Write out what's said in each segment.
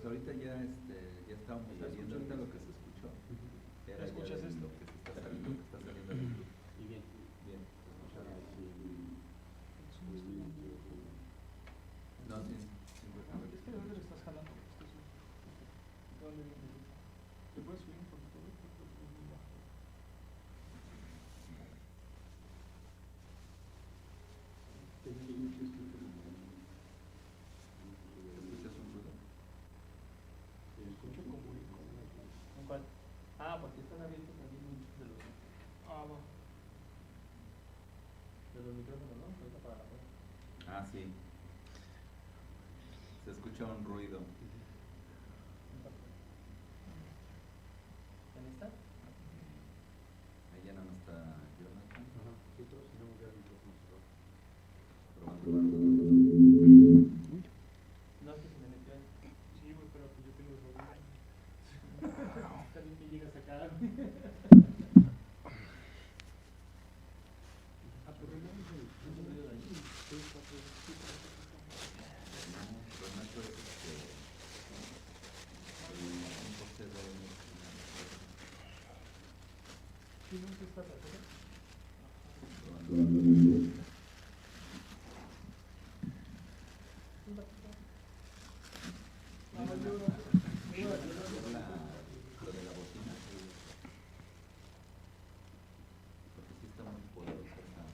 ahorita ya ya estábamos saliendo, ahorita lo que se escuchó era ¿Escuchas ya esto? lo que está saliendo del grupo. Y bien. Bien, se escucha bien. No, sí, Es que de dónde le estás jalando. ¿De dónde viene? ¿Te puedes subir un poquito? ¿Escuchas un ruido? Escucho como eco. ¿En cuál? Ah, porque están abiertos también muchos de los. Ah, va. De los micrófonos, ¿no? Ahorita para la prueba. Ah, sí. Se escucha un ruido. ¿En esta? Ahí ya nada más está Jonathan. Ajá. Sí, todos tenemos ya el micrófono cerrado. Probando. No, es que se me metió ahí. Sí, güey, pero pues yo tengo el problema. Está bien que llegas acá. Ah, pero no es el ruido de ahí. Sí, No, pero no es un proceder. ¿sí no es esta ratera? Lo de la bocina, porque sí está muy poderosa esa.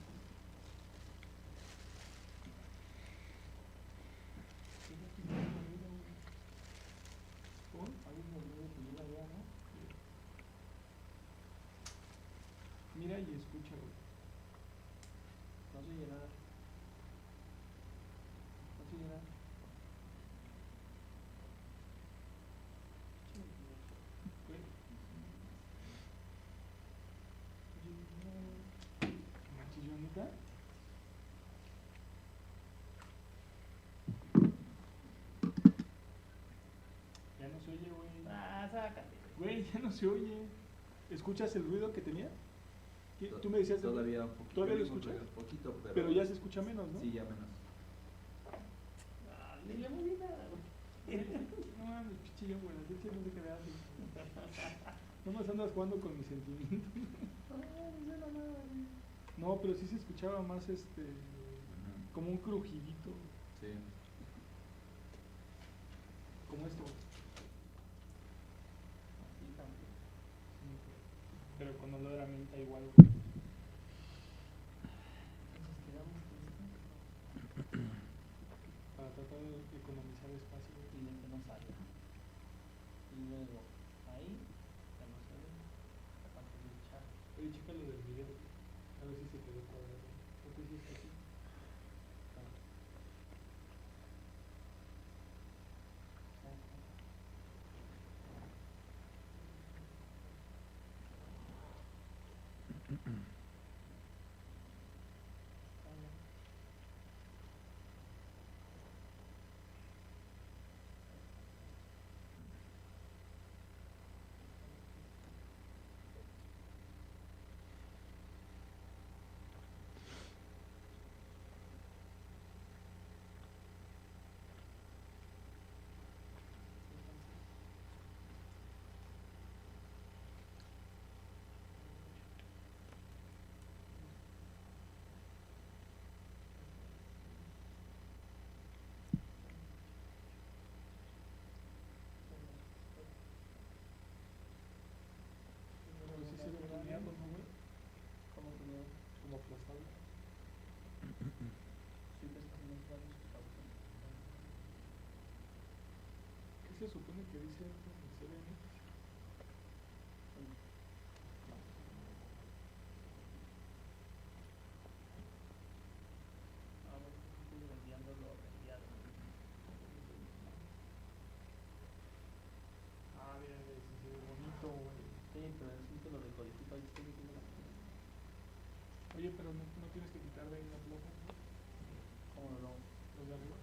Mira y escucha, güey. No se oye nada. No se oye nada. ¿Machillonita? Ya no se oye, güey. Ah, sácate. Güey, ya no se oye. ¿Escuchas el ruido que tenía? Tú me decías... Todavía un poquito. ¿Todavía lo escuchas? Un poquito, Pero ya se escucha menos, ¿no? Sí, ya menos. Ah, ni le moví nada, güey. No mames, pichillo, güey, las leches no se quedan así. Nomás andas jugando con mis sentimientos. No, pero sí se escuchaba más como un crujidito. Sí. Como esto. Así también. Sí. Pero con olor a menta igual, güey. Entonces quedamos con esto. Para tratar de economizar espacio. Y de que no salga. Y luego, ahí, ya no se ve. Aparte de echar. Oye, chica lo del video. A ver si se quedó cuadrado. Creo que sí está aquí. Pero sí se ve tuneado, ¿no, güey? ¿Cómo tuneado? Como aplastado. Sí, ves que no está bien pausas. ¿Qué se supone que dice el CBN? Ah, bueno, estoy reenviando lo reenviado. Ah, mira, sí se ve bonito, güey. Sí, pero necesito lo decodifico. Ahí estoy diciendo la cosa. Oye, pero no tienes que quitar de ahí las bloques, ¿no? ¿Cómo no? Los de arriba.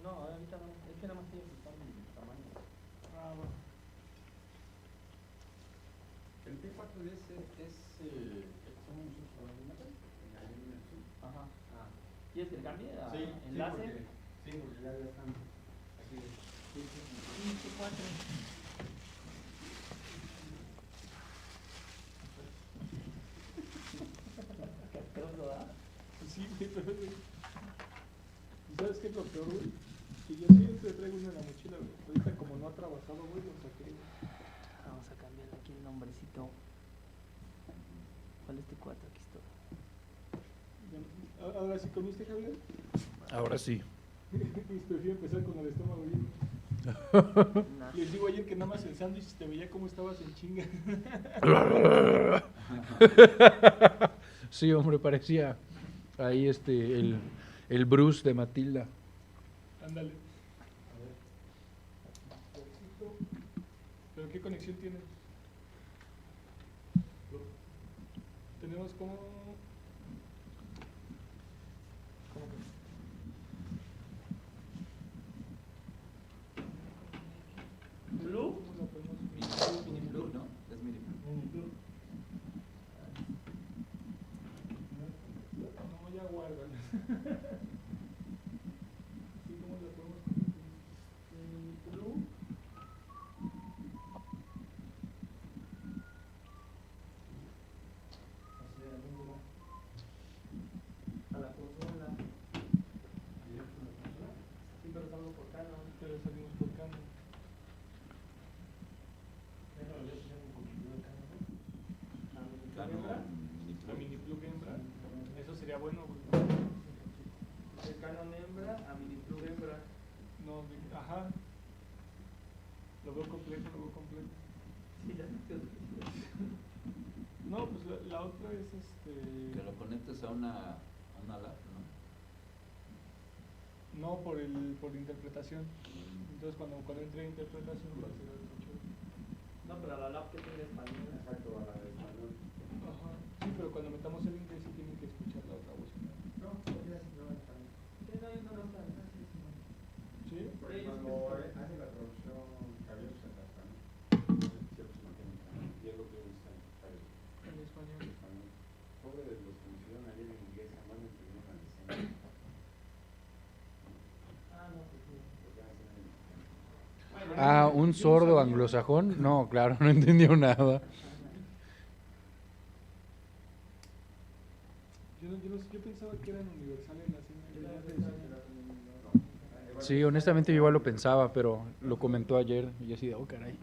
No, ahorita no. Es que nada más quiero ajustar mi tamaño. Ah, bueno. El P4DS es el que somos nosotros ahorita, en la iluminación. Ajá. Ah, ¿Quieres que cambie a sí, enlace? porque ya están aquí. Pinche 4. Qué asqueroso, ¿ah? Sí, güey, pero güey. ¿Y sabes qué es lo peor, güey? Que yo siempre traigo uno en la mochila, güey. Ahorita como no ha trabajado, güey, lo saqué, güey. Vamos a cambiarle aquí el nombrecito. ¿Cuál es tu 4? Aquí está. Ahora sí comiste, Javier. Ahora sí. Prefiero empezar con el estómago bien. Les digo ayer que nada más el sándwich te veía cómo estabas en chinga. Sí, hombre, parecía ahí el Bruce de Matilda. Ándale. ¿Pero qué conexión tiene? Tenemos como... ¿Cómo que? ¿Blue? ¿Cómo la podemos? Mini blue, ¿no? Es mini blue. No, ya guardan. Sí, ¿cómo la podemos? Blue. A la consola. Sí, pero estamos por Canon. Pero salimos por Canon. Déjalo, yo tengo un poquito de Canon. Canon mini A mini plug hembra. Eso sería bueno, güey. De Canon hembra a mini plug hembra. No, ajá. Lo veo completo, lo veo completo. Sí, ya te No, pues la otra es que lo conectes a una lab, ¿no? No, por interpretación. Entonces cuando entre interpretación va a ser algo chido. No, pero a la lab que tiene español. Exacto, a la de español. Ajá. Sí, pero cuando metamos el inglés sí tienen que escuchar la otra voz. No, ya sí, no, está bien. Sí, no, yo no lo sé. ¿Sí? Porque ellos cuando que- hace la traducción, Javier se la español. Ciertos mantienen y es lo que usa Javier. En español. En español. Pobre de los que me hicieron ayer en inglés, jamás me entendieron la diseño. Ah, no, pues sí. Porque hacen en Ah, un sordo anglosajón. No, claro, no entendió nada. Yo pensaba que eran universales las Sí, honestamente yo igual lo pensaba, pero lo comentó ayer y así de, oh, caray.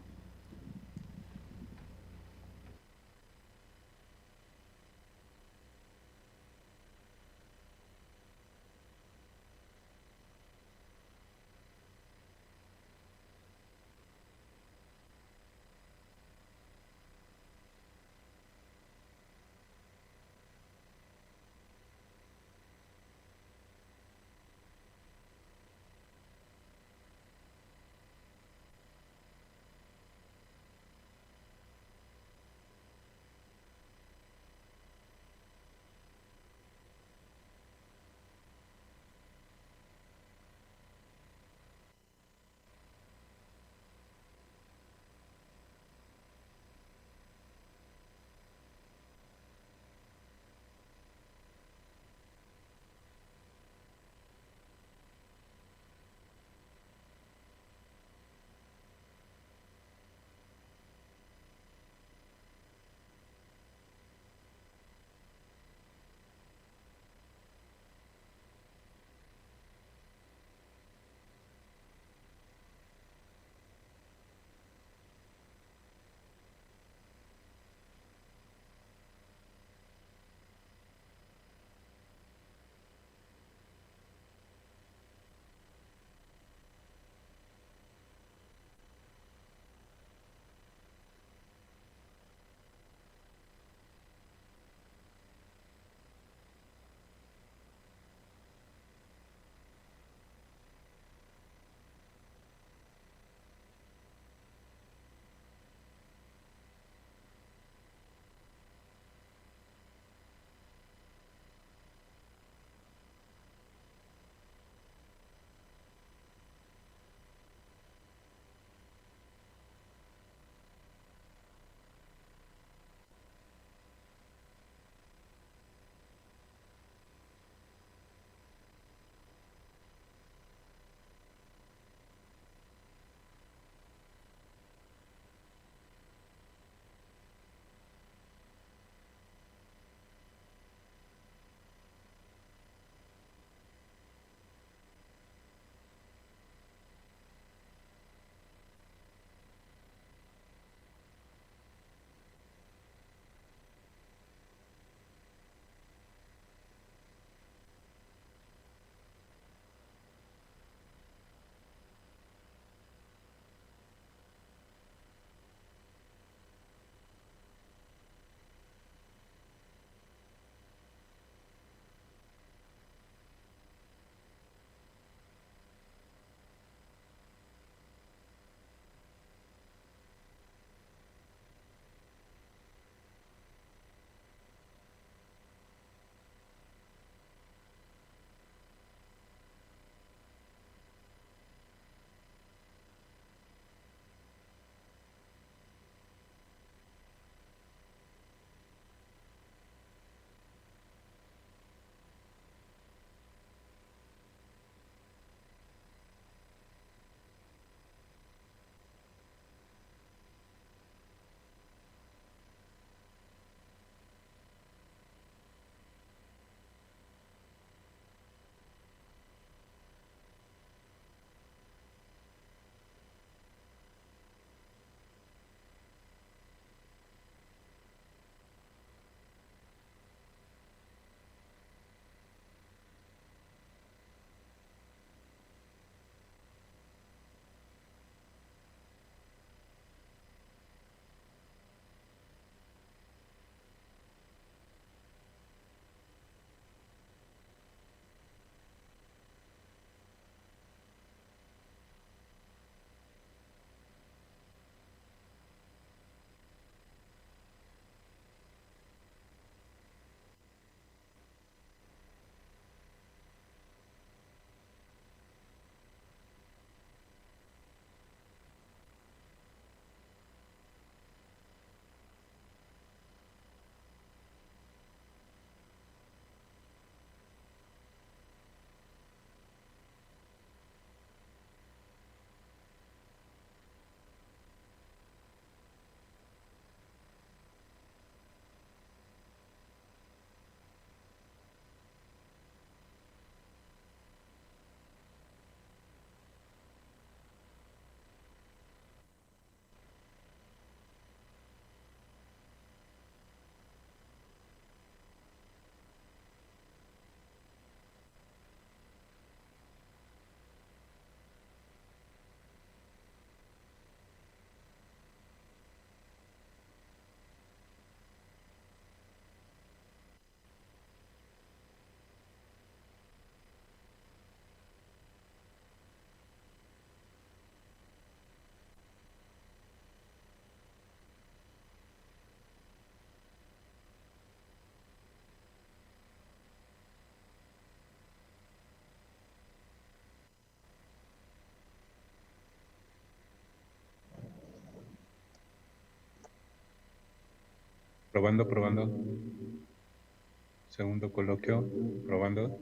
Probando, probando. Segundo coloquio, probando.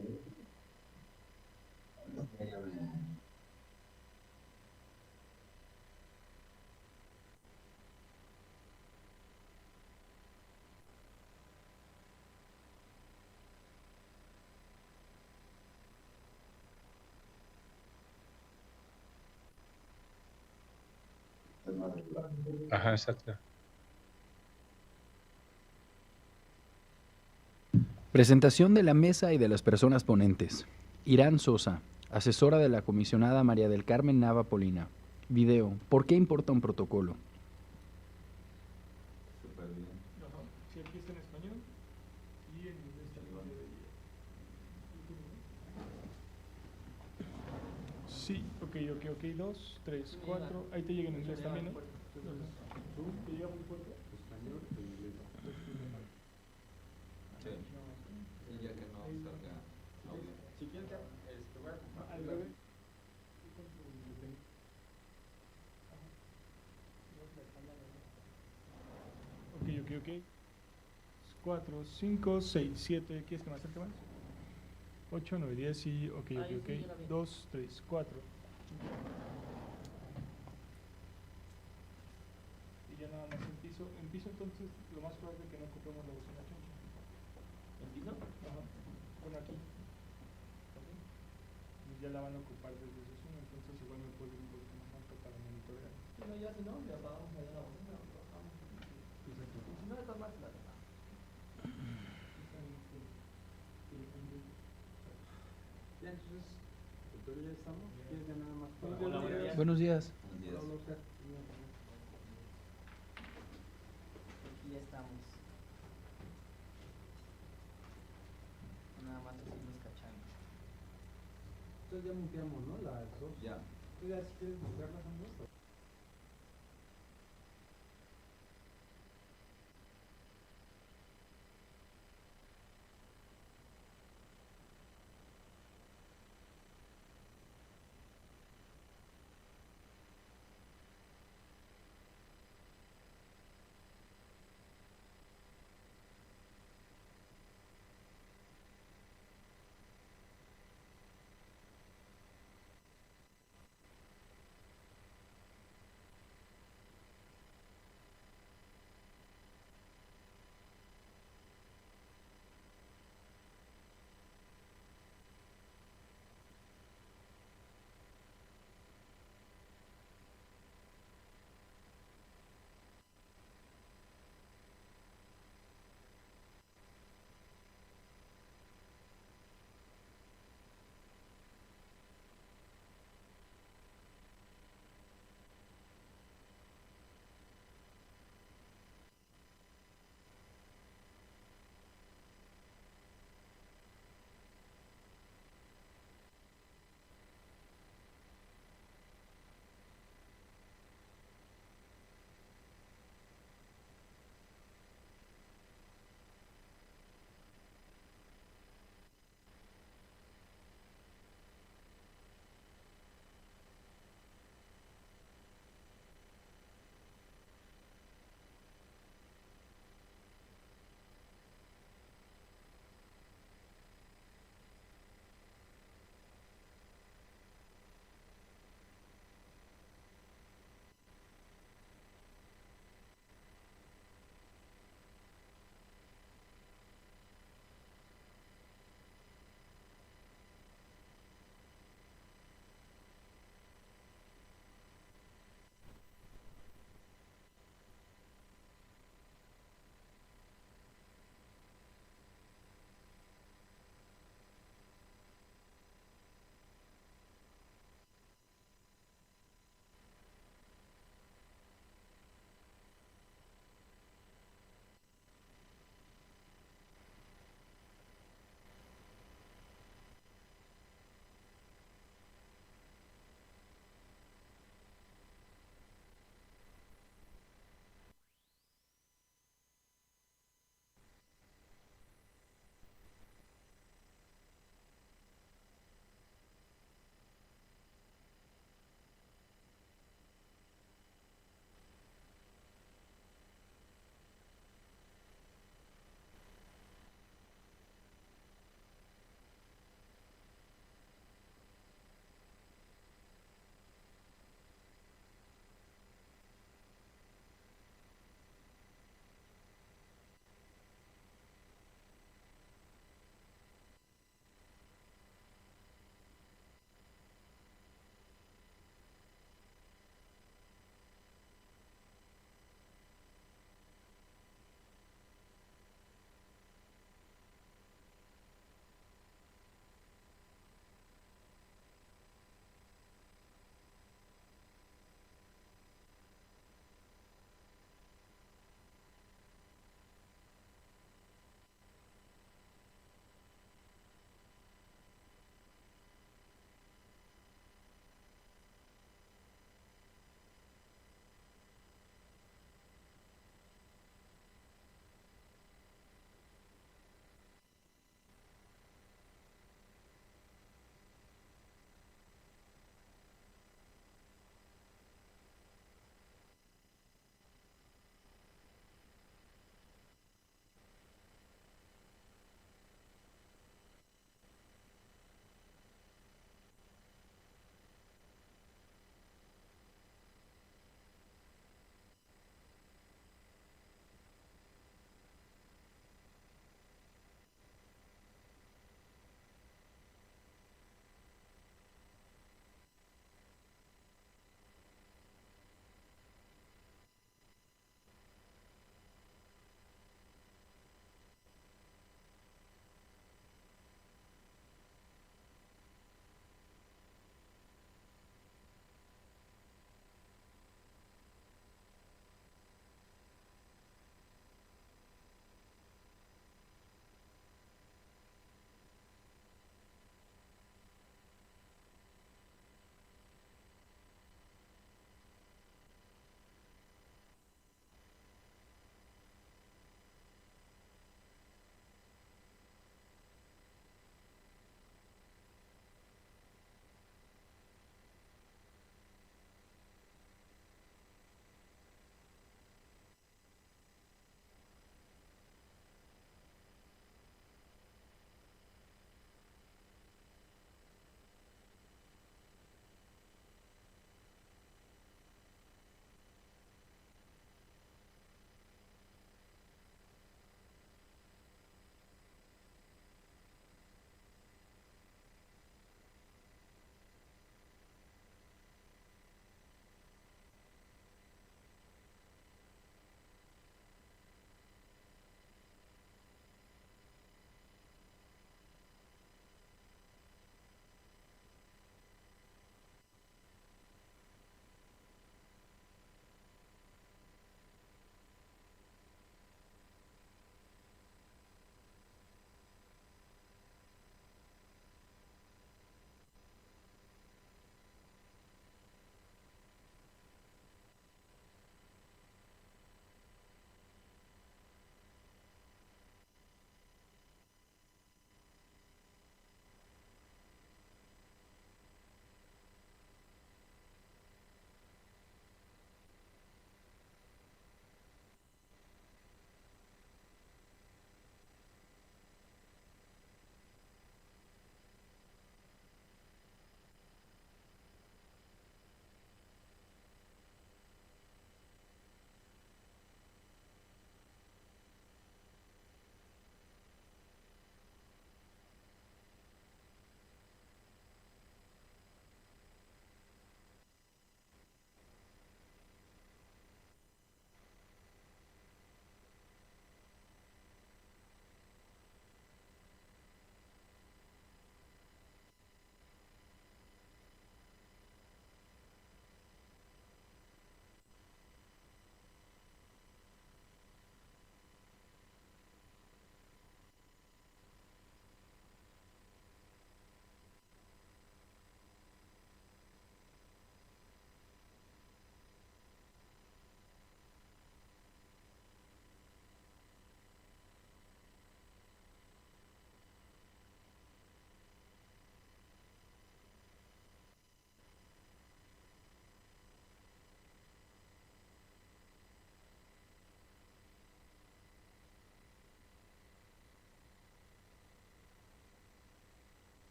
Ajá, exacto. Presentación de la mesa y de las personas ponentes. Irán Sosa, asesora de la comisionada María del Carmen Nava Polina. Video. ¿Por qué importa un protocolo? Súper bien. Ajá. Sí, aquí está en español y en inglés también debería. Sí, ok, 2, 3, 4. Ahí te llega en inglés también, ¿no? ¿Te llega muy fuerte? Español e inglés. Sí. Y ya que no salga audio. Si quieres, voy a Al compartir. revés. Ok. 4, 5, 6, 7. ¿Quieres que me acerque más? 8, 9, 10 y ok. Ahí sí, ya la vi. 2, 3, 4. Y ya nada más en piso. En piso entonces lo más probable es que no ocupemos la bocina choncha. ¿En piso? Ajá. Bueno, aquí. Y ya la van a ocupar desde su Zoom, entonces igual me puedo ir un poquito más alto para monitorear. Sí, no, ya si no, le apagamos allá la bocina, lo trabajamos. Y si no, de todas maneras la dejamos. Ya, entonces, doctor, ya estamos. ¿Quieres ya nada más para... Hola, buenos días. Buenos días. Buenos días. Hola, Oscar. Aquí ya estamos. Nada más así cachando. Entonces ya muteamos, ¿no? Las dos. Ya. ¿Tú ya si quieres mutearlas ambas?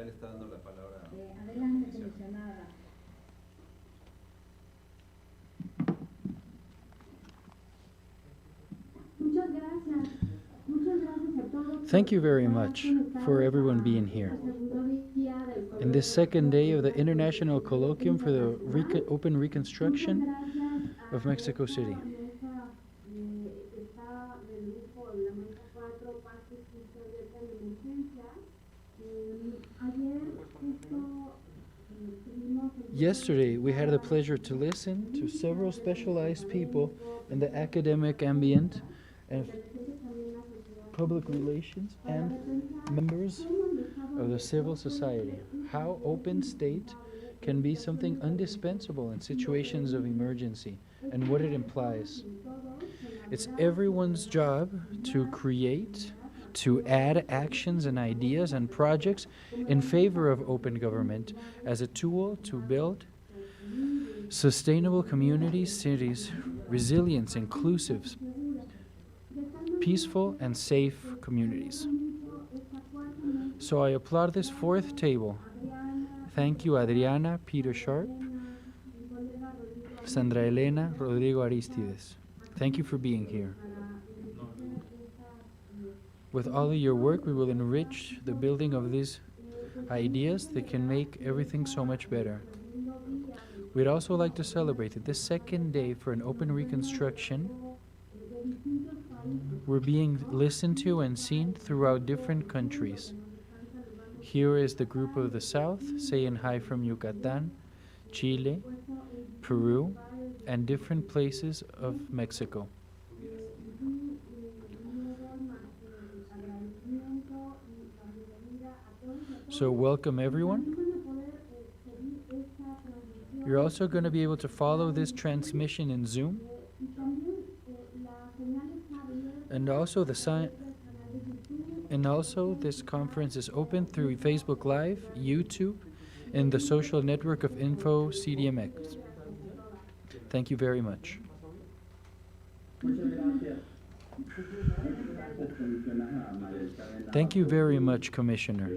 ya le está dando la palabra. Adelante, comisionada. Muchas gracias. Muchas gracias a todos. Thank you very much for everyone being here. In this second day of the International Colloquium for the Open Reconstruction of Mexico City. Yesterday, we had the pleasure to listen to several specialized people in the academic ambient and public relations and members of the civil society. How open state can be something indispensable in situations of emergency and what it implies. It's everyone's job to create, to add actions and ideas and projects in favor of open government as a tool to build sustainable communities, cities, resilience, inclusive, peaceful and safe communities. So I applaud this fourth table. Thank you, Adriana, Peter Sharp, Sandra Elena, Rodrigo Aristides. Thank you for being here. With all of your work, we will enrich the building of these ideas that can make everything so much better. We'd also like to celebrate that this second day for an open reconstruction, we're being listened to and seen throughout different countries. Here is the group of the South saying hi from Yucatan, Chile, Peru, and different places of Mexico. So welcome everyone. You're also going to be able to follow this transmission in Zoom. And also this conference is open through Facebook Live, YouTube, and the social network of Info CDMX. Thank you very much. Thank you very much, Commissioner.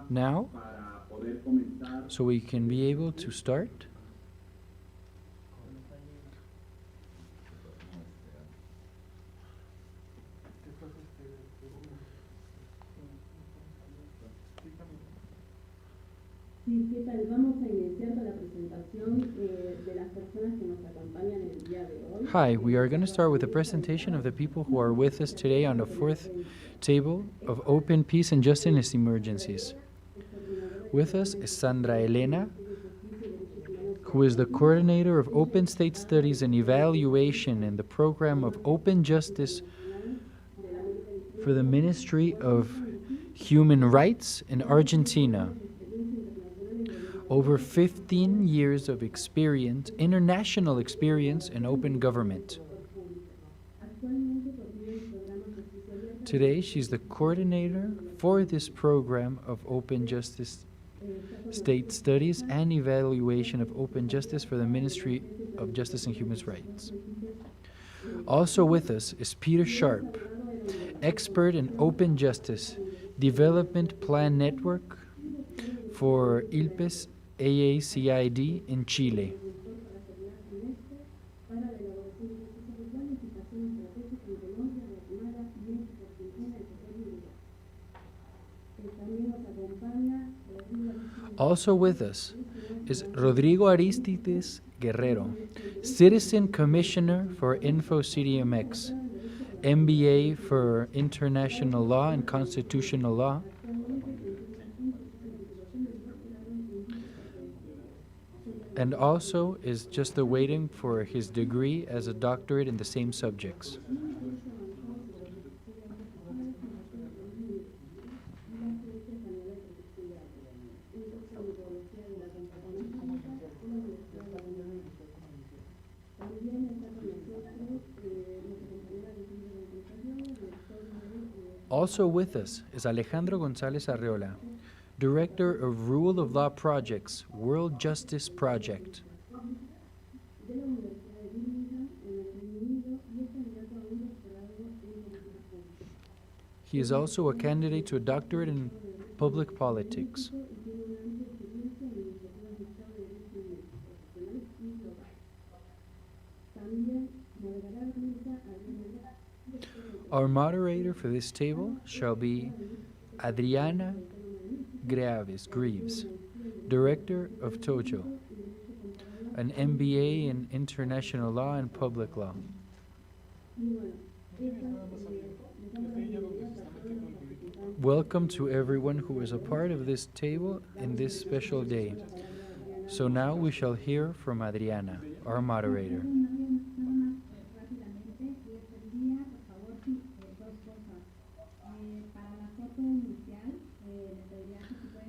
Now, so we can be able to start. Sí, ¿qué tal? Vamos a iniciar con la presentación de las personas que nos acompañan el día de hoy. Hi, we are going to start with a presentation of the people who are with us today on the fourth table of Open Peace and Justice Emergencies. With us is Sandra Elena, who is the coordinator of Open State Studies and Evaluation in the program of Open Justice for the Ministry of Human Rights in Argentina. Over 15 years of experience, international experience in open government. Today, she's the coordinator for this program of Open Justice State Studies and Evaluation of Open Justice for the Ministry of Justice and Human Rights. Also with us is Peter Sharp, expert in Open Justice Development Plan Network for ILPES AACID in Chile. Also with us is Rodrigo Aristides Guerrero, Citizen Commissioner for Info CDMX, MBA for International Law and Constitutional Law, and also is just waiting for his degree as a doctorate in the same subjects. Also with us is Alejandro González Arreola, Director of Rule of Law Projects, World Justice Project. He is also a candidate to a doctorate in public politics. Our moderator for this table shall be Adriana Greaves, Director of TOJO, an MBA in International Law and Public Law. Welcome to everyone who is a part of this table in this special day. So now we shall hear from Adriana, our moderator.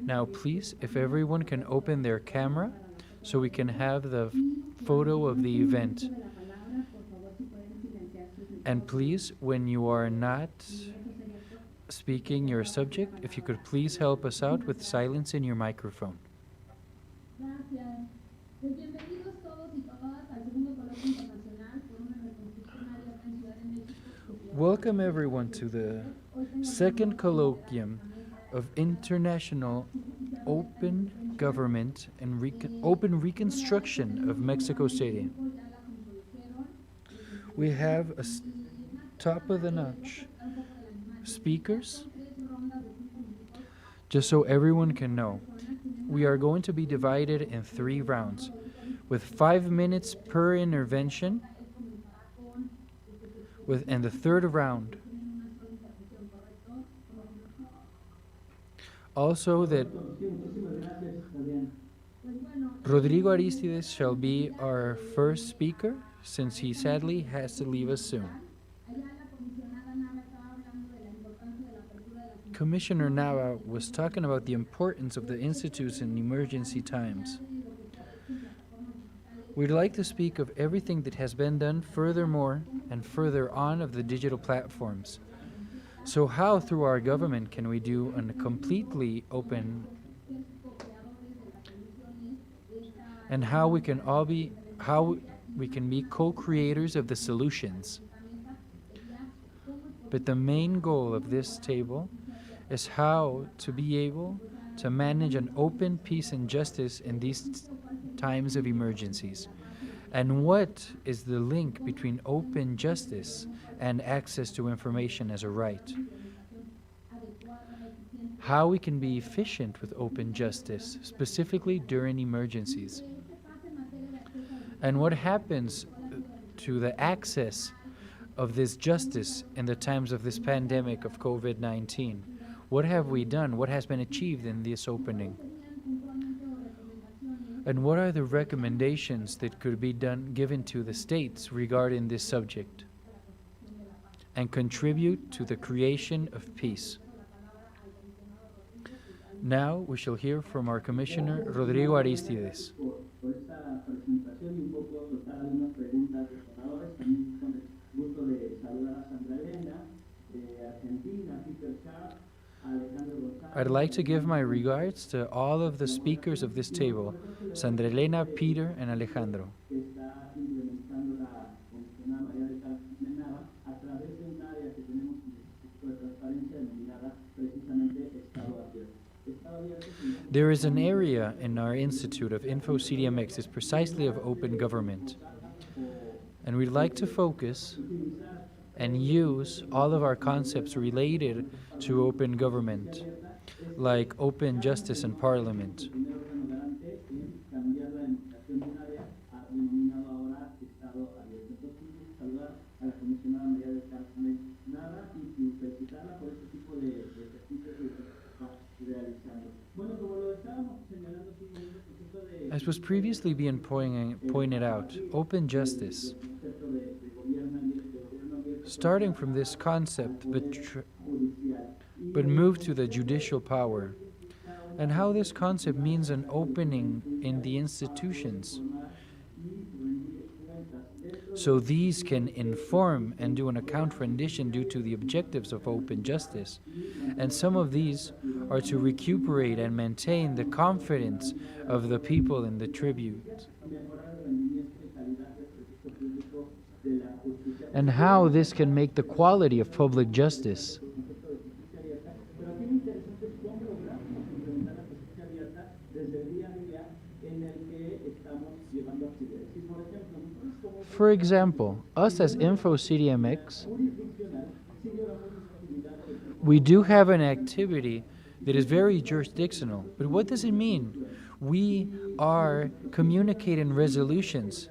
Now please, if everyone can open their camera so we can have the photo of the event. And please, when you are not speaking your subject, if you could please help us out with silence in your microphone. Welcome everyone to the second colloquium of International Open Government and Open Reconstruction of Mexico City. We have a top of the notch speakers. Just so everyone can know, we are going to be divided in 3 rounds with 5 minutes per intervention, and the third round also that Rodrigo Aristides shall be our first speaker, since he sadly has to leave us soon. Commissioner Nava was talking about the importance of the institutes in emergency times. We'd like to speak of everything that has been done furthermore and further on of the digital platforms. So how through our government can we do a completely open, and how we can be co-creators of the solutions. But the main goal of this table is how to be able to manage an open peace and justice in these times of emergencies. And what is the link between open justice and access to information as a right? How we can be efficient with open justice, specifically during emergencies. And what happens to the access of this justice in the times of this pandemic of COVID-19? What have we done? What has been achieved in this opening? And what are the recommendations that could be given to the states regarding this subject and contribute to the creation of peace? Now we shall hear from our Commissioner, Rodrigo Aristides. I'd like to give my regards to all of the speakers of this table, Sandra Elena, Peter, and Alejandro. There is an area in our Institute of Info CDMX that's precisely of open government. And we'd like to focus and use all of our concepts related to open government, like open justice and parliament. As was previously being pointed out, open justice, starting from this concept, but move to the judicial power, and how this concept means an opening in the institutions, so these can inform and do an account rendition due to the objectives of open justice. And some of these are to recuperate and maintain the confidence of the people in the tribute. And how this can make the quality of public justice For example, us as Info CDMX, we do have an activity that is very jurisdictional. But what does it mean? We are communicating resolutions.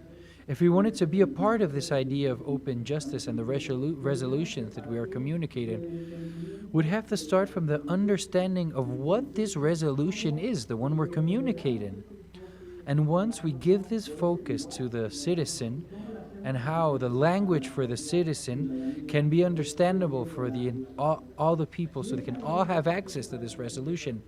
If we wanted to be a part of this idea of open justice and the resolutions that we are communicating, we'd have to start from the understanding of what this resolution is, the one we're communicating. And once we give this focus to the citizen and how the language for the citizen can be understandable for all the people so they can all have access to this resolution.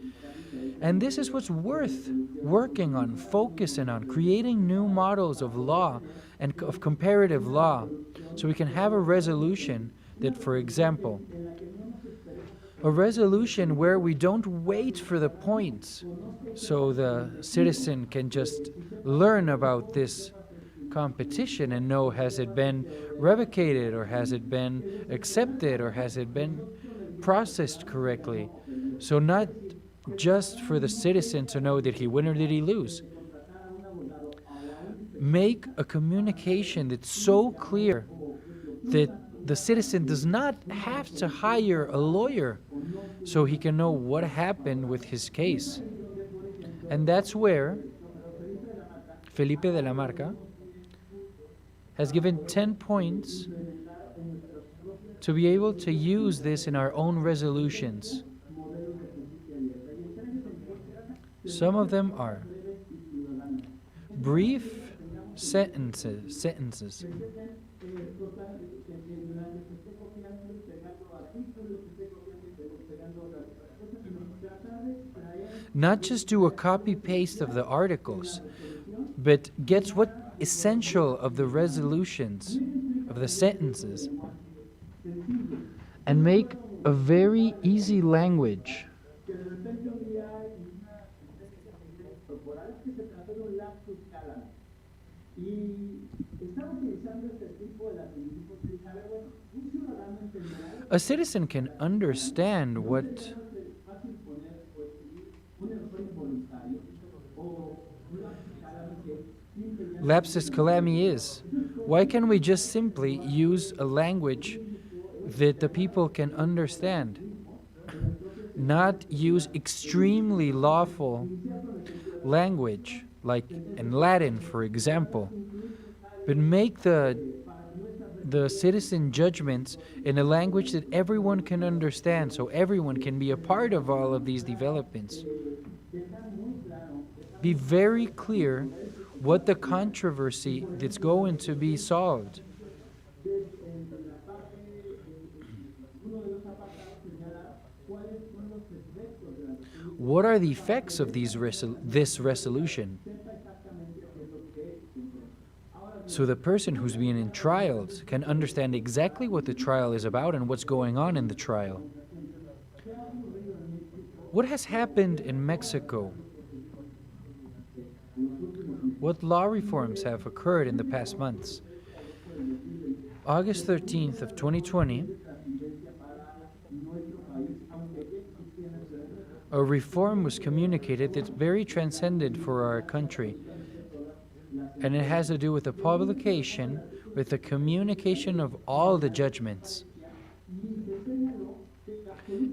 And this is what's worth working on, focusing on, creating new models of law and of comparative law so we can have a resolution that, for example, a resolution where we don't wait for the points so the citizen can just learn about this competition and know, has it been revocated, or has it been accepted, or has it been processed correctly. So not just for the citizen to know did he win or did he lose. Make a communication that's so clear that the citizen does not have to hire a lawyer so he can know what happened with his case. And that's where Felipe de la Marca has given 10 points to be able to use this in our own resolutions. Some of them are brief sentences. Not just do a copy-paste of the articles, but gets what essential of the resolutions, of the sentences, and make a very easy language. A citizen can understand what lapsus calami is. Why can't we just simply use a language that the people can understand? Not use extremely lawful language, like in Latin, for example, but make the citizen judgments in a language that everyone can understand, so everyone can be a part of all of these developments. Be very clear what the controversy that's going to be solved. What are the effects of this resolution? So the person who's being in trials can understand exactly what the trial is about and what's going on in the trial. What has happened in Mexico? What law reforms have occurred in the past months? August 13th of 2020, a reform was communicated that's very transcendent for our country. And it has to do with the publication, with the communication of all the judgments.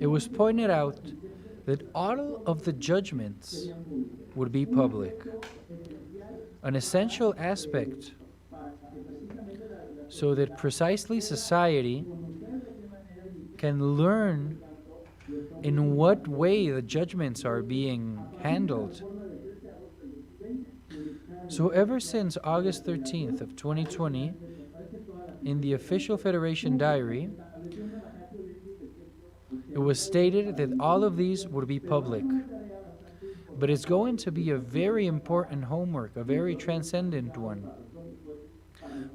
It was pointed out that all of the judgments would be public. An essential aspect so that precisely society can learn in what way the judgments are being handled. So ever since August 13th of 2020, in the official Federation diary, it was stated that all of these would be public. But it's going to be a very important homework, a very transcendent one,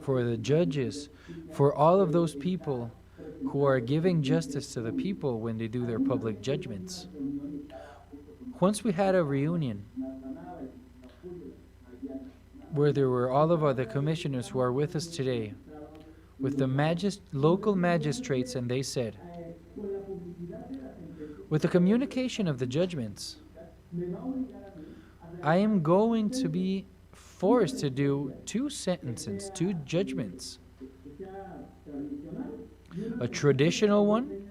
for the judges, for all of those people who are giving justice to the people when they do their public judgments. Once we had a reunion where there were all of the commissioners who are with us today, with the local magistrates, and they said, with the communication of the judgments, I am going to be forced to do two sentences, two judgments. A traditional one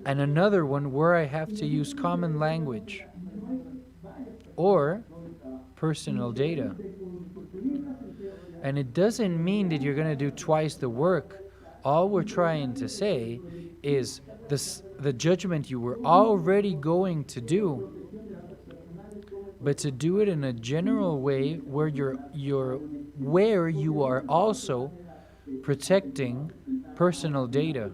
and another one where I have to use common language or personal data. And it doesn't mean that you're going to do twice the work. All we're trying to say is the judgment you were already going to do, but to do it in a general way where you are also protecting personal data.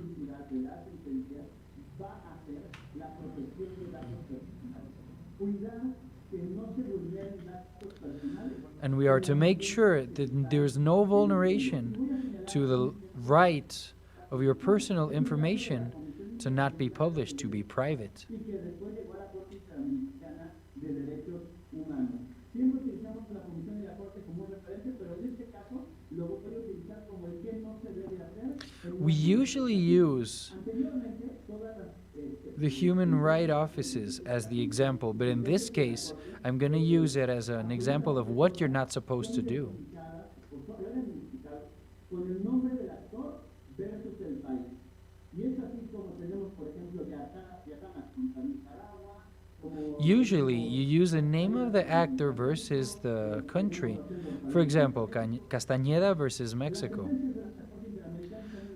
And we are to make sure that there's no vulneration to the right of your personal information to not be published, to be private. We usually use the human rights offices as the example, but in this case, I'm going to use it as an example of what you're not supposed to do. Usually, you use the name of the actor versus the country. For example, Castañeda versus Mexico.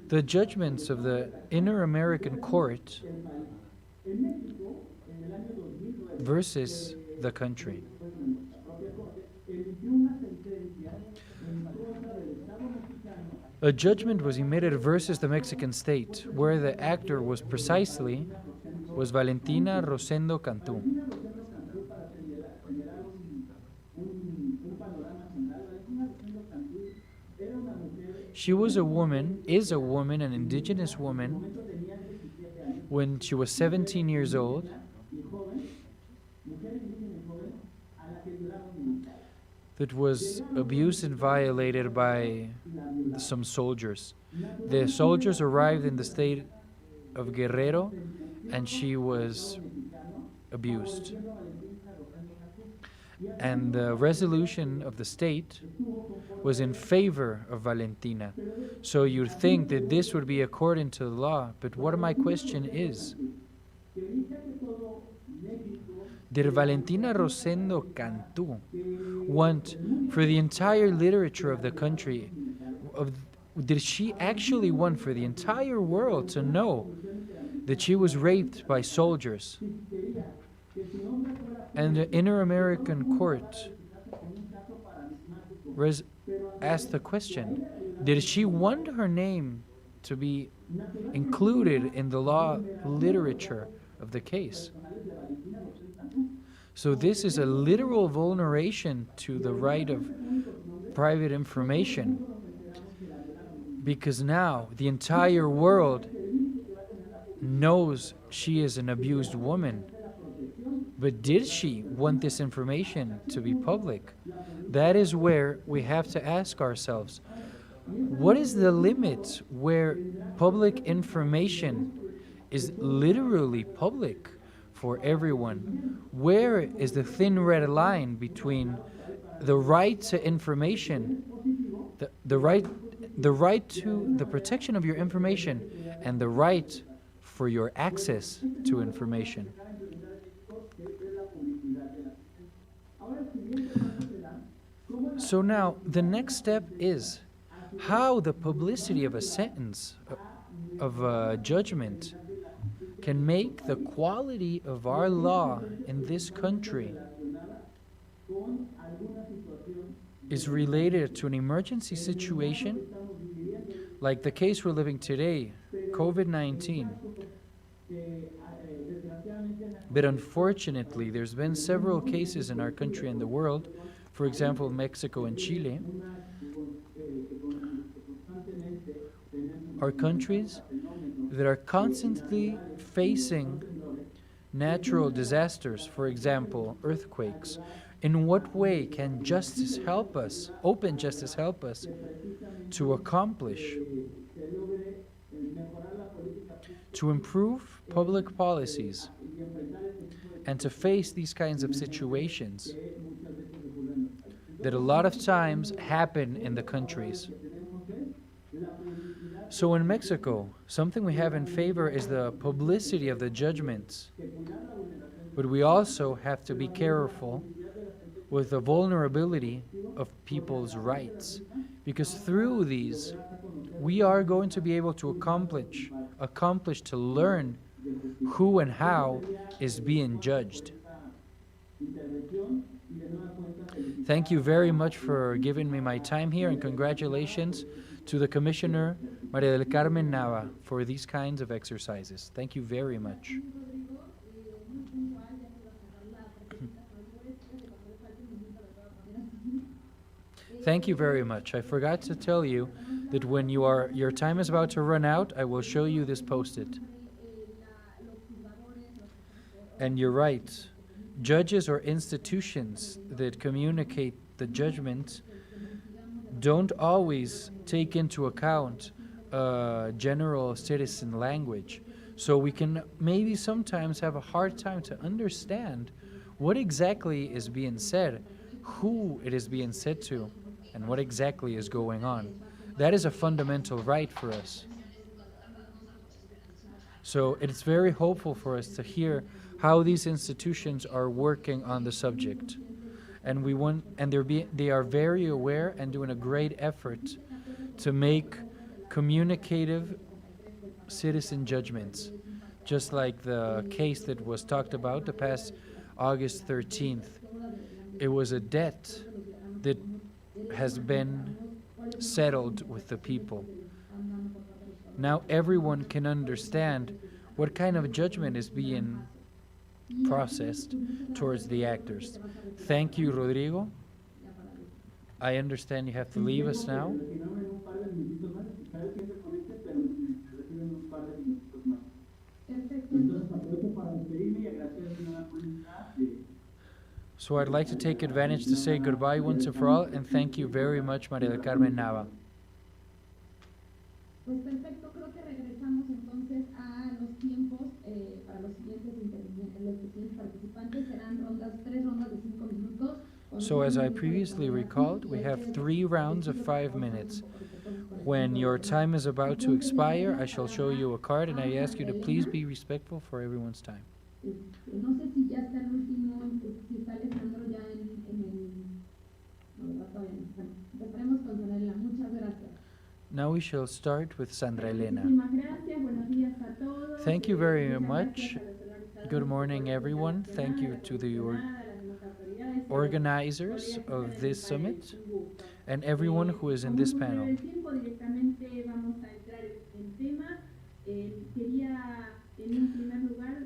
The judgments of the Inter-American Court versus the country. A judgment was emitted versus the Mexican state, where the actor was Valentina Rosendo Cantú. She was a woman, is a woman, an indigenous woman, when she was 17 years old, that was abused and violated by some soldiers. The soldiers arrived in the state of Guerrero and she was abused. And the resolution of the state was in favor of Valentina. So you'd think that this would be according to the law, but what my question is, did Valentina Rosendo Cantú want for the entire literature of the country, did she actually want for the entire world to know that she was raped by soldiers? And the Inter-American Court asked the question, did she want her name to be included in the law literature of the case? So this is a literal vulneration to the right of private information, because now the entire world knows she is an abused woman. But did she want this information to be public? That is where we have to ask ourselves, what is the limit where public information is literally public for everyone? Where is the thin red line between the right to information, the right to the protection of your information, and the right for your access to information? So now, the next step is how the publicity of a sentence, of a judgment, can make the quality of our law in this country is related to an emergency situation, like the case we're living today, COVID-19. But unfortunately, there's been several cases in our country and the world, for example, Mexico and Chile, are countries that are constantly facing natural disasters, for example, earthquakes. In what way can justice help us, open justice help us to accomplish, to improve public policies and to face these kinds of situations? that a lot of times happen in the countries. So in Mexico, something we have in favor is the publicity of the judgments. But we also have to be careful with the vulnerability of people's rights, because through these, we are going to be able to accomplish to learn who and how is being judged. Thank you very much for giving me my time here, and congratulations to the Commissioner, Maria del Carmen Nava, for these kinds of exercises. Thank you very much. Thank you very much. I forgot to tell you that when your time is about to run out, I will show you this post-it. And you're right. Judges or institutions that communicate the judgment don't always take into account general citizen language. So we can maybe sometimes have a hard time to understand what exactly is being said, who it is being said to, and what exactly is going on. That is a fundamental right for us. So it's very hopeful for us to hear how these institutions are working on the subject. And they are very aware and doing a great effort to make communicative citizen judgments, just like the case that was talked about the past August 13th. It was a debt that has been settled with the people. Now everyone can understand what kind of judgment is being processed towards the actors. Thank you, Rodrigo. I understand you have to leave us now. So I'd like to take advantage to say goodbye once and for all, and thank you very much, Maria del Carmen Nava. Pues perfecto, creo que regresamos entonces a los tiempos para los siguientes participantes. Serán tres rondas de 5 minutos. So as I previously recalled, we have 3 rounds of 5 minutes. When your time is about to expire, I shall show you a card, and I ask you to please be respectful for everyone's time. No sé si ya está el último, si está Alejandro ya en el... No, todavía no. Bueno, empezaremos con Sandra. Muchas gracias. Now we shall start with Sandra Elena. Gracias. Thank you very much. Good morning, everyone. Thank you to the organizers of this summit and everyone who is in this panel.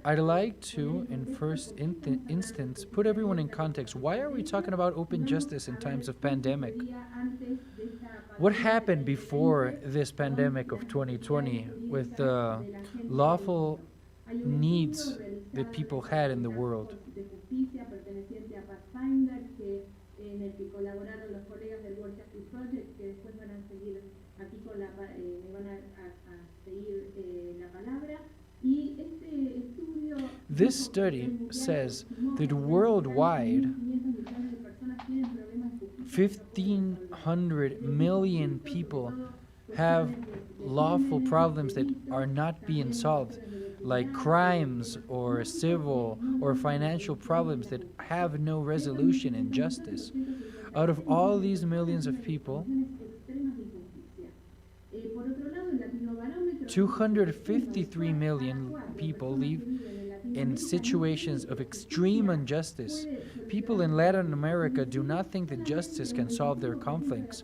I'd like to, in first instance, put everyone in context. Why are we talking about open justice in times of pandemic? What happened before this pandemic of 2020 with the lawful needs that people had in the world? This study says that worldwide, 1,500 million people have lawful problems that are not being solved, like crimes or civil or financial problems that have no resolution in justice. Out of all these millions of people, 253 million people live in situations of extreme injustice. People in Latin America do not think that justice can solve their conflicts.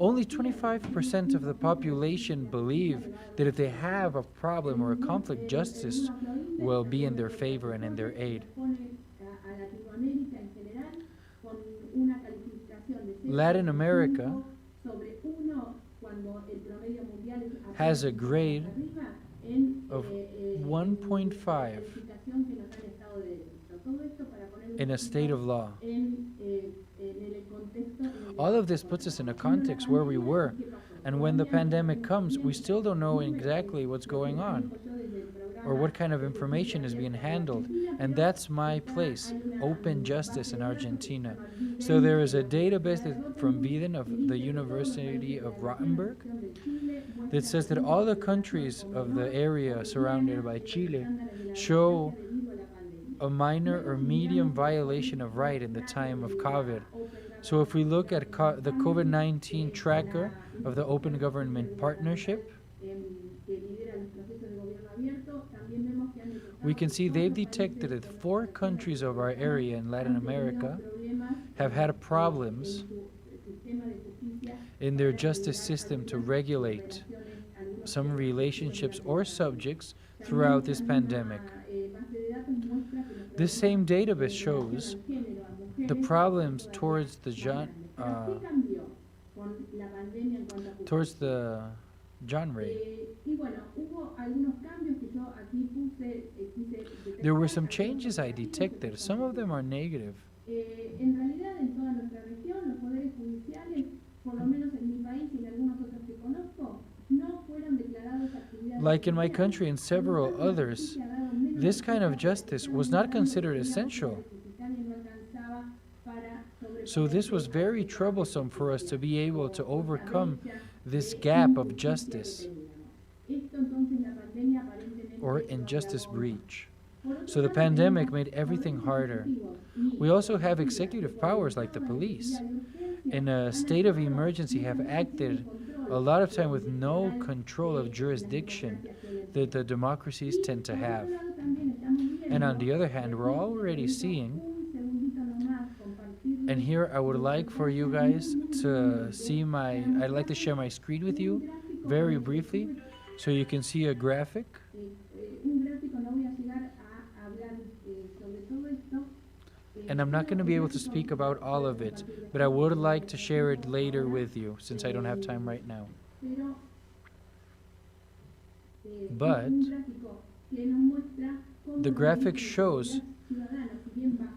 Only 25% of the population believe that if they have a problem or a conflict, justice will be in their favor and in their aid. Latin America has a grade of 1.5 in a state of law. All of this puts us in a context where we were, and when the pandemic comes, we still don't know exactly what's going on or what kind of information is being handled. And that's my place, open justice in Argentina. So there is a database from Wieden of the University of Rottenburg that says that all the countries of the area surrounded by Chile show a minor or medium violation of right in the time of COVID. So if we look at the COVID-19 tracker of the Open Government Partnership, we can see they've detected that 4 countries of our area in Latin America have had problems in their justice system to regulate some relationships or subjects throughout this pandemic. This same database shows the problems towards the genre. There were some changes I detected. Some of them are negative. Like in my country and several others, this kind of justice was not considered essential. So this was very troublesome for us to be able to overcome this gap of justice or injustice breach. So the pandemic made everything harder. We also have executive powers like the police. In a state of emergency have acted a lot of time with no control of jurisdiction that the democracies tend to have. And on the other hand, we're already seeing, and here I would like for you guys to see I'd like to share my screen with you very briefly so you can see a graphic. And I'm not going to be able to speak about all of it, but I would like to share it later with you since I don't have time right now. But the graphic shows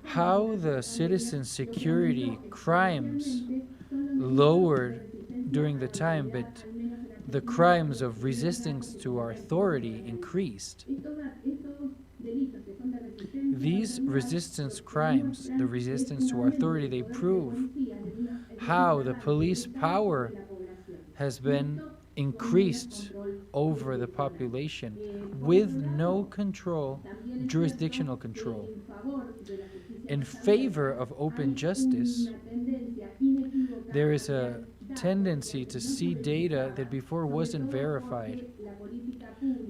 how the citizen security crimes lowered during the time, but the crimes of resistance to our authority increased. These resistance crimes, the resistance to our authority, they prove how the police power has been increased over the population with no control, jurisdictional control. In favor of open justice, there is a tendency to see data that before wasn't verified,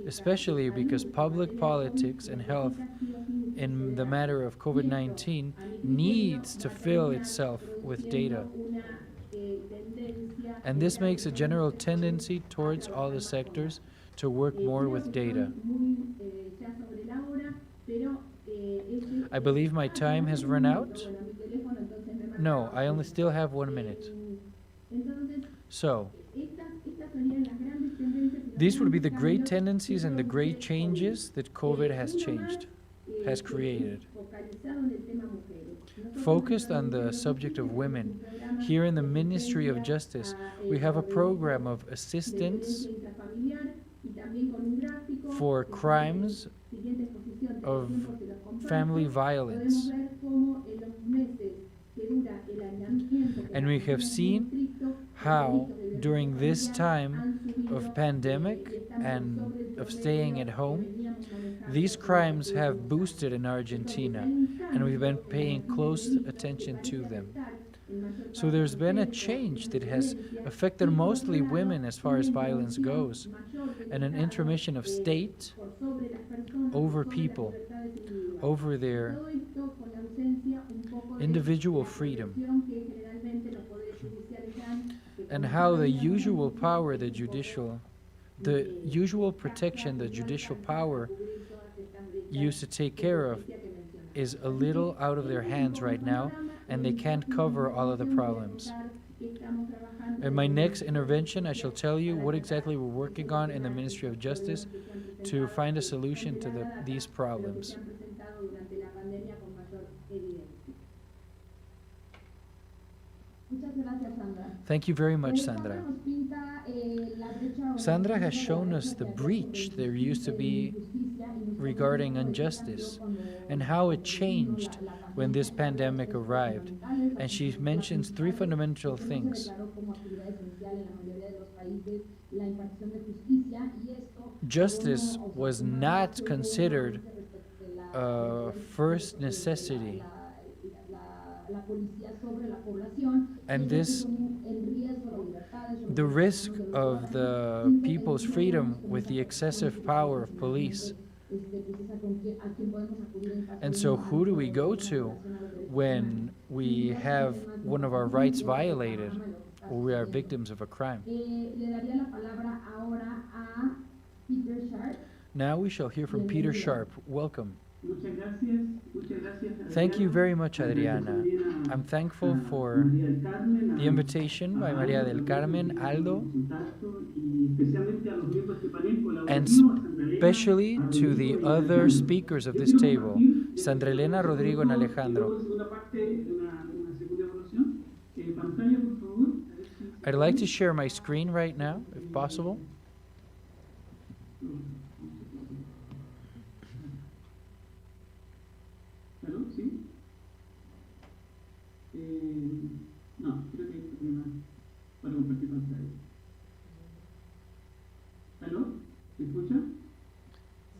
especially because public politics and health in the matter of COVID-19 needs to fill itself with data. And this makes a general tendency towards all the sectors to work more with data. I believe my time has run out. No, I only still have 1 minute. So, these would be the great tendencies and the great changes that COVID has created. Focused on the subject of women, here in the Ministry of Justice, we have a program of assistance for crimes of family violence. And we have seen how during this time of pandemic and of staying at home, these crimes have boosted in Argentina, and we've been paying close attention to them. So there's been a change that has affected mostly women as far as violence goes, and an intermission of state over people, over their individual freedom, and how the usual power, the usual protection the judicial power used to take care of is a little out of their hands right now, and they can't cover all of the problems. In my next intervention, I shall tell you what exactly we're working on in the Ministry of Justice to find a solution to these problems. Thank you very much, Sandra. Sandra has shown us the breach there used to be regarding injustice, and how it changed when this pandemic arrived. And she mentions three fundamental things. Justice was not considered a first necessity. And this, the risk of the people's freedom with the excessive power of police. And so who do we go to when we have one of our rights violated or we are victims of a crime? Now we shall hear from Peter Sharp. Welcome. Thank you very much, Adriana. I'm thankful for the invitation by Maria del Carmen, Aldo, and especially to the other speakers of this table, Sandra Elena, Rodrigo, and Alejandro. I'd like to share my screen right now, if possible. ¿Aló? ¿Sí? No, creo que hay problemas para compartir pantalla. ¿Aló? ¿Me escucha?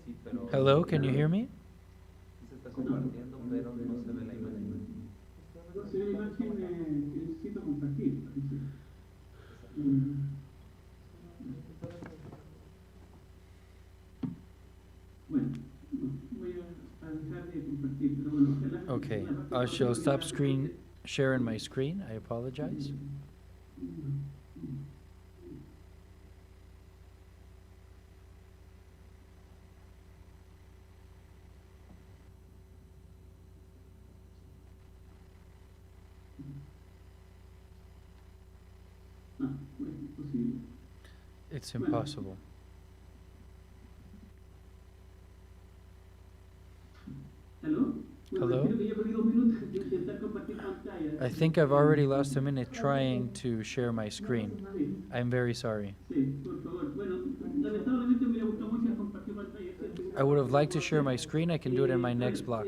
Sí, pero Hello, can you hear me? se está compartiendo, pero no se ve la imagen. No se ve la imagen que necesito compartir, parece. Bueno, voy a dejar de compartir, pero bueno, ojalá. Okay, I shall stop sharing my screen. I apologize. Bueno, posible. It's impossible. ¿Aló? Hello? Creo que ya perdí 2 minutos de intentar compartir pantalla. I think I've already lost a minute trying to share my screen. I'm very sorry. Sí, por favor. Bueno, lamentablemente me hubiera gustado mucho compartir pantalla. I would have liked to share my screen. I can do it in my next block.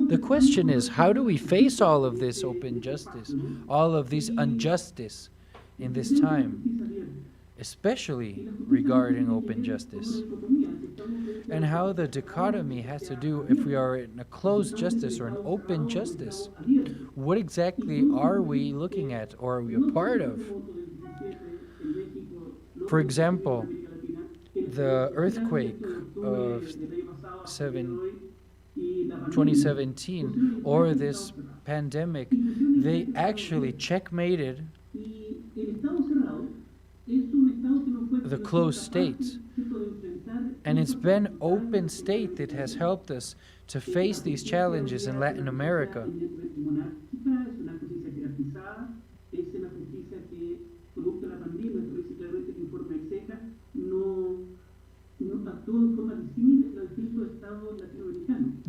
The question is, how do we face all of this open justice, all of this injustice in this time, especially regarding open justice? And how the dichotomy has to do if we are in a closed justice or an open justice. What exactly are we looking at or are we a part of? For example, the earthquake of 2017 or this pandemic, they actually checkmated the closed state. And it's been open state that has helped us to face these challenges in Latin America.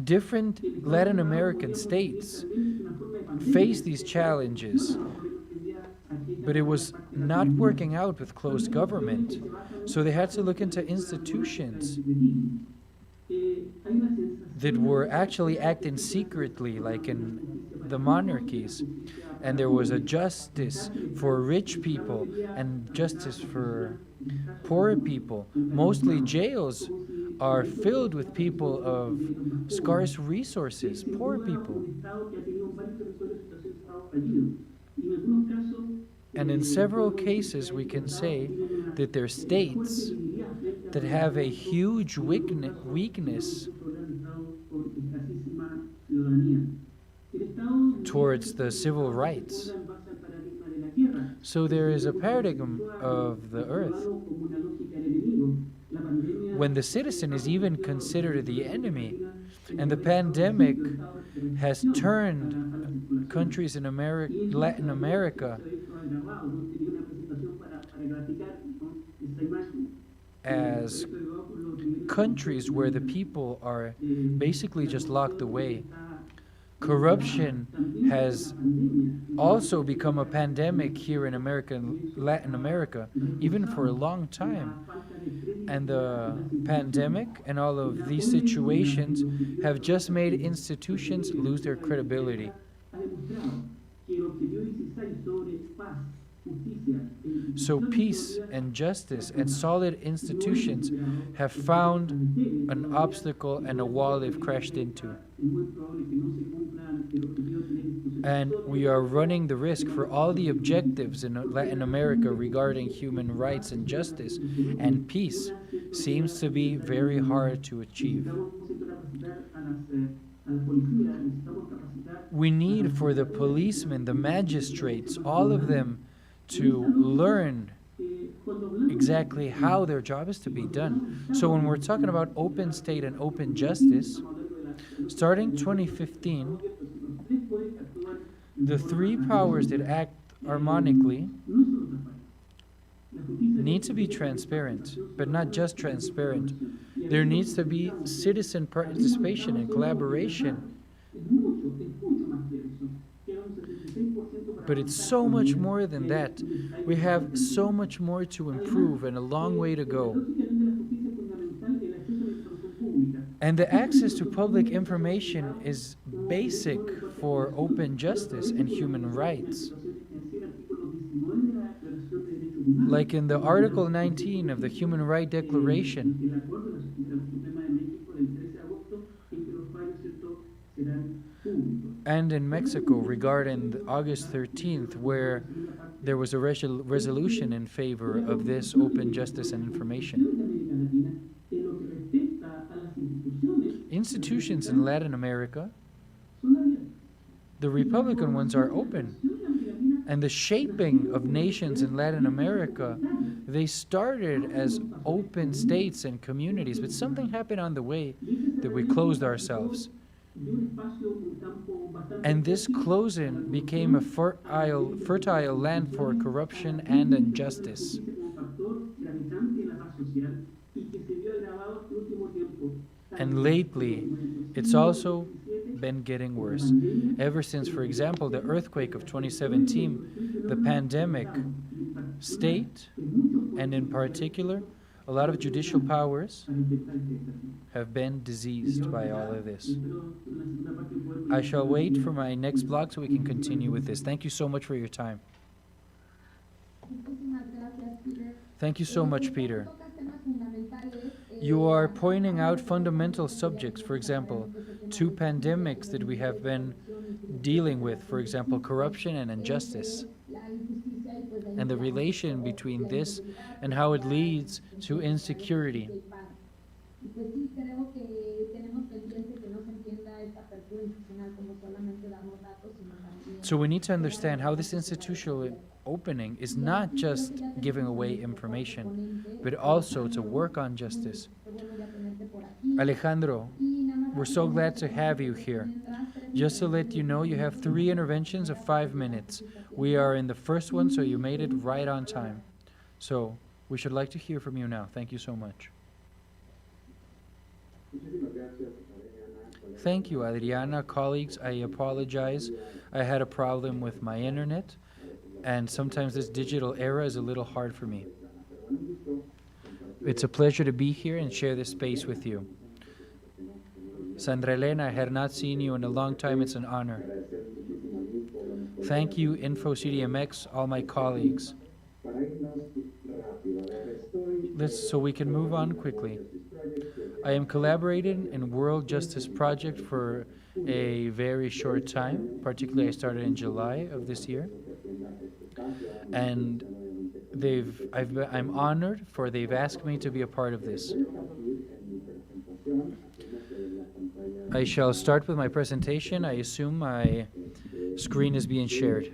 Different Latin American states face these challenges, but it was not working out with closed government. So they had to look into institutions that were actually acting secretly, like in the monarchies. And there was a justice for rich people and justice for poor people. Mostly jails are filled with people of scarce resources, poor people. And in several cases, we can say that there are states that have a huge weakness towards the civil rights. So there is a paradigm of the earth when the citizen is even considered the enemy. And the pandemic has turned countries in Latin America as countries where the people are basically just locked away. corruption has also become a pandemic here in America and Latin America, even for a long time. And the pandemic and all of these situations have just made institutions lose their credibility. So peace and justice and solid institutions have found an obstacle and a wall they've crashed into. And we are running the risk for all the objectives in Latin America regarding human rights and justice and peace seems to be very hard to achieve. We need for the policemen, the magistrates, all of them to learn exactly how their job is to be done. So when we're talking about open state and open justice, starting 2015, the three powers that act harmonically need to be transparent, but not just transparent. There needs to be citizen participation and collaboration. But it's so much more than that. We have so much more to improve and a long way to go. And the access to public information is basic for open justice and human rights. Like in the Article 19 of the Human Rights Declaration, and in Mexico regarding August 13th, where there was a resolution in favor of this open justice and information. Institutions in Latin America, the Republican ones, are open. And the shaping of nations in Latin America, they started as open states and communities, but something happened on the way that we closed ourselves. And this closing became a fertile land for corruption and injustice. And lately, it's also been getting worse. Ever since, for example, the earthquake of 2017, the pandemic, state, and in particular, a lot of judicial powers have been diseased by all of this. I shall wait for my next blog so we can continue with this. Thank you so much for your time. Thank you so much, Peter. You are pointing out fundamental subjects, for example, two pandemics that we have been dealing with, for example, corruption and injustice, and the relation between this and how it leads to insecurity. So we need to understand how this institutional opening is not just giving away information, but also to work on justice. Alejandro, we're so glad to have you here. Just to let you know, you have 3 interventions of 5 minutes. We are in the first one, so you made it right on time. So we should like to hear from you now. Thank you so much. Thank you, Adriana. Colleagues, I apologize. I had a problem with my internet, and sometimes this digital era is a little hard for me. It's a pleasure to be here and share this space with you. Sandra Elena, I had not seen you in a long time. It's an honor. Thank you, InfoCDMX, all my colleagues. So we can move on quickly. I am collaborating in World Justice Project for a very short time. Particularly, I started in July of this year. And I'm honored for they've asked me to be a part of this. I shall start with my presentation. I assume my screen is being shared.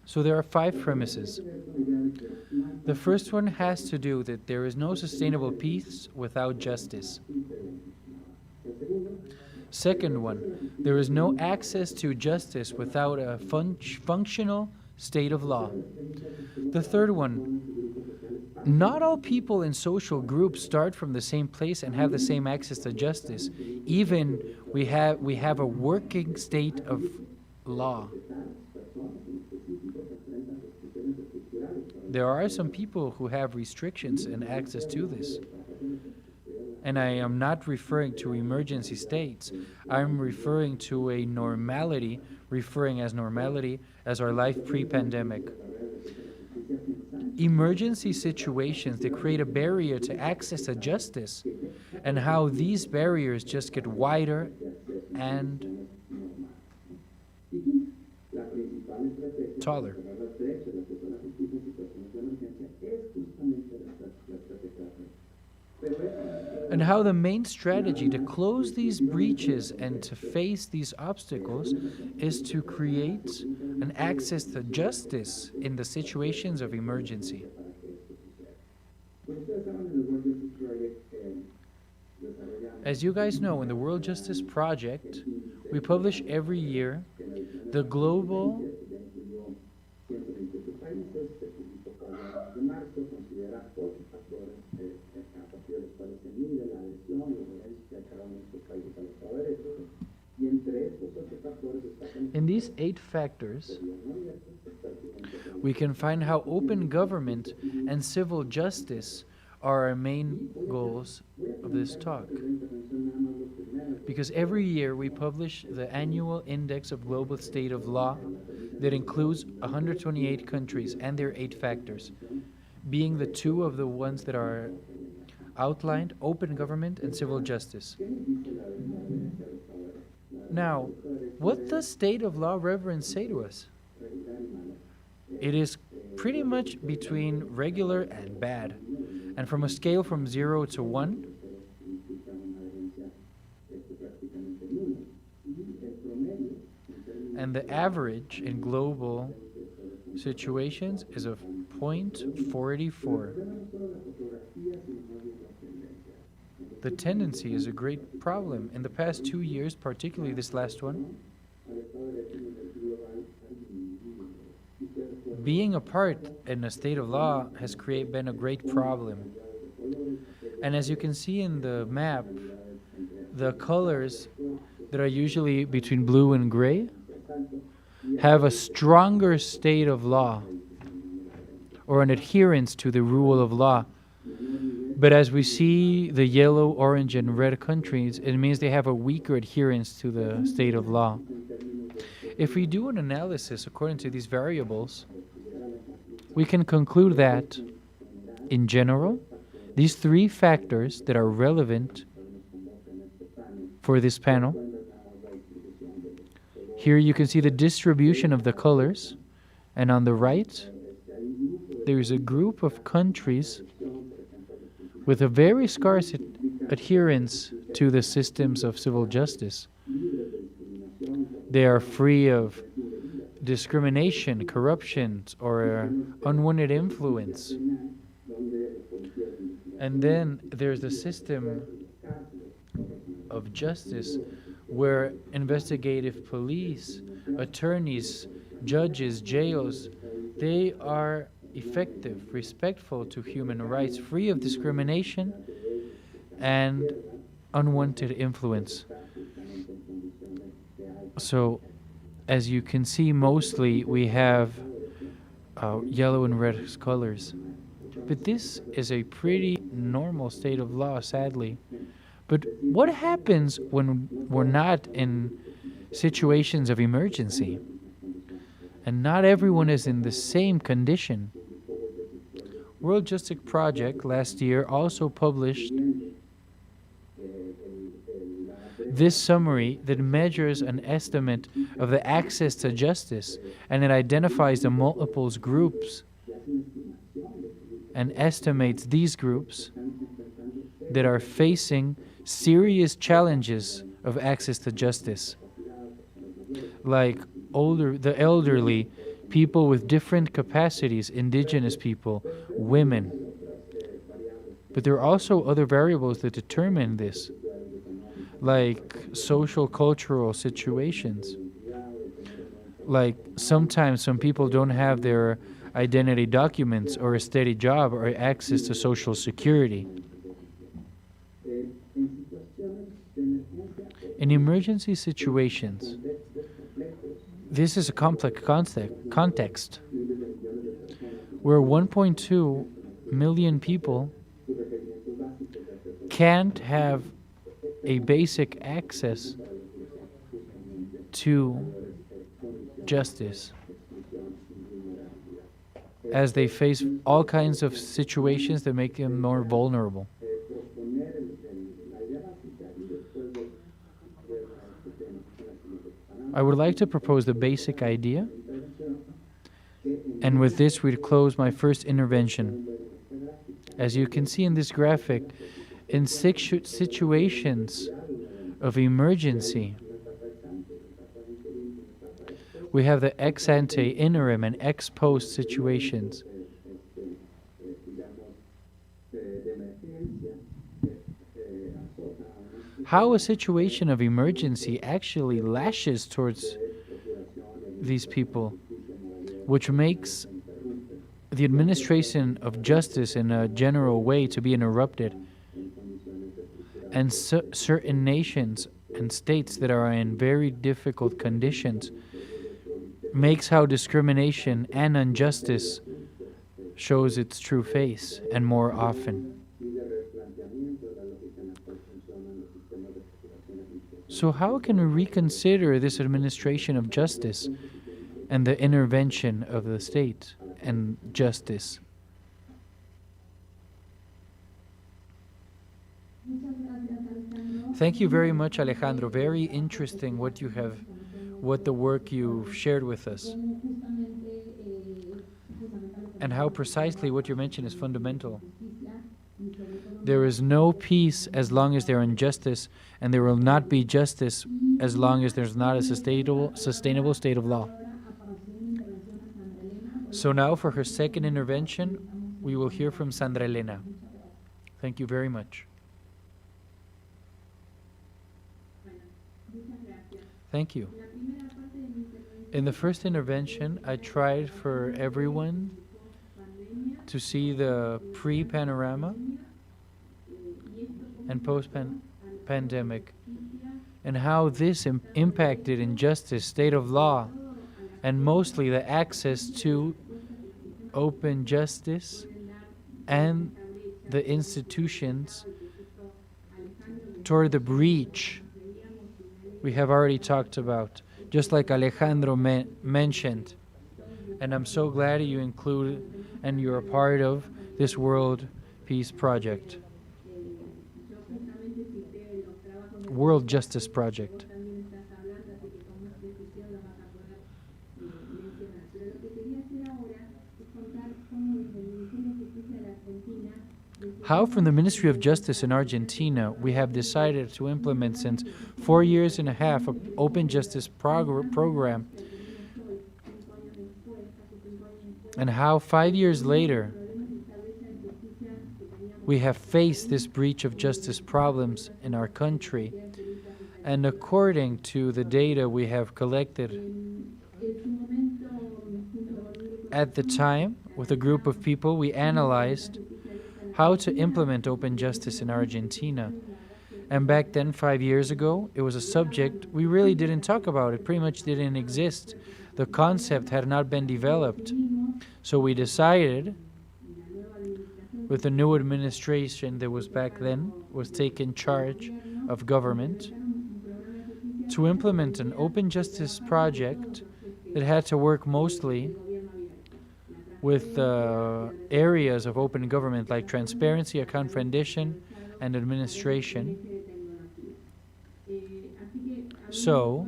So there are 5 premises. The first one has to do that there is no sustainable peace without justice. Second one, there is no access to justice without a functional state of law. The third one, not all people in social groups start from the same place and have the same access to justice. Even we have a working state of law. There are some people who have restrictions and access to this. And I am not referring to emergency states. I'm referring to a normality, referring as normality as our life pre-pandemic. Emergency situations, they create a barrier to access to justice, and how these barriers just get wider and taller. And how the main strategy to close these breaches and to face these obstacles is to create an access to justice in the situations of emergency. As you guys know, in the World Justice Project, we publish every year the global In these 8 factors, we can find how open government and civil justice are our main goals of this talk. Because every year we publish the annual index of global state of law that includes 128 countries and their 8 factors, being the 2 of the ones that are outlined, open government and civil justice. Now, what does state of law reverence say to us? It is pretty much between regular and bad. And from a scale from 0 to 1, and the average in global situations is of 0.44. The tendency is a great problem. In the past 2 years, particularly this last one, being apart in a state of law has been a great problem. And as you can see in the map, the colors that are usually between blue and gray have a stronger state of law or an adherence to the rule of law. But as we see the yellow, orange, and red countries, it means they have a weaker adherence to the state of law. If we do an analysis according to these variables, we can conclude that, in general, these 3 factors that are relevant for this panel, here you can see the distribution of the colors, and on the right, there's a group of countries with a very scarce adherence to the systems of civil justice. They are free of discrimination, corruption, or unwanted influence. And then there's the system of justice where investigative police, attorneys, judges, jails, they are effective, respectful to human rights, free of discrimination and unwanted influence. So, as you can see, mostly we have yellow and red colors. But this is a pretty normal state of law, sadly. But what happens when we're not in situations of emergency? And not everyone is in the same condition. World Justice Project last year also published this summary that measures an estimate of the access to justice, and it identifies the multiple groups and estimates these groups that are facing serious challenges of access to justice, like the elderly, people with different capacities, indigenous people, women. But there are also other variables that determine this, like social cultural situations. Like sometimes some people don't have their identity documents or a steady job or access to Social Security. In emergency situations, this is a complex context where 1.2 million people can't have a basic access to justice, as they face all kinds of situations that make them more vulnerable. I would like to propose the basic idea, and with this we'd close my first intervention. As you can see in this graphic, in situations of emergency, we have the ex ante, interim, and ex post situations. How a situation of emergency actually lashes towards these people, which makes the administration of justice in a general way to be interrupted, and certain nations and states that are in very difficult conditions, makes how discrimination and injustice shows its true face, and more often. So how can we reconsider this administration of justice and the intervention of the state and justice? Thank you very much, Alejandro. Very interesting what the work you've shared with us, and how precisely what you mentioned is fundamental. There is no peace as long as there is injustice, and there will not be justice as long as there's not a sustainable state of law. So now for her second intervention, we will hear from Sandra Elena. Thank you very much. Thank you. In the first intervention, I tried for everyone to see the pre-panorama and post-pandemic, and how this impacted injustice, state of law, and mostly the access to open justice and the institutions toward the breach we have already talked about, just like Alejandro mentioned. And I'm so glad you included and you're a part of this World Peace Project. World Justice Project. How from the Ministry of Justice in Argentina we have decided to implement since 4 years and a half an open justice program, and how 5 years later we have faced this breach of justice problems in our country. And according to the data we have collected at the time with a group of people, we analyzed how to implement open justice in Argentina. And back then, 5 years ago, it was a subject we really didn't talk about. It pretty much didn't exist. The concept had not been developed. So we decided, with the new administration that was back then, was taken charge of government, to implement an open justice project that had to work mostly with areas of open government like transparency, account rendition, and administration. So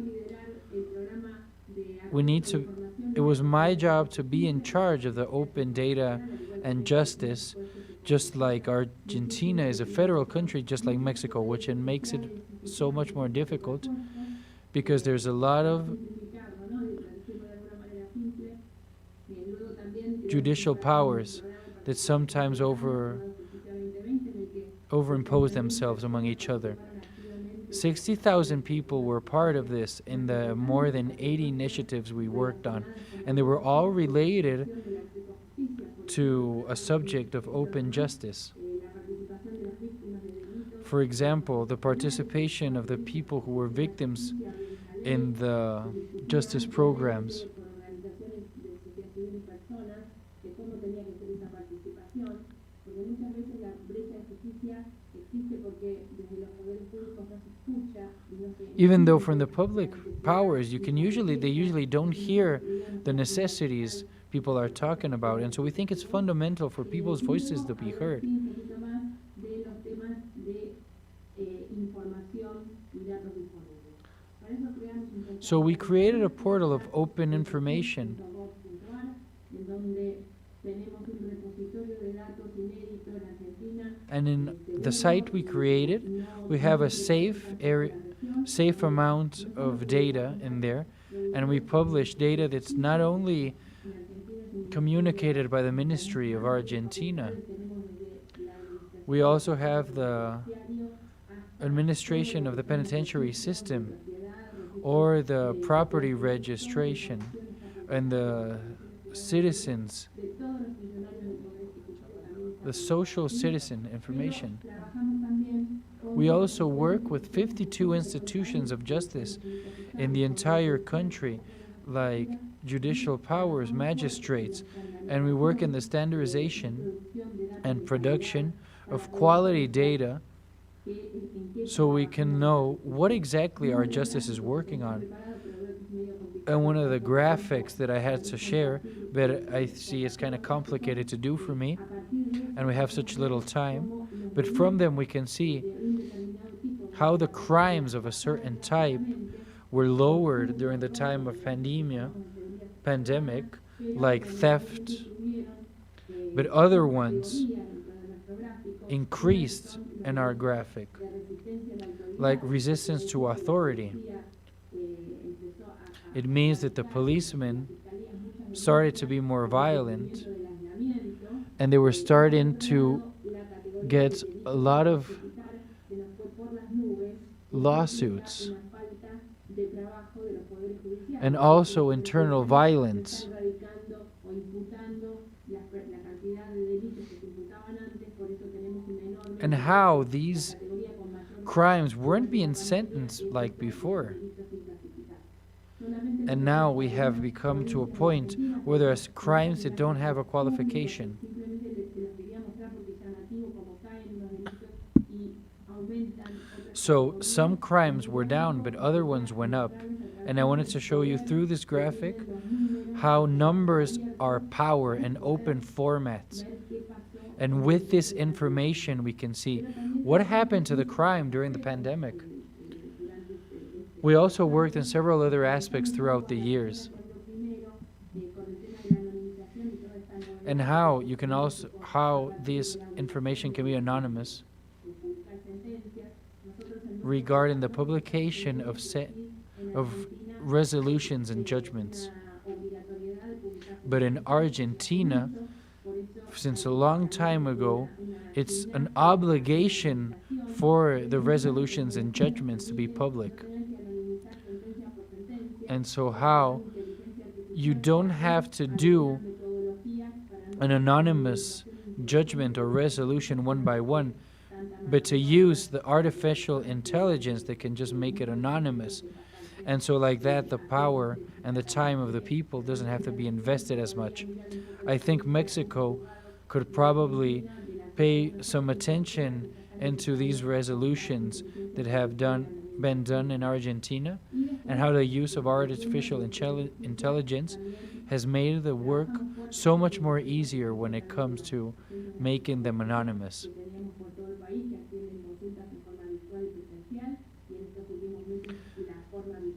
it was my job to be in charge of the open data and justice, just like Argentina is a federal country, just like Mexico, which makes it so much more difficult because there's a lot of judicial powers that sometimes overimpose themselves among each other. 60,000 people were part of this in the more than 80 initiatives we worked on, and they were all related to a subject of open justice. For example, the participation of the people who were victims in the justice programs. Even though from the public powers, they usually don't hear the necessities people are talking about, and so we think it's fundamental for people's voices to be heard. So we created a portal of open information, and in the site we created, we have a safe amount of data in there, and we publish data that's not only communicated by the Ministry of Argentina. We also have the administration of the penitentiary system, or the property registration, and the citizens, the social citizen information. We also work with 52 institutions of justice in the entire country, like judicial powers, magistrates, and we work in the standardization and production of quality data so we can know what exactly our justice is working on. And one of the graphics that I had to share, but I see it's kind of complicated to do for me, and we have such little time, but from them we can see how the crimes of a certain type were lowered during the time of pandemic, like theft, but other ones increased in our graphic, like resistance to authority. It means that the policemen started to be more violent, and they were starting to get a lot of lawsuits, and also internal violence. And how these crimes weren't being sentenced like before. And now we have become to a point where there's crimes that don't have a qualification. So some crimes were down, but other ones went up. And I wanted to show you through this graphic how numbers are power and open formats. And with this information, we can see what happened to the crime during the pandemic. We also worked in several other aspects throughout the years. And how this information can be anonymous regarding the publication of resolutions and judgments. But in Argentina, since a long time ago, it's an obligation for the resolutions and judgments to be public. And so how you don't have to do an anonymous judgment or resolution one by one, but to use the artificial intelligence that can just make it anonymous. And so like that, the power and the time of the people doesn't have to be invested as much. I think Mexico could probably pay some attention into these resolutions that have been done in Argentina, and how the use of artificial intelligence has made the work so much more easier when it comes to making them anonymous.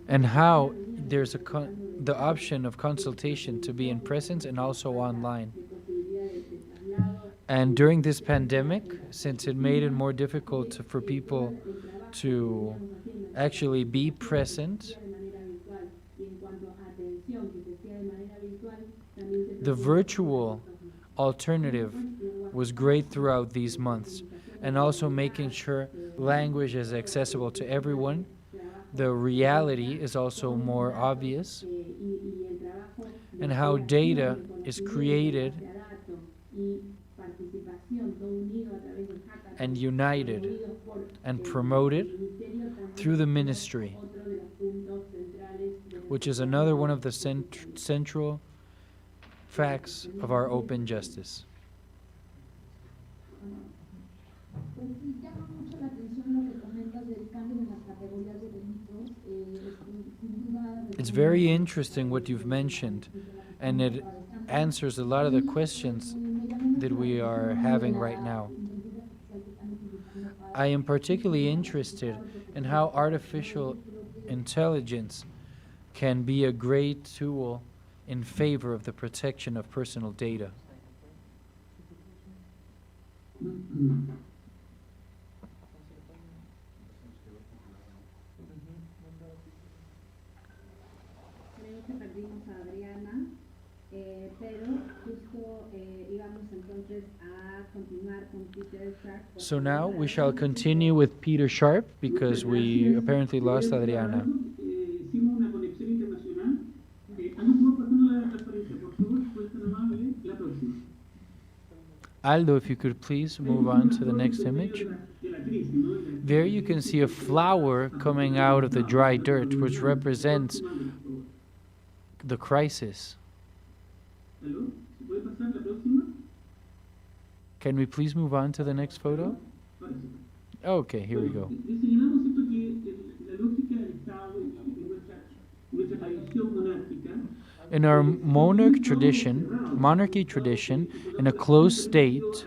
And how there's the option of consultation to be in presence and also online. And during this pandemic, since it made it more difficult for people to actually be present, the virtual alternative was great throughout these months, and also making sure language is accessible to everyone. The reality is also more obvious, and how data is created and united and promoted through the ministry, which is another one of the central facts of our open justice. It's very interesting what you've mentioned, and it answers a lot of the questions that we are having right now. I am particularly interested in how artificial intelligence can be a great tool in favor of the protection of personal data. Creo que perdimos a Adriana, pero justo íbamos entonces a continuar con Peter Sharp. So now we shall continue with Peter Sharp because we apparently lost Adriana. Hicimos una conexión internacional. ¿Alguien puede pasarnos la transparencia, por favor? ¿Puede ser amable? La próxima. Aldo, if you could please move on to the next image. There you can see a flower coming out of the dry dirt, which represents the crisis. Can we please move on to the next photo? Okay, here we go. In our monarchy tradition, in a closed state,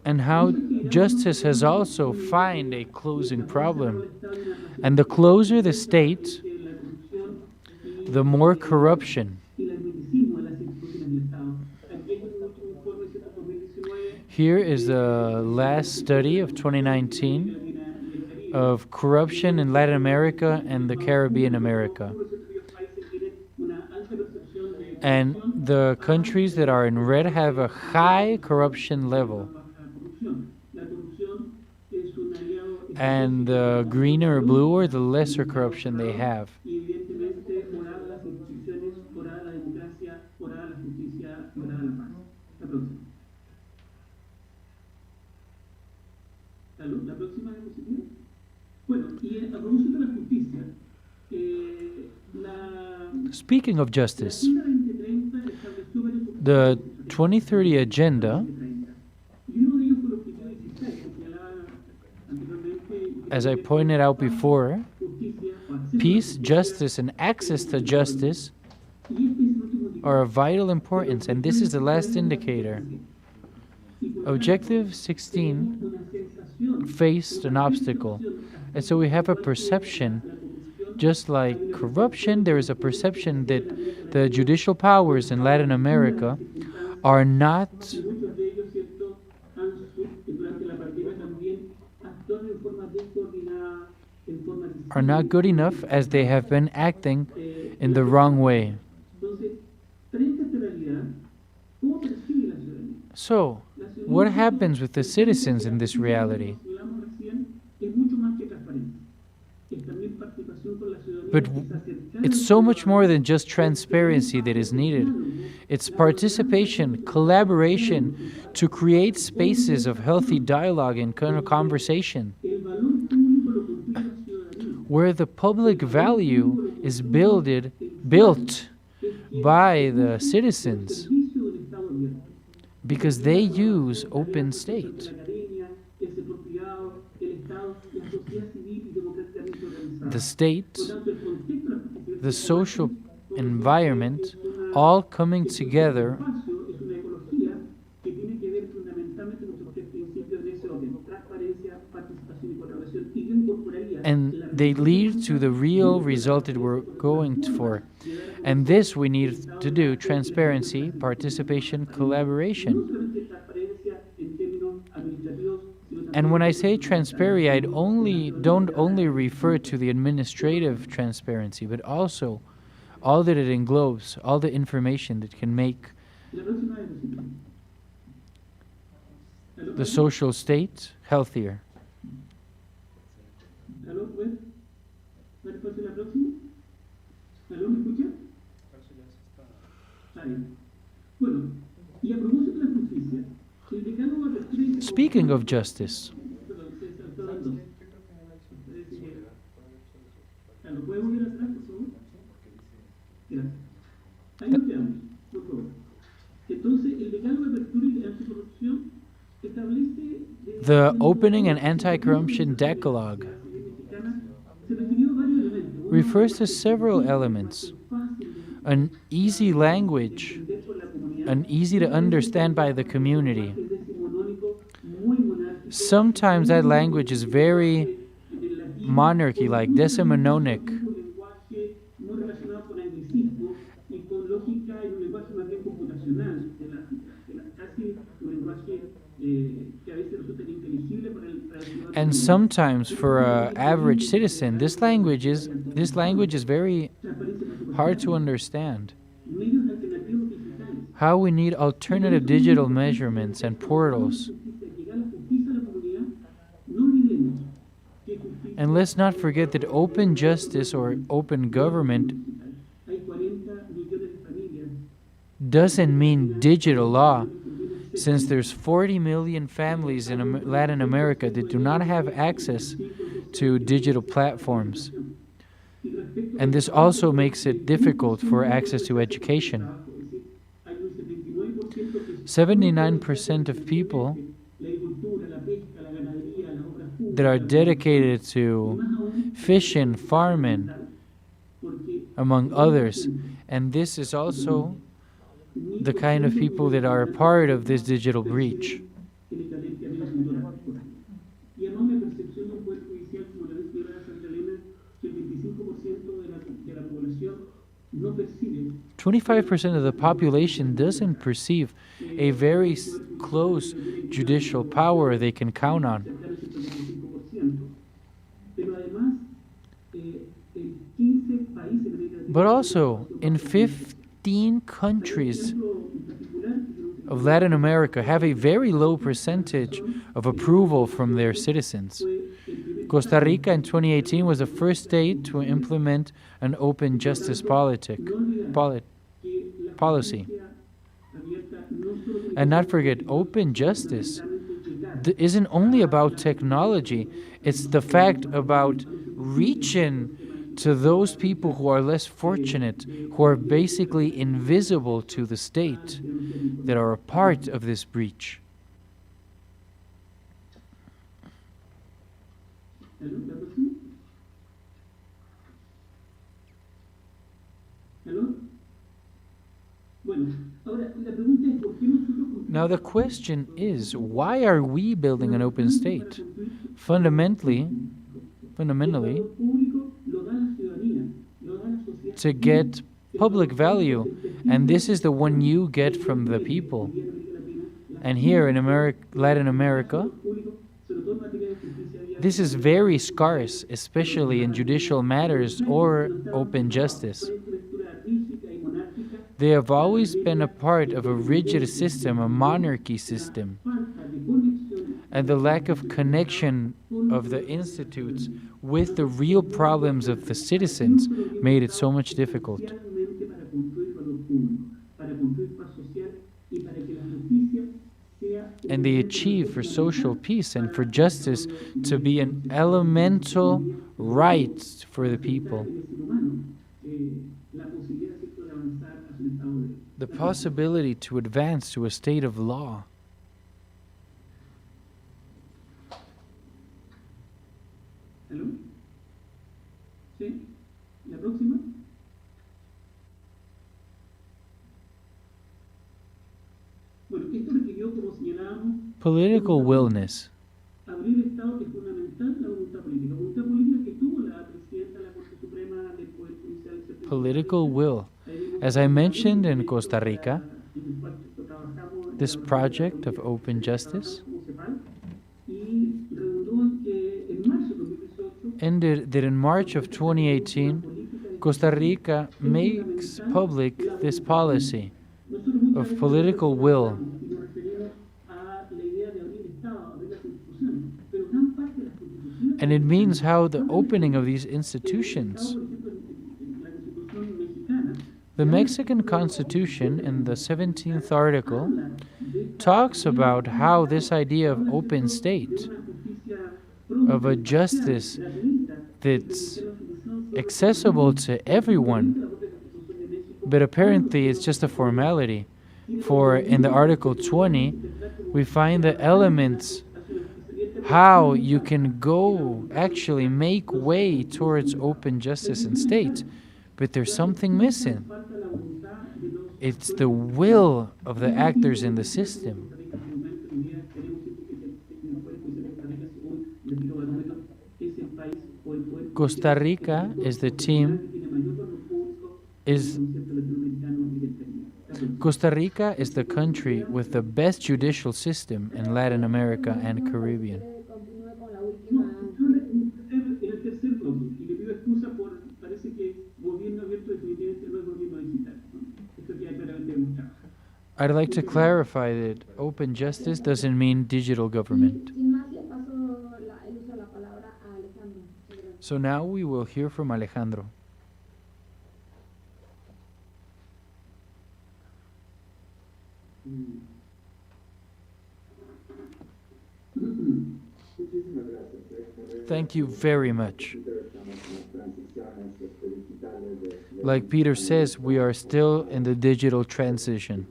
and how justice has also found a closing problem. And the closer the state, the more corruption. Here is the last study of 2019 of corruption in Latin America and the Caribbean America. And the countries that are in red have a high corruption level. And the greener or bluer, the lesser corruption they have. Speaking of justice, the 2030 Agenda, as I pointed out before, peace, justice, and access to justice are of vital importance, and this is the last indicator. Objective 16 faced an obstacle, and so we have a perception. Just like corruption, there is a perception that the judicial powers in Latin America are not good enough, as they have been acting in the wrong way. So, what happens with the citizens in this reality? But it's so much more than just transparency that is needed. It's participation, collaboration to create spaces of healthy dialogue and conversation, where the public value is built by the citizens, because they use open state. The state, the social environment, all coming together, and they lead to the real result that we're going for. And this we need to do: transparency, participation, collaboration. And when I say transparency, I don't only refer to the administrative transparency, but also all that it englobes, all the information that can make the social state healthier. Y a propósito de la justicia, el decálogo de apertura y Speaking of justice, perdón, se saltó dando. Parece que- ¿Lo puede volver atrás, por favor? Gracias. Ahí nos quedamos, por favor. Entonces, el decálogo de apertura y de anticorrupción establece... the Opening and Anti-Corruption Decalogue se refirió a varios elementos. refers to several elements. An easy language, an easy to understand by the community. Sometimes that language is very monarchy-like, decimononic. Muy relacionado con anglicismo y con lógica en un lenguaje más bien computacional, casi un lenguaje que a veces resulta ininteligible para el ciudadano. And sometimes for an average citizen, this language is very hard to understand. Medios alternativos digitales. How we need alternative digital measurements and portals. Llegar la justicia a la comunidad, no olvidemos que justicia And let's not forget that open justice or open government hay 40 millones de familias doesn't mean digital law, since there's 40 million families in Latin America that do not have access to digital platforms. And this also makes it difficult for access to education. 79% of people that are dedicated to fishing, farming, among others. And this is also the kind of people that are a part of this digital breach. Y enorme percepción de un poder judicial como la señora Santa Elena, que el 25% de la población no percibe 25% of the population doesn't perceive a very close judicial power they can count on. cercano al 75%. Pero además, en 15 países de América Latina, But also, in 15 countries en particular, of Latin America have a very low percentage of approval from their citizens. Costa Rica in 2018 was the first state to implement an open justice policy. And not forget, open justice isn't only about technology, it's the fact about reaching to those people who are less fortunate, who are basically invisible to the state, that are a part of this breach. ¿Aló? ¿La próxima? ¿Aló? Bueno, ahora la pregunta es ¿por qué nosotros Now the question is, why are we building an open state? Fundamentally, público lo da la ciudadanía, lo da la sociedad to get public value, and this is the one you get from the people. And here in Latin America, this is very scarce, especially in judicial matters or open justice. They have always been a part of a rigid system, a monarchy system. And the lack of connection of the institutes with the real problems of the citizens made it so much difficult. And they achieve for social peace and for justice to be an elemental right for the people. The possibility to advance to a state of law. ¿Aló? ¿Sí? ¿La próxima? Bueno, esto requirió, como señalábamos, Political willness. abrir el Estado que es fundamental la voluntad política que tuvo la presidenta de la Corte Suprema del Poder Judicial. Political will. As I mentioned in Costa Rica, this project of open justice ended that in March of 2018, Costa Rica makes public this policy of political will. And it means how the opening of these institutions The Mexican Constitution, in the 17th article, talks about how this idea of open state, of a justice that's accessible to everyone, but apparently it's just a formality. For in the Article 20, we find the elements how you can go actually make way towards open justice and state, but there's something missing. It's the will of the actors in the system. Costa Rica is the team Costa Rica is the country with the best judicial system in Latin America and Caribbean. I'd like to clarify that open justice doesn't mean digital government. So now we will hear from Alejandro. Thank you very much. Like Peter says, we are still in the digital transition.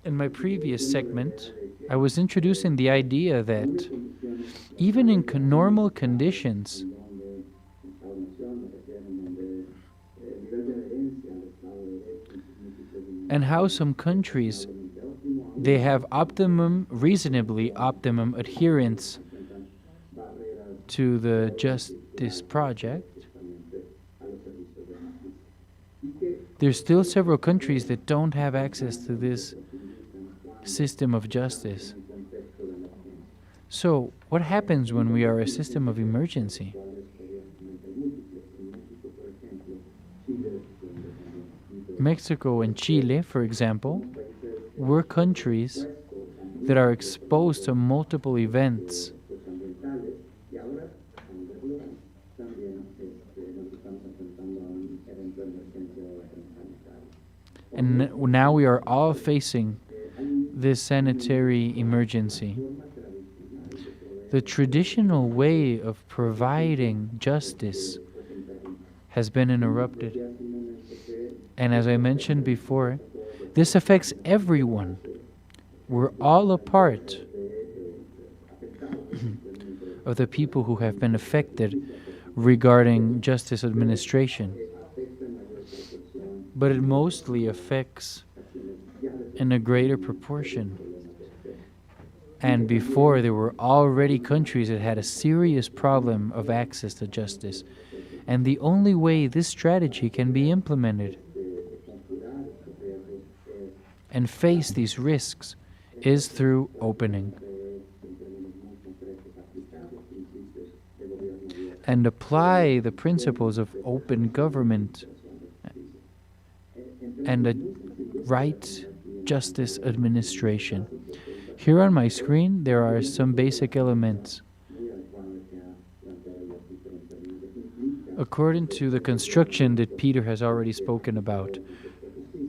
In my previous segment, I was introducing the idea that even in normal conditions, and how some countries, they have reasonably optimum adherence to the Justice Project. There's still several countries that don't have access to this system of justice. So, what happens when we are a system of emergency? Mexico and Chile, for example, were countries that are exposed to multiple events. And now we are all facing this sanitary emergency. The traditional way of providing justice has been interrupted. And as I mentioned before, this affects everyone. We're all a part of the people who have been affected regarding justice administration. But it mostly affects in a greater proportion. And before, there were already countries that had a serious problem of access to justice. And the only way this strategy can be implemented and face these risks is through opening. And apply the principles of open government and a right justice administration. Here on my screen, there are some basic elements. According to the construction that Peter has already spoken about,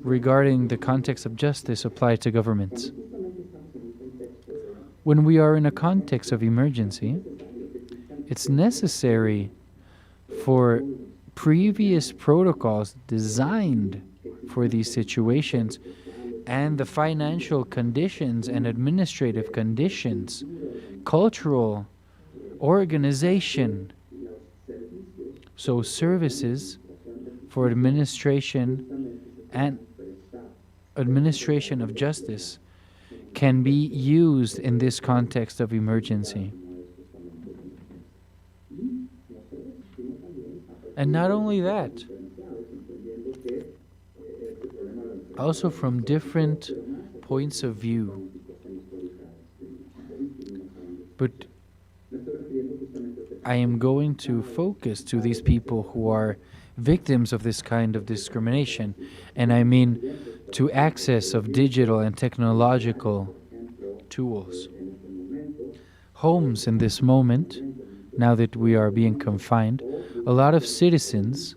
regarding the context of justice applied to governments. When we are in a context of emergency, it's necessary for previous protocols designed for these situations and the financial conditions and administrative conditions, cultural organization, so services for administration and administration of justice can be used in this context of emergency. And not only that, also from different points of view. But I am going to focus to these people who are victims of this kind of discrimination, and I mean to access of digital and technological tools. Homes in this moment, now that we are being confined, a lot of citizens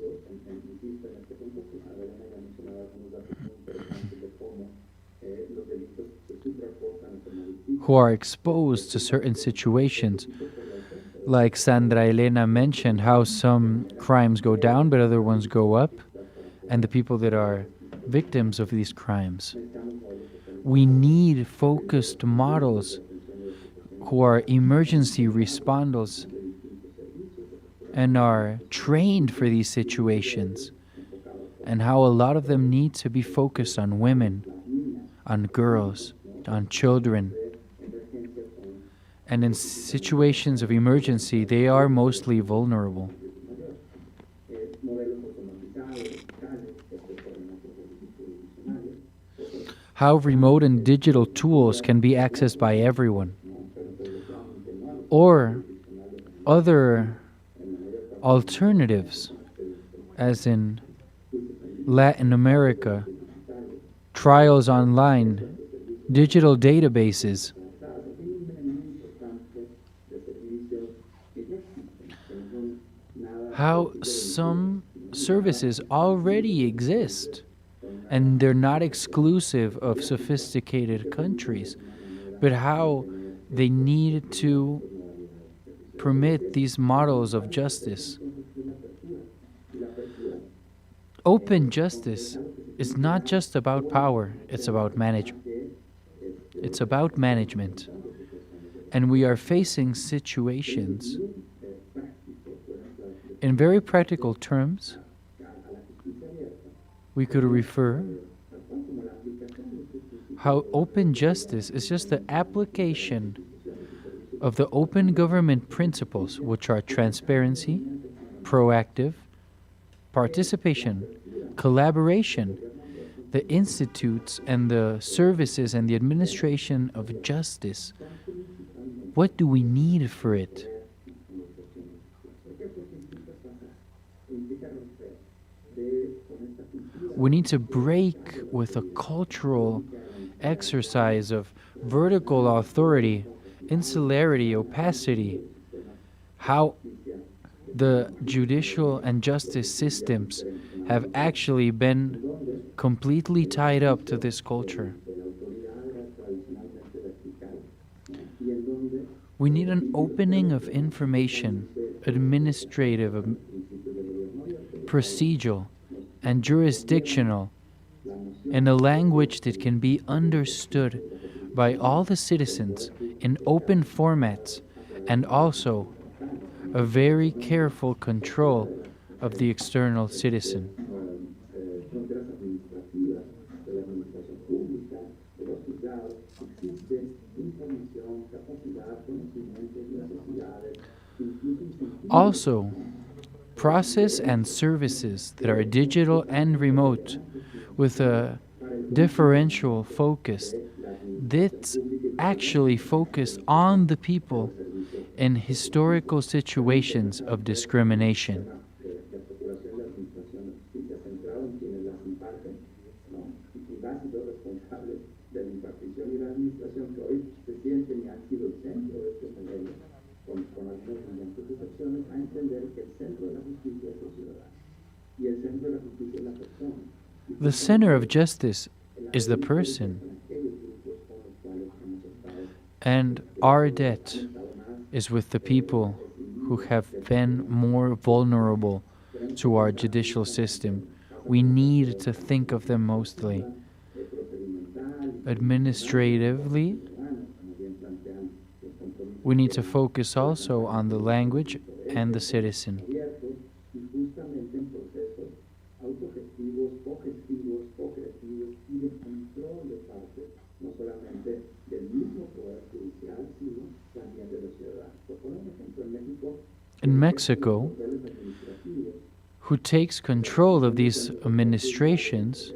who are exposed to certain situations. Like Sandra Elena mentioned, how some crimes go down but other ones go up, and the people that are victims of these crimes. We need focused models who are emergency responders and are trained for these situations, and how a lot of them need to be focused on women, on girls, on children. And in situations of emergency, they are mostly vulnerable. How remote and digital tools can be accessed by everyone. Or other alternatives, as in Latin America, trials online, digital databases. How some services already exist, and they're not exclusive of sophisticated countries, but how they need to permit these models of justice. Open justice is not just about power, it's about management. It's about management. And we are facing situations, in very practical terms, we could refer how open justice is just the application of the open government principles, which are transparency, proactive, participation, collaboration, the institutes and the services and the administration of justice. What do we need for it? We need to break with a cultural exercise of vertical authority, insularity, opacity, how the judicial and justice systems have actually been completely tied up to this culture. We need an opening of information, administrative, procedural, and jurisdictional, in a language that can be understood by all the citizens in open formats, and also a very careful control of the external citizen. Also, process and services that are digital and remote with a differential focus that's actually focused on the people in historical situations of discrimination. The center of justice is the person, and our debt is with the people who have been more vulnerable to our judicial system. We need to think of them mostly. Administratively, we need to focus also on the language and the citizen. In Mexico, who takes control of these administrations,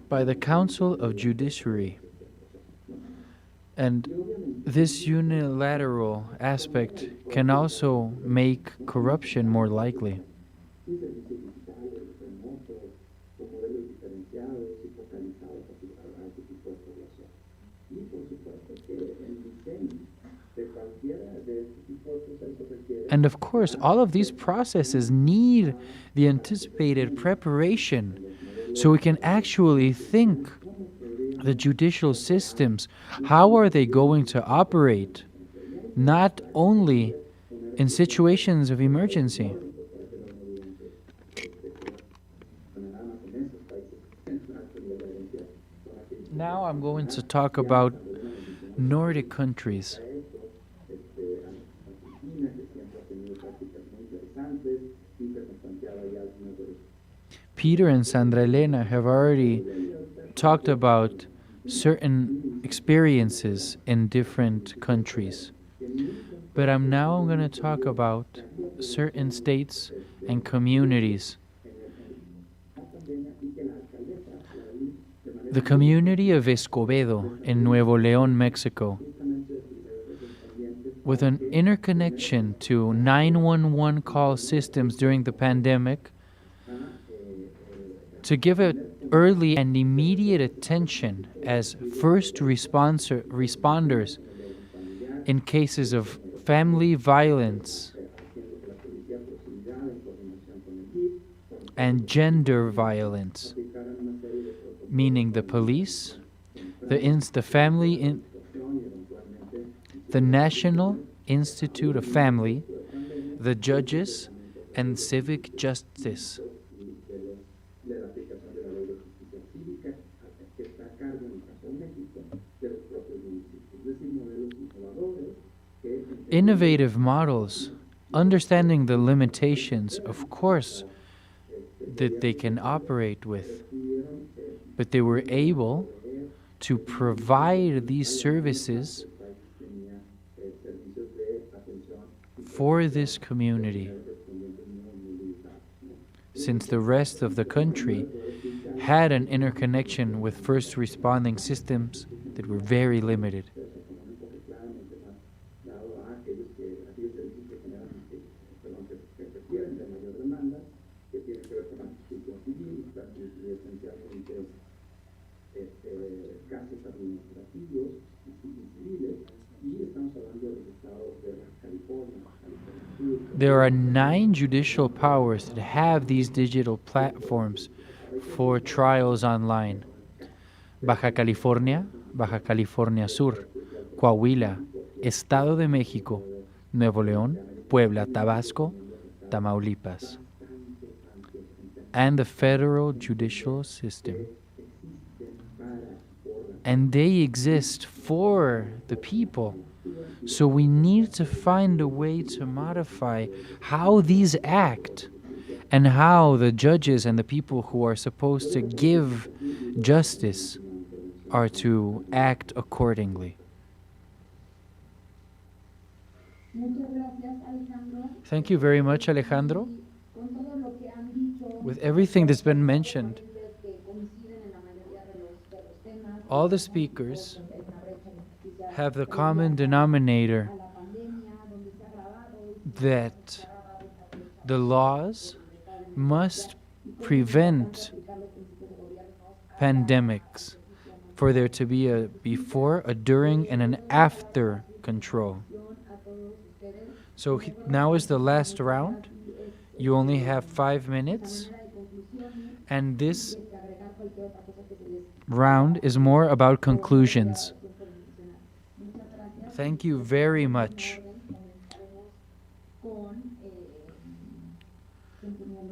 by the Council of Judiciary, And this unilateral aspect can also make corruption more likely. And of course, all of these processes need the anticipated preparation so we can actually think the judicial systems, how are they going to operate, not only in situations of emergency. Now I'm going to talk about Nordic countries. Peter and Sandra Elena have already talked about certain experiences in different countries. But I'm going to talk about certain states and communities. The community of Escobedo in Nuevo León, Mexico, with an interconnection to 911 call systems during the pandemic, to give it early and immediate attention as first responders in cases of family violence and gender violence, meaning the police, the family, the National Institute of Family, the judges, and civic justice. Innovative models, understanding the limitations, of course, that they can operate with, but they were able to provide these services for this community, since the rest of the country had an interconnection with first responding systems that were very limited. There are 9 judicial powers that have these digital platforms for trials online. Baja California, Baja California Sur, Coahuila, Estado de México, Nuevo León, Puebla, Tabasco, Tamaulipas, and the federal judicial system. And they exist for the people. So we need to find a way to modify how these act and how the judges and the people who are supposed to give justice are to act accordingly. Thank you very much, Alejandro. With everything that's been mentioned, all the speakers have the common denominator that the laws must prevent pandemics, for there to be a before, a during, and an after control. So now is the last round. You only have 5 minutes, and this round is more about conclusions. Thank you very much.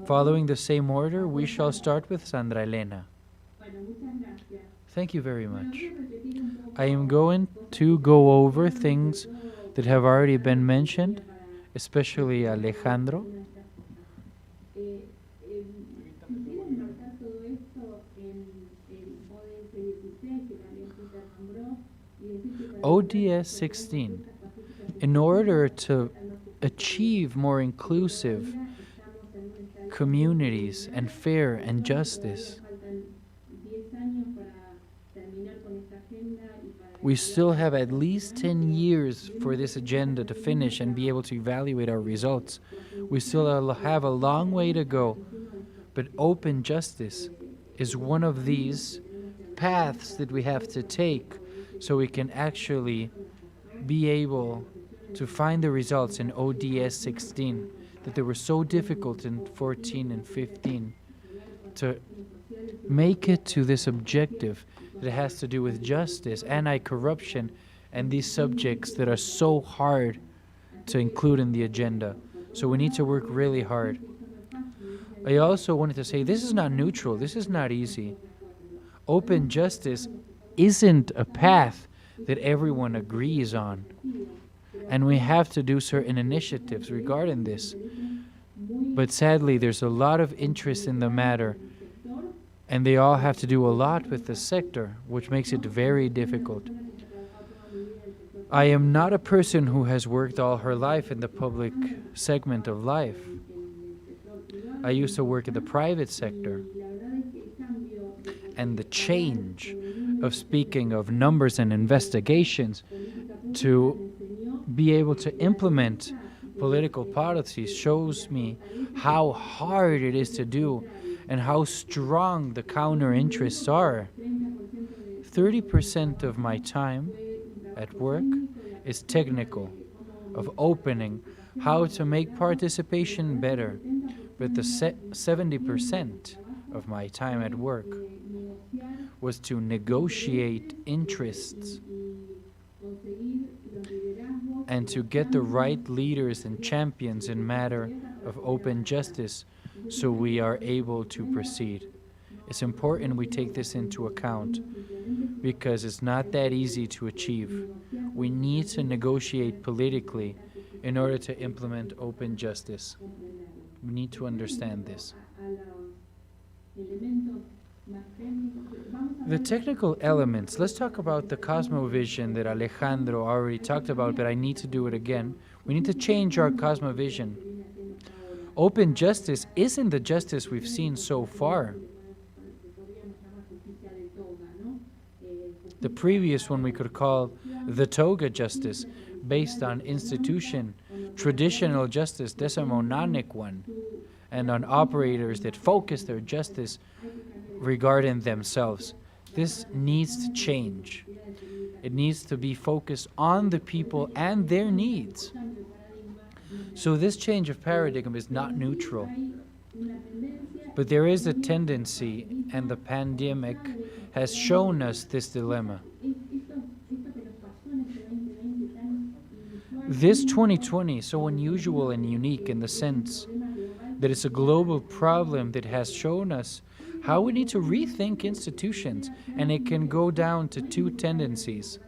Following the same order, we shall start with Sandra Elena. Thank you very much. I am going to go over things that have already been mentioned, especially Alejandro. ODS 16, in order to achieve more inclusive communities and fair and justice, we still have at least 10 years for this agenda to finish and be able to evaluate our results. We still have a long way to go, but open justice is one of these paths that we have to take so we can actually be able to find the results in ODS 16 that they were so difficult in 14 and 15, to make it to this objective that has to do with justice, anti-corruption, and these subjects that are so hard to include in the agenda. So we need to work really hard. I also wanted to say this is not neutral, this is not easy. Open justice isn't a path that everyone agrees on. And we have to do certain initiatives regarding this. But sadly, there's a lot of interest in the matter, and they all have to do a lot with the sector, which makes it very difficult. I am not a person who has worked all her life in the public segment of life. I used to work in the private sector. And the change of speaking of numbers and investigations to be able to implement political policies shows me how hard it is to do and how strong the counter interests are. 30% of my time at work is technical, of opening, how to make participation better. But the 70% of my time at work was to negotiate interests and to get the right leaders and champions in matter of open justice so we are able to proceed. It's important we take this into account because it's not that easy to achieve. We need to negotiate politically in order to implement open justice. We need to understand this. The technical elements, let's talk about the cosmovision that Alejandro already talked about, but I need to do it again. We need to change our cosmovision. Open justice isn't the justice we've seen so far. The previous one we could call the toga justice, based on institution, traditional justice, decimononic one, and on operators that focus their justice regarding themselves. This needs to change. It needs to be focused on the people and their needs. So this change of paradigm is not neutral. But there is a tendency, and the pandemic has shown us this dilemma. This 2020 is so unusual and unique in the sense that it's a global problem that has shown us how we need to rethink institutions, and it can go down to two tendencies,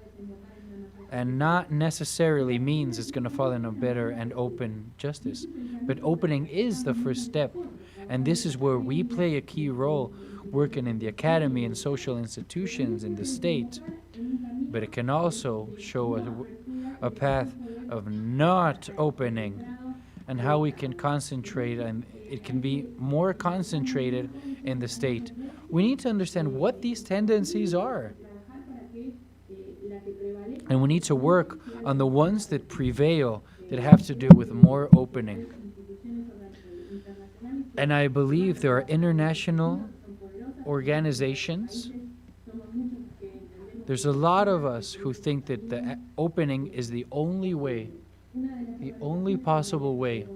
and not necessarily means it's going to fall in a better and open justice. But opening is the first step, and this is where we play a key role, working in the academy and social institutions in the state. But it can also show a path of not opening, and how we can concentrate, and it can be more concentrated in the state. We need to understand what these tendencies are. And we need to work on the ones that prevail, that have to do with more opening. And I believe there are international organizations. There's a lot of us who think that the opening is the only way, the only possible way.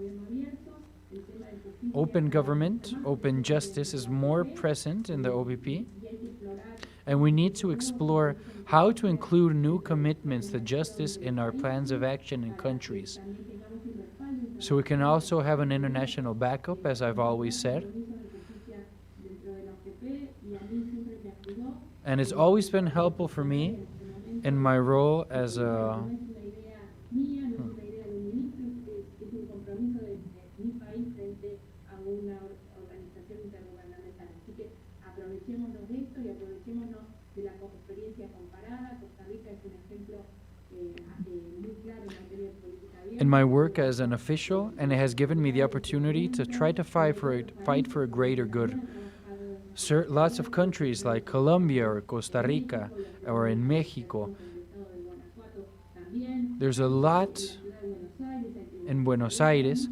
Open government, open justice is more present in the OBP, and we need to explore how to include new commitments to justice in our plans of action in countries. So we can also have an international backup, as I've always said. And it's always been helpful for me in my role as a in my work as an official, and it has given me the opportunity to try to fight for a greater good. Lots of countries like Colombia or Costa Rica or in Mexico There's a lot in Buenos Aires.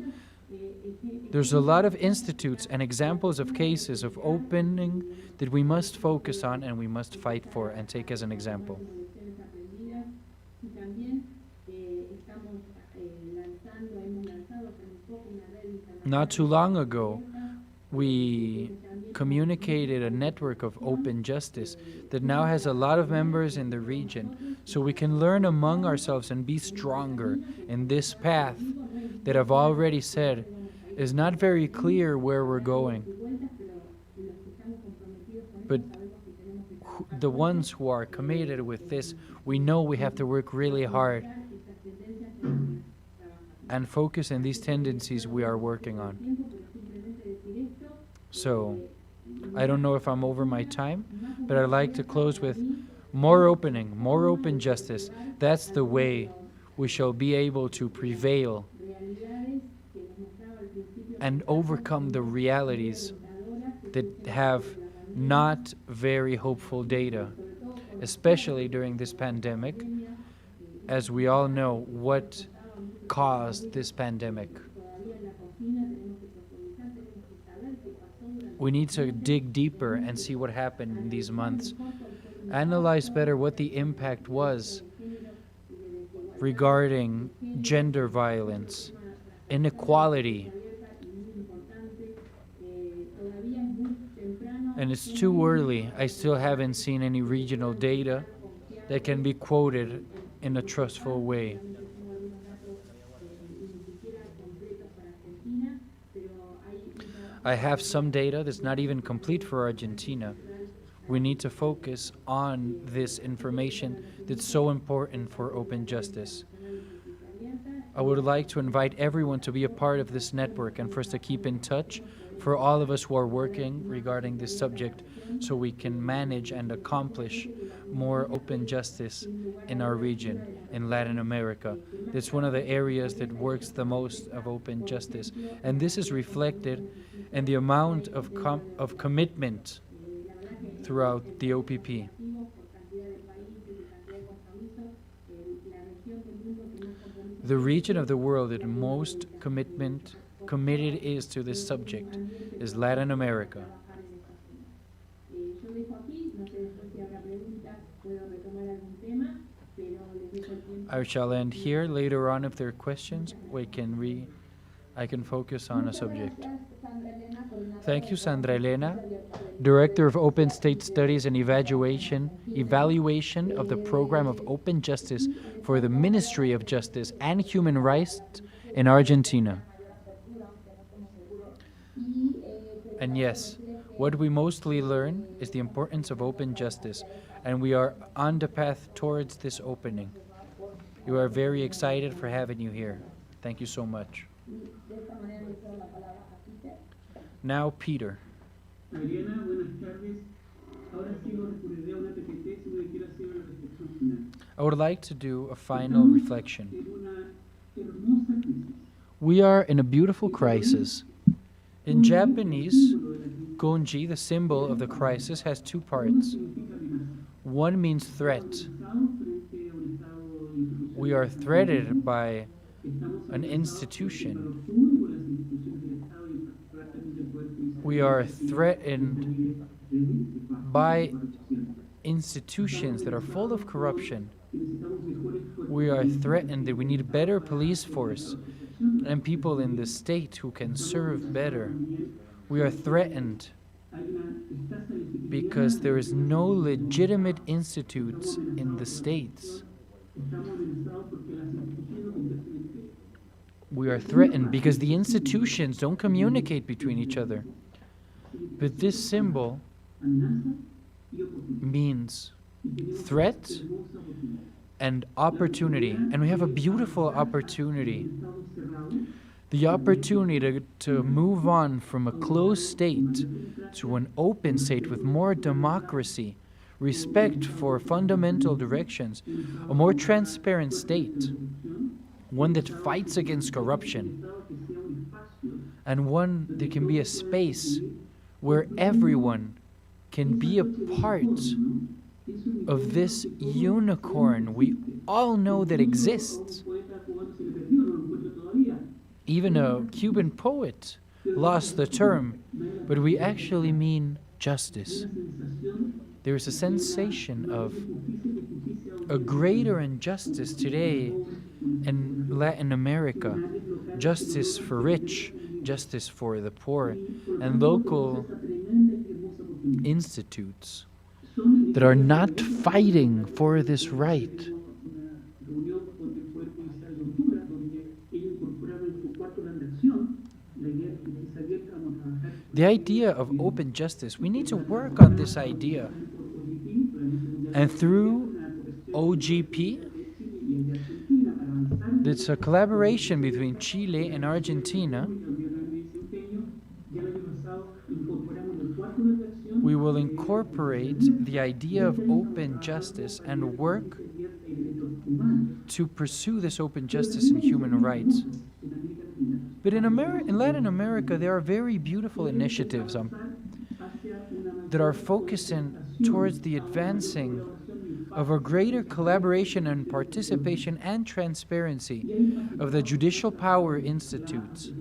There's a lot of institutes and examples of cases of opening that we must focus on and we must fight for and take as an example. Not too long ago, we communicated a network of open justice that now has a lot of members in the region, so we can learn among ourselves and be stronger in this path that I've already said is not very clear where we're going. But the ones who are committed with this, we know we have to work really hard and focus on these tendencies we are working on. So, I don't know if I'm over my time, but I'd like to close with more opening, more open justice. That's the way we shall be able to prevail and overcome the realities that have not very hopeful data, especially during this pandemic, as we all know what caused this pandemic. We need to dig deeper and see what happened in these months. Analyze better what the impact was regarding gender violence, inequality. And it's too early. I still haven't seen any regional data that can be quoted in a trustful way. I have some data that's not even complete for Argentina. We need to focus on this information that's so important for open justice. I would like to invite everyone to be a part of this network and for us to keep in touch for all of us who are working regarding this subject so we can manage and accomplish more open justice in our region, in Latin America. It's one of the areas that works the most of open justice. And this is reflected in the amount of commitment throughout the OPP. The region of the world that most committed is to this subject is Latin America. I shall end here. Later on, if there are questions, I can focus on a subject. Thank you, Sandra Elena, Director of Open State Studies and Evaluation of the Program of Open Justice for the Ministry of Justice and Human Rights in Argentina. And yes, what we mostly learn is the importance of open justice, and we are on the path towards this opening. We are very excited for having you here. Thank you so much. Now, Peter. Adriana, buenas tardes. Ahora sí lo recurriré a una PPT si me quiere hacer una reflexión final. I would like to do a final reflection. We are in a beautiful crisis. In Japanese, gonji, the symbol of the crisis, has two parts. One means threat. We are threatened by an institution. We are threatened by institutions that are full of corruption. We are threatened that we need a better police force and people in the state who can serve better. We are threatened because there is no legitimate institutes in the states. We are threatened because the institutions don't communicate between each other. But this symbol means threat and opportunity. And we have a beautiful opportunity. The opportunity to move on from a closed state to an open state with more democracy, respect for fundamental directions, a more transparent state, one that fights against corruption, and one that can be a space where everyone can be a part of this unicorn we all know that exists. Even a Cuban poet lost the term, but we actually mean justice. There is a sensation of a greater injustice today in Latin America. Justice for rich, justice for the poor, and local institutes that are not fighting for this right. The idea of open justice, we need to work on this idea. And through OGP, it's a collaboration between Chile and Argentina. We will incorporate the idea of open justice and work to pursue this open justice and human rights. But in Latin America, there are very beautiful initiatives that are focusing towards the advancing of a greater collaboration and participation and transparency of the judicial power institutes.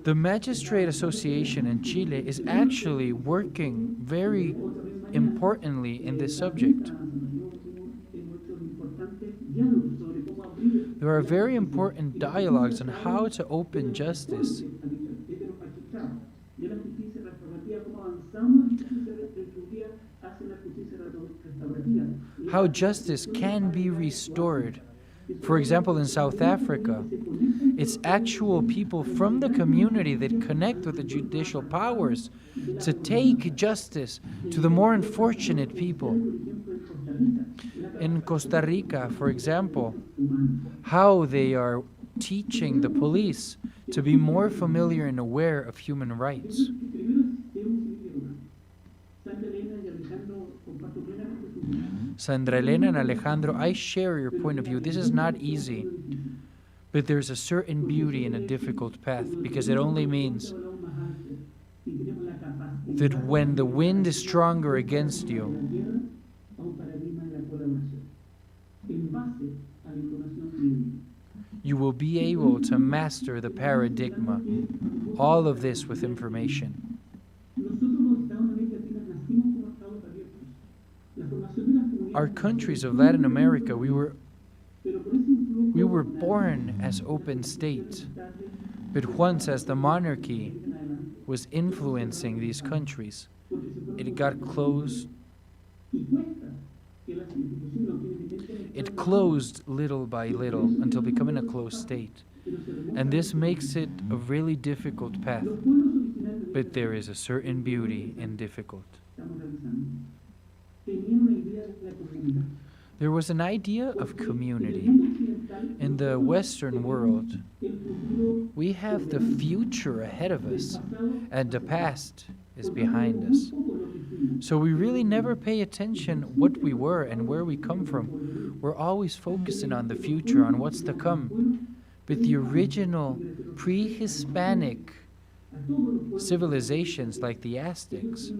The Magistrate Association in Chile is actually working very importantly in this subject. There are very important dialogues on how to open justice. How justice can be restored. For example, in South Africa, it's actual people from the community that connect with the judicial powers to take justice to the more unfortunate people. In Costa Rica, for example, how they are teaching the police to be more familiar and aware of human rights. Sandra Elena and Alejandro, I share your point of view. This is not easy, but there's a certain beauty in a difficult path, because it only means that when the wind is stronger against you, you will be able to master the paradigma. All of this with information. Our countries of Latin America, we were born as open states, but once as the monarchy was influencing these countries, it got closed. It closed little by little until becoming a closed state. And this makes it a really difficult path. But there is a certain beauty in difficult. There was an idea of community. In the Western world, we have the future ahead of us, and the past is behind us. So we really never pay attention what we were and where we come from. We're always focusing on the future, on what's to come. But the original pre-Hispanic civilizations like the Aztecs,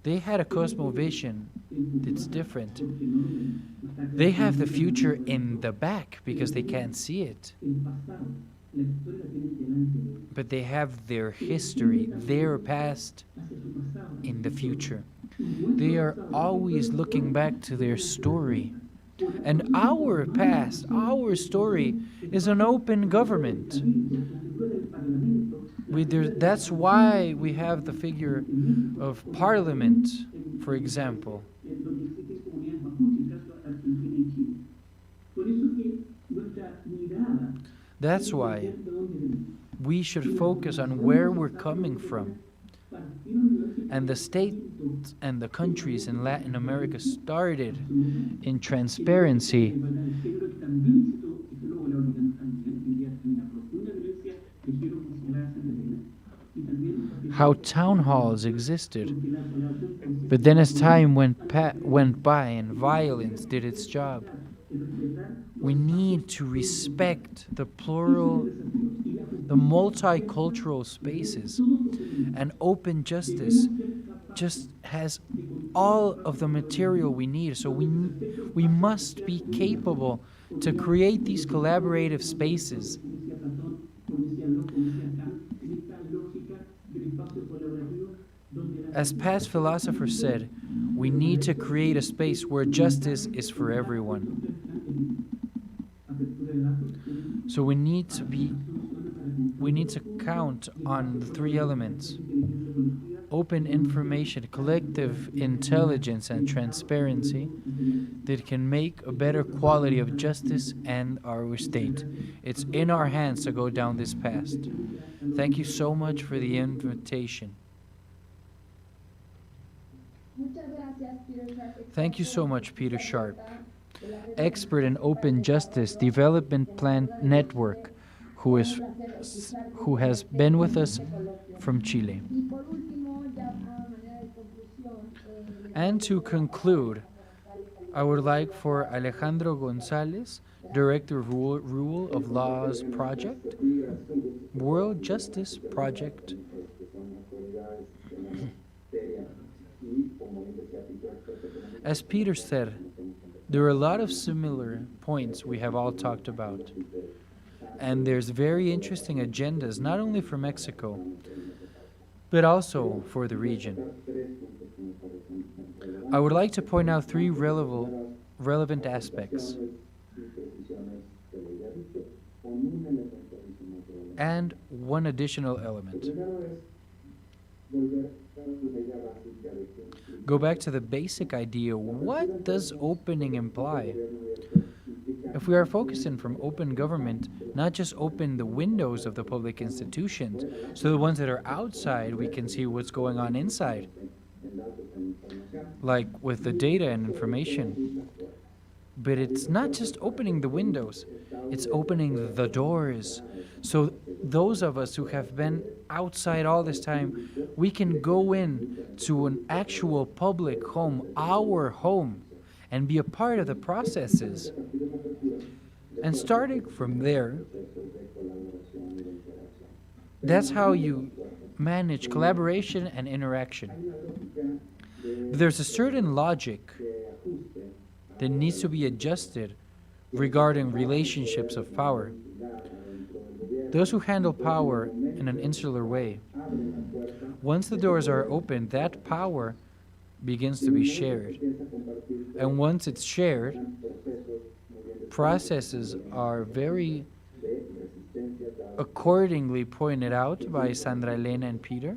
they had a cosmovision that's different. They have the future in the back because they can't see it. But they have their history, their past in the future. They are always looking back to their story. And our past, our story, is an open government. That's why we have the figure of parliament, for example. That's why we should focus on where we're coming from. And the states and the countries in Latin America started in transparency. How town halls existed. But then as time went by and violence did its job, we need to respect the plural, the multicultural spaces. And open justice just has all of the material we need. So we must be capable to create these collaborative spaces. As past philosophers said, we need to create a space where justice is for everyone. So we need to count on the three elements: open information, collective intelligence, and transparency that can make a better quality of justice and our state. It's in our hands to go down this path. Thank you so much for the invitation. Thank you so much, Peter Sharp, expert in open justice development plan network, who has been with us from Chile. And to conclude, I would like for Alejandro Gonzalez, Director of Rule of Laws Project, World Justice Project. As Peter said, there are a lot of similar points we have all talked about. And there's very interesting agendas, not only for Mexico, but also for the region. I would like to point out three relevant aspects and one additional element. Go back to the basic idea. What does opening imply? If we are focusing from open government, not just open the windows of the public institutions, so the ones that are outside, we can see what's going on inside, like with the data and information. But it's not just opening the windows, it's opening the doors. So those of us who have been outside all this time, we can go in to an actual public home, our home, and be a part of the processes. And starting from there, that's how you manage collaboration and interaction. There's a certain logic that needs to be adjusted regarding relationships of power. Those who handle power in an insular way, once the doors are open, that power begins to be shared. And once it's shared, processes are very accordingly pointed out by Sandra Elena and Peter.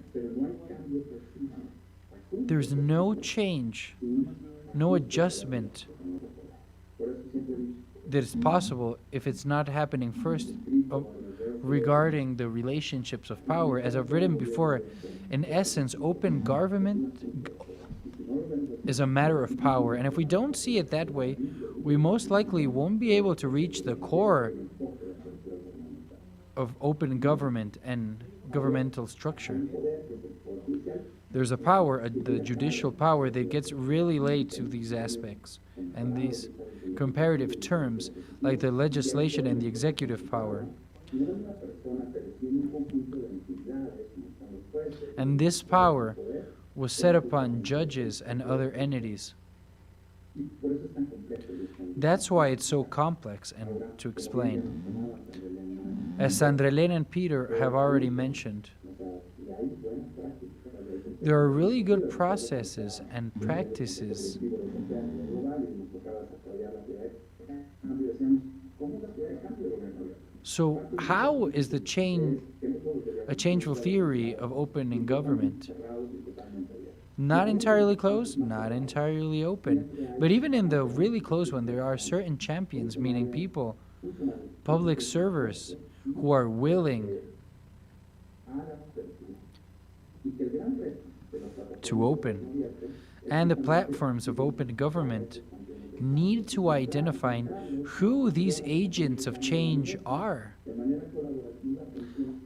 There's no change, no adjustment that is possible if it's not happening first regarding the relationships of power. As I've written before, in essence, open government is a matter of power. And if we don't see it that way, we most likely won't be able to reach the core of open government and governmental structure. There's a power, the judicial power, that gets really late to these aspects and these comparative terms, like the legislation and the executive power. And this power was set upon judges and other entities. That's why it's so complex and to explain. As Sandra Elena and Peter have already mentioned, there are really good processes and practices. So how is a changeful theory of opening government? Not entirely closed, not entirely open. But even in the really closed one, there are certain champions, meaning people, public servers, who are willing to open. And the platforms of open government need to identify who these agents of change are.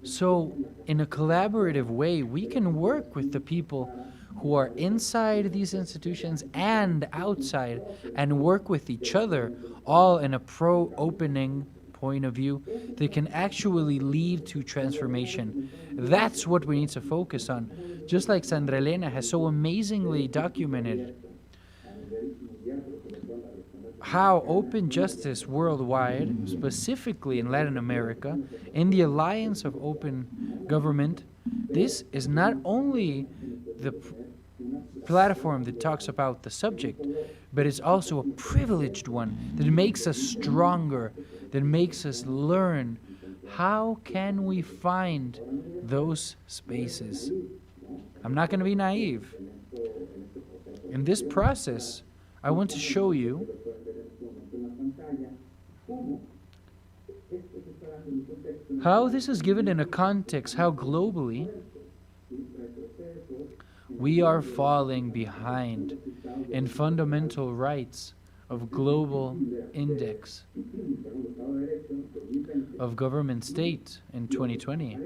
So, in a collaborative way, we can work with the people who are inside these institutions and outside and work with each other, all in a pro-opening point of view that can actually lead to transformation. That's what we need to focus on. Just like Sandra Elena has so amazingly documented how open justice worldwide, specifically in Latin America, in the Alliance of Open Government, this is not only the platform that talks about the subject, but it's also a privileged one that makes us stronger, that makes us learn how can we find those spaces. I'm not going to be naive. In this process, I want to show you how this is given in a context, how globally we are falling behind in fundamental rights of global index of government state in 2020.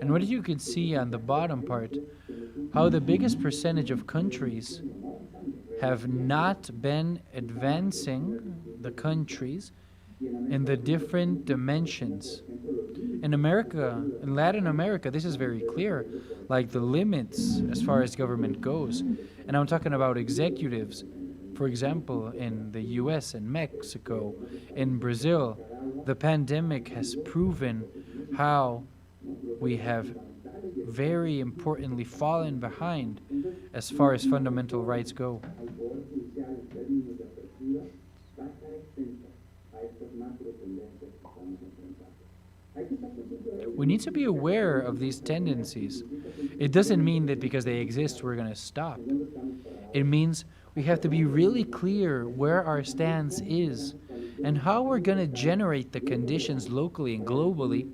And what you can see on the bottom part, how the biggest percentage of countries have not been advancing the countries in the different dimensions. In America, in Latin America, this is very clear, like the limits as far as government goes. And I'm talking about executives. For example, in the US and Mexico, in Brazil, the pandemic has proven how we have very importantly fallen behind as far as fundamental rights go. We need to be aware of these tendencies. It doesn't mean that because they exist we're going to stop. It means we have to be really clear where our stance is and how we're going to generate the conditions locally and globally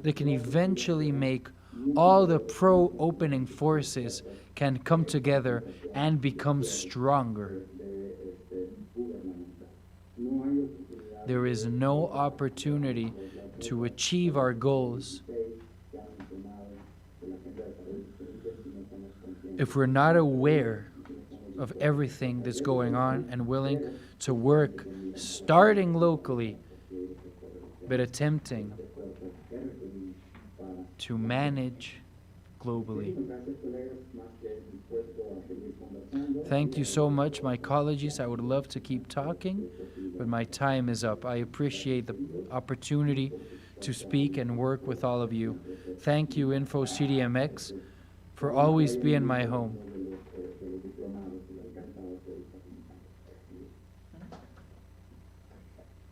that can eventually make all the pro-opening forces can come together and become stronger. There is no opportunity to achieve our goals if we're not aware of everything that's going on and willing to work starting locally but attempting to manage globally. Thank you so much. My apologies. I would love to keep talking, but my time is up. I appreciate the opportunity to speak and work with all of you. Thank you, Info CDMX, for always being my home.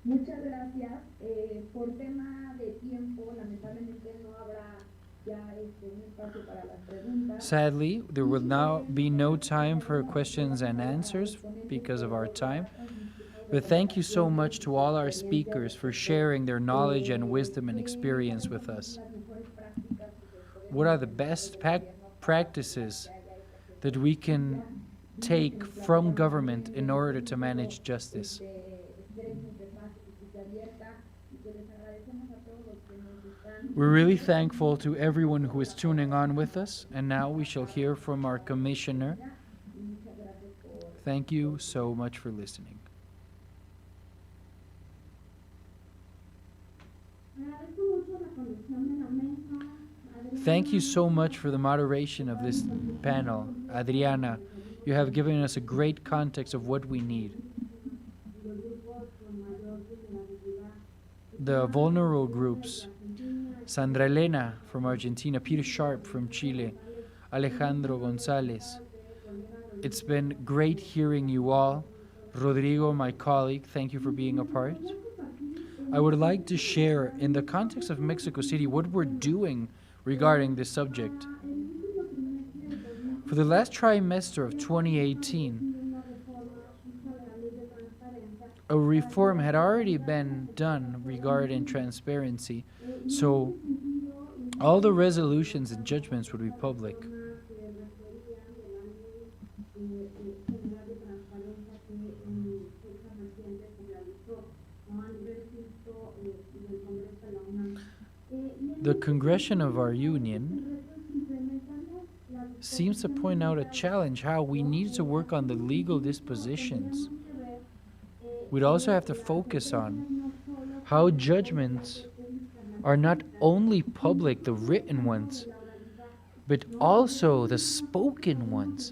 Muchas gracias. Por tema de tiempo, lamentablemente no habrá ya un espacio para las preguntas. Sadly, there will now be no time for questions and answers because of our time. But thank you so much to all our speakers for sharing their knowledge and wisdom and experience with us. What are the best practices that we can take from government in order to manage justice? We're really thankful to everyone who is tuning on with us, and now we shall hear from our commissioner. Thank you so much for listening. Thank you so much for the moderation of this panel. Adriana, you have given us a great context of what we need. The vulnerable groups, Sandra Elena from Argentina, Peter Sharp from Chile, Alejandro Gonzalez. It's been great hearing you all. Rodrigo, my colleague, thank you for being a part. I would like to share, in the context of Mexico City, what we're doing regarding this subject. For the last trimester of 2018, a reform had already been done regarding transparency, so all the resolutions and judgments would be public. The Congression of our union seems to point out a challenge, how we need to work on the legal dispositions. We'd also have to focus on how judgments are not only public, the written ones, but also the spoken ones.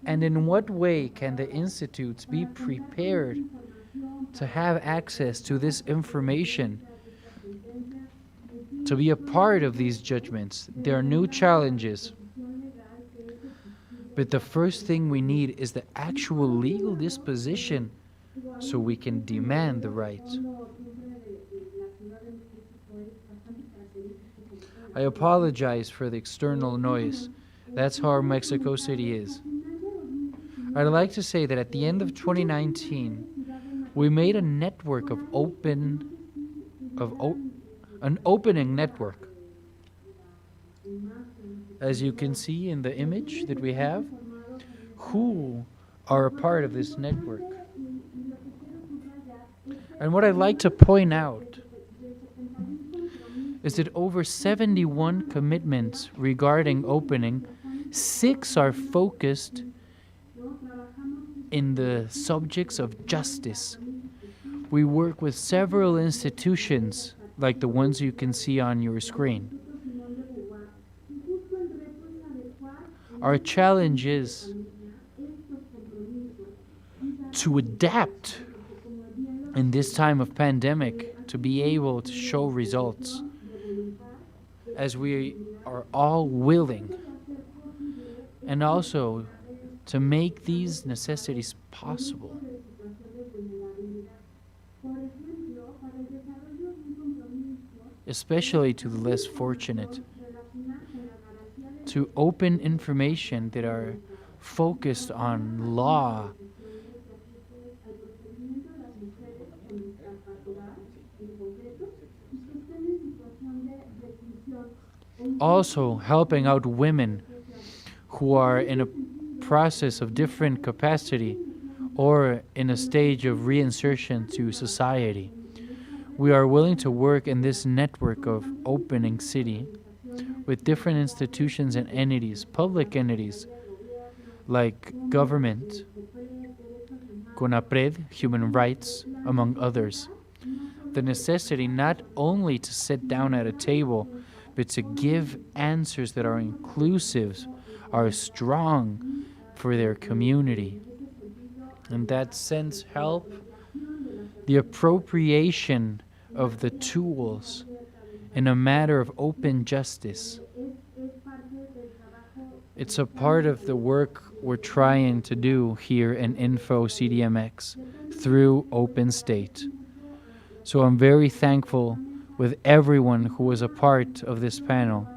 And in what way can the institutes be prepared to have access to this information, to be a part of these judgments? There are new challenges. But the first thing we need is the actual legal disposition so we can demand the rights. I apologize for the external noise. That's how Mexico City is. I'd like to say that at the end of 2019, we made a network of an opening network. As you can see in the image that we have, who are a part of this network. And what I'd like to point out is that over 71 commitments regarding opening, 6 are focused in the subjects of justice. We work with several institutions, like the ones you can see on your screen. Our challenge is to adapt in this time of pandemic, to be able to show results, as we are all willing, and also to make these necessities possible. Especially to the less fortunate, to open information that are focused on law, also helping out women who are in a process of different capacity or in a stage of reinsertion to society. We are willing to work in this network of opening city with different institutions and entities, public entities like government, CONAPRED, human rights, among others. The necessity not only to sit down at a table, but to give answers that are inclusive, are strong for their community. In that sense, help the appropriation of the tools in a matter of open justice. It's a part of the work we're trying to do here in Info CDMX through Open State. So I'm very thankful with everyone who was a part of this panel.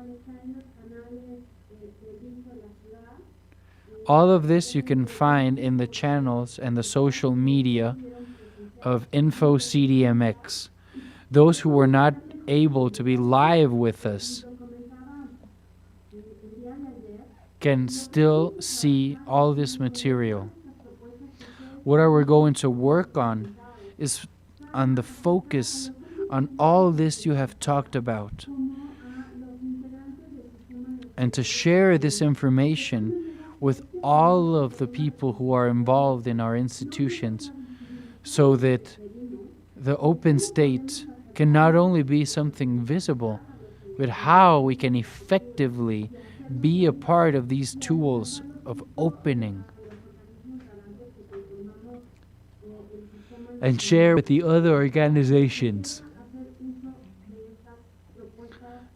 All of this you can find in the channels and the social media of Info CDMX. Those who were not able to be live with us can still see all this material. What are we going to work on is on the focus on all this you have talked about, and to share this information with all of the people who are involved in our institutions, so that the open state can not only be something visible, but how we can effectively be a part of these tools of opening and share with the other organizations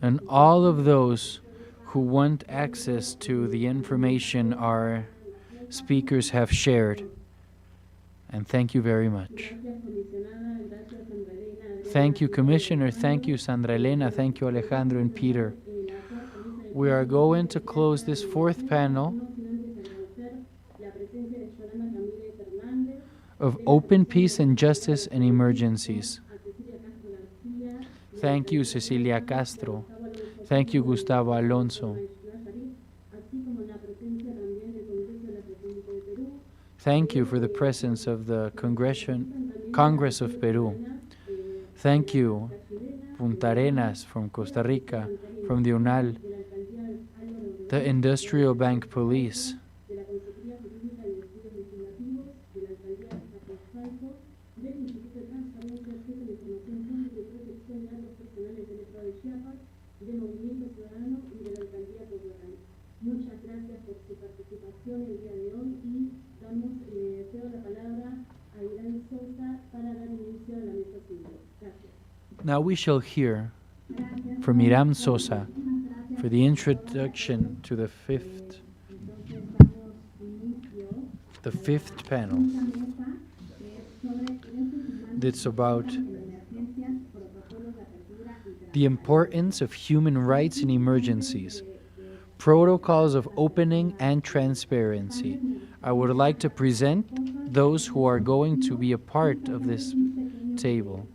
and all of those who want access to the information our speakers have shared. And thank you very much. Thank you, Commissioner. Thank you, Sandra Elena. Thank you, Alejandro and Peter. We are going to close this fourth panel of Open Peace and Justice in Emergencies. Thank you, Cecilia Castro. Thank you, Gustavo Alonso. Thank you for the presence of the Congress of Peru. Thank you, Punta Arenas from Costa Rica, from the UNAL, the Industrial Bank Police, Now we shall hear from Iram Sosa for the introduction to the fifth panel. That's about the importance of human rights in emergencies, protocols of opening and transparency. I would like to present those who are going to be a part of this table.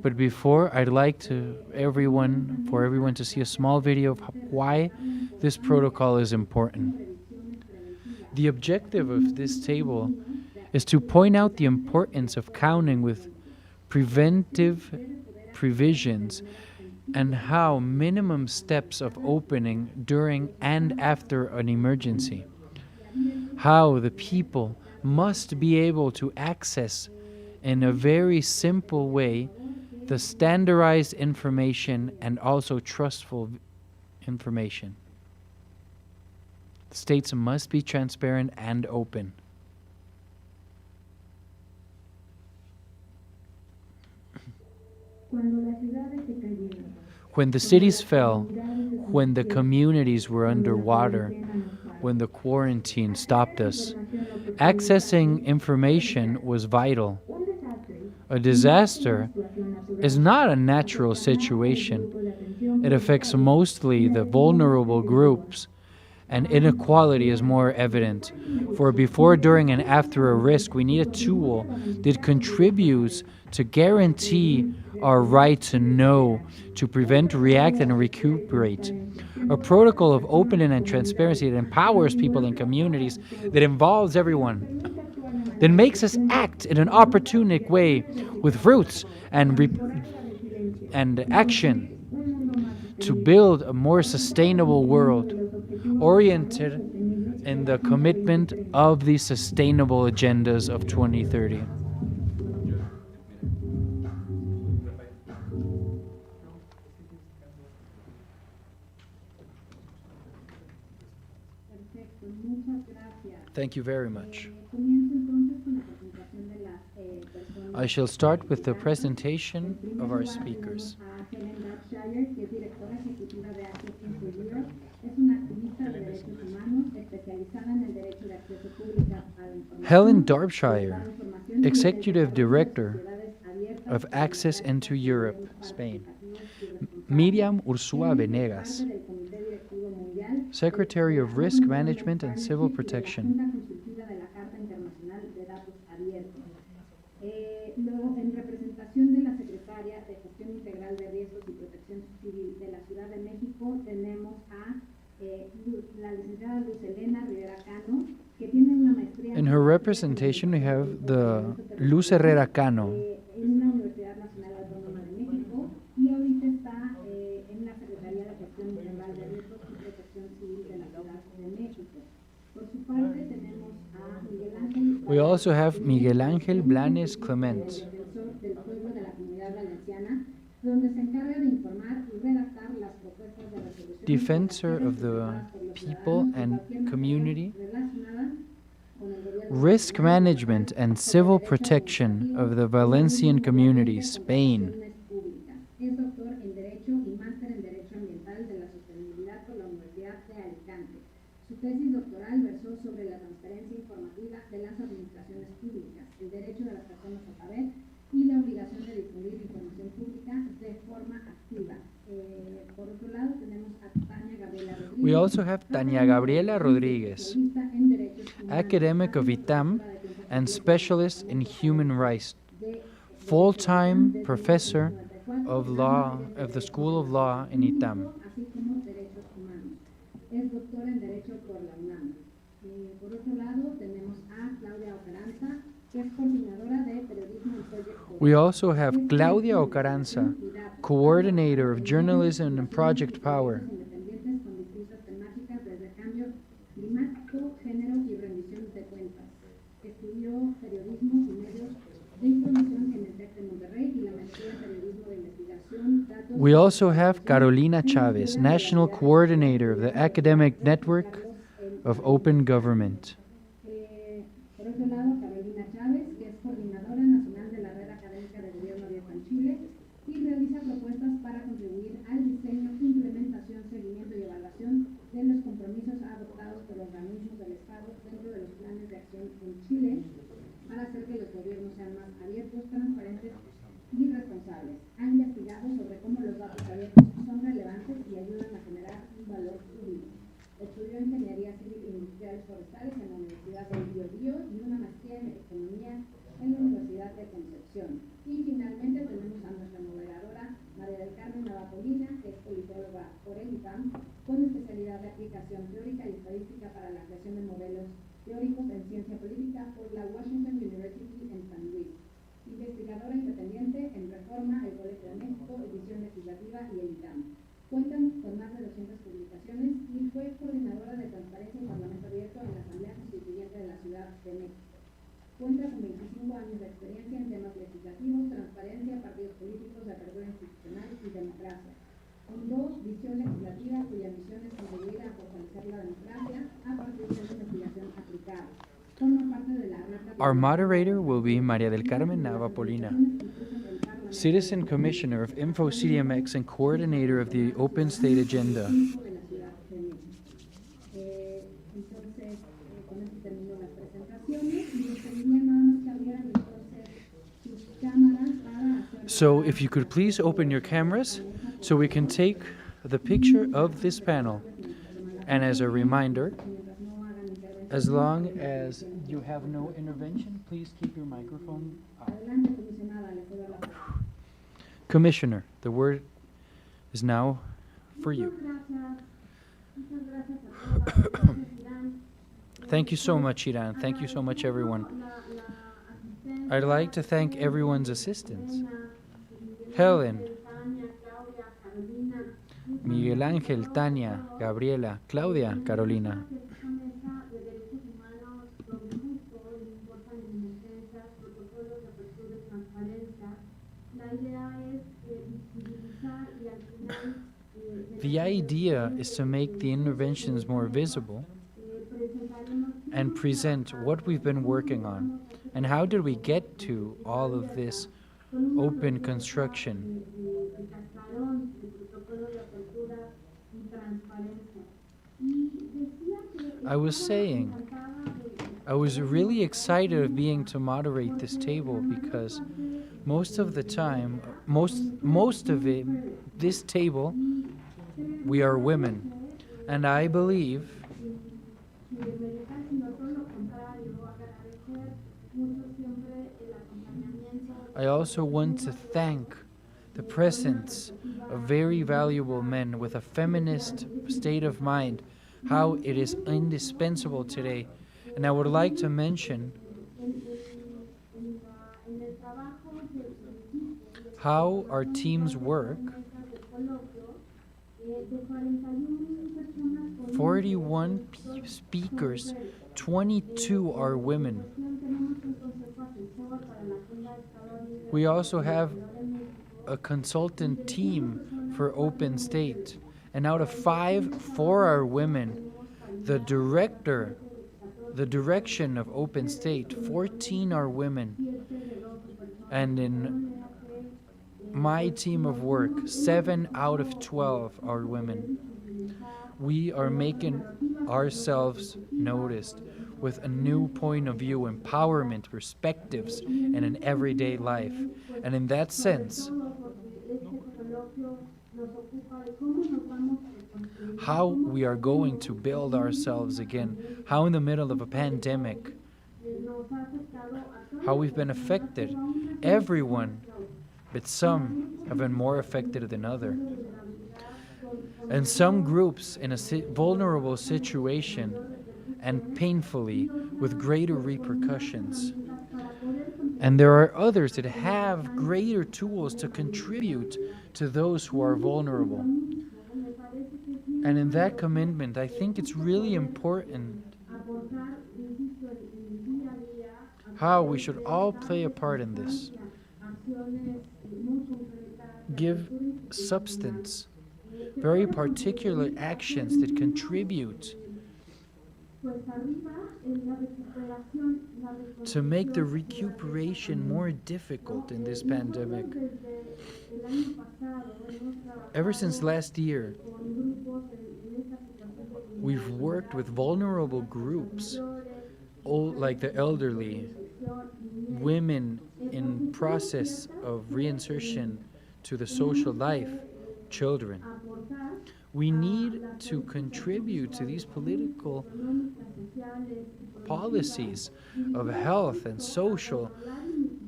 But before, I'd like for everyone to see a small video of why this protocol is important. The objective of this table is to point out the importance of counting with preventive provisions and how minimum steps of opening during and after an emergency, how the people must be able to access in a very simple way the standardized information and also trustful information. States must be transparent and open. When the cities fell, when the communities were underwater, when the quarantine stopped us, accessing information was vital. A disaster is not a natural situation. It affects mostly the vulnerable groups, and inequality is more evident. For before, during, and after a risk, we need a tool that contributes to guarantee our right to know, to prevent, react, and recuperate. A protocol of openness and transparency that empowers people and communities, that involves everyone, that makes us act in an opportunistic way with roots and action to build a more sustainable world, oriented in the commitment of the sustainable agendas of 2030. Thank you very much. I shall start with the presentation of our speakers. Helen Darbyshire, Executive Director of Access into Europe, Spain. Miriam Ursúa Venegas, Secretary of Risk Management and Civil Protection. En representación de la Secretaria de Gestión Integral de Riesgos y Protección Civil de la Ciudad de México, tenemos a la licenciada Luz Elena Rivera Cano, que tiene una maestría. In her representation, we have the Luz Herrera Cano. En la Universidad Nacional Autónoma de México y ahorita está en la Secretaría de Gestión Integral de Riesgos y Protección Civil de la Ciudad de México. Por su parte, tenemos a Miguel Ángel. We also have Miguel Ángel Blanes Clement, del pueblo de la Comunidad Valenciana, donde se encarga de informar y redactar las propuestas de resolución. Defensor of the people and community, risk management and civil protection of the Valencian community, Spain. Es doctor en Derecho y máster en Derecho Ambiental de la Sostenibilidad por la Universidad de Alicante. Su tesis doctoral versó sobre la transparencia informativa de las administraciones públicas, el derecho de las personas a saber y la obligación de difundir información pública de forma activa. Por otro lado, tenemos a Tania Gabriela Rodríguez. We also have Tania Gabriela Rodríguez, academic of ITAM and specialist in human rights, full-time professor of law of the School of Law in ITAM. Así como derechos humanos. Es doctora en Derecho por la UNAM. Por otro lado, tenemos a Claudia Ocaranza, que es coordinadora de periodismo y proyecto. We also have Claudia Ocaranza, coordinator of journalism and Project Power. Independientes con distintas temáticas desde cambio climático, género y rendición de cuentas. Estudió periodismo y medios de información en el TEC de Monterrey y la maestría en periodismo de investigación, datos. We also have Carolina Chávez, national coordinator of the Academic Network of Open Government. Por otro lado, Carolina Chávez, que es coordinadora nacional de la Red Académica de Gobierno Abierto en Chile y responsables. Ha investigado sobre cómo los datos abiertos son relevantes y ayudan a generar un valor público. Estudió Ingeniería Civil e Industriales Forestales en la Universidad del Biobío y una maestría en Economía en la Universidad de Concepción. Y finalmente tenemos a nuestra moderadora, María del Carmen Navapolina, que es politóloga por el IPAM, con especialidad de aplicación teórica y estadística para la creación de modelos teóricos en ciencia política por la Washington University en San Luis. Investigadora independiente en Reforma, el Colegio de México, Edición Legislativa y el ITAM. Cuentan con más de 200 publicaciones y fue coordinadora de Transparencia y Parlamento Abierto en la Asamblea Constituyente de la Ciudad de México. Cuenta con 25 años de experiencia en temas legislativos, transparencia, partidos políticos, de apertura institucional y democracia. Fundó Visión Legislativa, cuya misión es contribuir a fortalecer la democracia a partir de la investigación aplicada. Our moderator will be María del Carmen Navapolina, Citizen Commissioner of InfoCDMX and coordinator of the Open State Agenda. So if you could please open your cameras so we can take the picture of this panel. And as a reminder, as long as you have no intervention, please keep your microphone off. Commissioner, the word is now for you. Thank you so much, Iran. Thank you so much, everyone. I'd like to thank everyone's assistance. Helen, Miguel Ángel, Tania, Gabriela, Claudia, Carolina. The idea is to make the interventions more visible and present what we've been working on and how did we get to all of this open construction. I was saying, I was really excited of being to moderate this table because most of the time, most of it, this table, we are women. And I believe I also want to thank the presence of very valuable men with a feminist state of mind, how it is indispensable today. And I would like to mention how our teams work. 41 speakers, 22 are women. We also have a consultant team for Open State, and out of 5, 4 are women. The direction of Open State, 14 are women. And in my team of work, 7 out of 12 are women. We are making ourselves noticed with a new point of view, empowerment, perspectives, and an everyday life. And in that sense, how we are going to build ourselves again, how in the middle of a pandemic, how we've been affected, everyone, but some have been more affected than others. And some groups in a vulnerable situation and painfully with greater repercussions. And there are others that have greater tools to contribute to those who are vulnerable. And in that commitment, I think it's really important how we should all play a part in this. Give substance, very particular actions that contribute to make the recuperation more difficult in this pandemic. Ever since last year, we've worked with vulnerable groups, like the elderly, women in process of reinsertion to the social life, children. We need to contribute to these political policies of health and social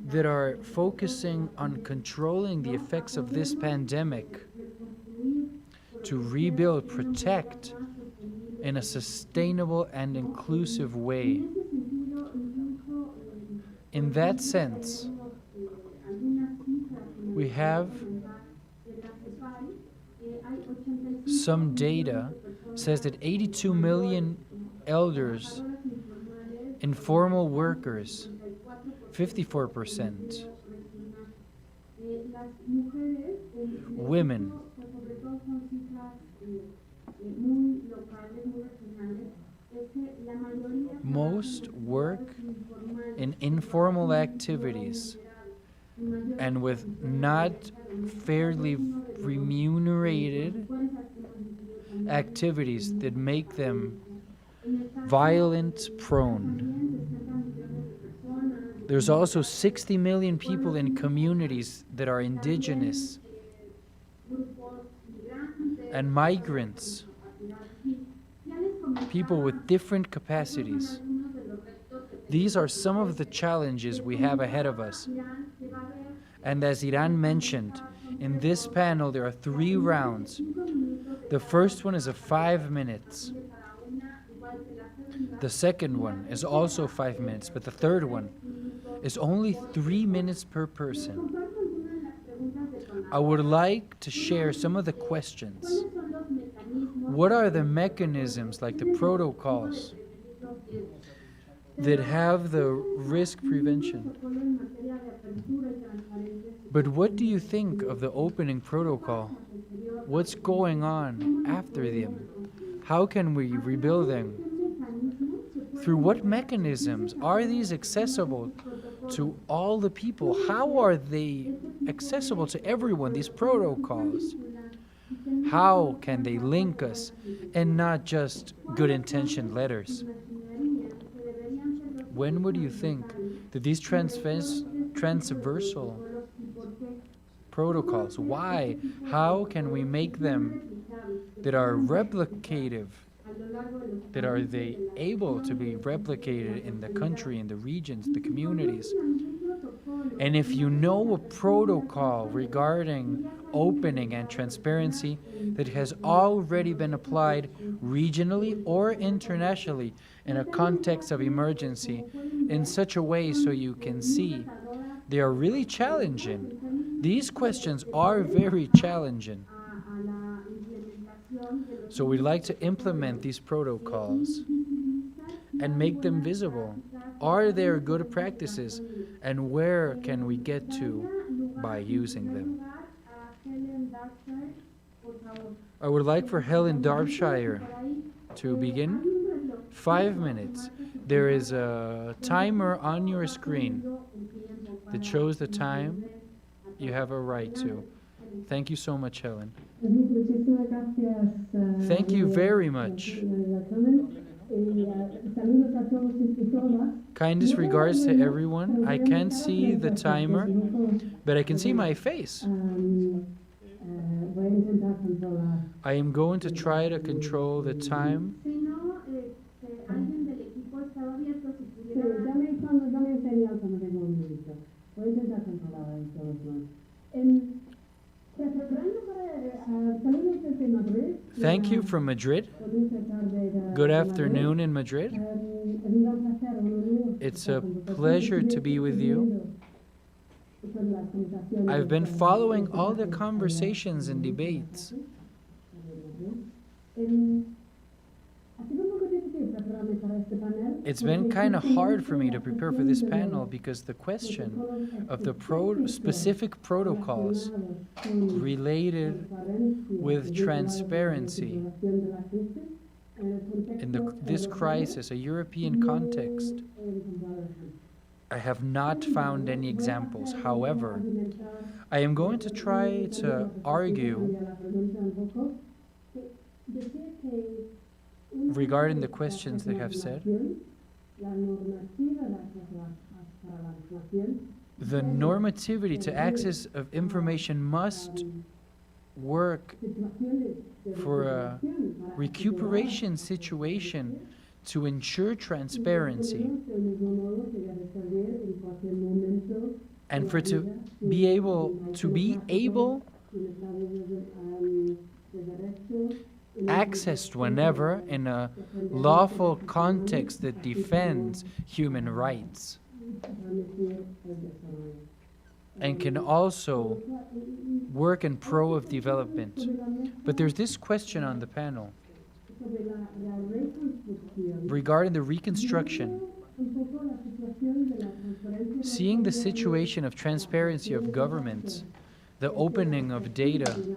that are focusing on controlling the effects of this pandemic to rebuild, protect in a sustainable and inclusive way. In that sense, we have some data says that 82 million elders, informal workers, 54%, women, most work in informal activities and with not fairly remunerated activities that make them violent prone. There's also 60 million people in communities that are indigenous and migrants, people with different capacities. These are some of the challenges we have ahead of us. And as Iran mentioned, in this panel there are 3 rounds. The first one is of 5 minutes. The second one is also 5 minutes, but the third one is only 3 minutes per person. I would like to share some of the questions. What are the mechanisms, like the protocols, that have the risk prevention? But what do you think of the opening protocol? What's going on after them? How can we rebuild them? Through what mechanisms? Are these accessible to all the people? How are they accessible to everyone, these protocols? How can they link us and not just good-intentioned letters? When would you think that these transversal protocols, why? How can we make them that are replicative? That are they able to be replicated in the country, in the regions, the communities? And if you know a protocol regarding opening and transparency that has already been applied regionally or internationally in a context of emergency in such a way so you can see they are really challenging. These questions are very challenging. So we'd like to implement these protocols and make them visible. Are there good practices, and where can we get to by using them? I would like for Helen Darbyshire to begin. 5 minutes. There is a timer on your screen that shows the time you have a right to. Thank you so much, Helen. Thank you very much. Kindest regards to everyone. I can't see the timer, but I can see my face. I am going to try to control the time. Thank you from Madrid. Good afternoon in Madrid. It's a pleasure to be with you. I've been following all the conversations and debates. It's been kind of hard for me to prepare for this panel because the question of the specific protocols related with transparency in this crisis, a European context, I have not found any examples. However, I am going to try to argue regarding the questions they have said. the normativity to access of information must work for a recuperation situation to ensure transparency and for to be able accessed whenever in a lawful context that defends human rights and can also work in pro of development. But there's this question on the panel regarding the Reconstruction. Seeing the situation of transparency of governments, the opening of data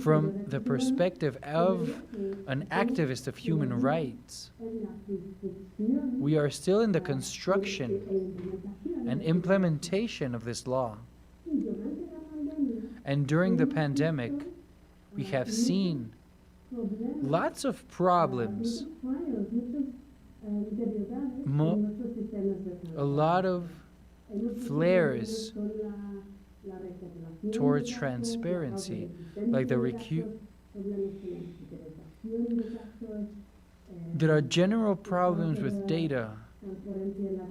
from the perspective of an activist of human rights, we are still in the construction and implementation of this law. And during the pandemic, we have seen lots of problems, a lot of flares towards transparency, like there are general problems with data,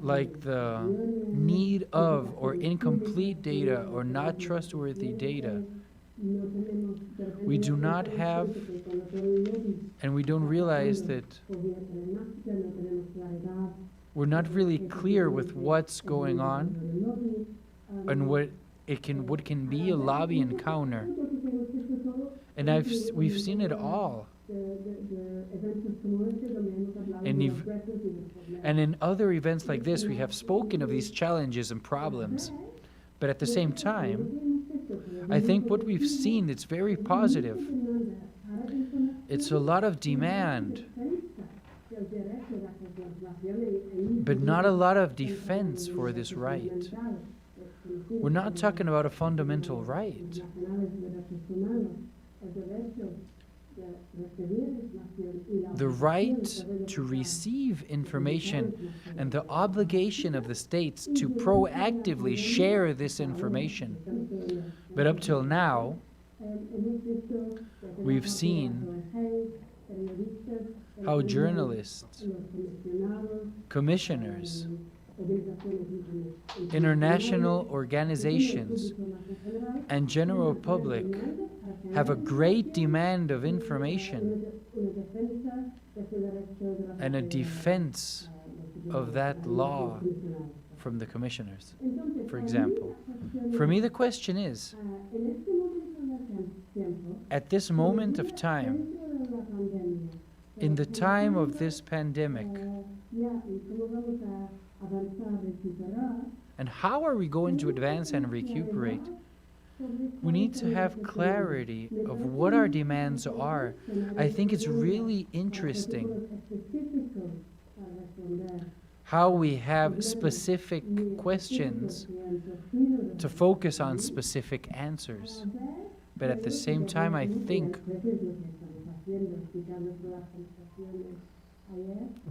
like the need of or incomplete data or not trustworthy data. We do not have, and we don't realize that we're not really clear with what's going on and what can be a lobby encounter. And we've seen it all. And in other events like this, we have spoken of these challenges and problems. But at the same time, I think what we've seen, it's very positive. It's a lot of demand, but not a lot of defense for this right. We're not talking about a fundamental right. The right to receive information and the obligation of the states to proactively share this information. But up till now, we've seen how journalists, commissioners, international organizations, and general public have a great demand of information and a defense of that law from the commissioners, for example. For me, the question is, at this moment of time, in the time of this pandemic, and how are we going to advance and recuperate? We need to have clarity of what our demands are. I think it's really interesting how we have specific questions to focus on specific answers. But at the same time, I think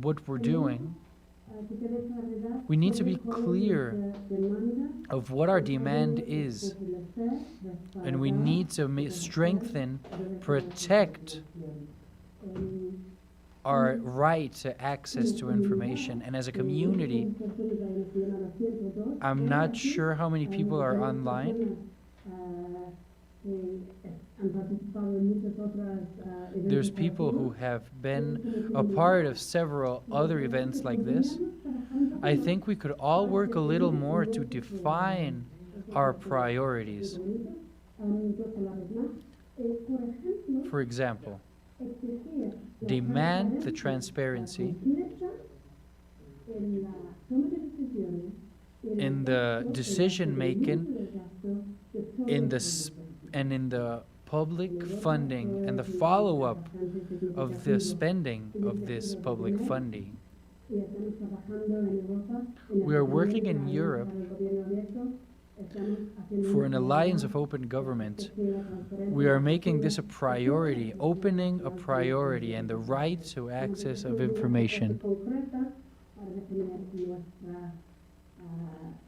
what we're doing, we need to be clear of what our demand is, and we need to strengthen, protect our right to access to information. And as a community, I'm not sure how many people are online. There's people who have been a part of several other events like this. I think we could all work a little more to define our priorities. For example, demand the transparency in the decision making, in the public funding and the follow-up of the spending of this public funding. We are working in Europe for an alliance of open government. We are making this a priority, opening a priority, and the right to access of information.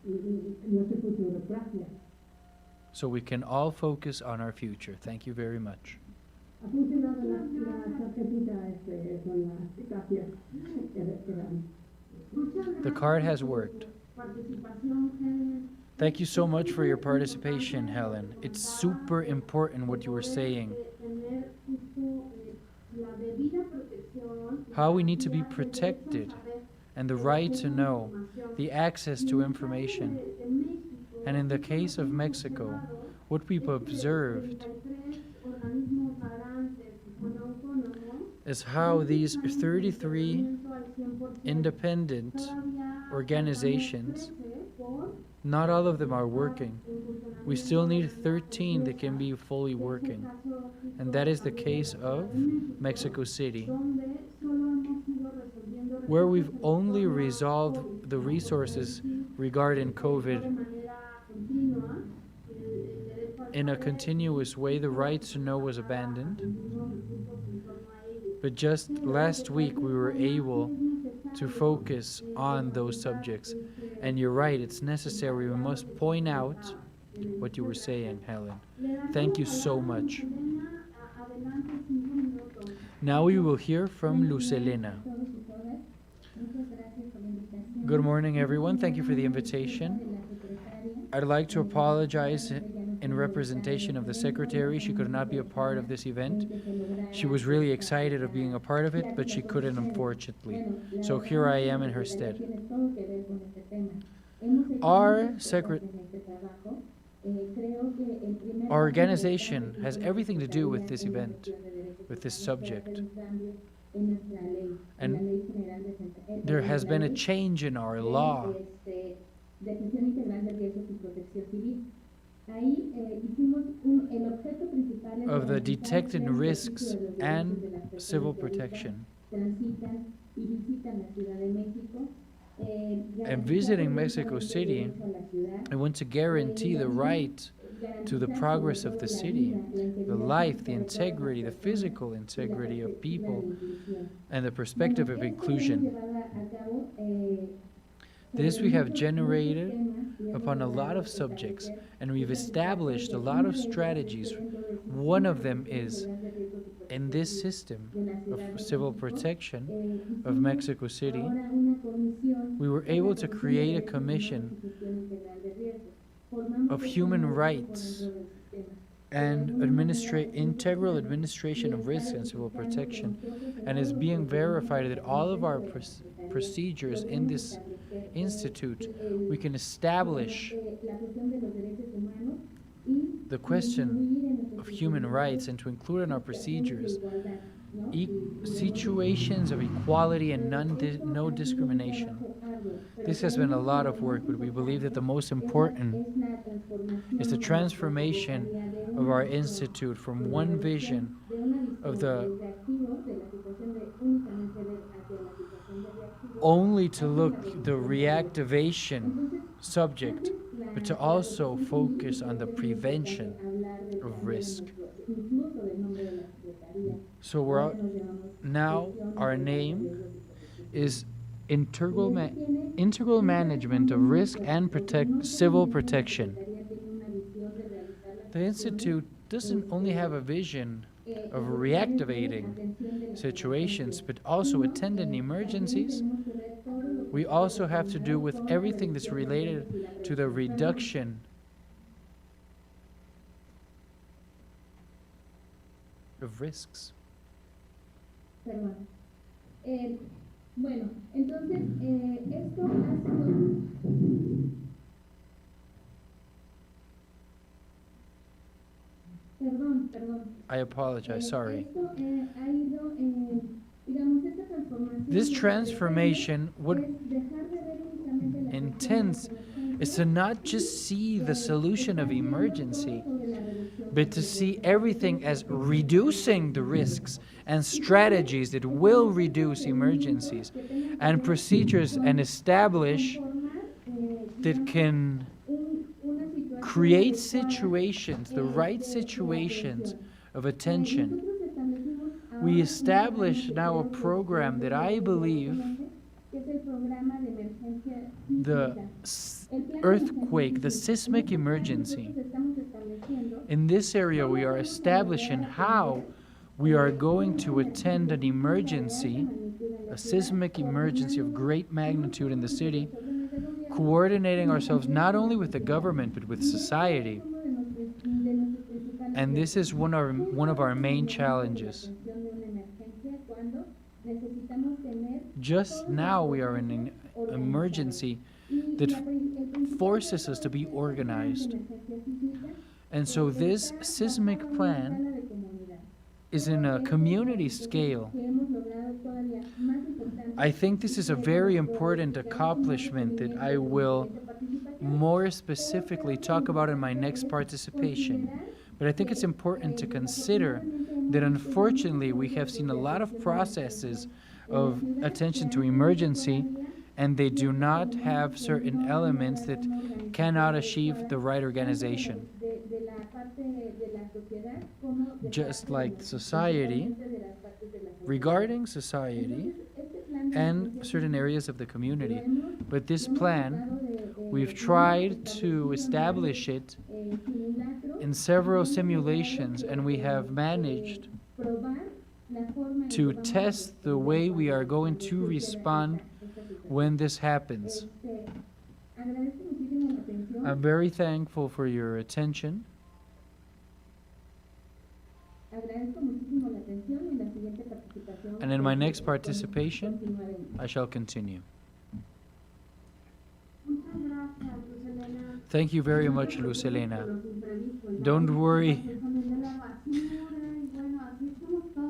nuestro futuro. Gracias. So we can all focus on our future. Thank you very much. Ha funcionado la tarjetita con las gracias. The card has worked. Thank you so much for your participation, Helen. It's super important what you were saying. How we need to be protected and the right to know, the access to information. And in the case of Mexico, what we've observed is how these 33 independent organizations, not all of them are working. We still need 13 that can be fully working. And that is the case of Mexico City, where we've only resolved the resources regarding COVID in a continuous way. The right to know was abandoned. But just last week we were able to focus on those subjects. And you're right, it's necessary. We must point out what you were saying, Helen. Thank you so much. Now we will hear from Luz Elena. Good morning, everyone. Thank you for the invitation. I'd like to apologize in representation of the secretary. She could not be a part of this event. She was really excited of being a part of it, but she couldn't, unfortunately. So here I am in her stead. Our organization has everything to do with this event, with this subject. And there has been a change in our law of the detected risks and civil protection. And visiting Mexico City, I want to guarantee the right to the progress of the city, the life, the integrity, the physical integrity of people, and the perspective of inclusion. This we have generated upon a lot of subjects, and we've established a lot of strategies. One of them is, in this system of civil protection of Mexico City, we were able to create a commission of human rights and integral administration of risk and civil protection, and is being verified that all of our procedures in this institute, we can establish the question of human rights and to include in our procedures situations of equality and no discrimination. This has been a lot of work, but we believe that the most important is the transformation of our institute from one vision of the only to look the reactivation subject, but to also focus on the prevention of risk. So now our name is Integral Management of Risk and Civil Protection. The Institute doesn't only have a vision of reactivating situations, but also attending emergencies. We also have to do with everything that's related to the reduction of risks. Perdón. Bueno, entonces, esto ha sido... Perdón. I apologize, sorry. Esto ha ido, digamos, esta transformación... This transformation, what intends is to not just see the solution of emergency, but to see everything as reducing the risks and strategies that will reduce emergencies and procedures and establish that can create situations, the right situations of attention. We establish now a program that I believe the earthquake, the seismic emergency. In this area, we are establishing how we are going to attend an emergency, a seismic emergency of great magnitude in the city, coordinating ourselves not only with the government but with society. And this is one of our main challenges. Just now we are in an emergency that forces us to be organized. And so this seismic plan is in a community scale. I think this is a very important accomplishment that I will more specifically talk about in my next participation. But I think it's important to consider that unfortunately we have seen a lot of processes of attention to emergency, and they do not have certain elements that cannot achieve the right organization. Just like society, regarding society and certain areas of the community. But this plan, we've tried to establish it in several simulations, and we have managed to test the way we are going to respond when this happens. I'm very thankful for your attention. And in my next participation, I shall continue. Thank you very much, Luz Elena. Don't worry.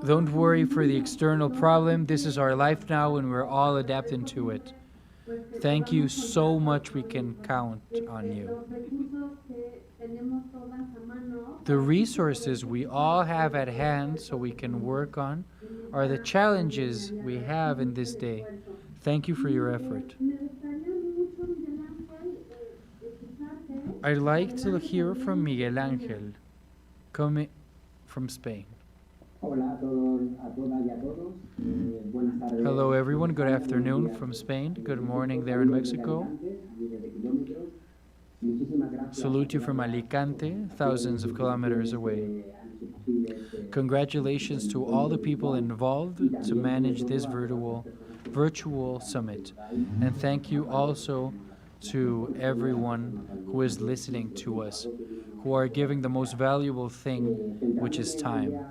Don't worry for the external problem. This is our life now, and we're all adapting to it. Thank you so much. We can count on you. The resources we all have at hand so we can work on are the challenges we have in this day. Thank you for your effort. I'd like to hear from Miguel Ángel, coming from Spain. Hello everyone, good afternoon from Spain, good morning there in Mexico. Salute you from Alicante, thousands of kilometers away. Congratulations to all the people involved to manage this virtual summit. And thank you also to everyone who is listening to us, who are giving the most valuable thing, which is time.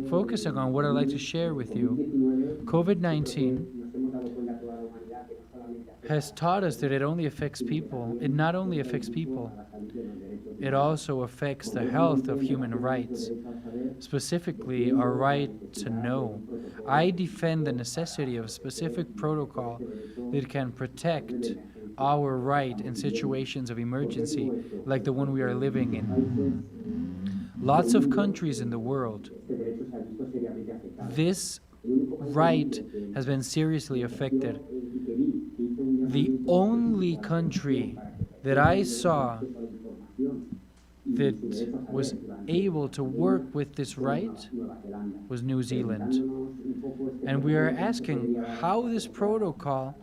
Focusing on what I'd like to share with you, COVID-19 has taught us that it only affects people. It not only affects people, it also affects the health of human rights, specifically our right to know. I defend the necessity of a specific protocol that can protect our right in situations of emergency like the one we are living in. Lots of countries in the world, this right has been seriously affected. The only country that I saw that was able to work with this right was New Zealand. And we are asking how this protocol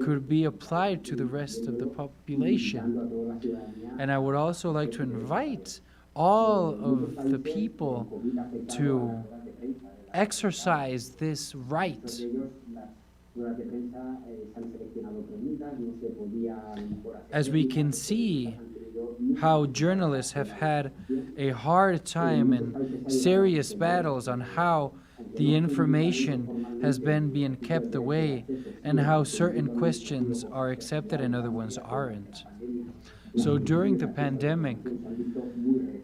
could be applied to the rest of the population. And I would also like to invite all of the people to exercise this right. As we can see how journalists have had a hard time and serious battles on how the information has been being kept away and how certain questions are accepted and other ones aren't. So during the pandemic,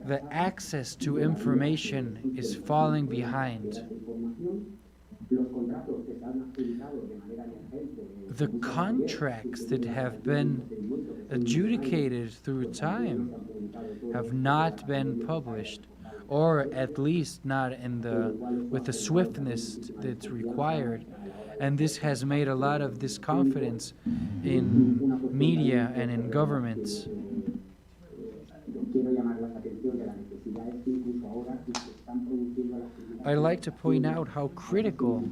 the access to information is falling behind. The contracts that have been adjudicated through time have not been published, or at least not with the swiftness that's required. And this has made a lot of disconfidence in media and in governments. I'd like to point out how critical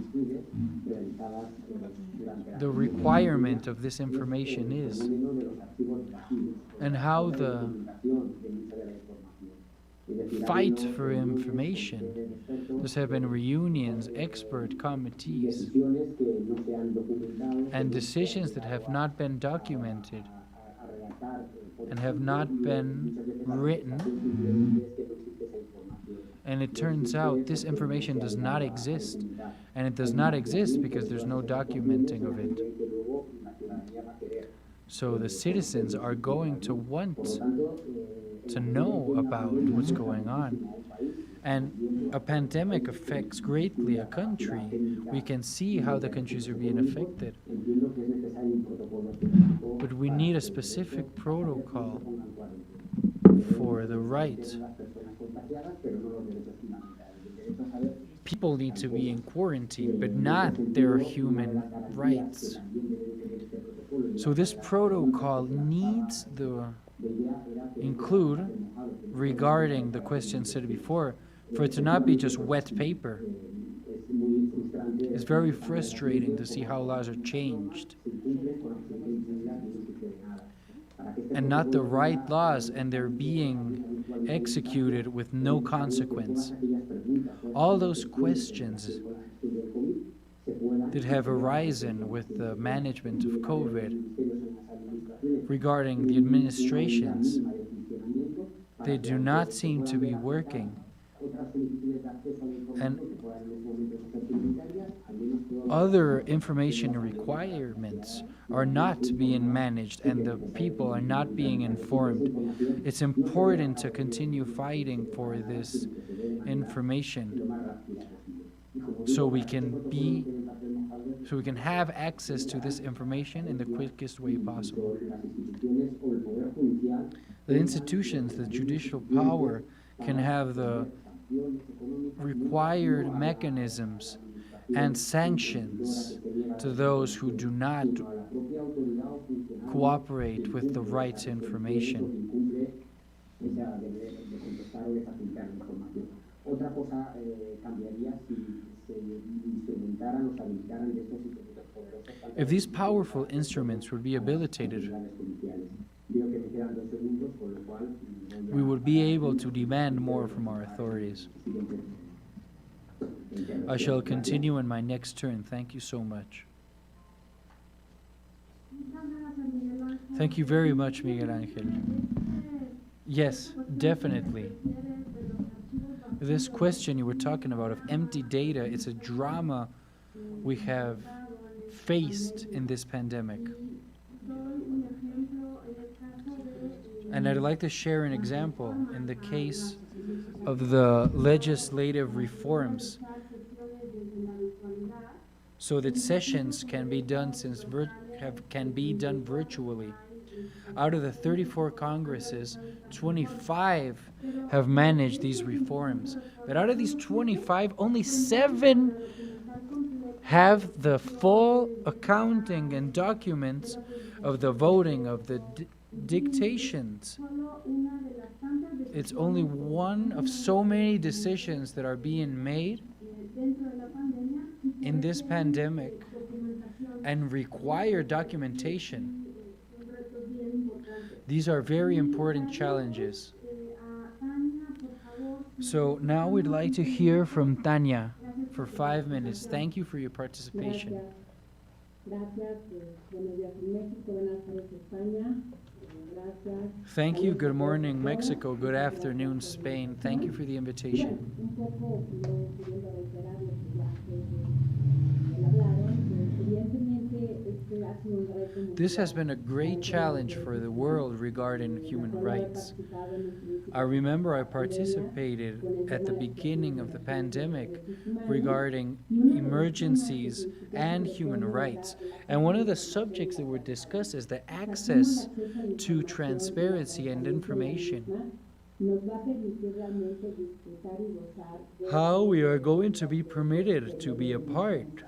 the requirement of this information is, and how the fight for information. There have been reunions, expert committees, and decisions that have not been documented and have not been written. And it turns out this information does not exist. And it does not exist because there's no documenting of it. So the citizens are going to want to know about what's going on. And a pandemic affects greatly a country. We can see how the countries are being affected. But we need a specific protocol for the right. People need to be in quarantine, but not their human rights. So this protocol needs to include, regarding the question said before, for it to not be just wet paper. It's very frustrating to see how laws are changed and not the right laws, and they're being executed with no consequence. All those questions that have arisen with the management of COVID regarding the administrations, they do not seem to be working. And other information requirements are not being managed, and the people are not being informed. It's important to continue fighting for this information so we can have access to this information in the quickest way possible. The institutions, the judicial power, can have the required mechanisms and sanctions to those who do not cooperate with the right information. If these powerful instruments would be habilitated, we would be able to demand more from our authorities. I shall continue in my next turn. Thank you so much. Thank you very much, Miguel Angel. Yes, definitely. This question you were talking about of empty data, it's a drama we have faced in this pandemic. And I'd like to share an example in the case of the legislative reforms, so that sessions can be done virtually. Out of the 34 Congresses, 25 have managed these reforms. But out of these 25, only 7 have the full accounting and documents of the voting, of the dictations. It's only one of so many decisions that are being made in this pandemic and require documentation. These are very important challenges. So now we'd like to hear from Tania for 5 minutes. Thank you for your participation. Thank you. Good morning, Mexico. Good afternoon, Spain. Thank you for the invitation. This has been a great challenge for the world regarding human rights. I remember I participated at the beginning of the pandemic regarding emergencies and human rights. And one of the subjects that were discussed is the access to transparency and information. How we are going to be permitted to be a part.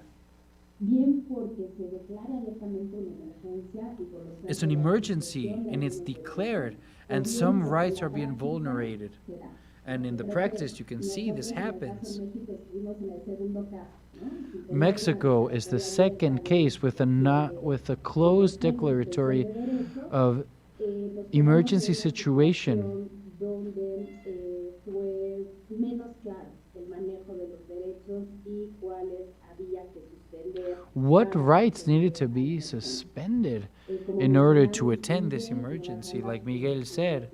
It's an emergency and it's declared, and some rights are being vulnerated. And in the practice, you can see this happens. Mexico is the second case with a closed declaratory of emergency situation. What rights needed to be suspended in order to attend this emergency? Like Miguel said,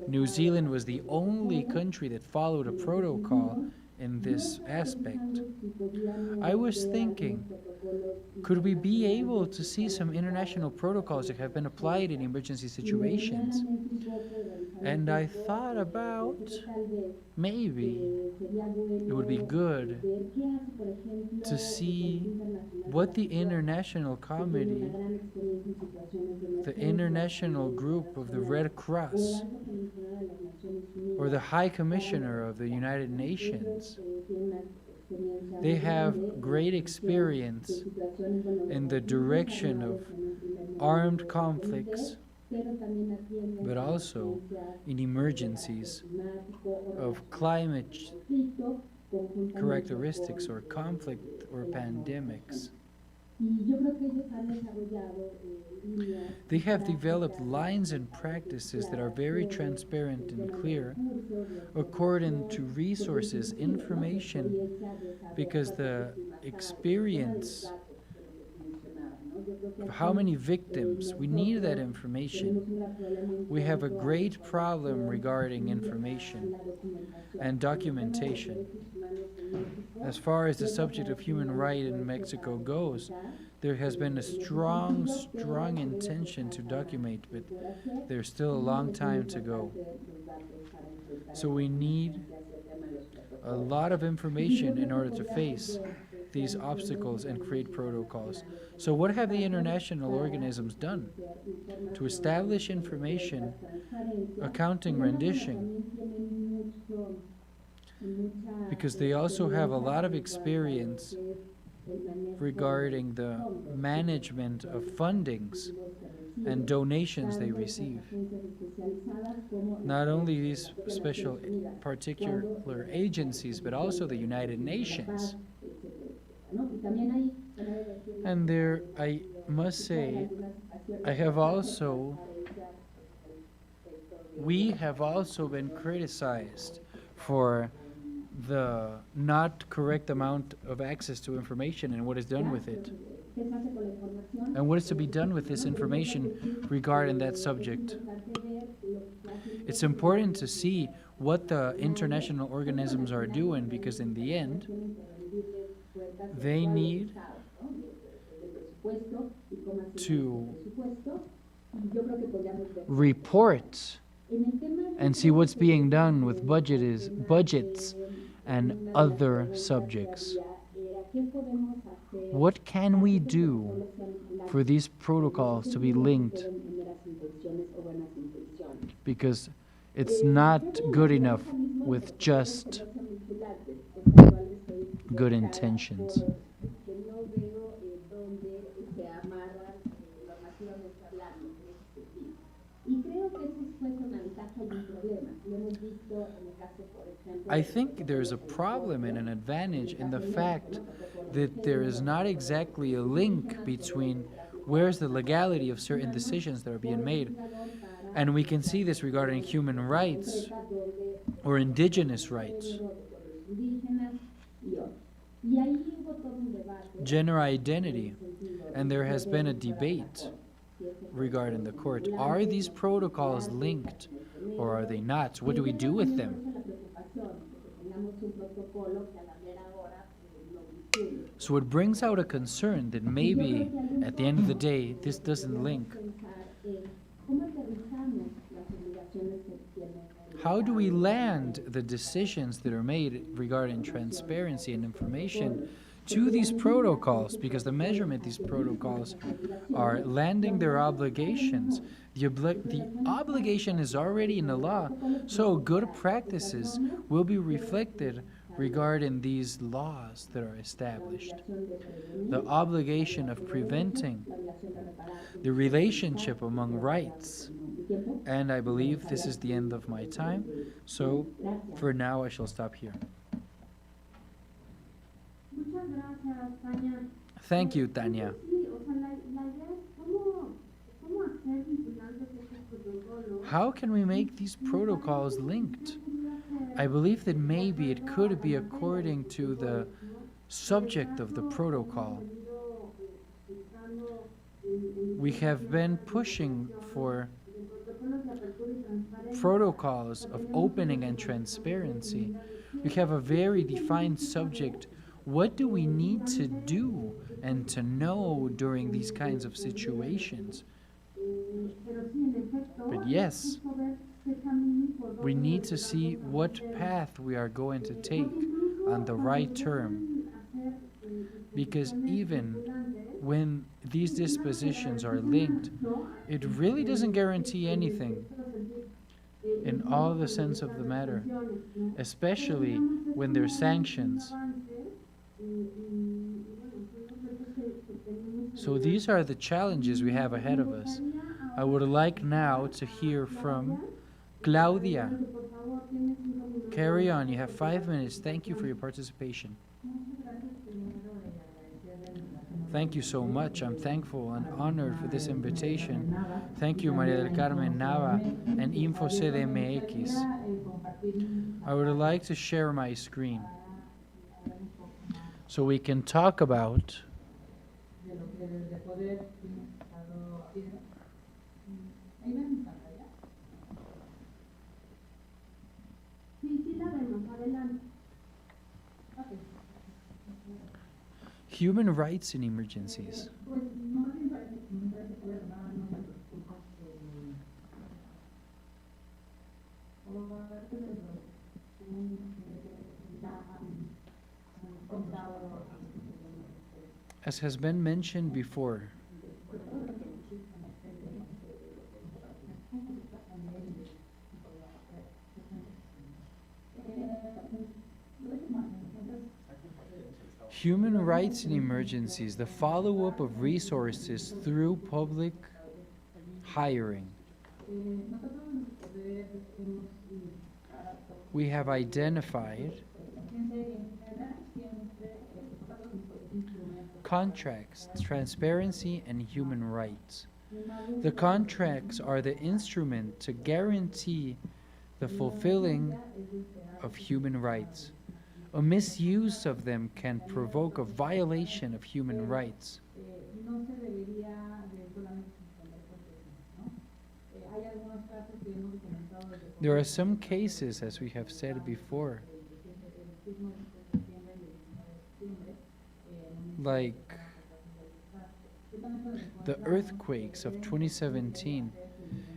New Zealand was the only country that followed a protocol in this aspect. I was thinking, could we be able to see some international protocols that have been applied in emergency situations? And I thought about maybe it would be good to see what the international committee, the international group of the Red Cross, or the High Commissioner of the United Nations, they have great experience in the direction of armed conflicts, but also in emergencies of climate characteristics or conflict or pandemics. They have developed lines and practices that are very transparent and clear according to resources, information, because the experience of how many victims, we need that information. We have a great problem regarding information and documentation. As far as the subject of human rights in Mexico goes, there has been a strong intention to document, but there's still a long time to go. So we need a lot of information in order to face these obstacles and create protocols. So what have the international organisms done to establish information, accounting, rendition? Because they also have a lot of experience regarding the management of fundings and donations they receive. Not only these special particular agencies, but also the United Nations. And there, I must say, we have also been criticized for the not correct amount of access to information and what is done with it. And what is to be done with this information regarding that subject. It's important to see what the international organisms are doing, because in the end, they need to report and see what's being done with budgets and other subjects. What can we do for these protocols to be linked? Because it's not good enough with just good intentions. I think there's a problem and an advantage in the fact that there is not exactly a link between where's the legality of certain decisions that are being made. And we can see this regarding human rights or indigenous rights. Gender identity. And there has been a debate regarding the court. Are these protocols linked or are they not? What do we do with them? So it brings out a concern that maybe at the end of the day, this doesn't link. How do we land the decisions that are made regarding transparency and information to these protocols? Because the measurement these protocols are landing their obligations. The obligation is already in the law, so good practices will be reflected regarding these laws that are established. The obligation of preventing the relationship among rights And I believe this is the end of my time, so for now I shall stop here. Muchas gracias, Tania. Thank you, Tanya. Sí, o sea, la idea es cómo hacer vinculantes estos protocolos. How can we make these protocols linked? I believe that maybe it could be according to the subject of the protocol. We have been pushing for protocols of opening and transparency. We have a very defined subject. What do we need to do and to know during these kinds of situations? But yes, we need to see what path we are going to take on the right term. Because even when these dispositions are linked, it really doesn't guarantee anything in all the sense of the matter, especially when there's sanctions. So these are the challenges we have ahead of us. I would like now to hear from Claudia. Carry on, you have 5 minutes. Thank you for your participation. Thank you so much. I'm thankful and honored for this invitation. Thank you, Maria del Carmen Nava and InfoCDMX. I would like to share my screen so we can talk about human rights in emergencies. As has been mentioned before, human rights in emergencies, the follow-up of resources through public hiring. We have identified contracts, transparency, and human rights. The contracts are the instrument to guarantee the fulfilling of human rights. A misuse of them can provoke a violation of human rights. There are some cases, as we have said before, like the earthquakes of 2017.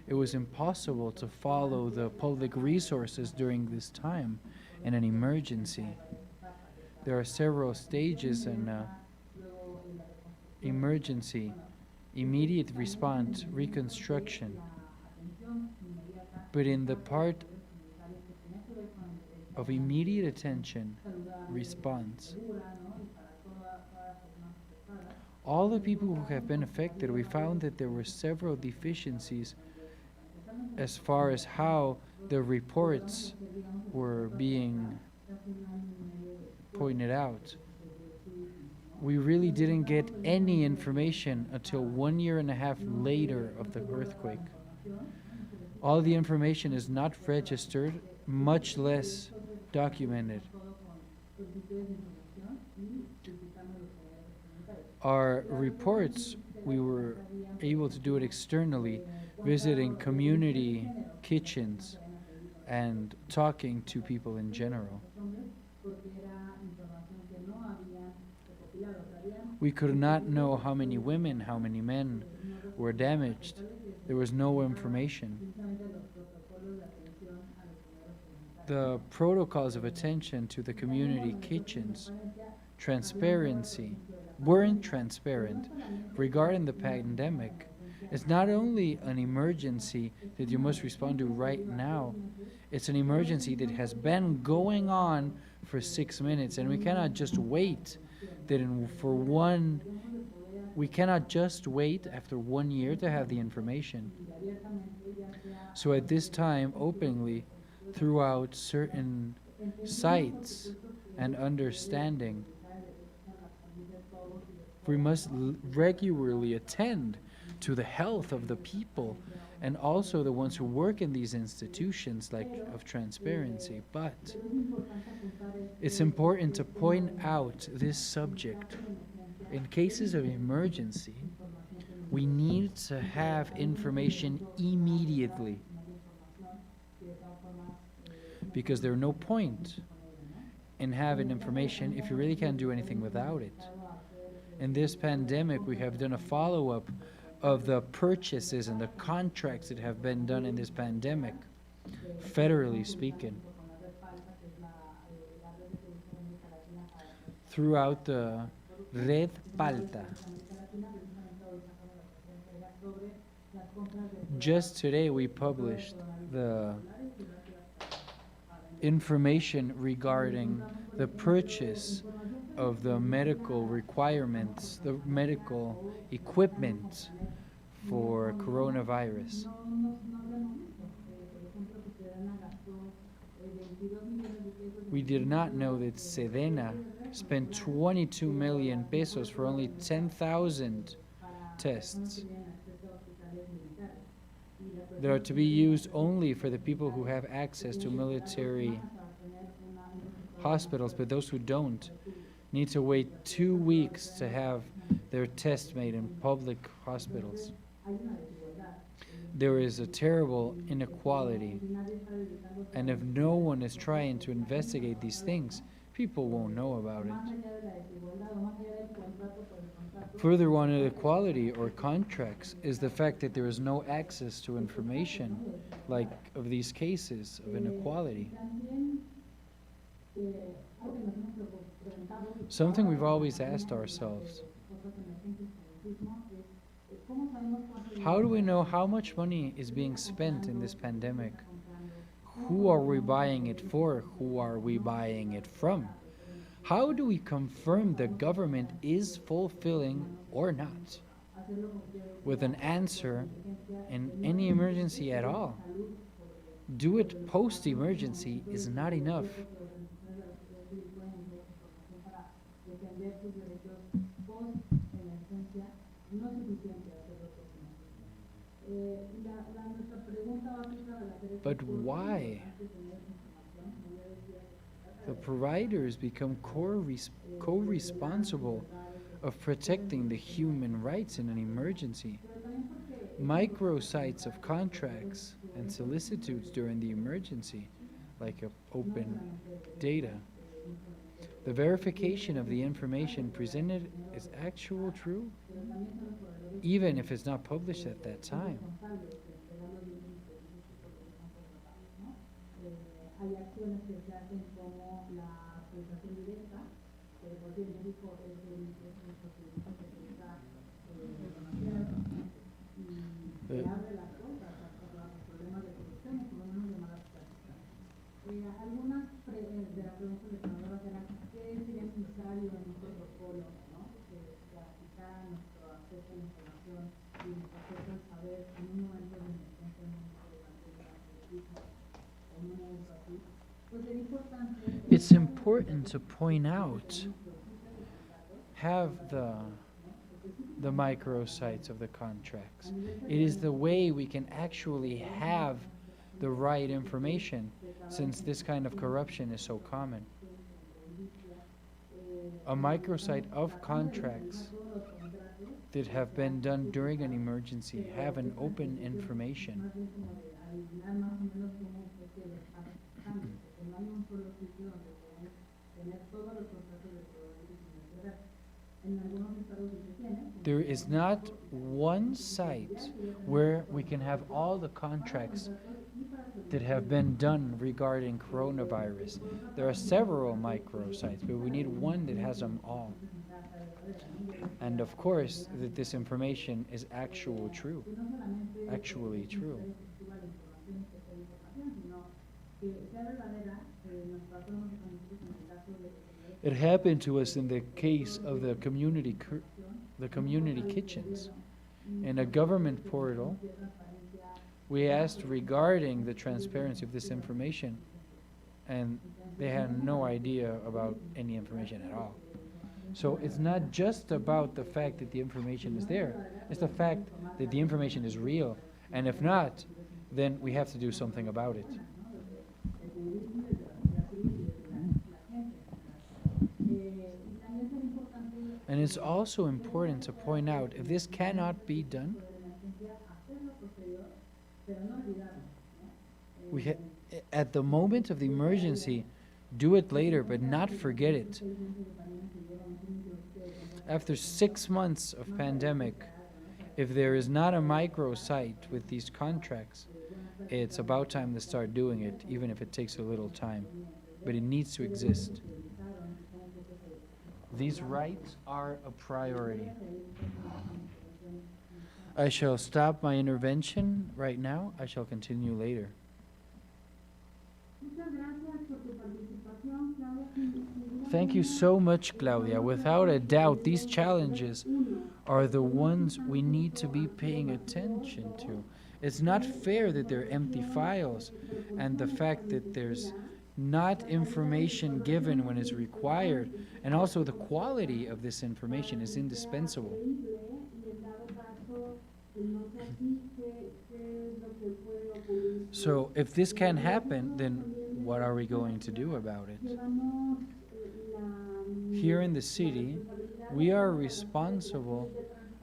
It was impossible to follow the public resources during this time in an emergency. There are several stages in emergency: immediate response, reconstruction. But in the part of immediate attention, response, all the people who have been affected, we found that there were several deficiencies as far as how the reports were being pointed out. We really didn't get any information until 1.5 years later of the earthquake. All the information is not registered, much less documented. Our reports, we were able to do it externally, visiting community kitchens and talking to people in general. We could not know how many women, how many men were damaged. There was no information. The protocols of attention to the community kitchens, transparency, weren't transparent regarding the pandemic. It's not only an emergency that you must respond to right now. It's an emergency that has been going on for 6 minutes, and we cannot just wait we cannot just wait after 1 year to have the information. So at this time, openly, throughout certain sites and understanding, we must regularly attend to the health of the people and also the ones who work in these institutions, like of transparency. But it's important to point out this subject. In cases of emergency, we need to have information immediately, because there's no point in having information if you really can't do anything without it. In this pandemic, we have done a follow-up of the purchases and the contracts that have been done in this pandemic, federally speaking, throughout the Red Palta. Just today we published the information regarding the purchase of the medical requirements, the medical equipment for coronavirus. We did not know that Sedena spent 22 million pesos for only 10,000 tests that are to be used only for the people who have access to military hospitals, but those who don't need to wait 2 weeks to have their test made in public hospitals. There is a terrible inequality, and if no one is trying to investigate these things, people won't know about it. Further on inequality or contracts is the fact that there is no access to information, like of these cases of inequality. Something we've always asked ourselves: how do we know how much money is being spent in this pandemic? Who are we buying it for? Who are we buying it from? How do we confirm the government is fulfilling or not? With an answer in any emergency at all. Do it post-emergency is not enough. But why? The providers become co-responsible of protecting the human rights in an emergency. Microsites of contracts and solicitudes during the emergency, like open data. The verification of the information presented is actual true, even if it's not published at that time. It's important to point out, have the microsites of the contracts. It is the way we can actually have the right information, since this kind of corruption is so common. A microsite of contracts that have been done during an emergency have an open information. There is not one site where we can have all the contracts that have been done regarding coronavirus. There are several microsites, but we need one that has them all. And of course, that this information is actually true. It happened to us in the case of the community kitchens. In a government portal, We asked regarding the transparency of this information, and they had no idea about any information at all. So it's not just about the fact that the information is there, it's the fact that the information is real, and if not, then we have to do something about it. And it's also important to point out, if this cannot be done, at the moment of the emergency, do it later, but not forget it. After 6 months of pandemic, if there is not a microsite with these contracts, it's about time to start doing it, even if it takes a little time. But it needs to exist. These rights are a priority. I shall stop my intervention right now. I shall continue later. Thank you so much, Claudia. Without a doubt, these challenges are the ones we need to be paying attention to. It's not fair that they're empty files, and the fact that there's not information given when it's required, and also the quality of this information is indispensable. So if this can happen, then what are we going to do about it? Here in the city, we are responsible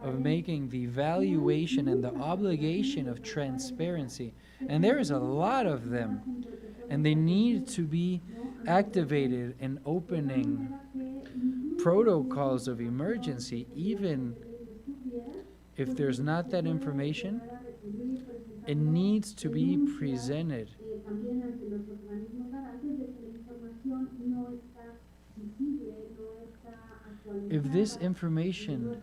of making the evaluation and the obligation of transparency, and there is a lot of them, and they need to be activated in opening protocols of emergency. Even if there's not that information, it needs to be presented. If this information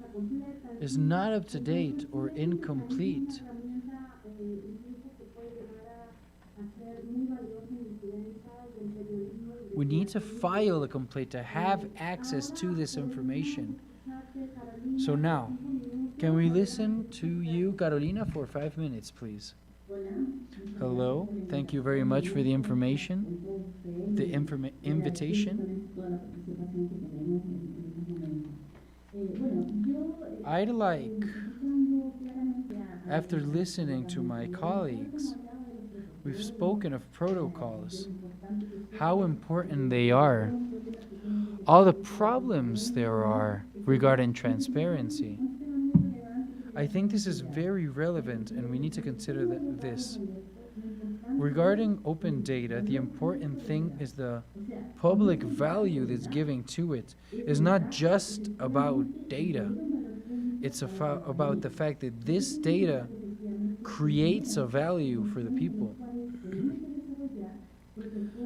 is not up to date or incomplete, we need to file a complaint to have access to this information. So now, can we listen to you, Carolina, for 5 minutes, please? Hello, thank you very much for the information, the invitation. I'd like, after listening to my colleagues, we've spoken of protocols, how important they are, all the problems there are regarding transparency. I think this is very relevant, and we need to consider this. Regarding open data, the important thing is the public value that's given to it. It's not just about data. It's about the fact that this data creates a value for the people.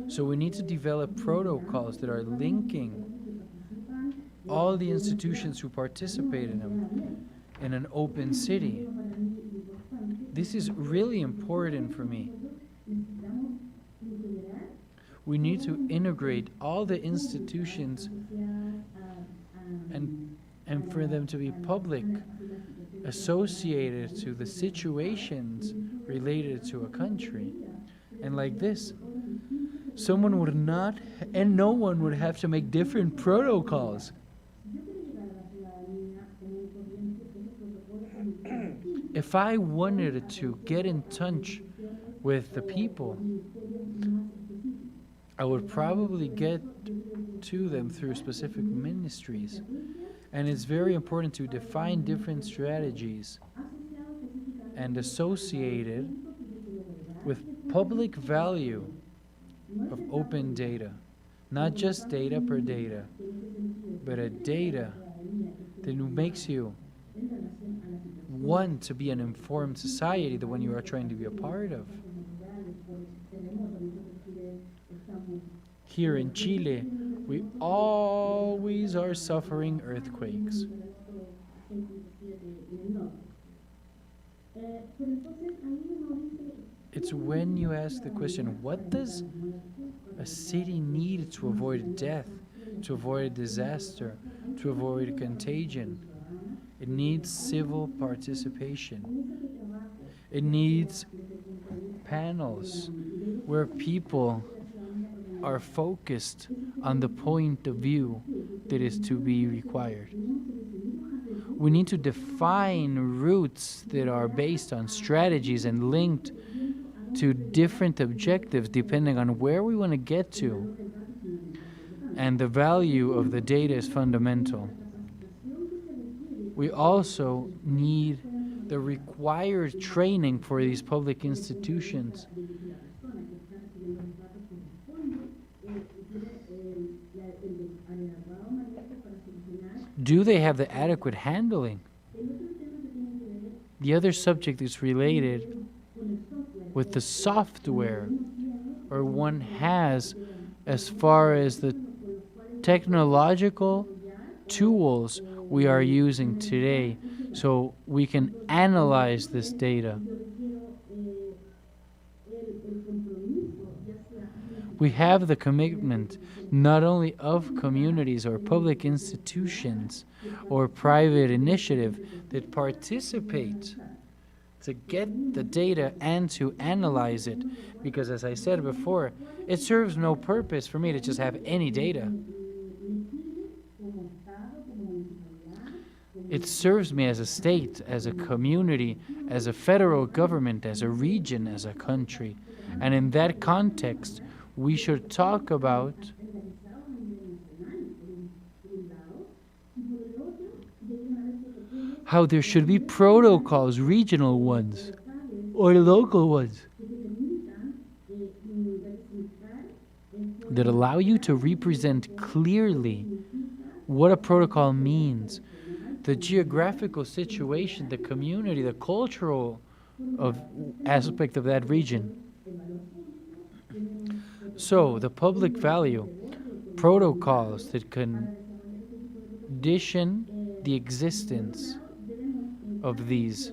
So we need to develop protocols that are linking all the institutions who participate in them in an open city. This is really important for me. We need to integrate all the institutions and for them to be public, associated to the situations related to a country. And like this, someone would not, and no one would have to make different protocols. If I wanted to get in touch with the people, I would probably get to them through specific ministries. And it's very important to define different strategies and associate it with public value of open data. Not just data per data, but a data that makes you want to be an informed society, the one you are trying to be a part of. Here in Chile, we always are suffering earthquakes. It's when you ask the question, what does a city need to avoid death, to avoid disaster, to avoid contagion? It needs civil participation. It needs panels where people are focused on the point of view that is to be required. We need to define routes that are based on strategies and linked to different objectives depending on where we want to get to. And the value of the data is fundamental. We also need the required training for these public institutions. Do they have the adequate handling? The other subject is related with the software or one has as far as the technological tools we are using today so we can analyze this data. We have the commitment not only of communities or public institutions or private initiative that participate to get the data and to analyze it, because as I said before, it serves no purpose for me to just have any data. It serves me as a state, as a community, as a federal government, as a region, as a country. And in that context, we should talk about how there should be protocols, regional ones, or local ones, that allow you to represent clearly what a protocol means, the geographical situation, the community, the cultural aspect of that region. So, the public value, protocols that condition the existence of these.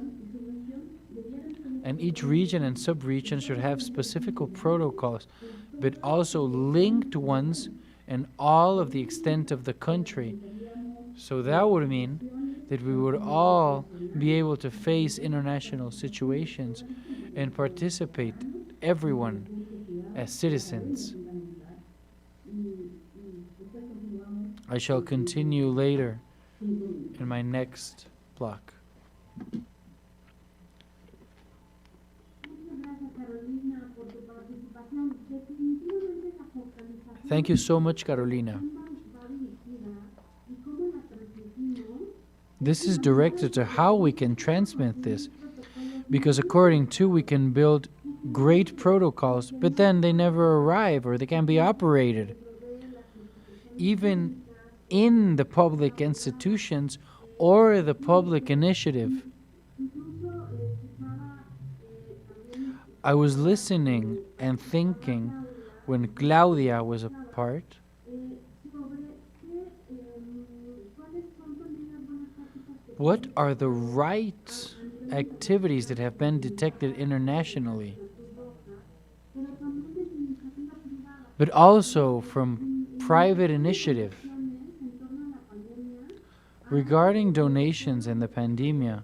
And each region and sub-region should have specific protocols, but also linked ones in all of the extent of the country. So that would mean that we would all be able to face international situations and participate, everyone, as citizens. I shall continue later in my next block. Thank you so much, Carolina. This is directed to how we can transmit this, because according to we can build great protocols, but then they never arrive or they can't be operated. Even in the public institutions or the public initiative. I was listening and thinking when Claudia was a part. What are the right activities that have been detected internationally? But also from private initiative. Regarding donations in the pandemic,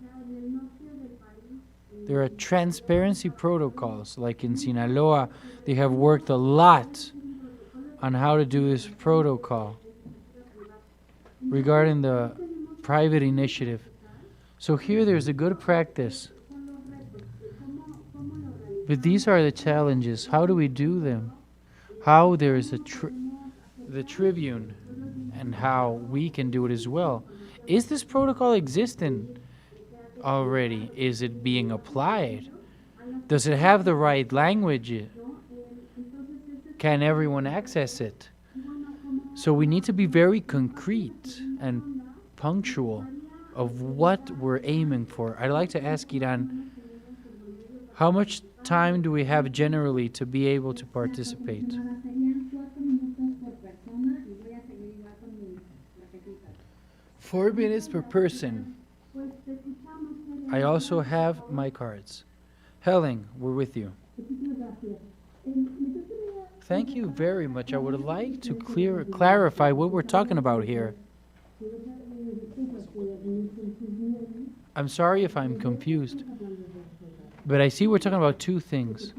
there are transparency protocols, like in Sinaloa, they have worked a lot on how to do this protocol regarding the private initiative. So here there's a good practice. But these are the challenges. How do we do them? How there is the tribune and how we can do it as well. Is this protocol existent already? Is it being applied? Does it have the right language? Can everyone access it? So we need to be very concrete and punctual of what we're aiming for. I'd like to ask Iran, how much time do we have generally to be able to participate? 4 minutes per person. I also have my cards. Helen, we're with you. Thank you very much. I would like to clarify what we're talking about here. I'm sorry if I'm confused, but I see we're talking about two things.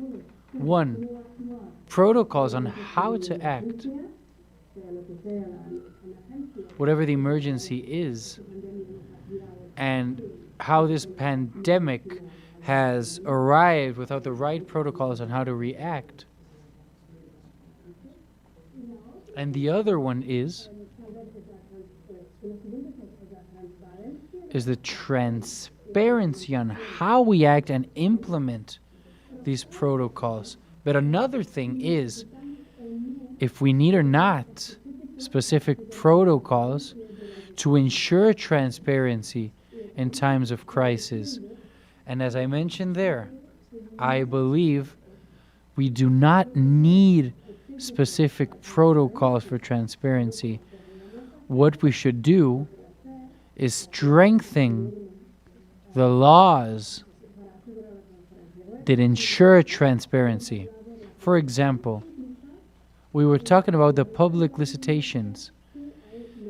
One, protocols on how to act, whatever the emergency is, and how this pandemic has arrived without the right protocols on how to react. And the other one is the transparency on how we act and implement these protocols. But another thing is, if we need or not specific protocols to ensure transparency in times of crisis. And as I mentioned there, I believe we do not need specific protocols for transparency. What we should do is strengthen the laws that ensure transparency. For example, we were talking about the public licitations.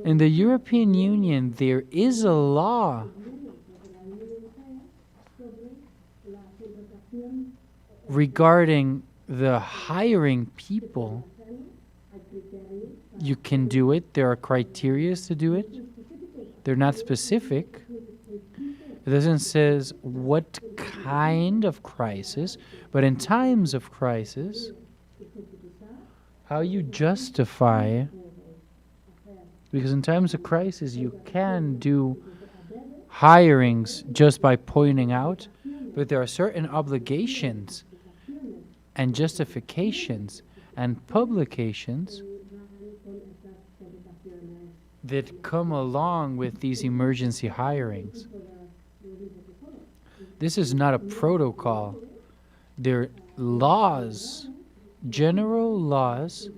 In the European Union, there is a law regarding the hiring people. You can do it. There are criteria to do it. They're not specific. It doesn't say what kind of crisis, but in times of crisis, how you justify, because in times of crisis you can do hirings just by pointing out, but there are certain obligations and justifications and publications that come along with these emergency hirings. This is not a protocol. They're laws, general laws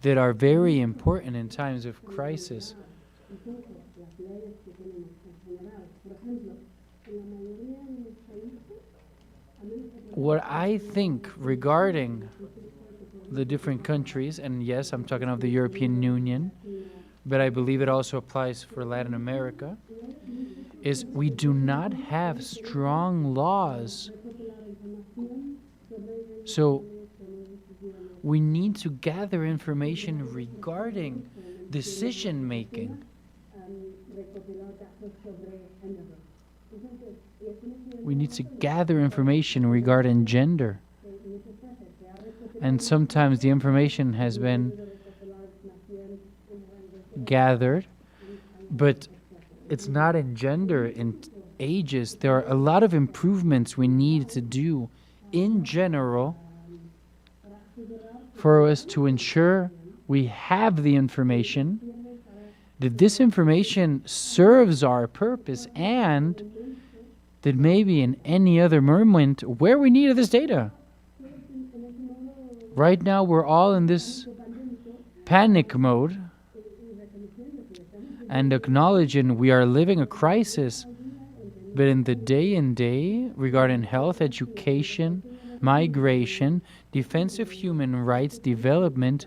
that are very important in times of crisis. What I think regarding the different countries, and yes, I'm talking of the European Union, but I believe it also applies for Latin America, is we do not have strong laws. So we need to gather information regarding decision making. We need to gather information regarding gender. And sometimes the information has been gathered, but it's not in gender, in ages. There are a lot of improvements we need to do in general for us to ensure we have the information, that this information serves our purpose, and that maybe in any other moment where we needed this data. Right now we're all in this panic mode and acknowledging we are living a crisis, but in the day and day regarding health, education, migration, defense of human rights, development,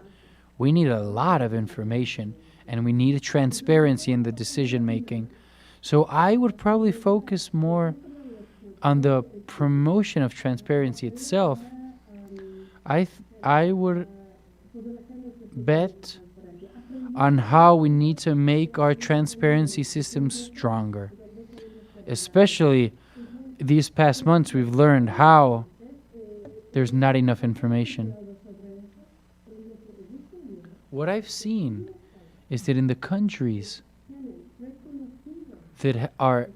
we need a lot of information and we need a transparency in the decision making. So I would probably focus more on the promotion of transparency itself. I would bet on how we need to make our transparency system stronger. Especially these past months, we've learned how there's not enough information. What I've seen is that in the countries that are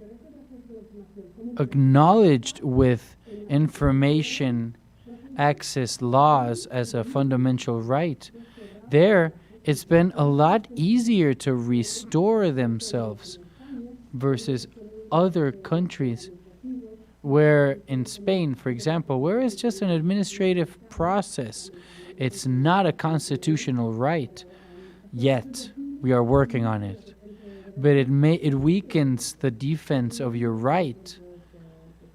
acknowledged with information access laws as a fundamental right, there it's been a lot easier to restore themselves versus other countries where, in Spain, for example, where it's just an administrative process, it's not a constitutional right yet. We are working on it. But it weakens the defense of your right,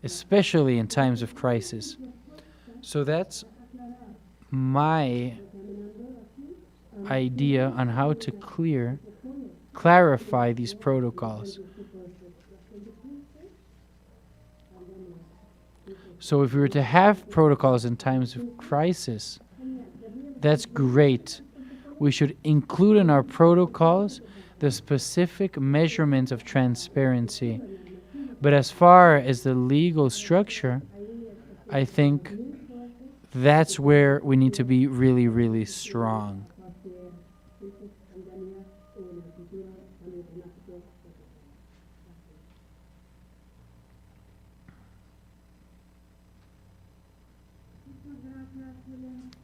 especially in times of crisis. So that's my idea on how to clarify these protocols. So if we were to have protocols in times of crisis, that's great. We should include in our protocols the specific measurements of transparency. But as far as the legal structure, I think that's where we need to be really, really strong.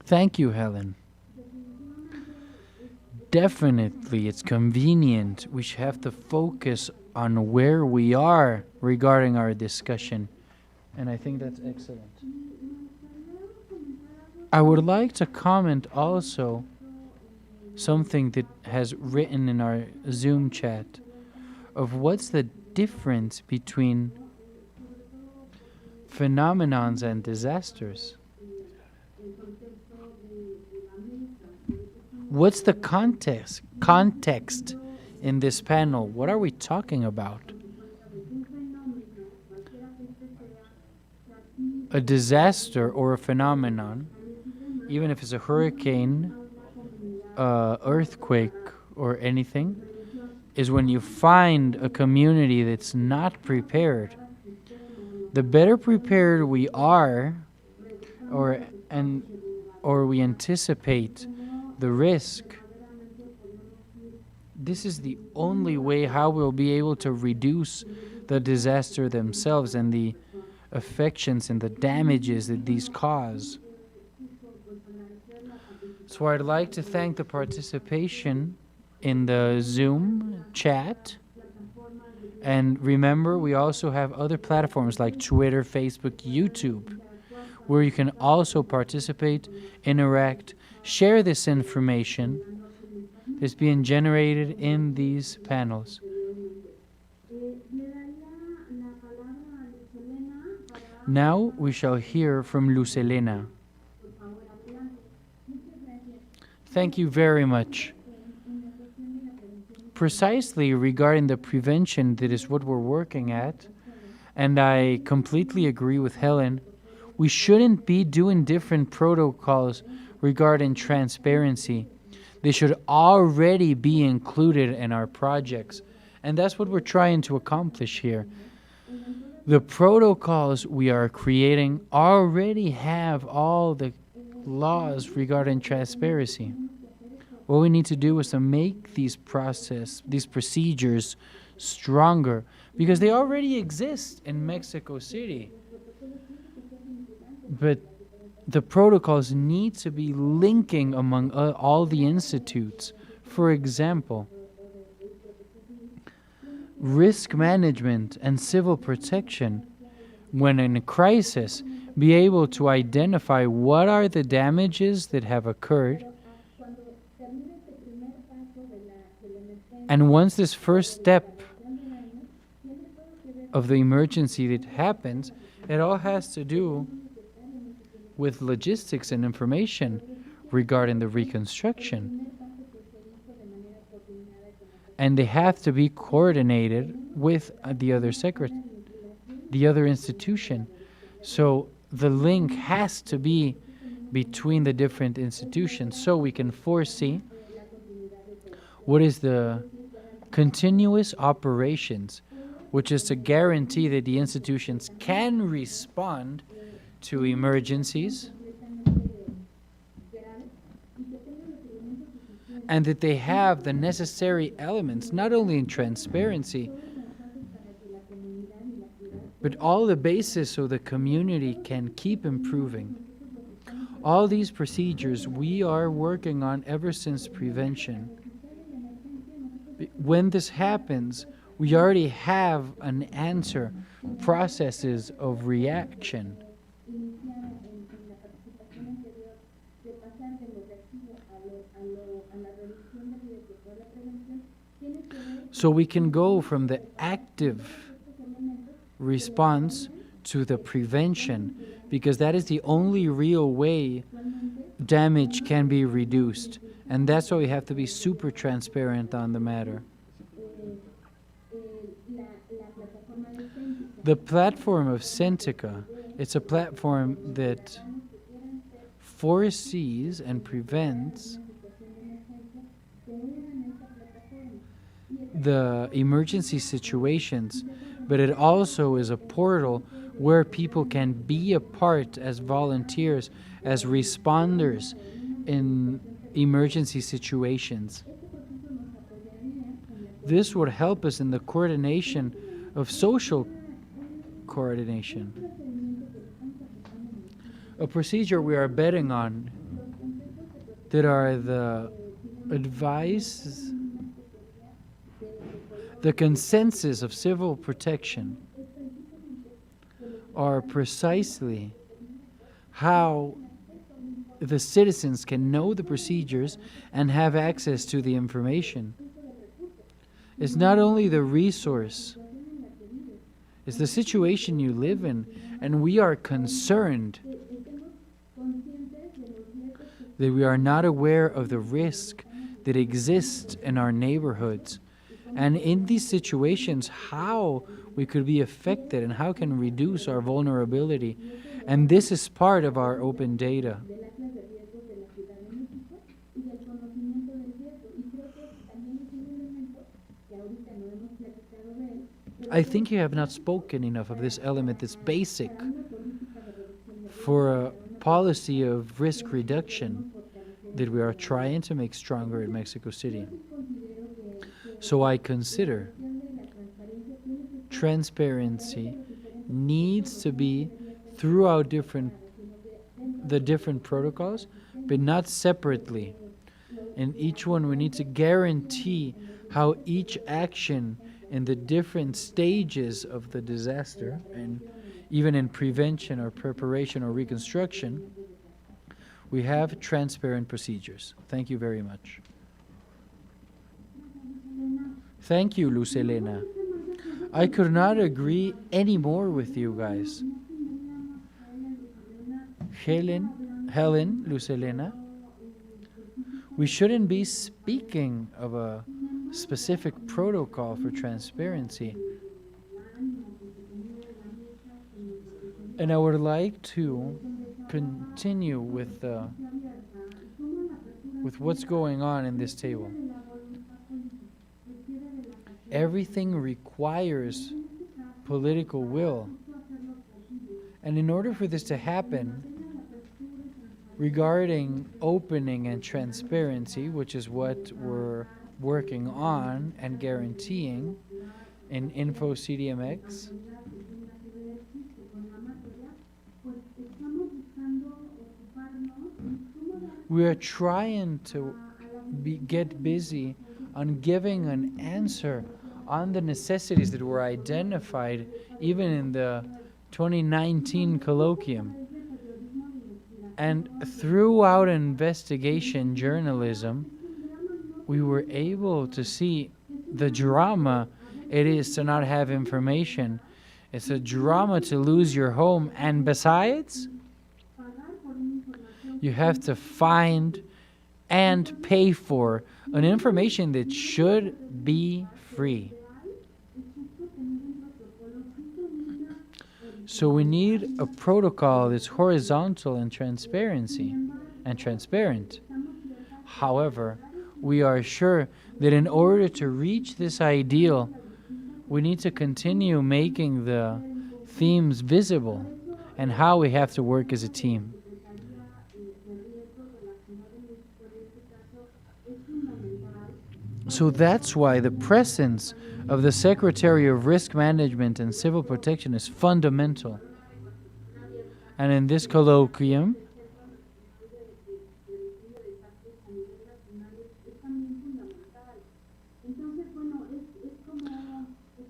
Thank you, Helen. Definitely, it's convenient. We should have to focus on where we are regarding our discussion. And I think that's excellent. I would like to comment also something that has written in our Zoom chat of what's the difference between phenomenons and disasters. What's the context in this panel? What are we talking about? A disaster or a phenomenon, even if it's a hurricane, earthquake, or anything, is when you find a community that's not prepared. The better prepared we are, or we anticipate the risk, this is the only way how we'll be able to reduce the disaster themselves and the affections and the damages that these cause. So I'd like to thank the participation in the Zoom chat. And remember, we also have other platforms like Twitter, Facebook, YouTube, where you can also participate, interact, share this information that's being generated in these panels. Now we shall hear from Luz Elena. Thank you very much. Precisely regarding the prevention, that is what we're working at, and I completely agree with Helen. We shouldn't be doing different protocols regarding transparency. They should already be included in our projects, and that's what we're trying to accomplish here. The protocols we are creating already have all the laws regarding transparency. What we need to do is to make these procedures stronger, because they already exist in Mexico City. But the protocols need to be linking among all the institutes. For example, risk management and civil protection, when in a crisis, be able to identify what are the damages that have occurred. And once this first step of the emergency that happens, it all has to do with logistics and information regarding the reconstruction. And they have to be coordinated with the other institution. So the link has to be between the different institutions, so we can foresee what is the continuous operations, which is to guarantee that the institutions can respond to emergencies and that they have the necessary elements, not only in transparency, but all the basis so the community can keep improving. All these procedures we are working on ever since prevention. When this happens, we already have an answer, processes of reaction. So we can go from the active response to the prevention, because that is the only real way damage can be reduced. And that's why we have to be super transparent on the matter. The platform of Centeca It's a platform that foresees and prevents the emergency situations, but it also is a portal where people can be a part as volunteers, as responders in emergency situations. This would help us in the coordination of social coordination. A procedure we are betting on that are the advice, the consensus of civil protection are precisely how the citizens can know the procedures and have access to the information. It's not only the resource, it's the situation you live in, and we are concerned that we are not aware of the risk that exists in our neighborhoods. And in these situations, how we could be affected and how can reduce our vulnerability. And this is part of our open data. I think you have not spoken enough of this element that's basic for a policy of risk reduction that we are trying to make stronger in Mexico City. So I consider transparency needs to be throughout the different protocols, but not separately. In each one, we need to guarantee how each action in the different stages of the disaster, and even in prevention or preparation or reconstruction, we have transparent procedures. Thank you very much. Thank you, Luz Elena. I could not agree any more with you guys. Helen, Luz Elena, we shouldn't be speaking of a specific protocol for transparency. And I would like to continue with what's going on in this table. Everything requires political will. And in order for this to happen, regarding opening and transparency, which is what we're working on and guaranteeing in Info CDMX, we are trying to get busy on giving an answer on the necessities that were identified even in the 2019 Colloquium. And throughout investigation journalism, we were able to see the drama it is to not have information. It's a drama to lose your home. And besides, you have to find and pay for an information that should be free. So we need a protocol that's horizontal and transparent. However, we are sure that in order to reach this ideal, we need to continue making the themes visible and how we have to work as a team. So that's why the presence of the Secretary of Risk Management and Civil Protection is fundamental. And in this colloquium,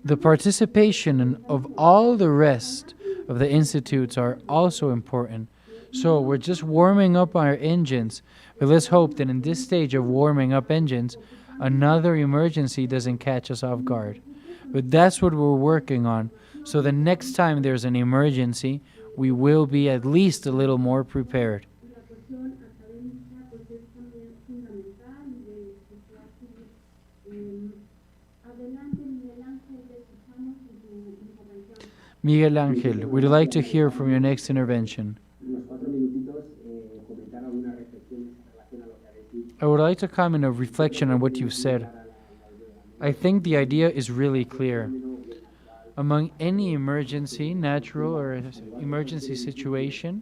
the participation of all the rest of the institutes are also important. So we're just warming up our engines, but let's hope that in this stage of warming up engines, another emergency doesn't catch us off guard. But that's what we're working on. So the next time there's an emergency, we will be at least a little more prepared. Miguel Ángel, would you like to hear from your next intervention? I would like to comment a reflection on what you've said. I think the idea is really clear. Among any emergency, natural or emergency situation,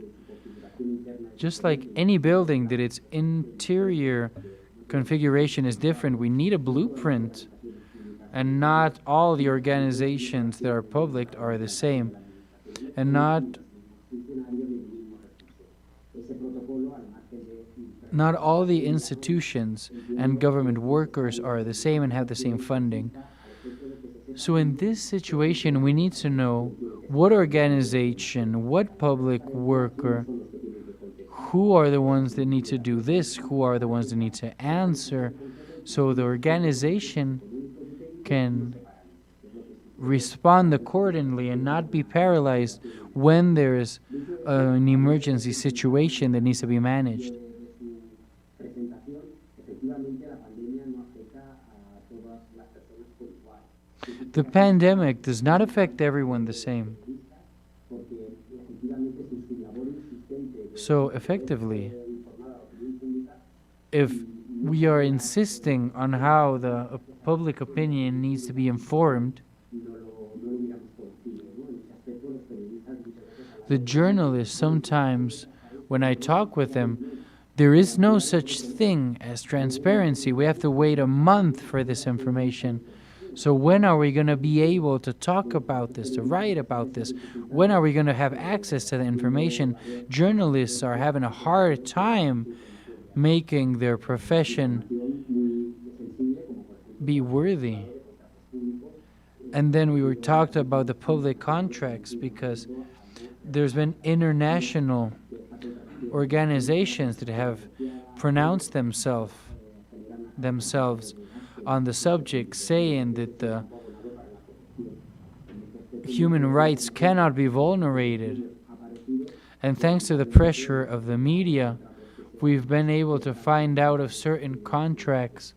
just like any building that its interior configuration is different, we need a blueprint, and not all the organizations that are public are the same, and not all the institutions and government workers are the same and have the same funding. So in this situation, we need to know what organization, what public worker, who are the ones that need to do this, who are the ones that need to answer, so the organization can respond accordingly and not be paralyzed when there is an emergency situation that needs to be managed. The pandemic does not affect everyone the same. So effectively, if we are insisting on how the public opinion needs to be informed, the journalists sometimes, when I talk with them, there is no such thing as transparency. We have to wait a month for this information. So when are we going to be able to talk about this, to write about this? When are we going to have access to the information? Journalists are having a hard time making their profession be worthy. And then we were talked about the public contracts, because there's been international organizations that have pronounced themselves on the subject, saying that the human rights cannot be vulnerated. And thanks to the pressure of the media, we've been able to find out of certain contracts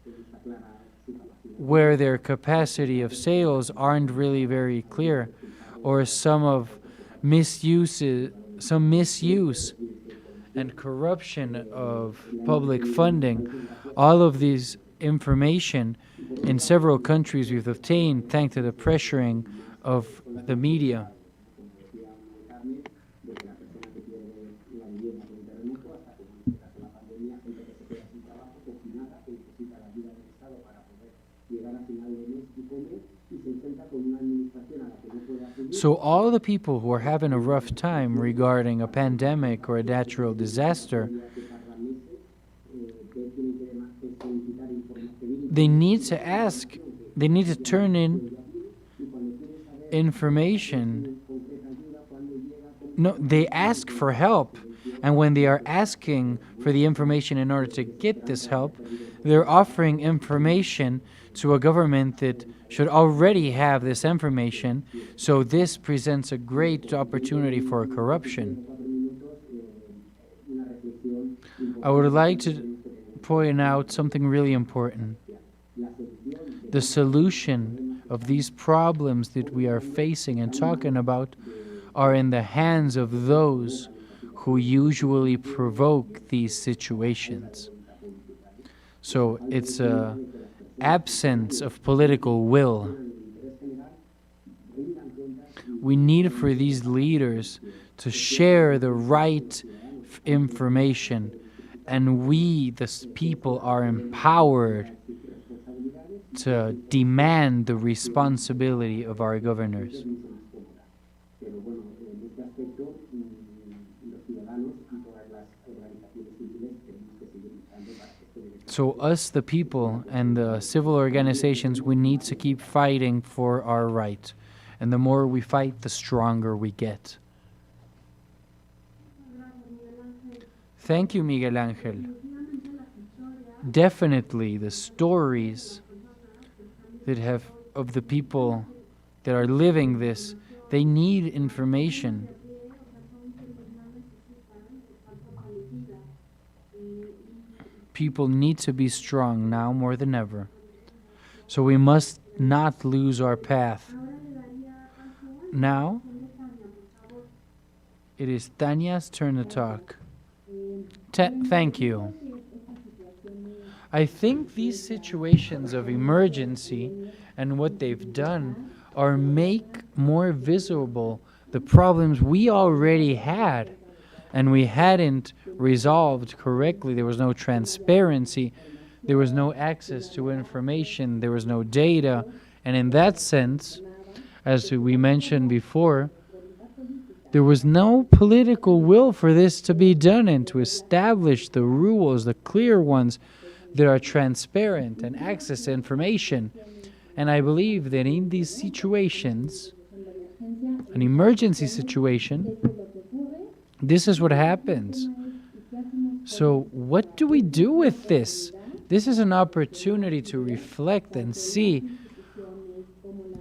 where their capacity of sales aren't really very clear, or some misuse and corruption of public funding. All of these information in several countries we've obtained thanks to the pressuring of the media. So all the people who are having a rough time regarding a pandemic or a natural disaster, they need to ask, they need to turn in information. No, they ask for help. And when they are asking for the information in order to get this help, they're offering information to a government that should already have this information. So this presents a great opportunity for corruption. I would like to point out something really important. The solution of these problems that we are facing and talking about are in the hands of those who usually provoke these situations. So it's an absence of political will. We need for these leaders to share the right information, and we, the people, are empowered to demand the responsibility of our governors. So us, the people, and the civil organizations, we need to keep fighting for our right. And the more we fight, the stronger we get. Thank you, Miguel Ángel. Definitely the stories that have of the people that are living this, they need information. People need to be strong now more than ever. So we must not lose our path. Now, It is Tanya's turn to talk. Thank you. I think these situations of emergency and what they've done are make more visible the problems we already had and we hadn't resolved correctly. There was no transparency, there was no access to information, there was no data, and in that sense, as we mentioned before, there was no political will for this to be done and to establish the rules, the clear ones that are transparent and access to information. And I believe that in these situations, an emergency situation, this is what happens. So what do we do with this? This is an opportunity to reflect and see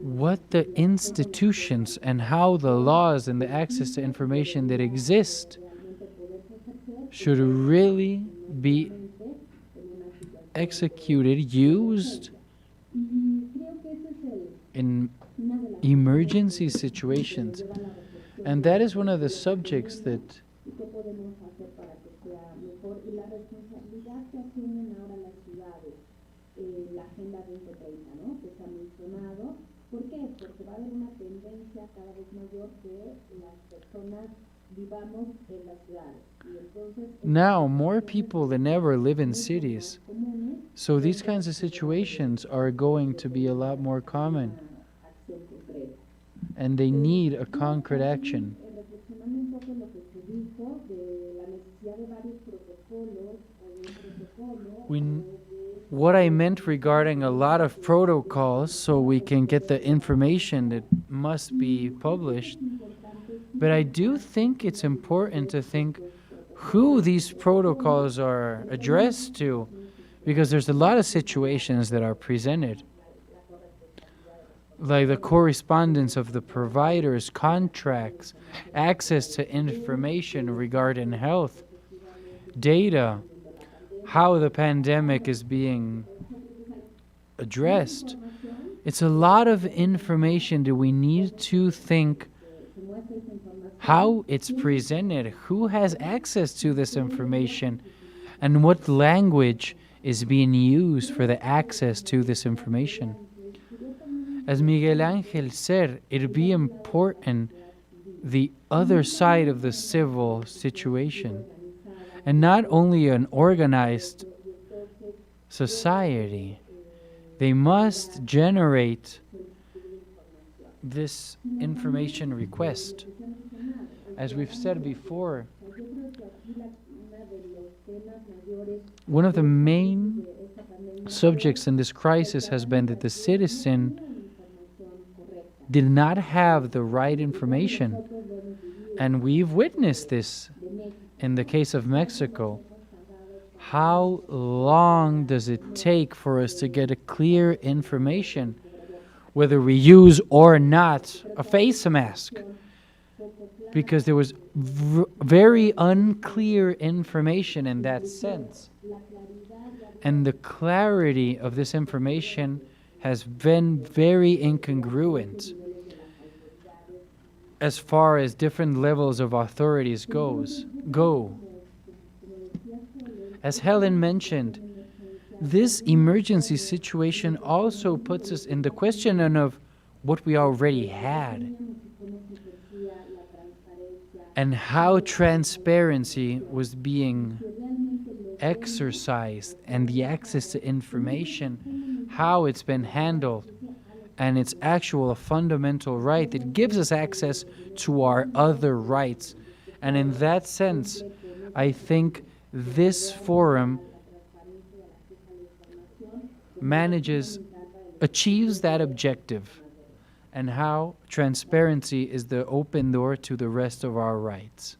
what the institutions and how the laws and the access to information that exist should really be executed, used in emergency situations. And that is one of the subjects that now more people than ever live in cities. So these kinds of situations are going to be a lot more common. And they need a concrete action. What I meant regarding a lot of protocols so we can get the information that must be published, but I do think it's important to think who these protocols are addressed to, because there's a lot of situations that are presented, like the correspondence of the providers, contracts, access to information regarding health, data, how the pandemic is being addressed. It's a lot of information that we need to think how it's presented, who has access to this information, and what language is being used for the access to this information. As Miguel Angel said, it'd be important the other side of the civil situation, and not only an organized society. They must generate this information request. As we've said before, one of the main subjects in this crisis has been that the citizen did not have the right information. And we've witnessed this in the case of Mexico. How long does it take for us to get a clear information, whether we use or not a face mask? Because there was very unclear information in that sense. And the clarity of this information has been very incongruent as far as different levels of authorities go. As Helen mentioned, this emergency situation also puts us in the question of what we already had and how transparency was being exercised and the access to information, how it's been handled, and it's actual a fundamental right that gives us access to our other rights. And in that sense, I think this forum achieves that objective, and how transparency is the open door to the rest of our rights.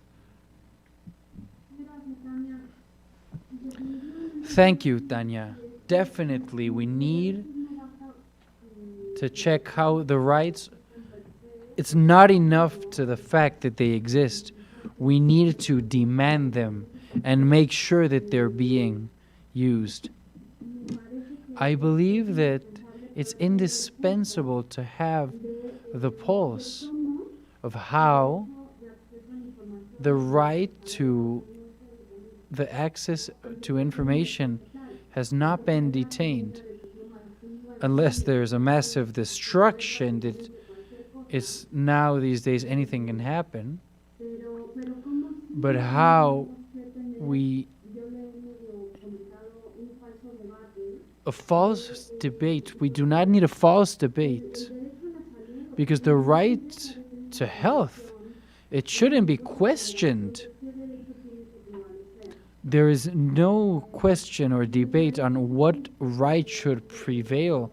Thank you, Tanya. Definitely, we need to check how the rights, it's not enough to the fact that they exist. We need to demand them and make sure that they're being used. I believe that it's indispensable to have the pulse of how the right to the access to information has not been detained unless there's a massive destruction that it's now these days anything can happen. But how a false debate, we do not need a false debate, because the right to health, it shouldn't be questioned. There is no question or debate on what right should prevail.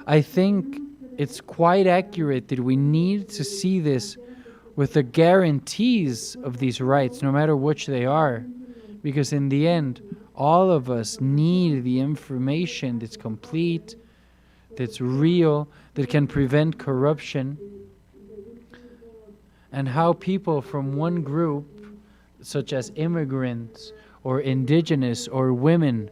I think it's quite accurate that we need to see this with the guarantees of these rights, no matter which they are, because in the end, all of us need the information that's complete, that's real, that can prevent corruption, and how people from one group, such as immigrants or indigenous or women,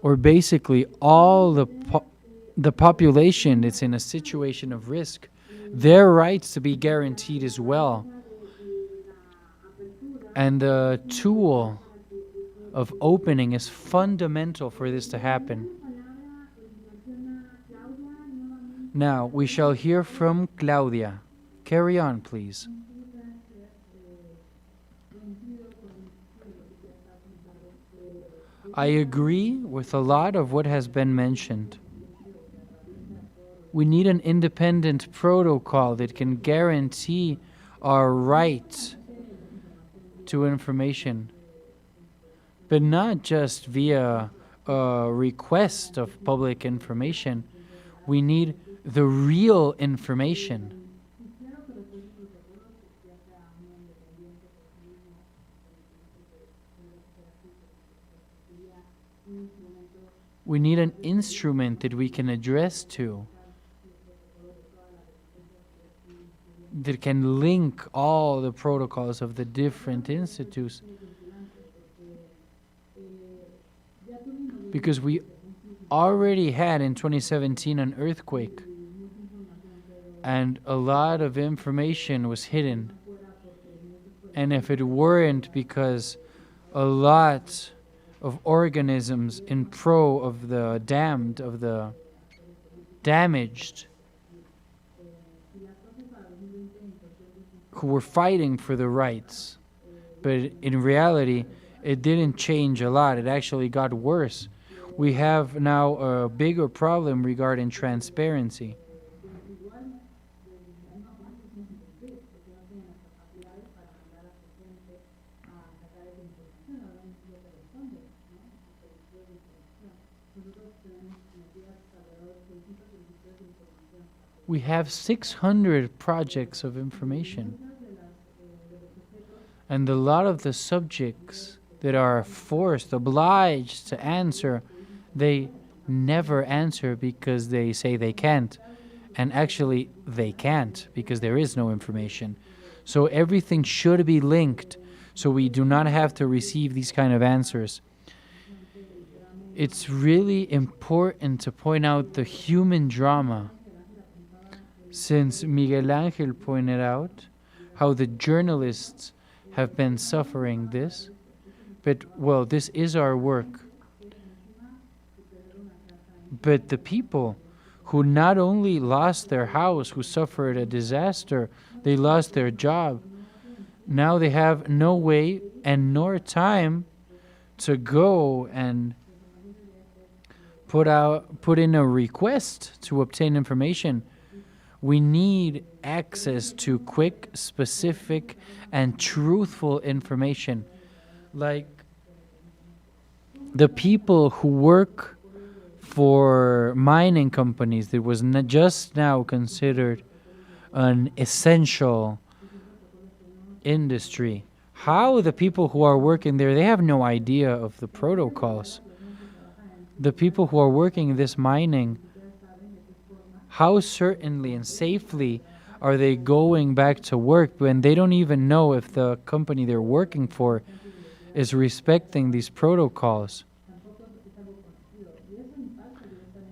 or basically all the population that's in a situation of risk, their rights to be guaranteed as well. And the tool of opening is fundamental for this to happen. Now, we shall hear from Claudia. Carry on, please. I agree with a lot of what has been mentioned. We need an independent protocol that can guarantee our right to information, but not just via a request of public information. We need the real information. We need an instrument that we can address to, that can link all the protocols of the different institutes. Because we already had in 2017 an earthquake, and a lot of information was hidden. And if it weren't because a lot of organisms in pro of the damned, of the damaged, who were fighting for the rights, but in reality, it didn't change a lot. It actually got worse. We have now a bigger problem regarding transparency. We have 600 projects of information. And a lot of the subjects that are forced, obliged to answer, they never answer because they say they can't. And actually, they can't because there is no information. So everything should be linked so we do not have to receive these kind of answers. It's really important to point out the human drama, since Miguel Angel pointed out how the journalists have been suffering this. But, well, this is our work. But the people who not only lost their house, who suffered a disaster, they lost their job. Now they have no way and nor time to go and put in a request to obtain information. We need access to quick, specific, and truthful information. Like the people who work for mining companies that was just now considered an essential industry. How the people who are working there, they have no idea of the protocols. The people who are working in this mining, how certainly and safely are they going back to work when they don't even know if the company they're working for is respecting these protocols?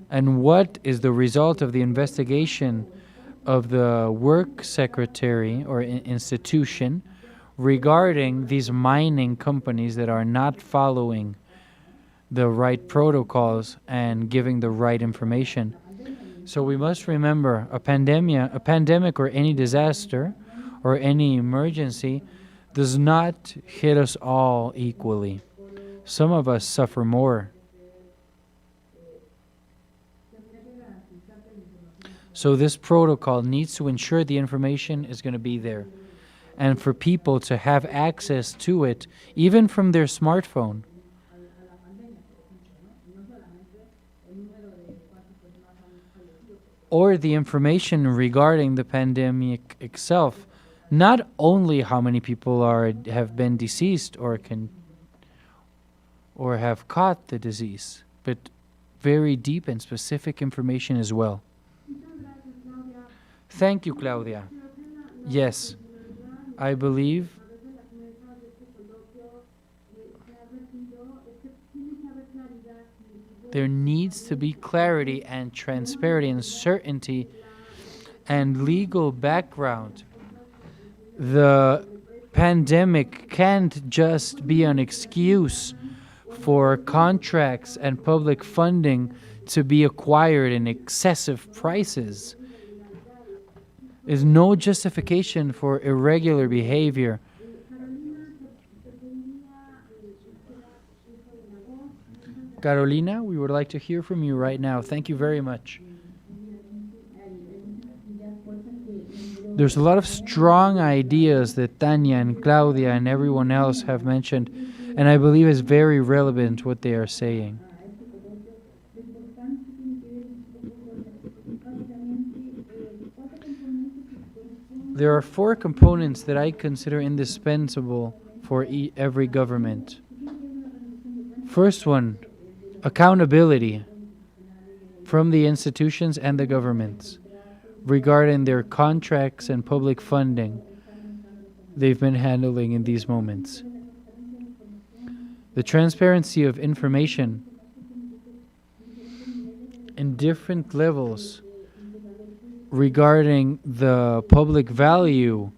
And what is the result of the investigation of the work secretary or institution regarding these mining companies that are not following the right protocols and giving the right information. So we must remember a pandemic or any disaster or any emergency does not hit us all equally. Some of us suffer more. So this protocol needs to ensure the information is going to be there and for people to have access to it even from their smartphone. Or the information regarding the pandemic itself, not only how many people have been deceased or have caught the disease, but very deep and specific information as well. Thank you, Claudia. Yes, I believe there needs to be clarity and transparency and certainty and legal background. The pandemic can't just be an excuse for contracts and public funding to be acquired in excessive prices. There's no justification for irregular behavior. Carolina, we would like to hear from you right now. Thank you very much. There's a lot of strong ideas that Tanya and Claudia and everyone else have mentioned, and I believe it's very relevant what they are saying. There are 4 components that I consider indispensable for every government. First one, accountability from the institutions and the governments regarding their contracts and public funding they've been handling in these moments. The transparency of information in different levels regarding the public value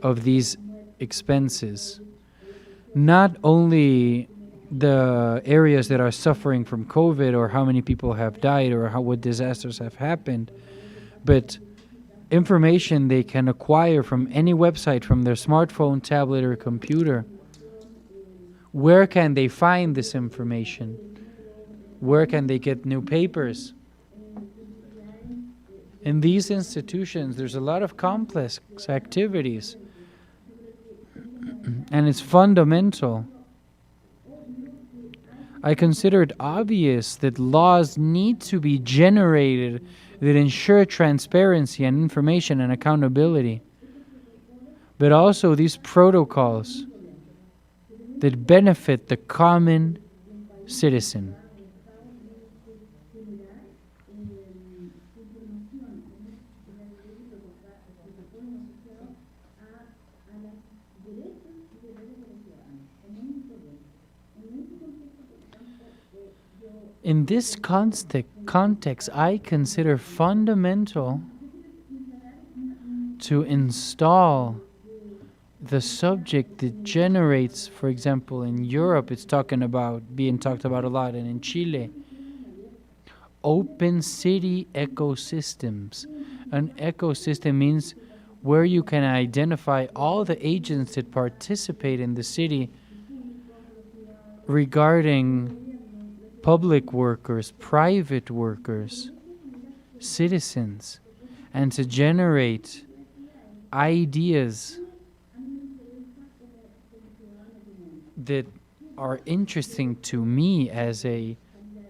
of these expenses. Not only the areas that are suffering from COVID or how many people have died or what disasters have happened, but information they can acquire from any website, from their smartphone, tablet, or computer. Where can they find this information? Where can they get new papers? In these institutions, there's a lot of complex activities, and it's fundamental. I consider it obvious that laws need to be generated that ensure transparency and information and accountability, but also these protocols that benefit the common citizen. In this context, I consider fundamental to install the subject that generates, for example, in Europe, it's being talked about a lot, and in Chile, open city ecosystems. An ecosystem means where you can identify all the agents that participate in the city regarding public workers, private workers, citizens, and to generate ideas that are interesting to me as a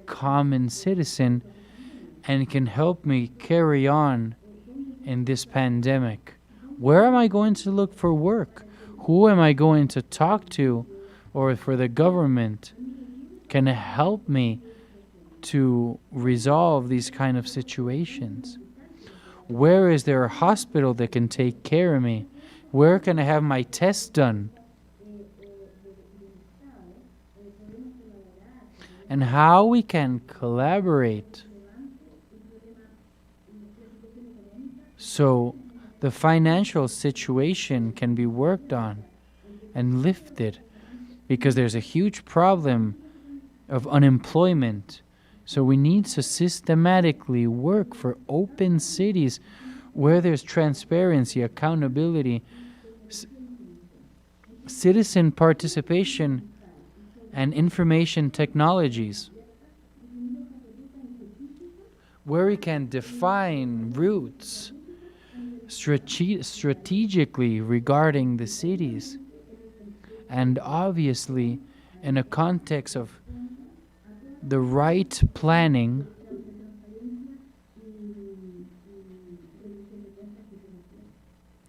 common citizen and can help me carry on in this pandemic. Where am I going to look for work? Who am I going to talk to, or for the government can help me to resolve these kind of situations? Where is there a hospital that can take care of me? Where can I have my tests done? And how we can collaborate so the financial situation can be worked on and lifted, because there's a huge problem of unemployment. So we need to systematically work for open cities where there's transparency, accountability, citizen participation, and information technologies, where we can define routes strategically regarding the cities, and obviously in a context of the right planning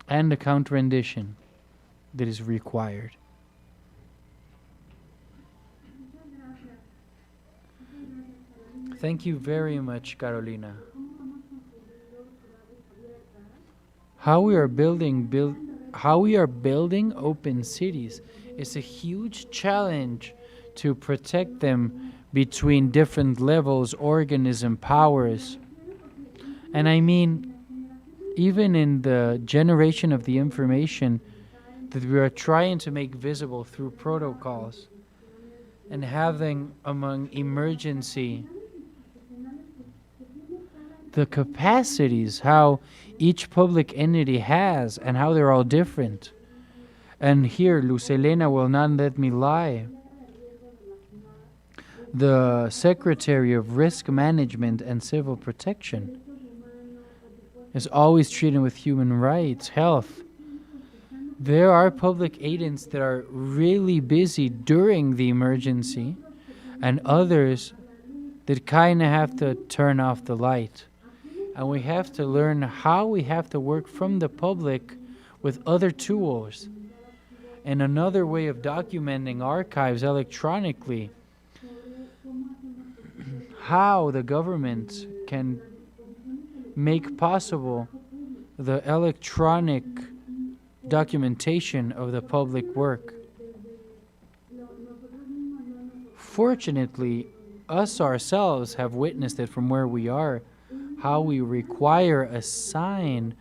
and the counter-rendition that is required. Thank you very much, Carolina. How we are building open cities is a huge challenge to protect them between different levels, organism, powers. And I mean, even in the generation of the information that we are trying to make visible through protocols, and having among emergency the capacities, how each public entity has and how they're all different. And here, Luz Helena will not let me lie. The Secretary of Risk Management and Civil Protection is always treated with human rights, health. There are public agents that are really busy during the emergency, and others that kind of have to turn off the light. And we have to learn how we have to work from the public with other tools. And another way of documenting archives electronically, how the government can make possible the electronic documentation of the public work. Fortunately, us ourselves have witnessed it from where we are, how we require a sign,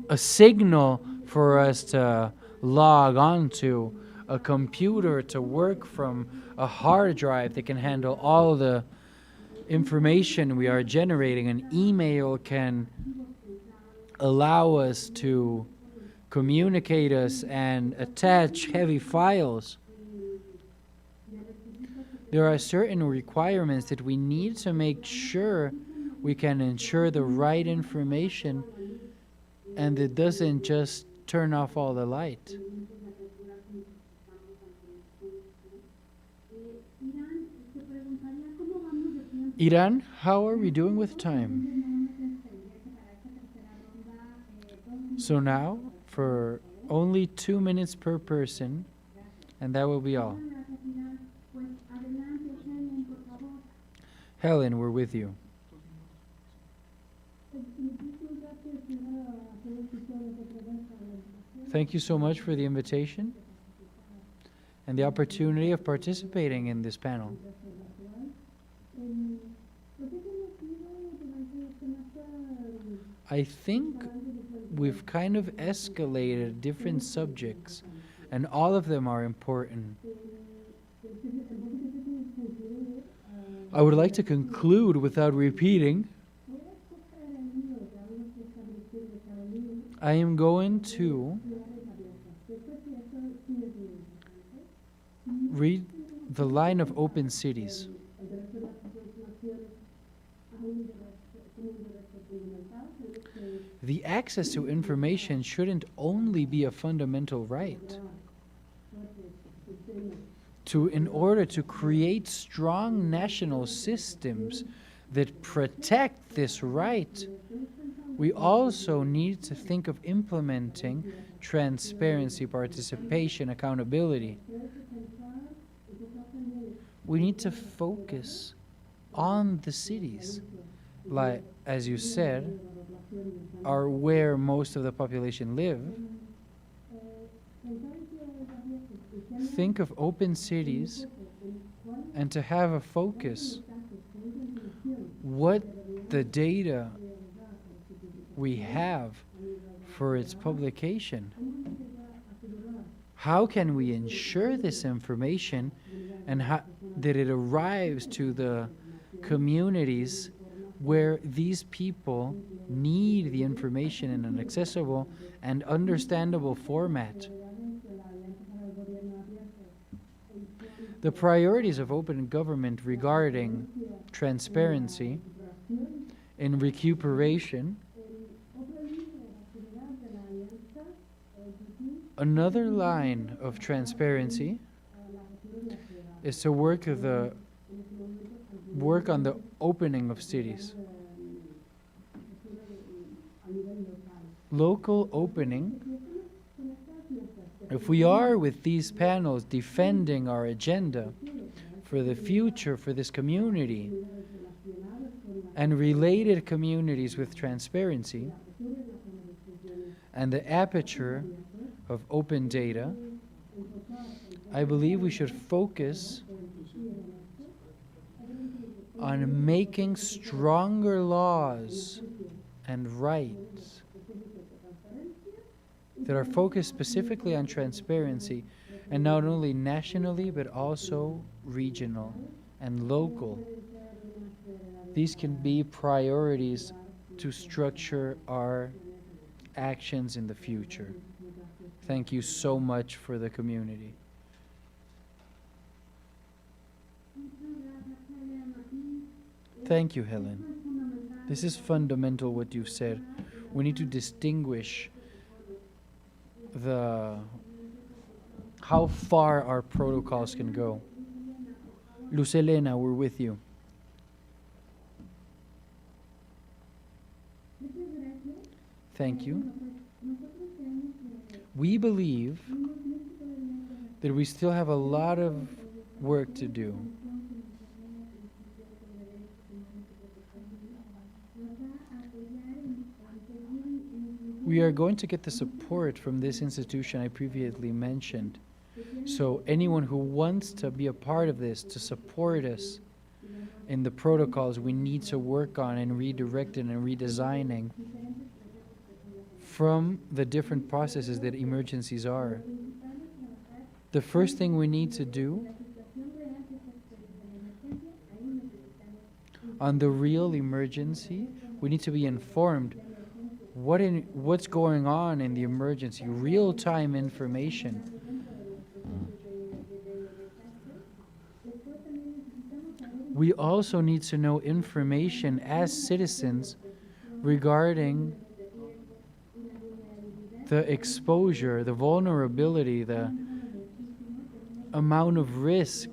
a signal for us to log onto a computer, to work from a hard drive that can handle all the information we are generating. An email can allow us to communicate us and attach heavy files. There are certain requirements that we need to make sure we can ensure the right information, and it doesn't just turn off all the light. Iran, how are we doing with time? So now, for only 2 minutes per person, and that will be all. Helen, we're with you. Thank you so much for the invitation and the opportunity of participating in this panel. I think we've kind of escalated different subjects, and all of them are important. I would like to conclude without repeating. I am going to read the line of open cities. The access to information shouldn't only be a fundamental right. In order to create strong national systems that protect this right, we also need to think of implementing transparency, participation, accountability. We need to focus on the cities, like, as you said, are where most of the population live. Think of open cities and to have a focus. What the data we have for its publication? How can we ensure this information and that it arrives to the communities where these people need the information in an accessible and understandable format? The priorities of open government regarding transparency in recuperation. Another line of transparency is to work on the opening of cities. Local opening. If we are with these panels defending our agenda for the future for this community and related communities with transparency and the aperture of open data, I believe we should focus on making stronger laws and rights that are focused specifically on transparency, and not only nationally but also regional and local. These can be priorities to structure our actions in the future. Thank you so much for the community. Thank you, Helen. This is fundamental what you've said. We need to distinguish how far our protocols can go. Luz Elena, we're with you. Thank you. We believe that we still have a lot of work to do. We are going to get the support from this institution I previously mentioned. So anyone who wants to be a part of this, to support us in the protocols we need to work on and redirecting and redesigning from the different processes that emergencies are. The first thing we need to do on the real emergency, we need to be informed what's going on in the emergency, real-time information. We also need to know information as citizens regarding the exposure, the vulnerability, the amount of risk.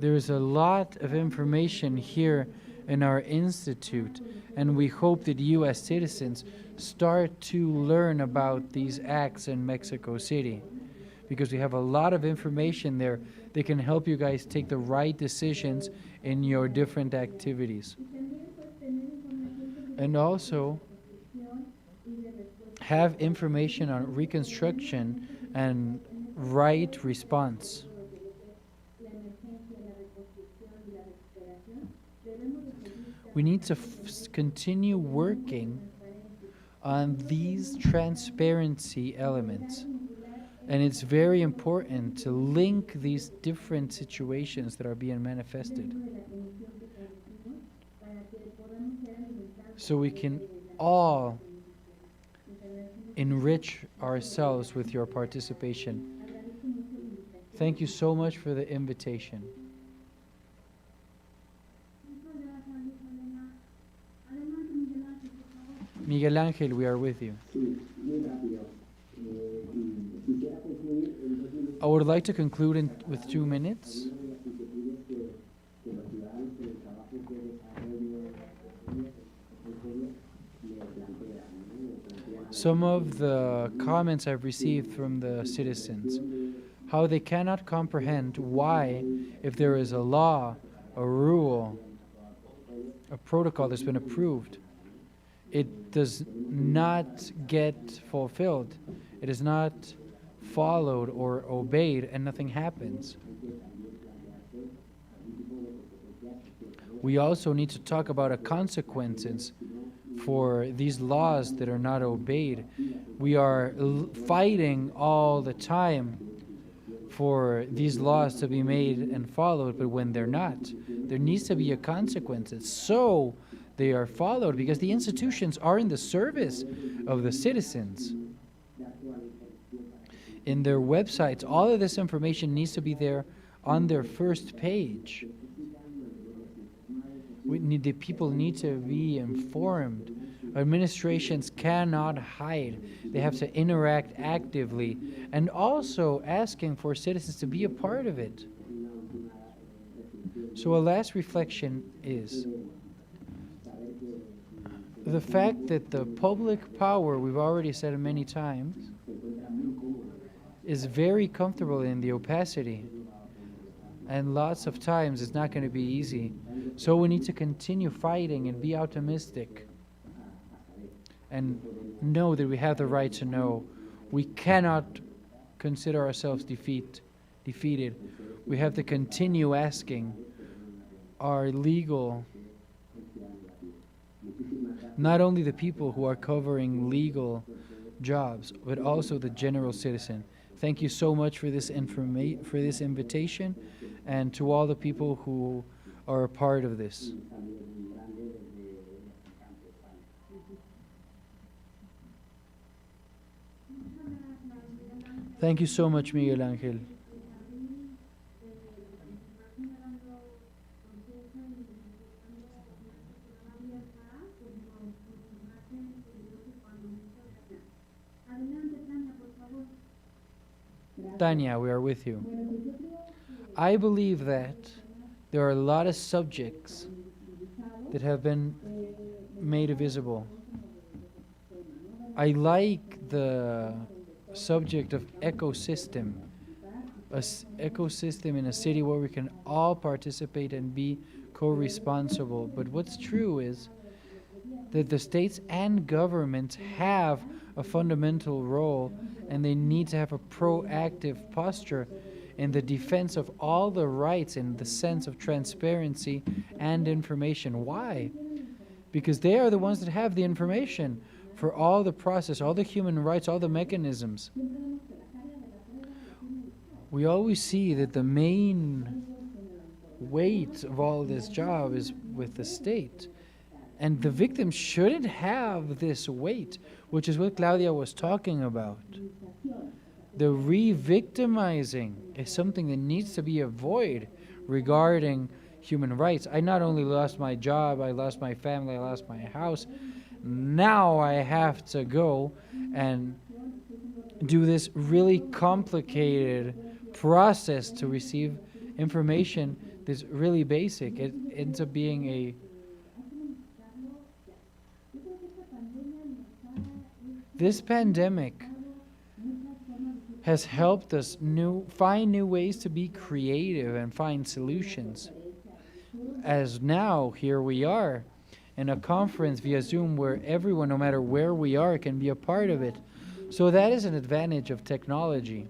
There's a lot of information here in our institute, and we hope that you as citizens start to learn about these acts in Mexico City, because we have a lot of information there that can help you guys take the right decisions in your different activities. And also have information on reconstruction and right response. We need to continue working on these transparency elements. And it's very important to link these different situations that are being manifested, so we can all enrich ourselves with your participation. Thank you so much for the invitation. Miguel Ángel, we are with you. I would like to conclude with 2 minutes. Some of the comments I've received from the citizens, how they cannot comprehend why, if there is a law, a rule, a protocol that's been approved, it does not get fulfilled. It is not followed or obeyed, and nothing happens. We also need to talk about the consequences for these laws that are not obeyed. We are fighting all the time for these laws to be made and followed, but when they're not, there needs to be a consequences. So they are followed because the institutions are in the service of the citizens. In their websites, all of this information needs to be there on their first page. The people need to be informed. Administrations cannot hide. They have to interact actively and also asking for citizens to be a part of it. So a last reflection is the fact that the public power, we've already said it many times, is very comfortable in the opacity. And lots of times it's not going to be easy. So we need to continue fighting and be optimistic and know that we have the right to know. We cannot consider ourselves defeated. We have to continue asking our legal, not only the people who are covering legal jobs, but also the general citizen. Thank you so much for this invitation, and to all the people who are a part of this. Thank you so much, Miguel Ángel. Tanya, we are with you. I believe that there are a lot of subjects that have been made visible. I like the subject of ecosystem, ecosystem in a city where we can all participate and be co-responsible. But what's true is that the states and governments have a fundamental role, and they need to have a proactive posture in the defense of all the rights in the sense of transparency and information. Why? Because they are the ones that have the information for all the process, all the human rights, all the mechanisms. We always see that the main weight of all this job is with the state. And the victims shouldn't have this weight, which is what Claudia was talking about. The re-victimizing is something that needs to be avoided regarding human rights. I not only lost my job, I lost my family, I lost my house. Now I have to go and do this really complicated process to receive information that's really basic. It ends up being a This pandemic has helped us find new ways to be creative and find solutions. As now, here we are in a conference via Zoom where everyone, no matter where we are, can be a part of it. So that is an advantage of technology.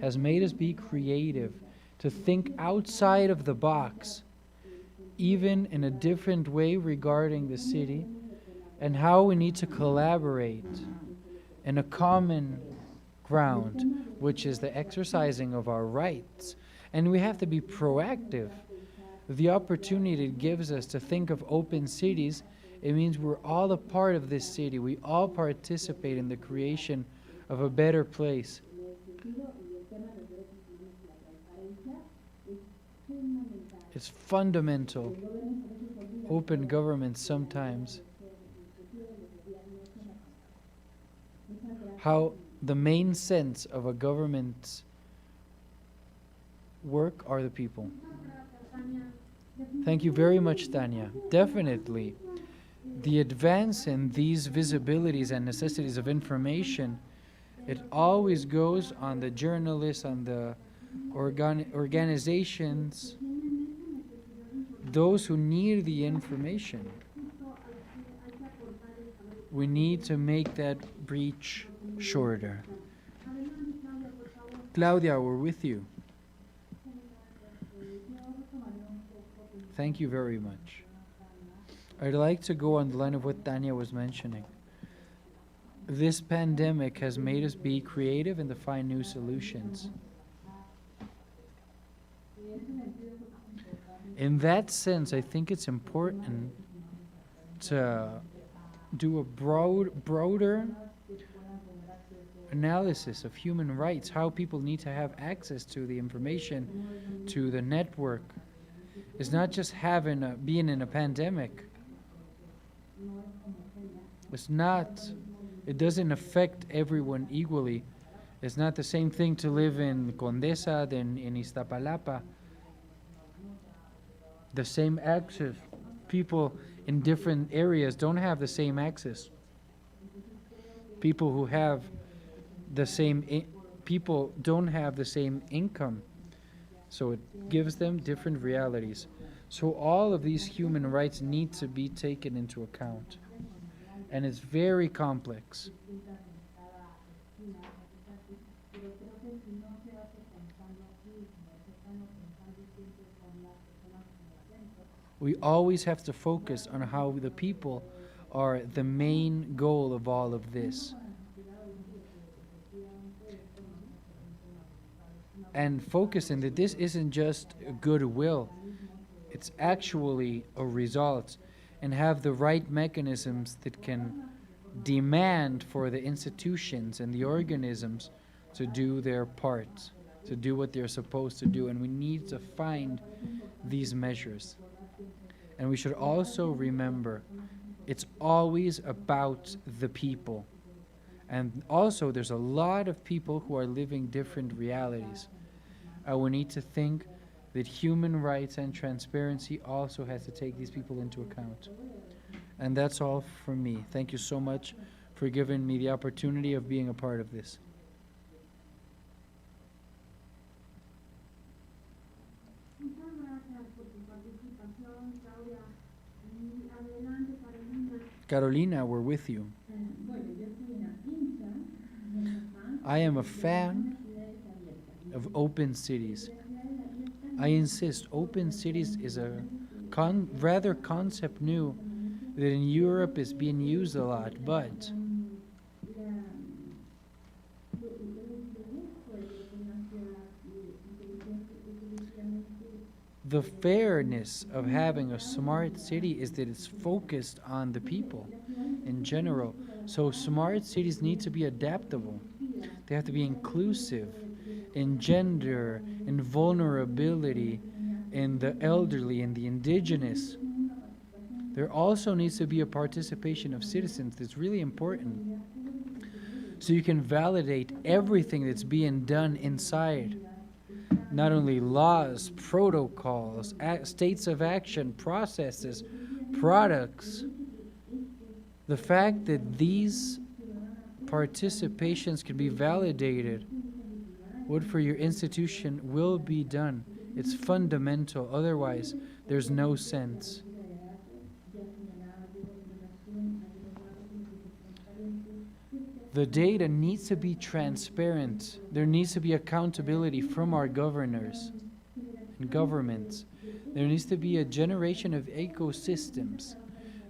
Has made us be creative, to think outside of the box, even in a different way regarding the city, and how we need to collaborate in a common ground, which is the exercising of our rights. And we have to be proactive. The opportunity it gives us to think of open cities, it means we're all a part of this city. We all participate in the creation of a better place. It's fundamental. Open government sometimes. How the main sense of a government's work are the people. Thank you very much, Tanya. Definitely, the advance in these visibilities and necessities of information, it always goes on the journalists, on the organizations, those who need the information. We need to make that breach shorter. Claudia, we're with you. Thank you very much. I'd like to go on the line of what Tanya was mentioning. This pandemic has made us be creative and to find new solutions. In that sense, I think it's important to do a broader analysis of human rights, how people need to have access to the information, to the network. It's not just being in a pandemic. It doesn't affect everyone equally. It's not the same thing to live in Condesa than in Iztapalapa. The same access. People in different areas don't have the same access. People who have the same people don't have the same income. So it gives them different realities. So all of these human rights need to be taken into account. And it's very complex. We always have to focus on how the people are the main goal of all of this. And focusing that this isn't just goodwill, it's actually a result, and have the right mechanisms that can demand for the institutions and the organisms to do their part, to do what they're supposed to do. And we need to find these measures. And we should also remember, it's always about the people. And also, there's a lot of people who are living different realities. And we need to think that human rights and transparency also has to take these people into account. And that's all from me. Thank you so much for giving me the opportunity of being a part of this. Carolina, we're with you. I am a fan of open cities. I insist, open cities is a rather concept new that in Europe is being used a lot, but the fairness of having a smart city is that it's focused on the people in general. So smart cities need to be adaptable. They have to be inclusive in gender, in vulnerability, in the elderly, in the indigenous. There also needs to be a participation of citizens that's really important. So you can validate everything that's being done inside. Not only laws, protocols, states of action, processes, products. The fact that these participations can be validated, what for your institution will be done. It's fundamental, otherwise there's no sense. The data needs to be transparent. There needs to be accountability from our governors and governments. There needs to be a generation of ecosystems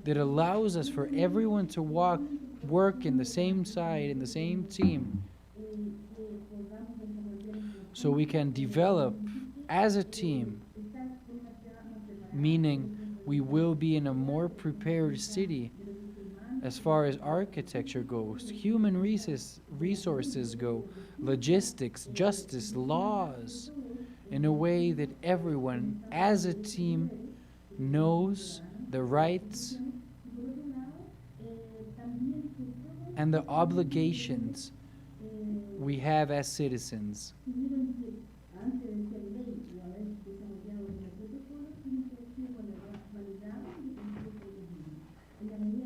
that allows us for everyone to work in the same side, in the same team, so we can develop as a team, meaning we will be in a more prepared city as far as architecture goes, human resources go, logistics, justice, laws, in a way that everyone as a team knows the rights and the obligations we have as citizens.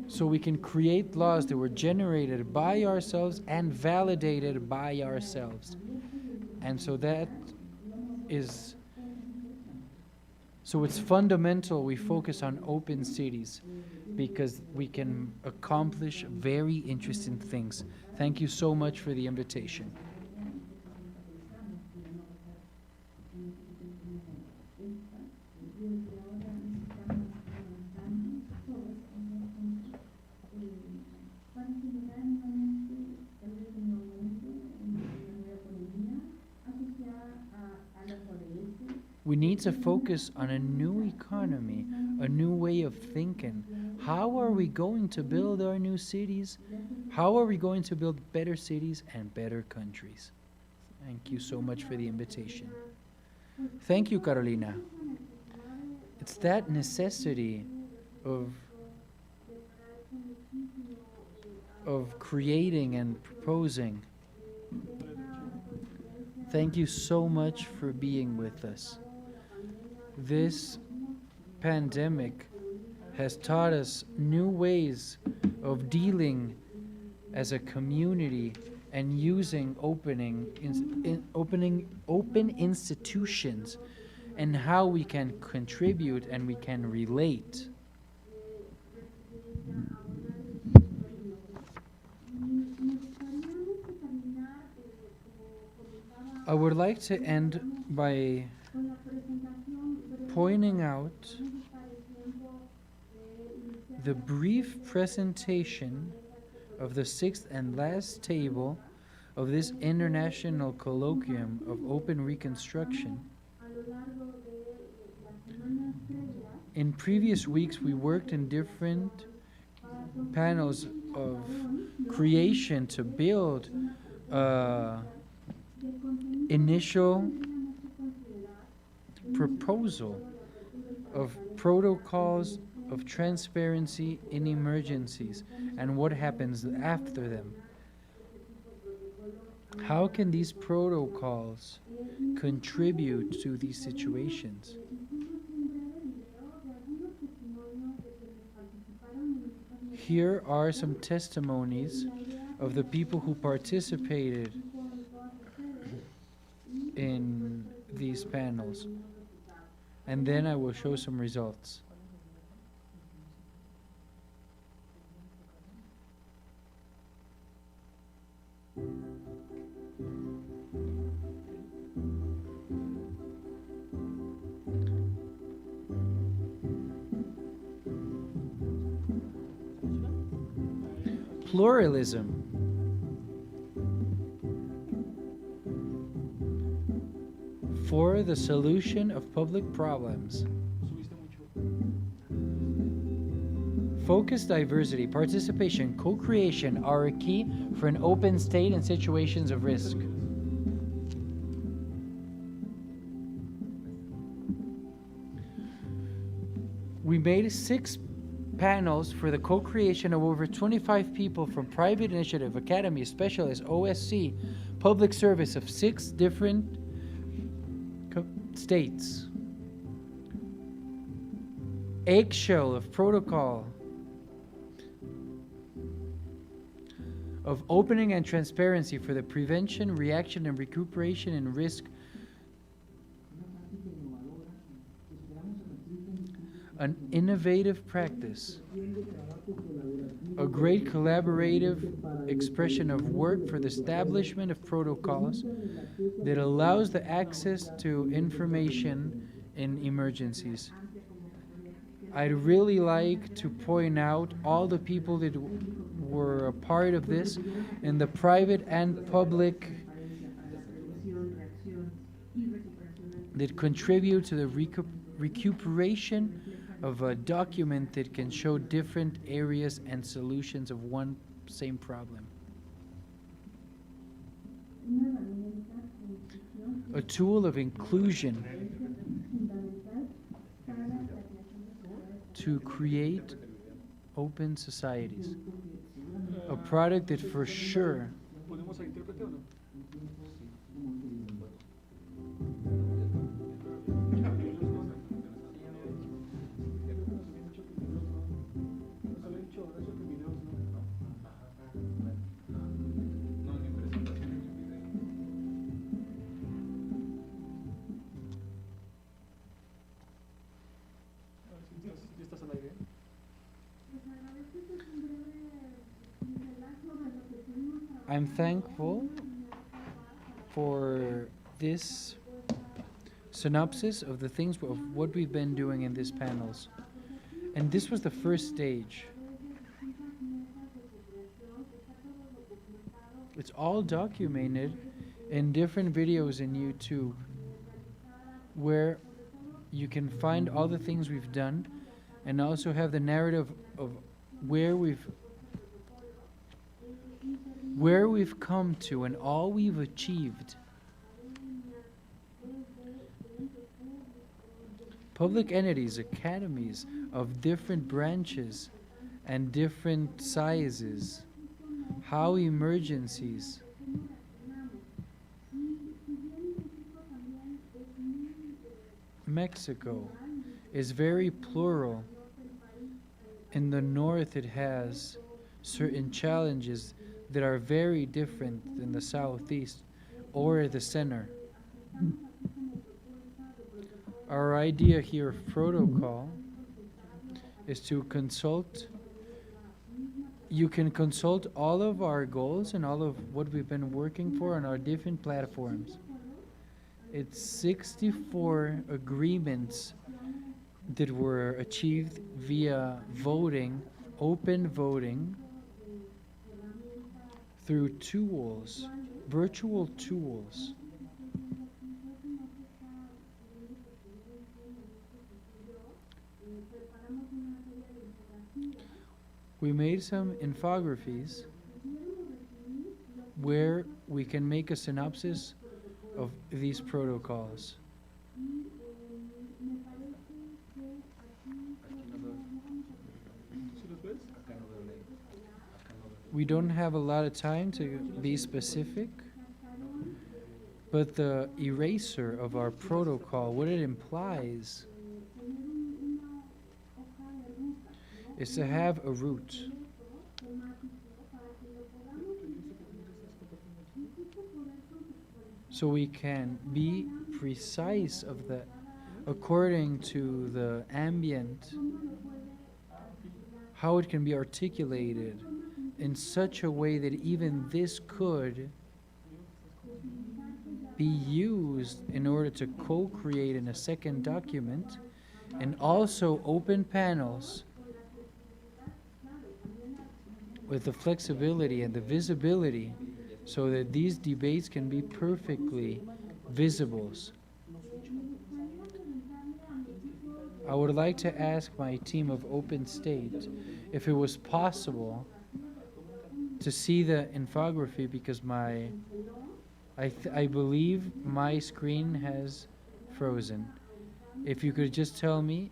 So we can create laws that were generated by ourselves and validated by ourselves. And so it's fundamental we focus on open cities because we can accomplish very interesting things. Thank you so much for the invitation. We need to focus on a new economy, a new way of thinking. How are we going to build our new cities? How are we going to build better cities and better countries? Thank you so much for the invitation. Thank you, Carolina. It's that necessity of creating and proposing. Thank you so much for being with us. This pandemic has taught us new ways of dealing as a community and using open institutions and how we can contribute and we can relate. I would like to end by pointing out the brief presentation of the sixth and last table of this international colloquium of open reconstruction. In previous weeks, we worked in different panels of creation to build initial proposal of protocols of transparency in emergencies and what happens after them. How can these protocols contribute to these situations? Here are some testimonies of the people who participated in these panels, and then I will show some results. Pluralism. For the solution of public problems. Focus, diversity, participation, co-creation are a key for an open state in situations of risk. We made 6 panels for the co-creation of over 25 people from private initiative, academy, specialists, OSC, public service of 6 different states. Eggshell of protocol of opening and transparency for the prevention, reaction, and recuperation in risk. An innovative practice, a great collaborative expression of work for the establishment of protocols that allows the access to information in emergencies. I'd really like to point out all the people that were a part of this in the private and public that contribute to the recuperation of a document that can show different areas and solutions of one same problem. A tool of inclusion to create open societies. A product that for sure I'm thankful for this synopsis of the things of what we've been doing in these panels. And this was the first stage. It's all documented in different videos in YouTube where you can find all the things we've done and also have the narrative of where we've come to and all we've achieved. Public entities, academies of different branches and different sizes, how emergencies. Mexico is very plural. In the north, it has certain challenges that are very different than the southeast or the center. Our idea here of protocol is to consult. You can consult all of our goals and all of what we've been working for on our different platforms. It's 64 agreements that were achieved via voting, open voting, through tools, virtual tools. We made some infographies where we can make a synopsis of these protocols. We don't have a lot of time to be specific, but the eraser of our protocol, what it implies is to have a route. So we can be precise of that according to the ambient, how it can be articulated in such a way that even this could be used in order to co-create in a second document, and also open panels with the flexibility and the visibility so that these debates can be perfectly visible. I would like to ask my team of Open State if it was possible to see the infography, because I believe my screen has frozen. If you could just tell me.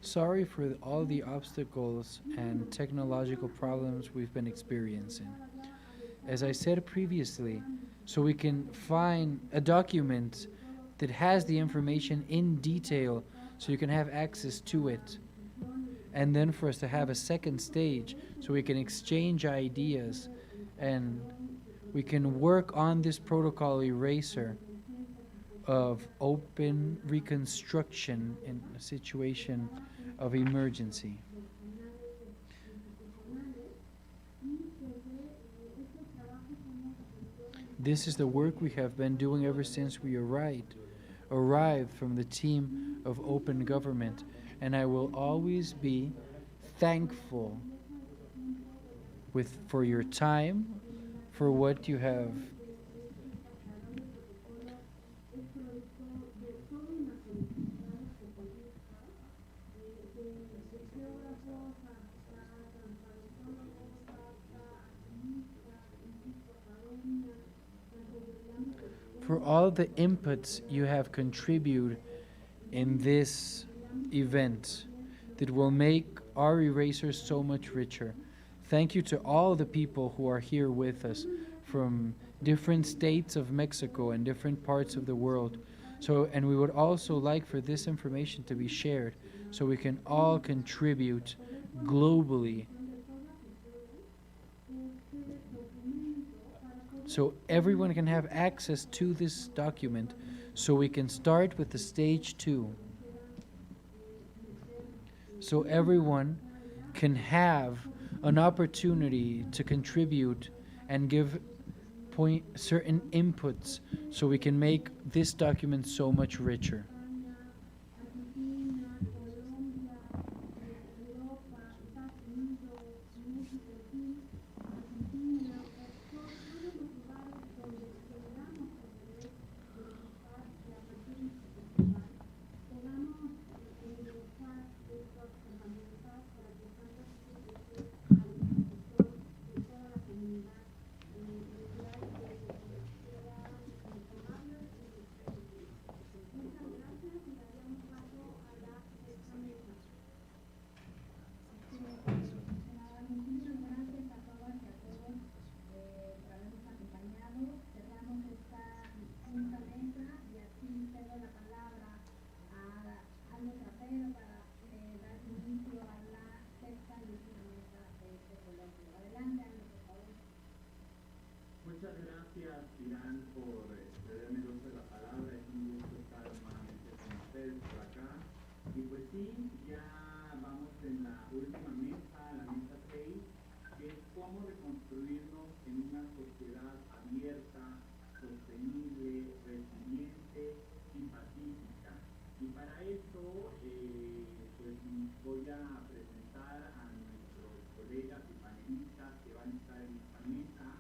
Sorry for all the obstacles and technological problems we've been experiencing. As I said previously, so we can find a document that has the information in detail so you can have access to it. And then for us to have a second stage so we can exchange ideas and we can work on this protocol eraser of open reconstruction in a situation of emergency. This is the work we have been doing ever since we arrived from the team of open government, and I will always be thankful for your time, for what you have for all the inputs you have contributed in this event that will make our eraser so much richer. Thank you to all the people who are here with us from different states of Mexico and different parts of the world. And we would also like for this information to be shared so we can all contribute globally. So everyone can have access to this document, so we can start with the stage 2. so everyone can have an opportunity to contribute and give certain inputs so we can make this document so much richer. Muchas gracias, Irán, por cederme el uso de la palabra. Es un gusto estar nuevamente con ustedes por acá. Y pues sí, ya vamos en la última mesa, la mesa 6, que es cómo reconstruirnos en una sociedad abierta, sostenible, resiliente y pacífica. Y para eso, pues voy a presentar a nuestros colegas y panelistas que van a estar en esta mesa.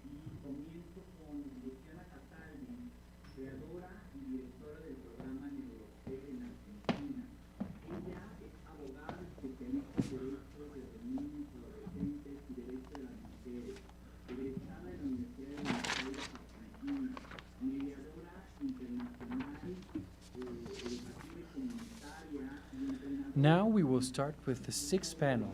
Y comienzo con Luciana Cataldi, creadora y directora del programa Neurocer en Argentina. Ella es abogada especialista en derechos de niños, adolescentes y derechos de las mujeres, egresada de la Universidad de Buenos Aires, Argentina, mediadora internacional, educativa y comunitaria y entrenadora. Now we will start with the sixth panel,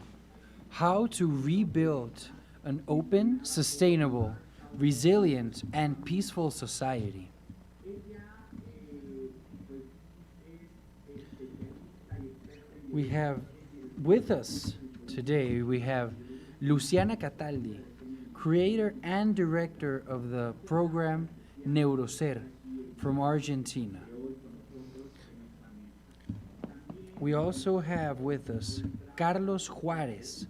how to rebuild an open, sustainable, resilient, and peaceful society. We have with us today, we have Luciana Cataldi, creator and director of the program Neurocer from Argentina. We also have with us Carlos Juarez,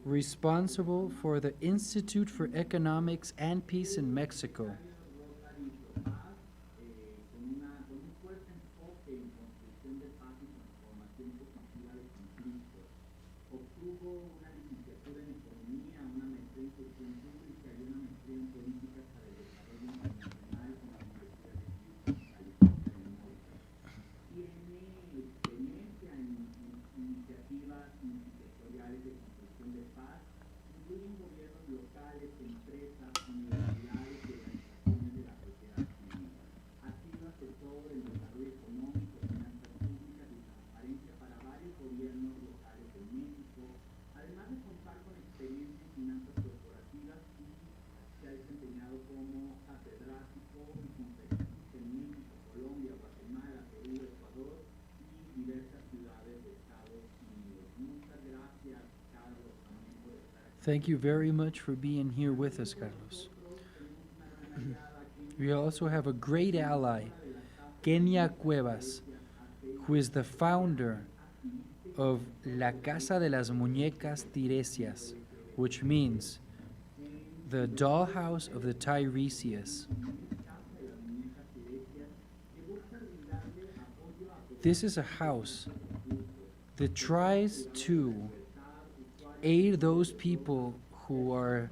responsible for the Institute for Economics and Peace in Mexico. Thank you very much for being here with us, Carlos. We also have a great ally, Kenia Cuevas, who is the founder of La Casa de las Muñecas Tiresias, which means the dollhouse of the Tiresias. This is a house that tries to aid those people who are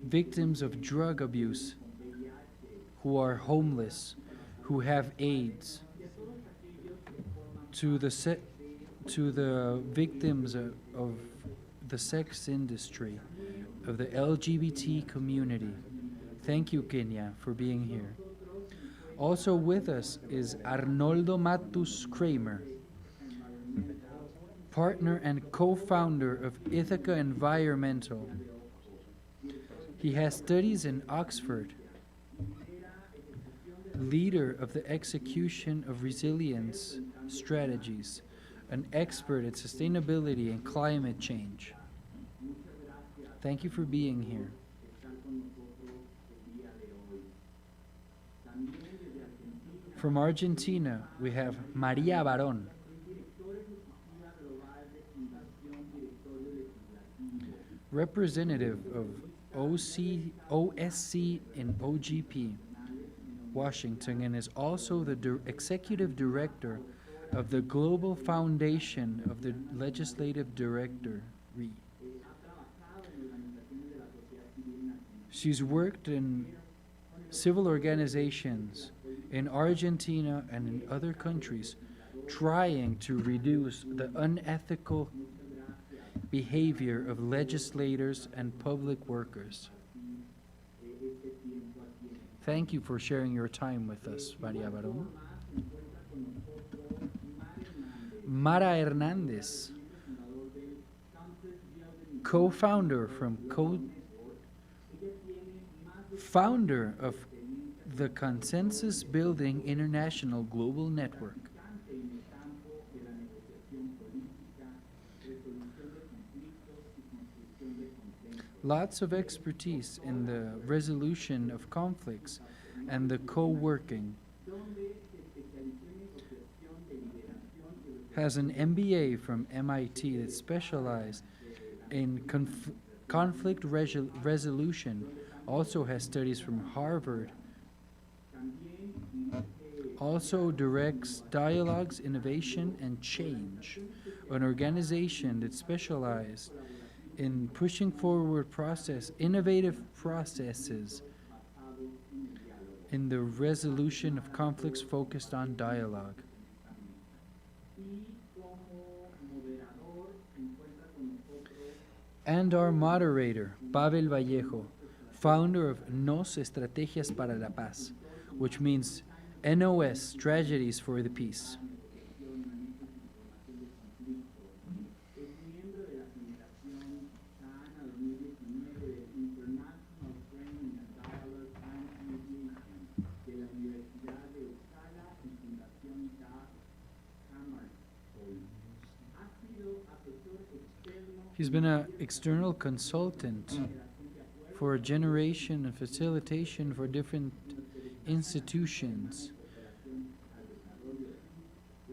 victims of drug abuse, who are homeless, who have AIDS, to the victims of the sex industry, of the LGBT community. Thank you, Kenia, for being here. Also with us is Arnoldo Matus Kramer, partner and co-founder of Ithaca Environmental. He has studies in Oxford, leader of the execution of resilience strategies, an expert at sustainability and climate change. Thank you for being here. From Argentina, we have Maria Barón, representative of OSC and OGP, Washington, and is also the executive director of the Global Foundation of the Legislative Directory. She's worked in civil organizations in Argentina and in other countries, trying to reduce the unethical behavior of legislators and public workers. Thank you for sharing your time with us, Maria Barón. Mara Hernandez, co-founder founder of the Consensus Building International Global Network. Lots of expertise in the resolution of conflicts and the co-working. Has an MBA from MIT that specializes in conflict resolution. Also has studies from Harvard. Also directs Dialogues, Innovation, and Change, an organization that specializes in pushing forward innovative processes in the resolution of conflicts focused on dialogue. And our moderator, Pavel Vallejo, founder of NOS Estrategias para la Paz, which means NOS, Strategies for the Peace. He's been an external consultant for a generation of facilitation for different institutions.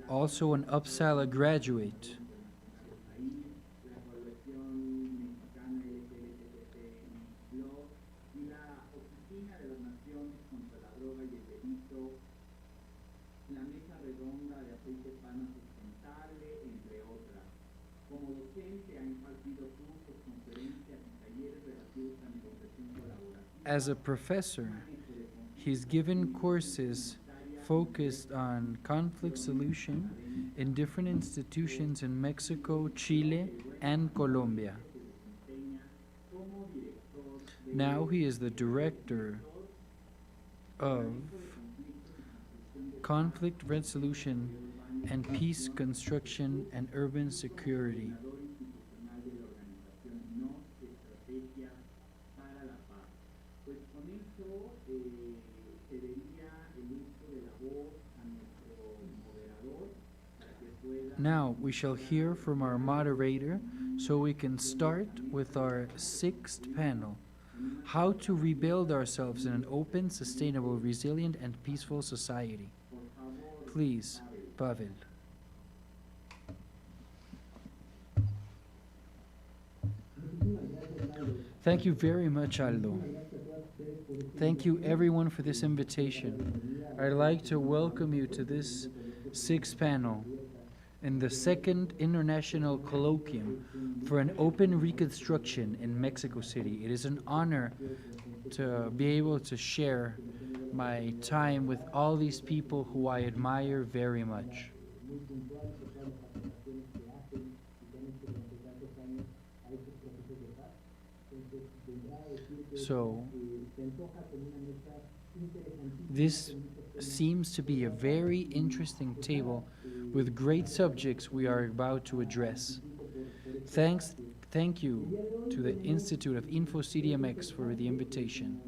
Also an Uppsala graduate. As a professor, he's given courses focused on conflict solution in different institutions in Mexico, Chile, and Colombia. Now he is the director of conflict resolution and peace construction and urban security. Now we shall hear from our moderator, so we can start with our sixth panel, how to rebuild ourselves in an open, sustainable, resilient, and peaceful society. Please, Pavel. Thank you very much, Aldo. Thank you everyone for this invitation. I'd like to welcome you to this sixth panel in the second International Colloquium for an Open Reconstruction in Mexico City. It is an honor to be able to share my time with all these people who I admire very much. So, this seems to be a very interesting table with great subjects we are about to address. Thank you to the Institute of InfoCDMX for the invitation.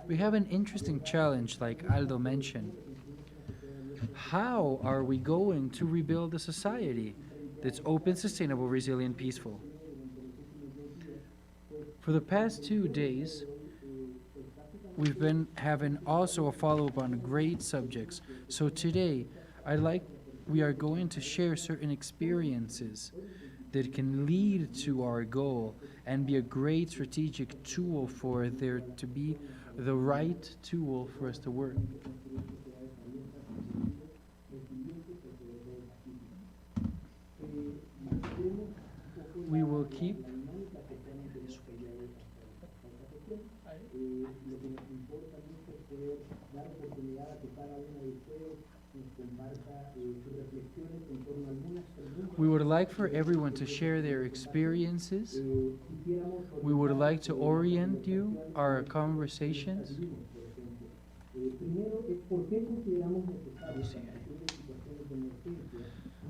We have an interesting challenge, like Aldo mentioned. How are we going to rebuild a society that's open, sustainable, resilient, peaceful? For the past 2 days, we've been having also a follow-up on great subjects. So today, I'd like we are going to share certain experiences that can lead to our goal and be a great strategic tool for there to be the right tool for us to work. We will keep We would like for everyone to share their experiences. We would like to orient you, our conversations.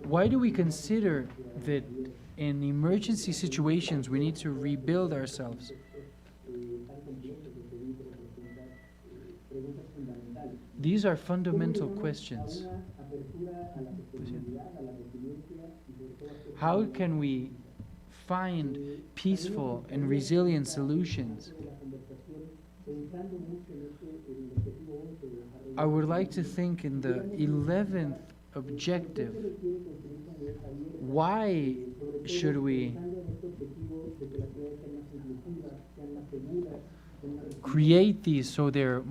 Why do we consider that in emergency situations we need to rebuild ourselves? These are fundamental questions. How can we find peaceful and resilient solutions? I would like to think in the 11th objective. Why should we create these so they're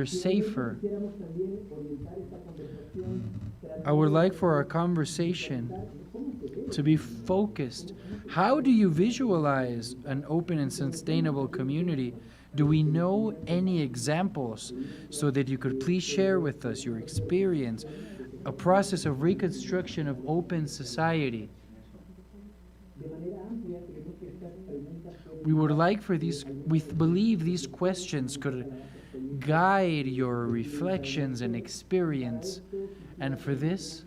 safer? I would like for our conversation to be focused. How do you visualize an open and sustainable community? Do we know any examples so that you could please share with us your experience, a process of reconstruction of open society? We would like for these, we believe these questions could guide your reflections and experience. And for this,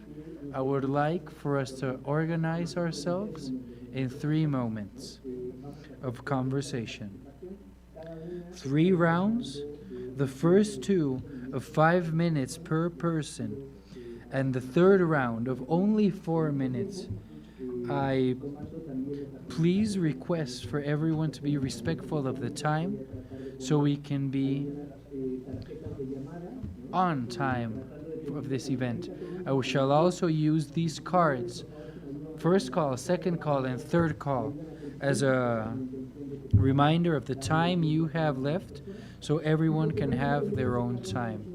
I would like for us to organize ourselves in 3 moments of conversation. 3 rounds, the first 2 of 5 minutes per person, and the third round of only 4 minutes. I please request for everyone to be respectful of the time so we can be on time of this event. I shall also use these cards, first call, second call, and third call, as a reminder of the time you have left so everyone can have their own time.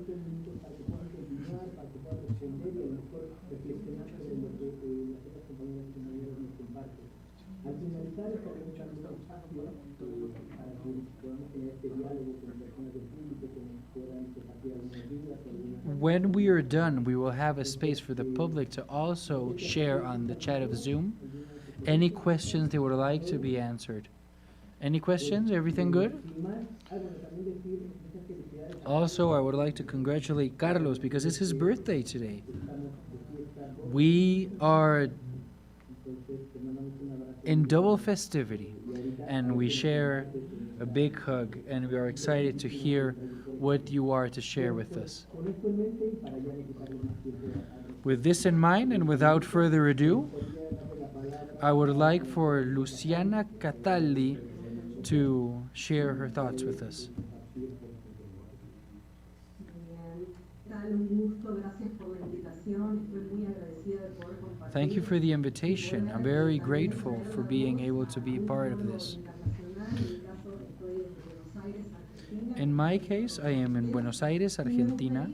When we are done, we will have a space for the public to also share on the chat of Zoom any questions they would like to be answered. Any questions? Everything good? Also, I would like to congratulate Carlos because it's his birthday today. We are in double festivity and we share a big hug and we are excited to hear what you are to share with us. With this in mind and without further ado, I would like for Luciana Cataldi to share her thoughts with us. Thank you for the invitation. I'm very grateful for being able to be part of this. In my case, I am in Buenos Aires, Argentina.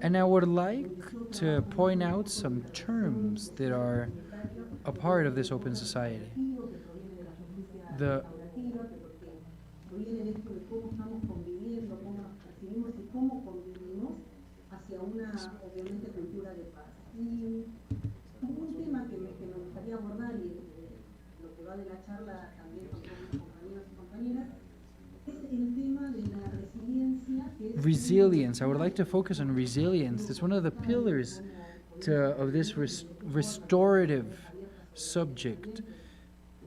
And I would like to point out some terms that are a part of this open society. Resilience. I would like to focus on resilience. It's one of the pillars of this restorative subject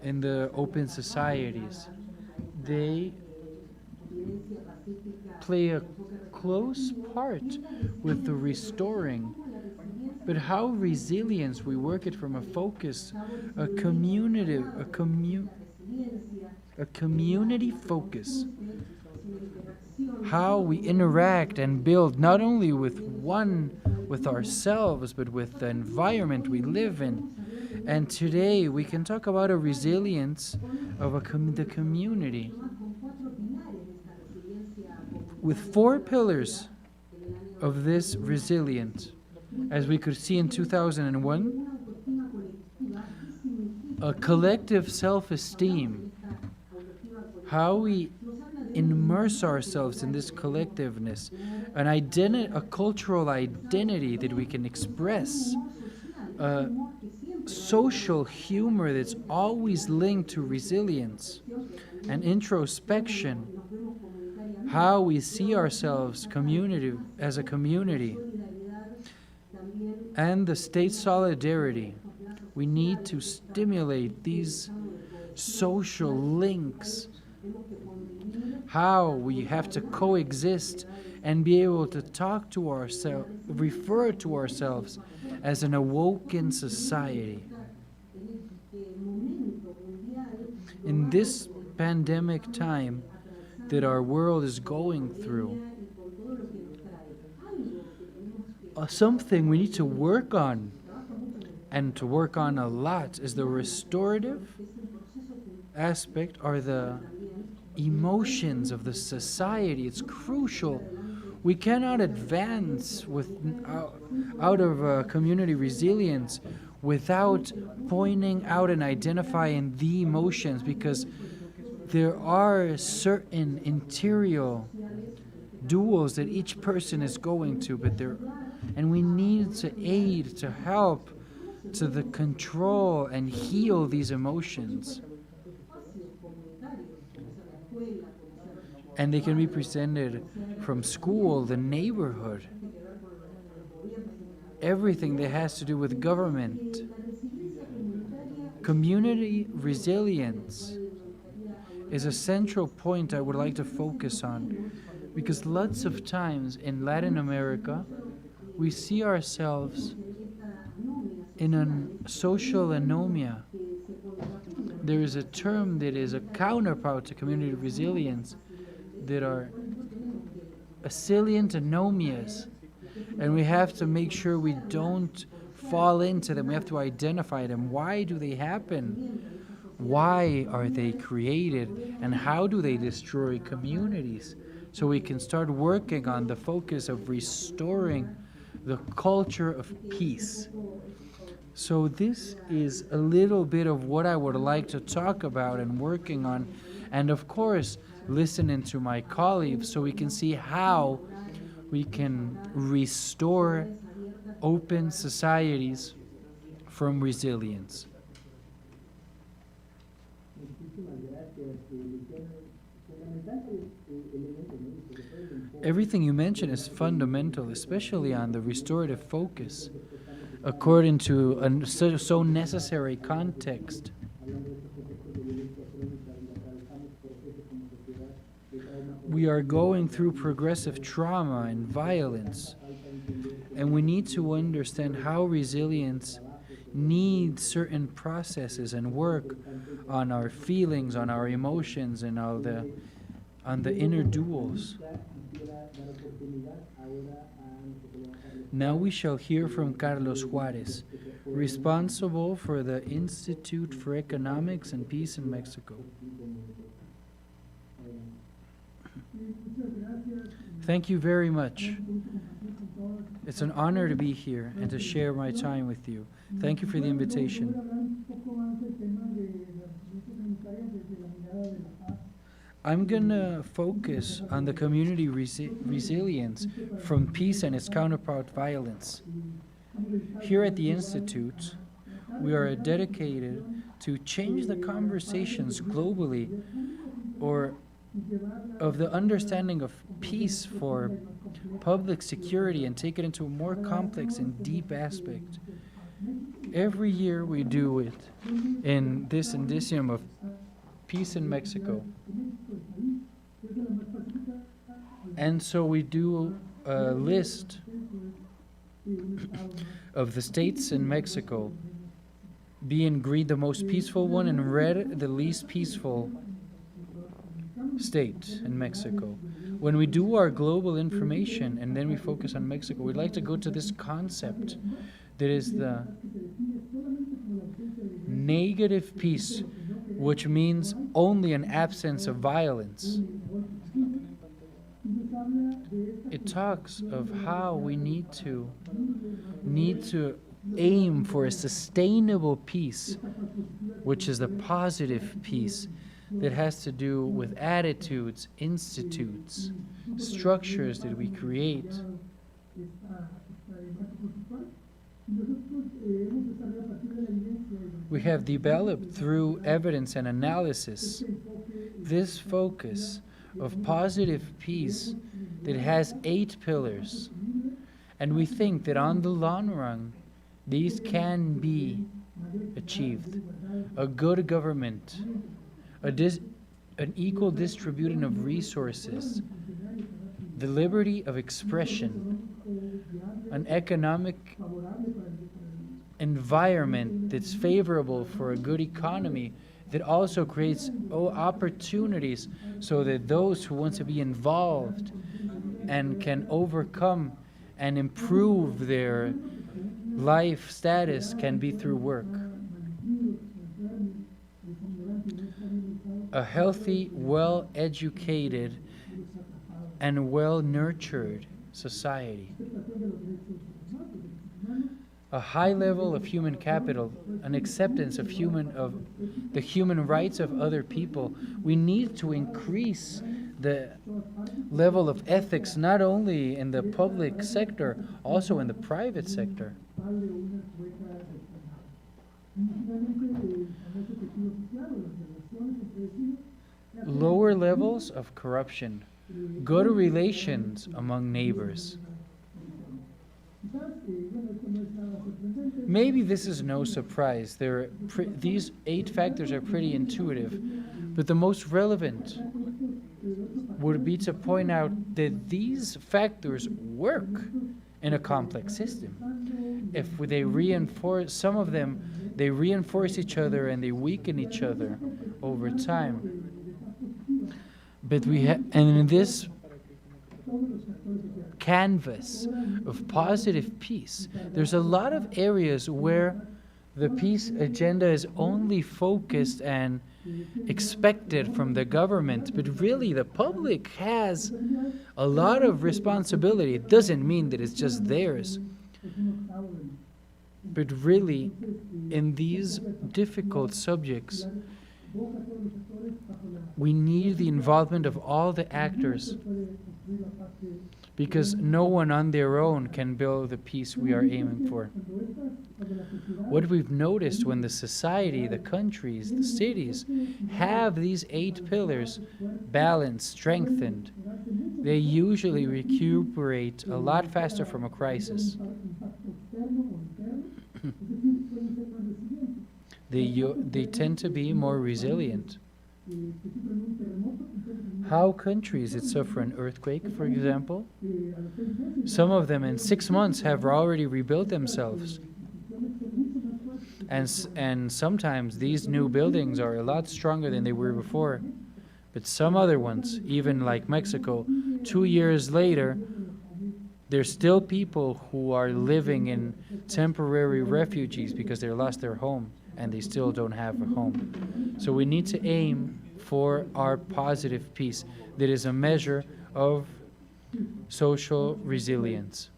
in the open societies. They play a close part with the restoring. But how resilience, we work it from a focus, a community focus. how we interact and build not only with ourselves, but with the environment we live in. And today we can talk about a resilience of the community with 4 pillars of this resilience. As we could see in 2001, a collective self-esteem, how we immerse ourselves in this collectiveness, a cultural identity that we can express, a social humor that's always linked to resilience, and introspection, how we see ourselves as a community, and the state solidarity. We need to stimulate these social links, how we have to coexist and be able to talk to ourselves, refer to ourselves as an awoken society. In this pandemic time that our world is going through, something we need to work on, and to work on a lot, is the restorative aspect, or the emotions of the society. It's crucial. We cannot advance out of community resilience without pointing out and identifying the emotions, because there are certain interior duels that each person is going to, and we need to aid, to help, to the control and heal these emotions. And they can be presented from school, the neighborhood, everything that has to do with government. Community resilience is a central point I would like to focus on, because lots of times in Latin America, we see ourselves in a social anomia. There is a term that is a counterpart to community resilience that are salient anomias, and we have to make sure we don't fall into them. We have to identify them. Why do they happen? Why are they created? And how do they destroy communities? So we can start working on the focus of restoring the culture of peace. So this is a little bit of what I would like to talk about and working on, and of course listening to my colleagues so we can see how we can restore open societies from resilience. Everything you mentioned is fundamental, especially on the restorative focus, according to a so necessary context. We are going through progressive trauma and violence, and we need to understand how resilience needs certain processes and work on our feelings, on our emotions, and on the inner duels. Now we shall hear from Carlos Juarez, responsible for the Institute for Economics and Peace in Mexico. Thank you very much. It's an honor to be here and to share my time with you. Thank you for the invitation. I'm going to focus on the community resilience from peace and its counterpart violence. Here at the Institute, we are dedicated to change the conversations globally, or of the understanding of peace for public security, and take it into a more complex and deep aspect. Every year we do it in this indicium of peace in Mexico. And so we do a list of the states in Mexico, being green the most peaceful one and red the least peaceful state in Mexico. when we do our global information and then we focus on Mexico, we'd like to go to this concept that is the negative peace, which means only an absence of violence. It talks of how we need to aim for a sustainable peace, which is a positive peace that has to do with attitudes, institutes, structures that we create. We have developed through evidence and analysis this focus of positive peace that has 8 pillars. And we think that on the long run, these can be achieved. A good government, an equal distribution of resources, the liberty of expression, an economic environment that's favorable for a good economy that also creates opportunities so that those who want to be involved and can overcome and improve their life status can be through work. A healthy, well-educated, and well-nurtured society. A high level of human capital, an acceptance of the human rights of other people. We need to increase the level of ethics not only in the public sector, also in the private sector. Lower levels of corruption, good relations among neighbors. Maybe this is no surprise. These 8 factors are pretty intuitive, but the most relevant would be to point out that these factors work in a complex system. If they reinforce, some of them, they reinforce each other and they weaken each other over time. But and in this canvas of positive peace, there's a lot of areas where the peace agenda is only focused and expected from the government, but really the public has a lot of responsibility. It doesn't mean that it's just theirs, but really in these difficult subjects, we need the involvement of all the actors, because no one on their own can build the peace we are aiming for. What we've noticed when the society, the countries, the cities have these 8 pillars balanced, strengthened, they usually recuperate a lot faster from a crisis. They tend to be more resilient. How countries that suffer an earthquake, for example, some of them in 6 months have already rebuilt themselves. And sometimes these new buildings are a lot stronger than they were before. But some other ones, even like Mexico, 2 years later, there's still people who are living in temporary refugees because they lost their home and they still don't have a home. So we need to aim for our positive peace that is a measure of social resilience.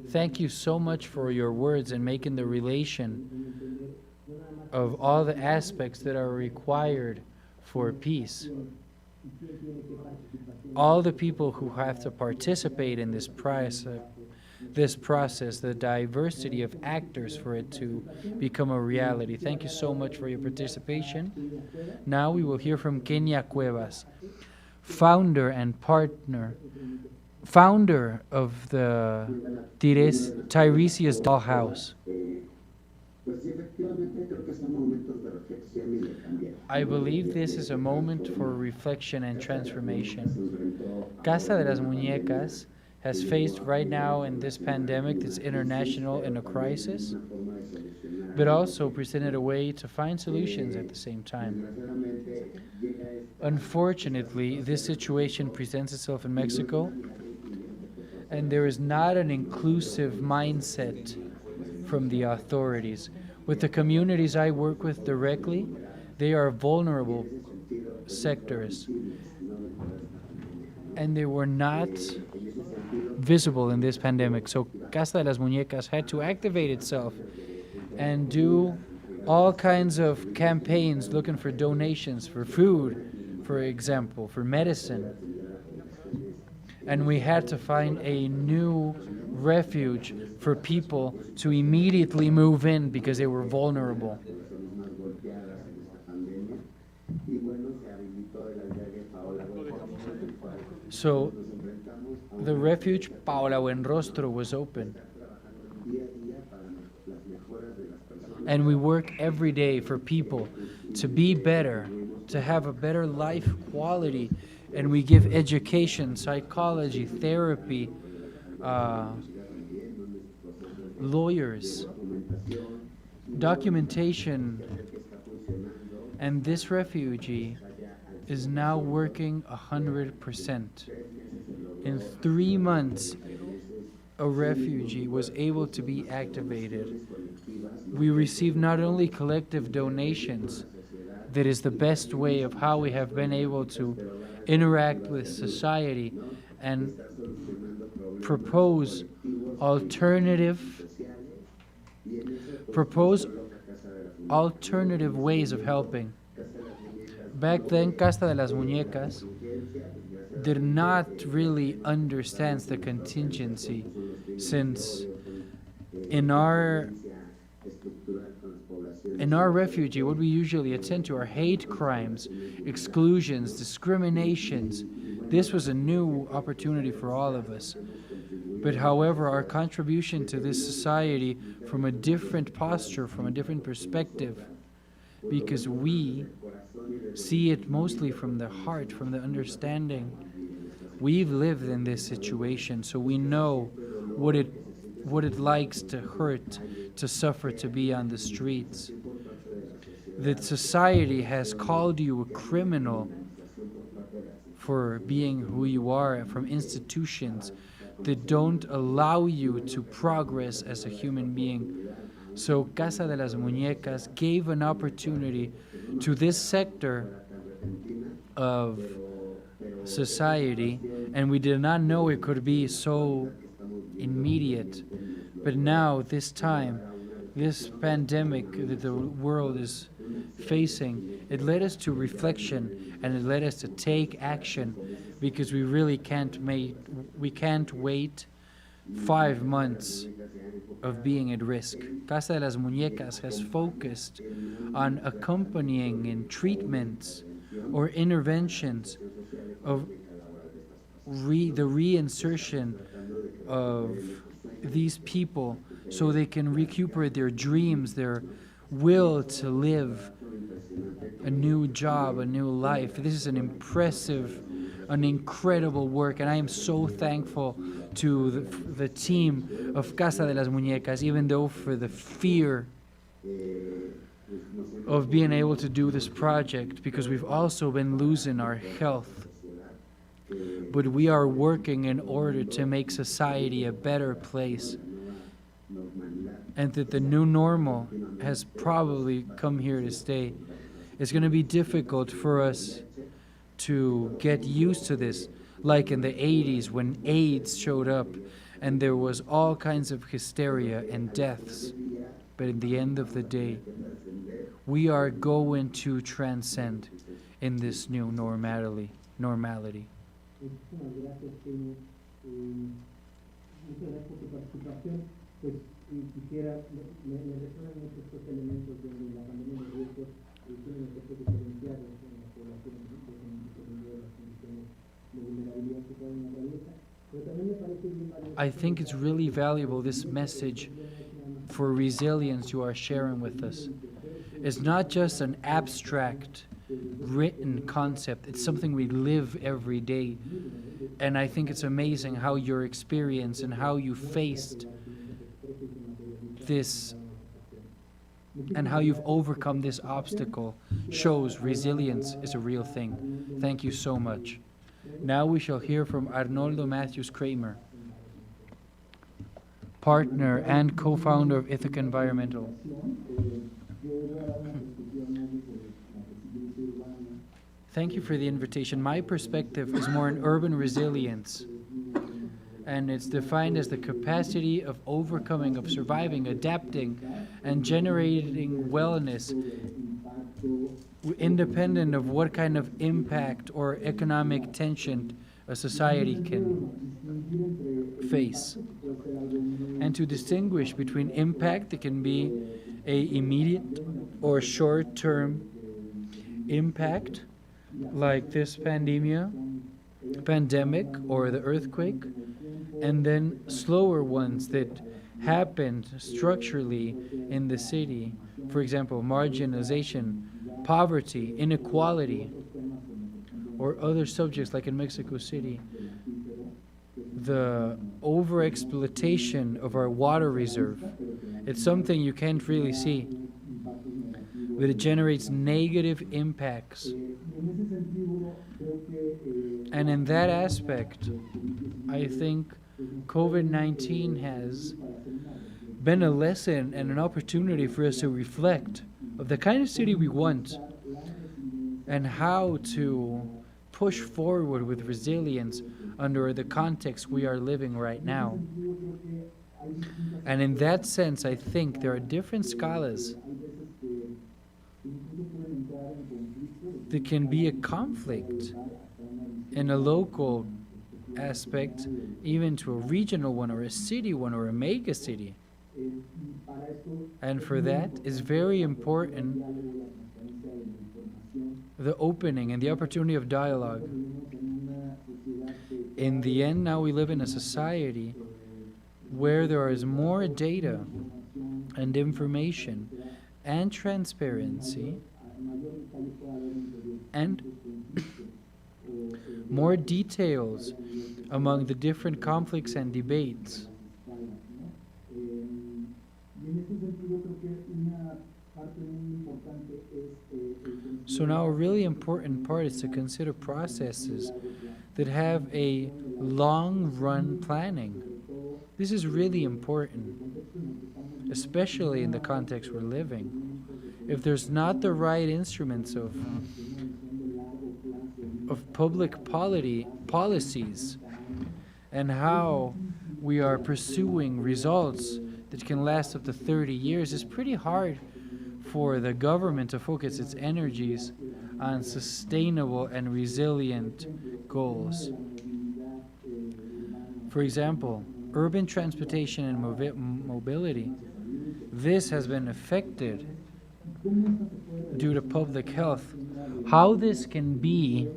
Thank you so much for your words and making the relation of all the aspects that are required for peace. All the people who have to participate in this process, the diversity of actors for it to become a reality. Thank you so much for your participation. Now we will hear from Kenia Cuevas, founder of the Tiresias Dollhouse. I believe this is a moment for reflection and transformation. Casa de las Muñecas has faced right now in this pandemic that's international and a crisis, but also presented a way to find solutions at the same time. Unfortunately, this situation presents itself in Mexico, and there is not an inclusive mindset from the authorities. With the communities I work with directly, they are vulnerable sectors, and they were not visible in this pandemic. So Casa de las Muñecas had to activate itself and do all kinds of campaigns looking for donations for food, for example, for medicine. And we had to find a new refuge for people to immediately move in because they were vulnerable. So the refuge Paola Buenrostro was open. And we work every day for people to be better, to have a better life quality. And we give education, psychology, therapy, lawyers, documentation. And this refugee is now working 100%. In 3 months, a refugee was able to be activated. We received not only collective donations, that is the best way of how we have been able to interact with society and propose alternative ways of helping. Back then, Casa de las Muñecas did not really understand the contingency, since in our refugee, what we usually attend to are hate crimes, exclusions, discriminations. This was a new opportunity for all of us. But however, our contribution to this society from a different posture, from a different perspective, because we see it mostly from the heart, from the understanding. We've lived in this situation, so we know what it likes to hurt, to suffer, to be on the streets. That society has called you a criminal for being who you are, from institutions that don't allow you to progress as a human being. So Casa de las Muñecas gave an opportunity to this sector of society, and we did not know it could be so immediate. But now, this time, this pandemic that the world is facing, it led us to reflection, and it led us to take action, because we really can't wait 5 months of being at risk. Casa de las Muñecas has focused on accompanying in treatments or interventions of the reinsertion of these people so they can recuperate their dreams, their will to live a new job, a new life. This is an incredible work, and I am so thankful to the team of Casa de las Muñecas, even though for the fear of being able to do this project, because we've also been losing our health. But we are working in order to make society a better place, and that the new normal has probably come here to stay. It's going to be difficult for us to get used to this, like in the 80s when AIDS showed up and there was all kinds of hysteria and deaths. But at the end of the day, we are going to transcend in this new normality. Muchísimas gracias, Peña. Muchas gracias por tu participación. Pues quisiera, me resuenan mucho estos elementos donde la pandemia de riesgos tiene efectos diferenciados en la población, dependiendo de las condiciones de vulnerabilidad que cada una atraviesa. Pero también me parece bien valioso. I think it's really valuable, this message for resilience you are sharing with us. It's not just an abstract written concept, it's something we live every day. And I think it's amazing how your experience and how you faced this and how you've overcome this obstacle shows resilience is a real thing. Thank you so much. Now we shall hear from Arnoldo Matthews Kramer, partner and co-founder of Ithaca Environmental. Thank you for the invitation. My perspective is more in urban resilience, and it's defined as the capacity of overcoming, of surviving, adapting, and generating wellness independent of what kind of impact or economic tension a society can face. And to distinguish between impact that can be a immediate or short-term impact, like this pandemic or the earthquake, and then slower ones that happened structurally in the city. For example, marginalization, poverty, inequality, or other subjects like in Mexico City. The overexploitation of our water reserve. It's something you can't really see, but it generates negative impacts. And in that aspect, I think COVID-19 has been a lesson and an opportunity for us to reflect of the kind of city we want and how to push forward with resilience under the context we are living right now. And in that sense, I think there are different scalas that can be a conflict in a local aspect, even to a regional one or a city one or a mega city. And for that is very important the opening and the opportunity of dialogue. In the end, now we live in a society where there is more data and information and transparency and more details among the different conflicts and debates. So now a really important part is to consider processes that have a long-run planning. This is really important, especially in the context we're living. If there's not the right instruments of public policies and how we are pursuing results that can last up to 30 years, it's pretty hard for the government to focus its energies on sustainable and resilient goals. For example, urban transportation and mobility. This has been affected due to public health. How this can be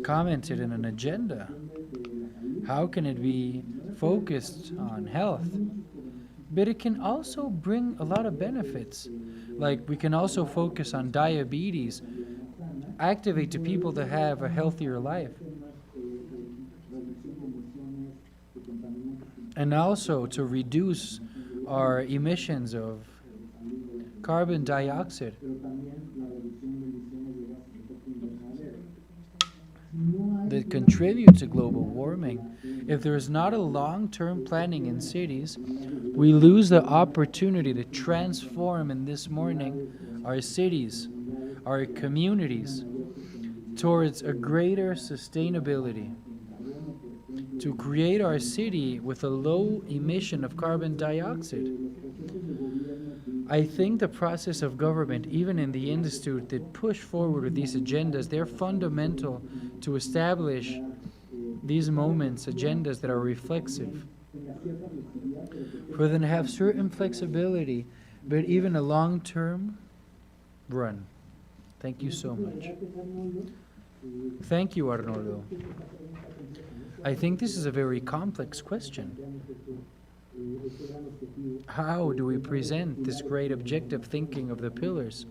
commented in an agenda? How can it be focused on health? But it can also bring a lot of benefits. Like we can also focus on diabetes, activate to people to have a healthier life. And also to reduce our emissions of carbon dioxide. That contribute to global warming. If there is not a long-term planning in cities, we lose the opportunity to transform in this morning our cities, our communities, towards a greater sustainability. To create our city with a low emission of carbon dioxide. I think the process of government, even in the institute that push forward with these agendas, they're fundamental to establish these moments, agendas that are reflexive. For them to have certain flexibility, but even a long-term run. Thank you so much. Thank you, Arnoldo. I think this is a very complex question. este gran objetivo. How do we present this great objective thinking of the pillars?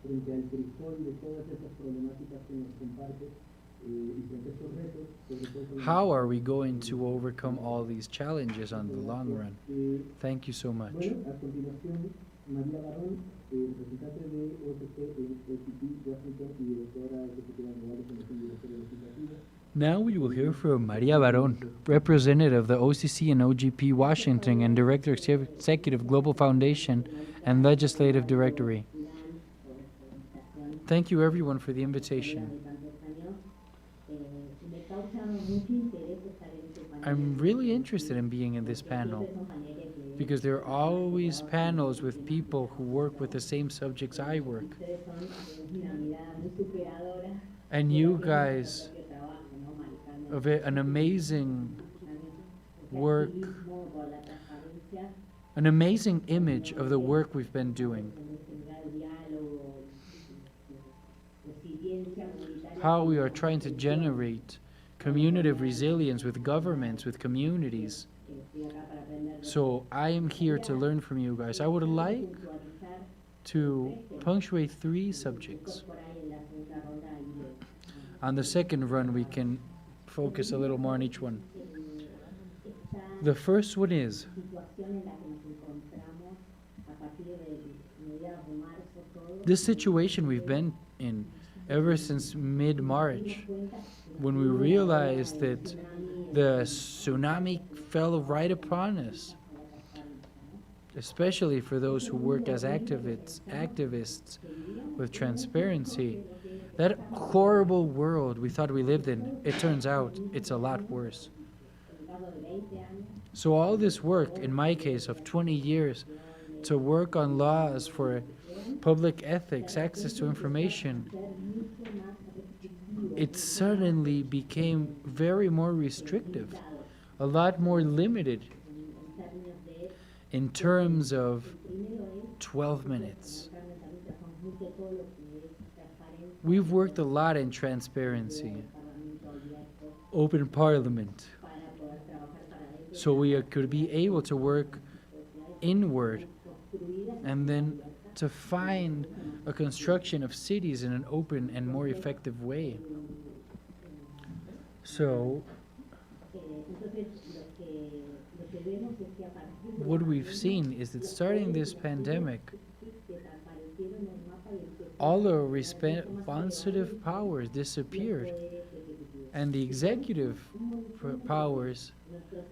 Frente al crisol de todas esas problemáticas que nos comparte y frente a estos retos, sobre todo. How are we going to overcome all these challenges on the long run? Thank you so much. Bueno, a continuación, María Barón, representante de OCP en OCP Washington y directora ejecutiva global de Comisión Directora Legislativa. Now we will hear from Maria Barón, representative of the OCC and OGP Washington and Director Executive Global Foundation and Legislative Directory. Thank you everyone for the invitation. I'm really interested in being in this panel because there are always panels with people who work with the same subjects I work. And you guys of an amazing work, an amazing image of the work we've been doing. How we are trying to generate community resilience with governments, with communities. So I am here to learn from you guys. I would like to punctuate 3 subjects. On the second run, we can focus a little more on each one. The first one is this situation we've been in ever since mid-March, when we realized that the tsunami fell right upon us, especially for those who work as activists with transparency. That horrible world we thought we lived in, it turns out it's a lot worse. So all this work, in my case, of 20 years, to work on laws for public ethics, access to information, it suddenly became very more restrictive, a lot more limited in terms of 12 minutes. We've worked a lot in transparency, open parliament, so we could be able to work inward and then to find a construction of cities in an open and more effective way. So what we've seen is that starting this pandemic, all the responsive powers disappeared, and the executive powers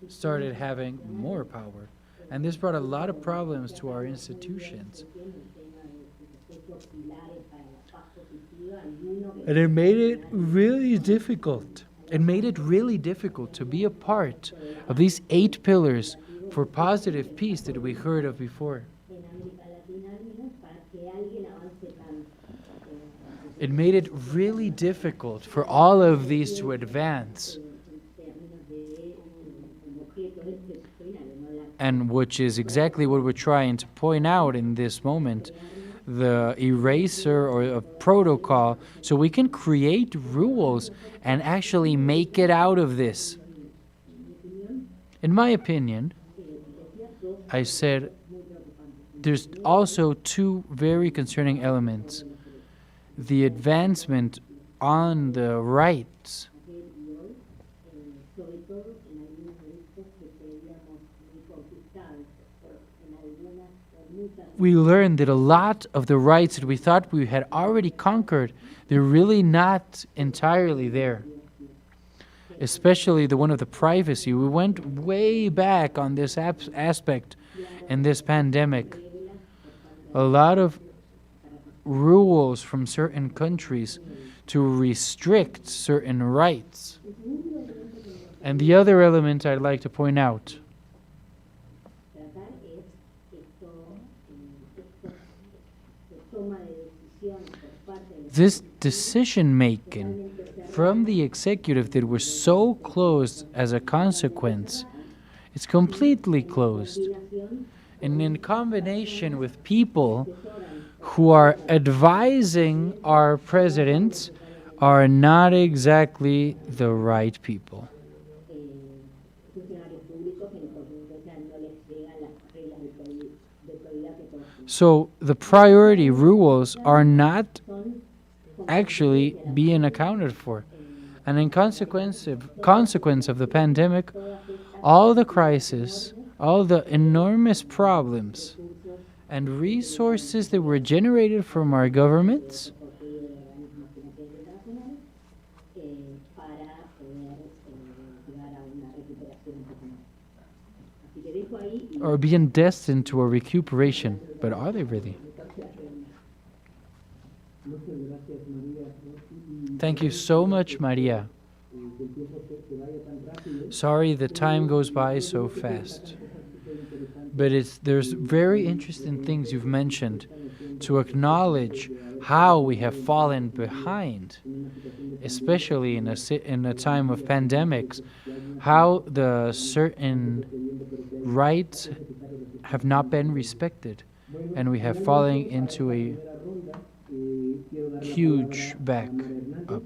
started having more power. And this brought a lot of problems to our institutions. And it made it really difficult. It made it really difficult to be a part of these 8 pillars for positive peace that we heard of before. It made it really difficult for all of these to advance. And which is exactly what we're trying to point out in this moment, the eraser or a protocol, so we can create rules and actually make it out of this. In my opinion, I said there's also 2 very concerning elements. The advancement on the rights. We learned that a lot of the rights that we thought we had already conquered, they're really not entirely there. Especially the one of the privacy. We went way back on this aspect in this pandemic. A lot of rules from certain countries to restrict certain rights. And the other element I'd like to point out, this decision-making from the executive that was so closed as a consequence, it's completely closed. And in combination with people who are advising our presidents are not exactly the right people. So the priority rules are not actually being accounted for. And in consequence of the pandemic, all the crises, all the enormous problems and resources that were generated from our governments are being destined to a recuperation. But are they really? Thank you so much, Maria. Sorry the time goes by so fast. But there's very interesting things you've mentioned to acknowledge how we have fallen behind, especially in a time of pandemics, how the certain rights have not been respected, and we have fallen into a huge back up.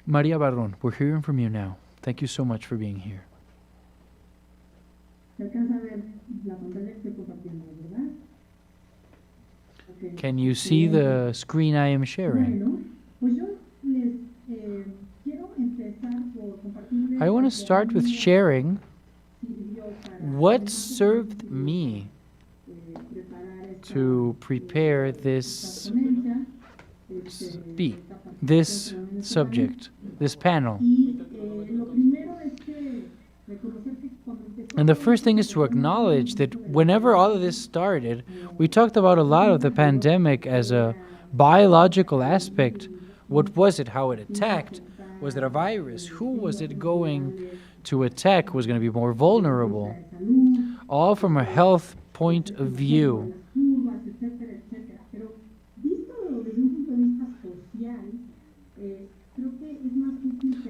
Maria Barron, we're hearing from you now. Thank you so much for being here. Can you see the screen I am sharing? I want to start with sharing what served me to prepare this this subject, this panel. And the first thing is to acknowledge that whenever all of this started, we talked about a lot of the pandemic as a biological aspect. What was it? How it attacked? Was it a virus? Who was it going to attack? Who was going to be more vulnerable? All from a health point of view.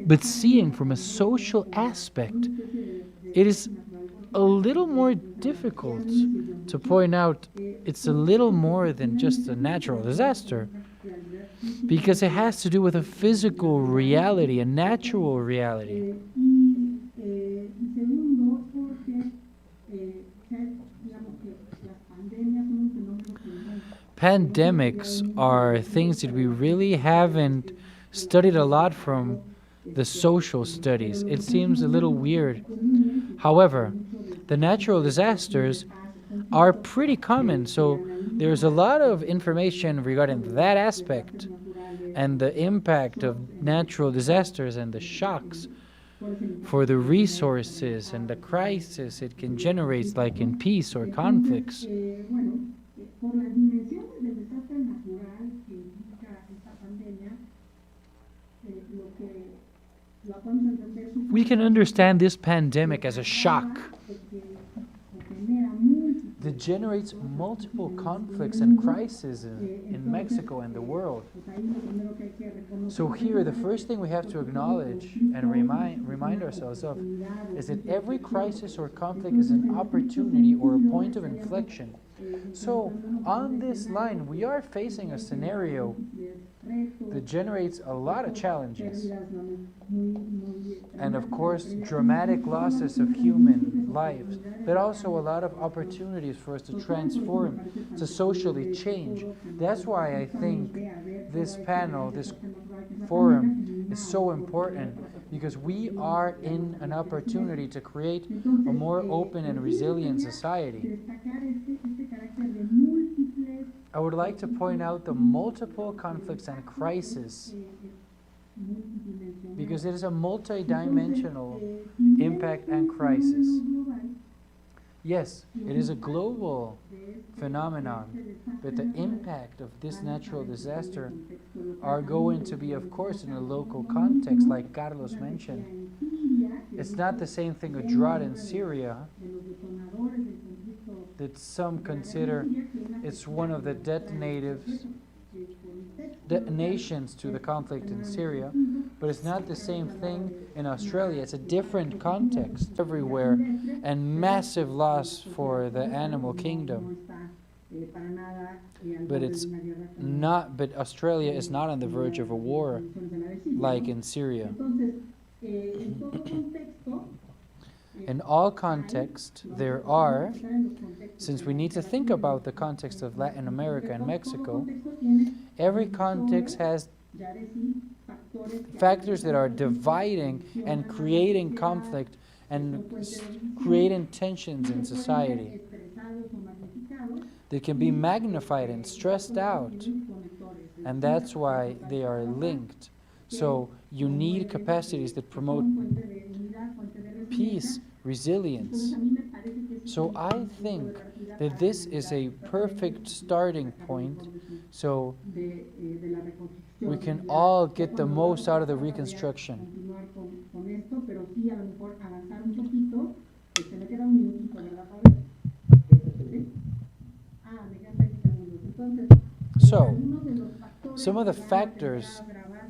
But seeing from a social aspect, it is a little more difficult to point out it's a little more than just a natural disaster, because it has to do with a physical reality, a natural reality. Pandemics are things that we really haven't studied a lot from the social studies. It seems a little weird. However, the natural disasters are pretty common, so there's a lot of information regarding that aspect and the impact of natural disasters and the shocks for the resources and the crisis it can generate, like in peace or conflicts. We can understand this pandemic as a shock that generates multiple conflicts and crises in Mexico and the world. So here, the first thing we have to acknowledge and remind ourselves of is that every crisis or conflict is an opportunity or a point of inflection. So on this line, we are facing a scenario that generates a lot of challenges. And of course, dramatic losses of human lives, but also a lot of opportunities for us to transform, to socially change. That's why I think this panel, this forum is so important, because we are in an opportunity to create a more open and resilient society. I would like to point out the multiple conflicts and crises, because it is a multi-dimensional impact and crisis. Yes, it is a global phenomenon, but the impact of this natural disaster are going to be, of course, in a local context, like Carlos mentioned. It's not the same thing, a drought in Syria, that some consider it's one of the detonations to the conflict in Syria, but it's not the same thing in Australia. It's a different context everywhere, and massive loss for the animal kingdom. but it's not. But Australia is not on the verge of a war like in Syria. In all context, there are, since we need to think about the context of Latin America and Mexico, every context has factors that are dividing and creating conflict and creating tensions in society that can be magnified and stressed out, and that's why they are linked. So you need capacities that promote peace, resilience. So I think that this is a perfect starting point, so we can all get the most out of the Reconstruction. So, some of the factors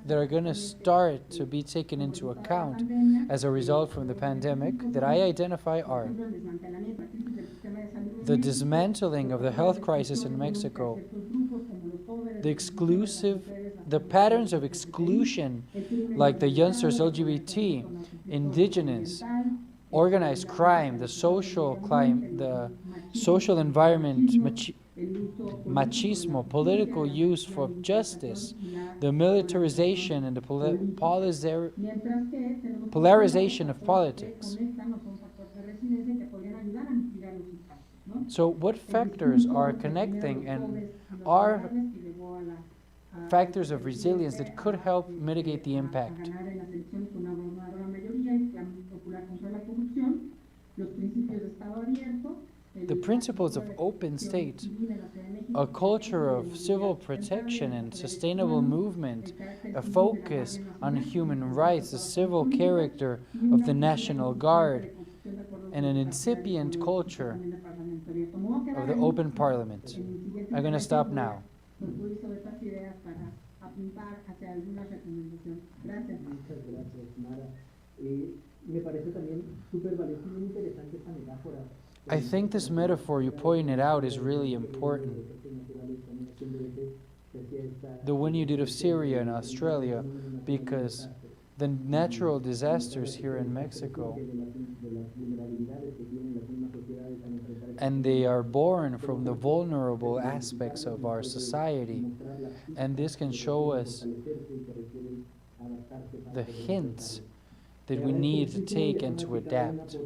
that are going to start to be taken into account as a result from the pandemic that I identify are the dismantling of the health crisis in Mexico, the patterns of exclusion like the youngsters LGBT, indigenous, organized crime, the social environment, machismo, political use for justice, the militarization and the polarization of politics. So what factors are connecting and are factors of resilience that could help mitigate the impact? The principles of open state, a culture of civil protection and sustainable movement, a focus on human rights, the civil character of the National Guard, and an incipient culture of the open parliament. I'm going to stop now. I think this metaphor you pointed out is really important. The one you did of Syria and Australia, because the natural disasters here in Mexico, and they are born from the vulnerable aspects of our society, and this can show us the hints that we need to take and to adapt.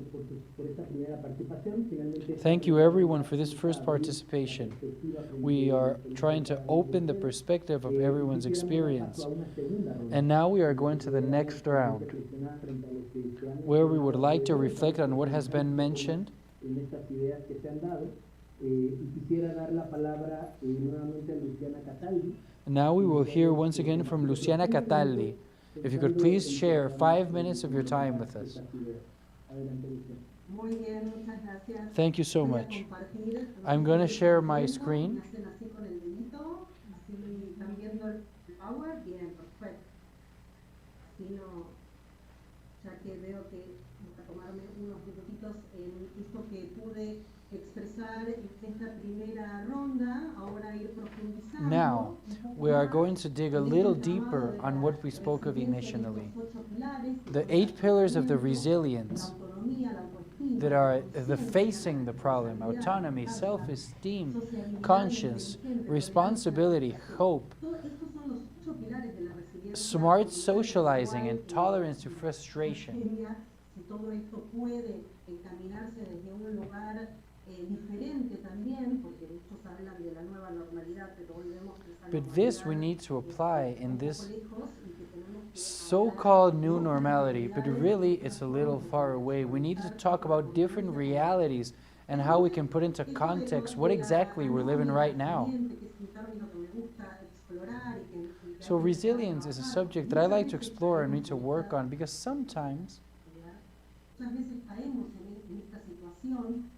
Thank you everyone for this first participation. We are trying to open the perspective of everyone's experience. And now we are going to the next round, where we would like to reflect on what has been mentioned. Now we will hear once again from Luciana Cataldi. If you could please share 5 minutes of your time with us. Thank you so much. I'm going to share my screen. Now, we are going to dig a little deeper on what we spoke of initially. The 8 pillars of the resilience that are the facing the problem: autonomy, self-esteem, conscience, responsibility, hope, smart socializing, and tolerance to frustration. But this we need to apply in this so-called new normality, but really it's a little far away. We need to talk about different realities and how we can put into context what exactly we're living right now. So resilience is a subject that I like to explore and need to work on, because sometimes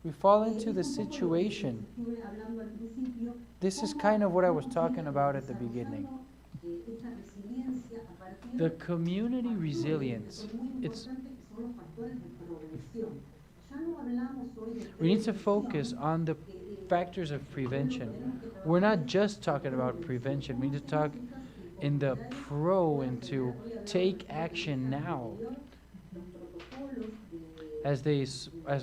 we fall into the situation. This is kind of what I was talking about at the beginning. The community resilience. We need to focus on the factors of prevention. we're not just talking about prevention. We need to talk in the pro and to take action now. As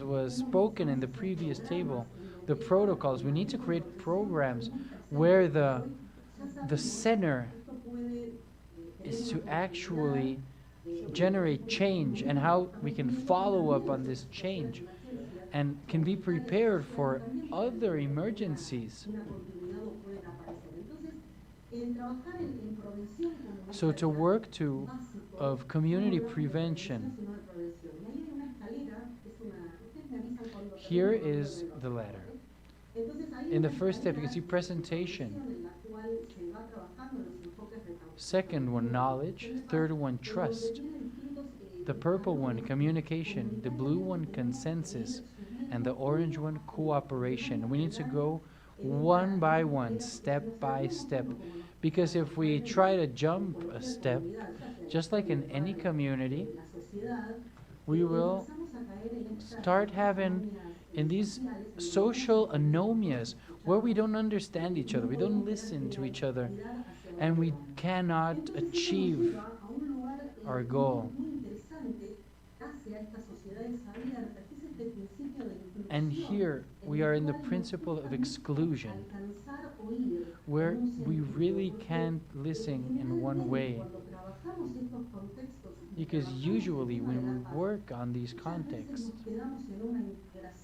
was spoken in the previous table, the protocols, we need to create programs where the center is to actually generate change and how we can follow up on this change and can be prepared for other emergencies. So to work of community prevention, here is the ladder. In the first step, you can see presentation. Second one, knowledge. Third one, trust. The purple one, communication. The blue one, consensus. And the orange one, cooperation. We need to go one by one, step by step. Because if we try to jump a step, just like in any community, we will start having in these social anomias where we don't understand each other, we don't listen to each other, and we cannot achieve our goal. And here we are in the principle of exclusion, where we really can't listen in one way. Because usually when we work on these contexts,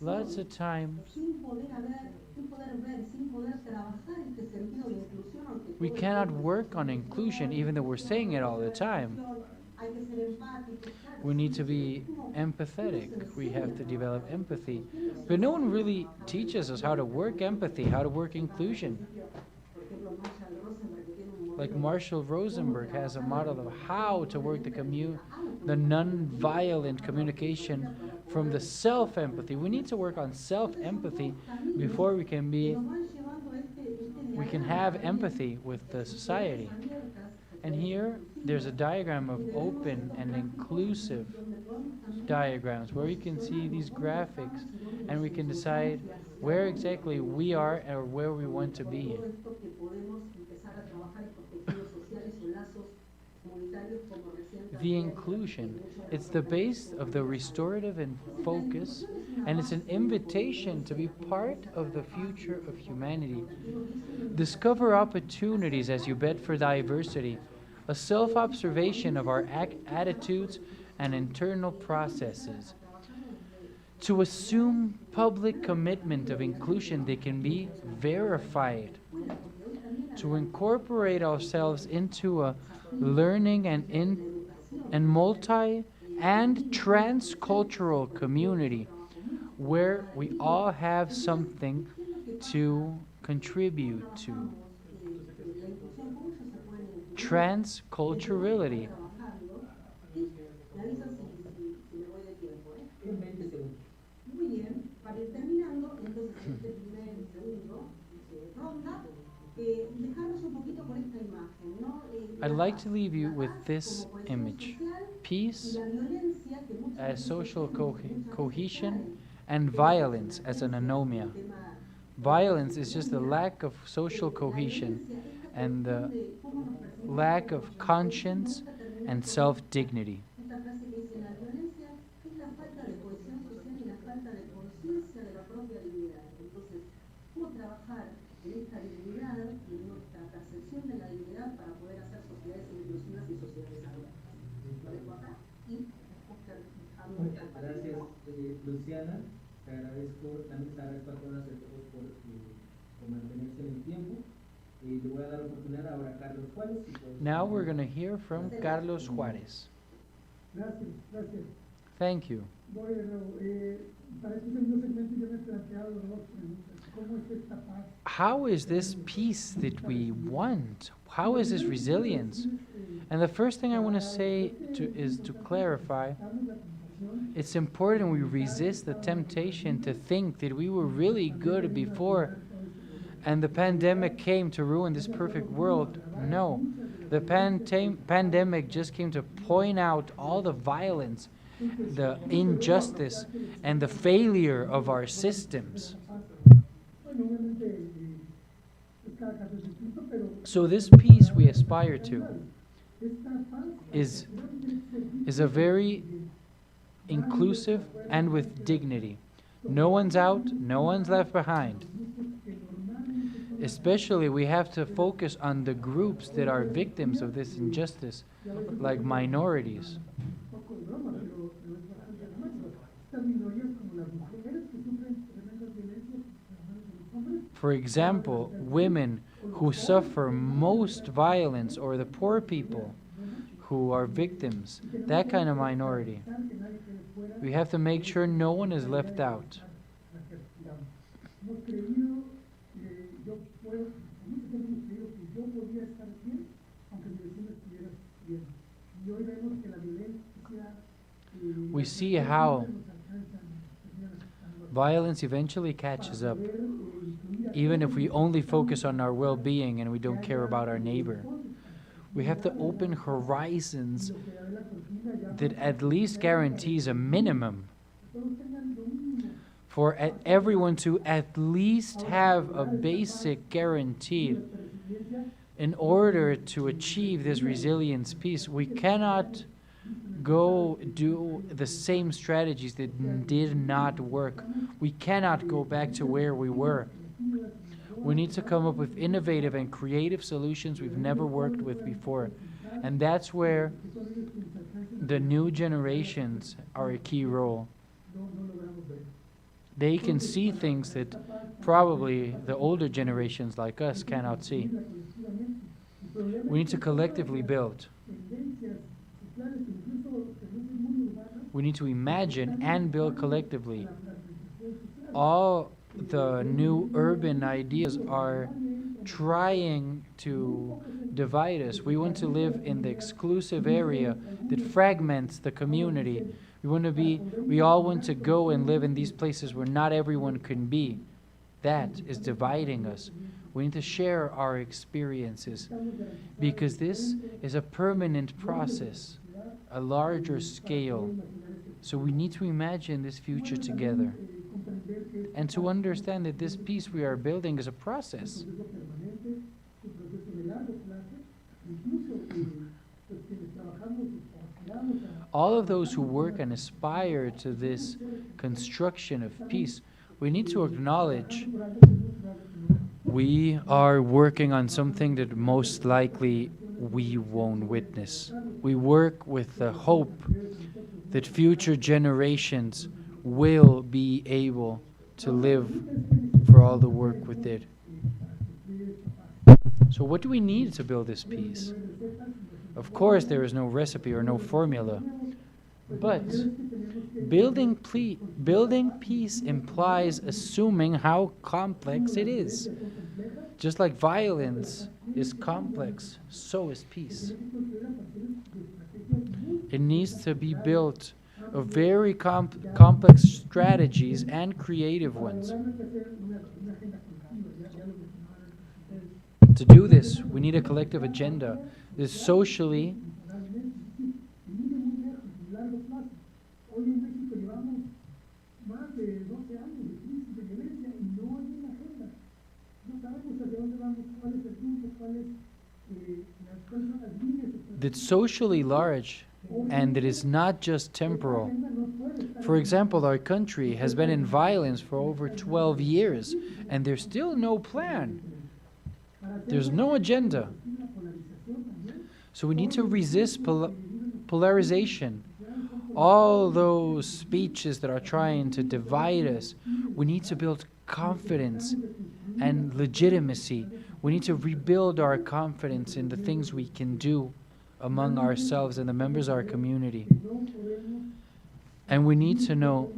lots of times we cannot work on inclusion even though we're saying it all the time. We need to be empathetic. We have to develop empathy. But no one really teaches us how to work empathy, how to work inclusion. Like Marshall Rosenberg has a model of how to work the non-violent communication from the self-empathy. We need to work on self-empathy before we can have empathy with the society. And here, there's a diagram of open and inclusive diagrams where you can see these graphics and we can decide where exactly we are or where we want to be. The inclusion, it's the base of the restorative and focus, and it's an invitation to be part of the future of humanity. Discover opportunities as you bid for diversity, a self-observation of our attitudes and internal processes. To assume public commitment of inclusion that can be verified. To incorporate ourselves into a learning and multi and transcultural community where we all have something to contribute to. Transculturality. I'd like to leave you with this image. Peace as social cohesion and violence as an anomia. Violence is just the lack of social cohesion and the lack of conscience and self-dignity. Gracias, Luciana. Te agradezco también saber 4 horas de todos por mantenerse en el tiempo. Y le voy a dar la oportunidad ahora a Carlos Juárez. Now we're going to hear from Carlos Juárez. Gracias, gracias. Thank you. Bueno, para este segundo segmento yo me he planteado 2 preguntas. ¿Cómo es esta paz? How is this peace that we want? How is this resilience? And the first thing I want to say is to clarify, it's important we resist the temptation to think that we were really good before and the pandemic came to ruin this perfect world. No, the pandemic just came to point out all the violence, the injustice, and the failure of our systems. So this peace we aspire to is a very inclusive and with dignity. No one's out, no one's left behind. Especially we have to focus on the groups that are victims of this injustice, like minorities. For example, women who suffer most violence, or the poor people who are victims, that kind of minority. We have to make sure no one is left out. We see how violence eventually catches up, even if we only focus on our well-being and we don't care about our neighbor. We have to open horizons that at least guarantees a minimum for everyone to at least have a basic guarantee. In order to achieve this resilience peace, we cannot go do the same strategies that did not work. We cannot go back to where we were. We need to come up with innovative and creative solutions we've never worked with before. And that's where the new generations are a key role. They can see things that probably the older generations like us cannot see. We need to collectively build. We need to imagine and build collectively. All the new urban ideas are trying to divide us. We want to live in the exclusive area that fragments the community. We all want to go and live in these places where not everyone can be. That is dividing us. We need to share our experiences, because this is a permanent process, a larger scale. So we need to imagine this future together and to understand that this peace we are building is a process. All of those who work and aspire to this construction of peace, we need to acknowledge we are working on something that most likely we won't witness. We work with the hope that future generations will be able to live for all the work we did. So what do we need to build this peace? Of course, there is no recipe or no formula, but building peace implies assuming how complex it is. Just like violence is complex, so is peace. It needs to be built of very complex strategies and creative ones. To do this, we need a collective agenda that is socially large and that is not just temporal. For example, our country has been in violence for over 12 years and there's still no plan. There's no agenda. So we need to resist polarization. All those speeches that are trying to divide us, we need to build confidence and legitimacy. We need to rebuild our confidence in the things we can do among ourselves and the members of our community. And we need to know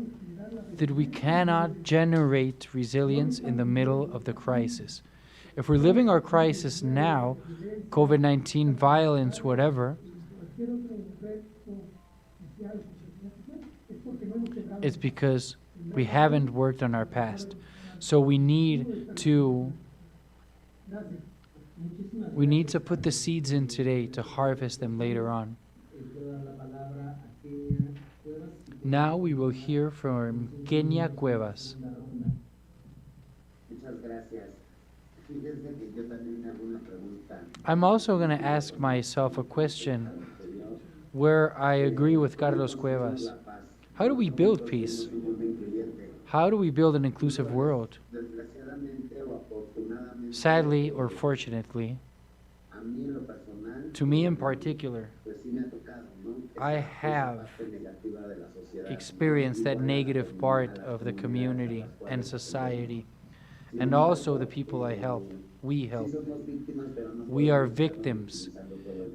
that we cannot generate resilience in the middle of the crisis. If we're living our crisis now, COVID-19, violence, whatever, it's because we haven't worked on our past. So we need to put the seeds in today to harvest them later on. Now we will hear from Kenia Cuevas. I'm also going to ask myself a question where I agree with Carlos Cuevas. How do we build peace? How do we build an inclusive world? Sadly or fortunately, to me in particular, I have experienced that negative part of the community and society, and also the people I help. We help. We are victims,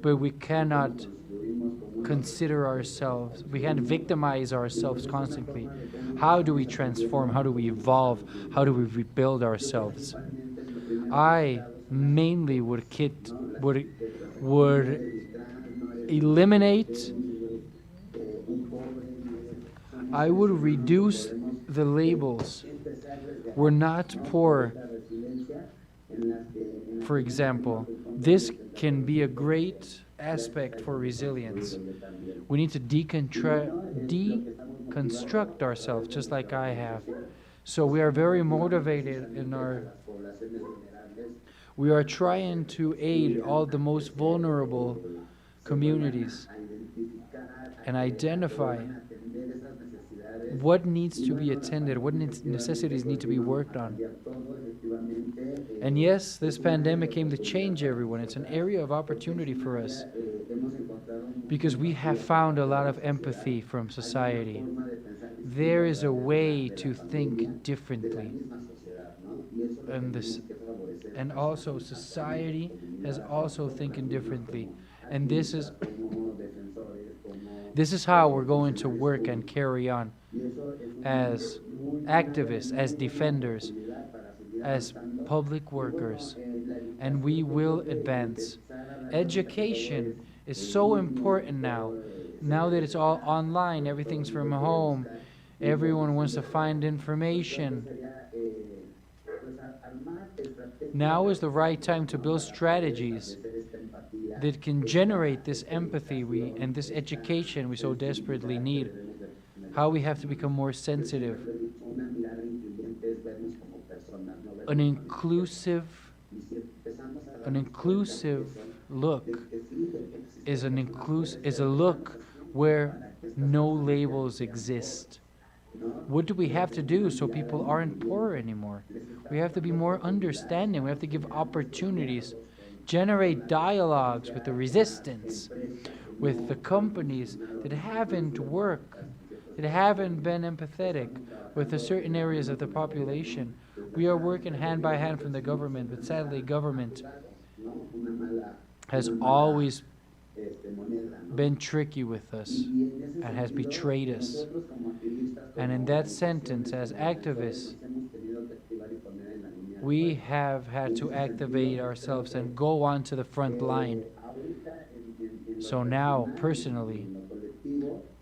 but we cannot consider ourselves, we can't victimize ourselves constantly. How do we transform? How do we evolve? How do we rebuild ourselves? I mainly would eliminate, I would reduce the labels. We're not poor. For example, this can be a great aspect for resilience. We need to deconstruct ourselves, just like I have. So we are very motivated in we are trying to aid all the most vulnerable communities and identify what needs to be attended, what necessities need to be worked on. And yes, this pandemic came to change everyone. It's an area of opportunity for us because we have found a lot of empathy from society. There is a way to think differently. And also society has also thinking differently. And this is how we're going to work and carry on as activists, as defenders, as public workers, and we will advance. Education is so important now. Now that it's all online, everything's from home, everyone wants to find information. Now is the right time to build strategies that can generate this empathy and this education we so desperately need. How we have to become more sensitive. An inclusive look is a look where no labels exist. What do we have to do so people aren't poor anymore? We have to be more understanding. We have to give opportunities, generate dialogues with the resistance, with the companies that haven't worked, that haven't been empathetic with the certain areas of the population. We are working hand by hand from the government, but sadly government has always been tricky with us and has betrayed us. And in that sentence, as activists, we have had to activate ourselves and go on to the front line. So now, personally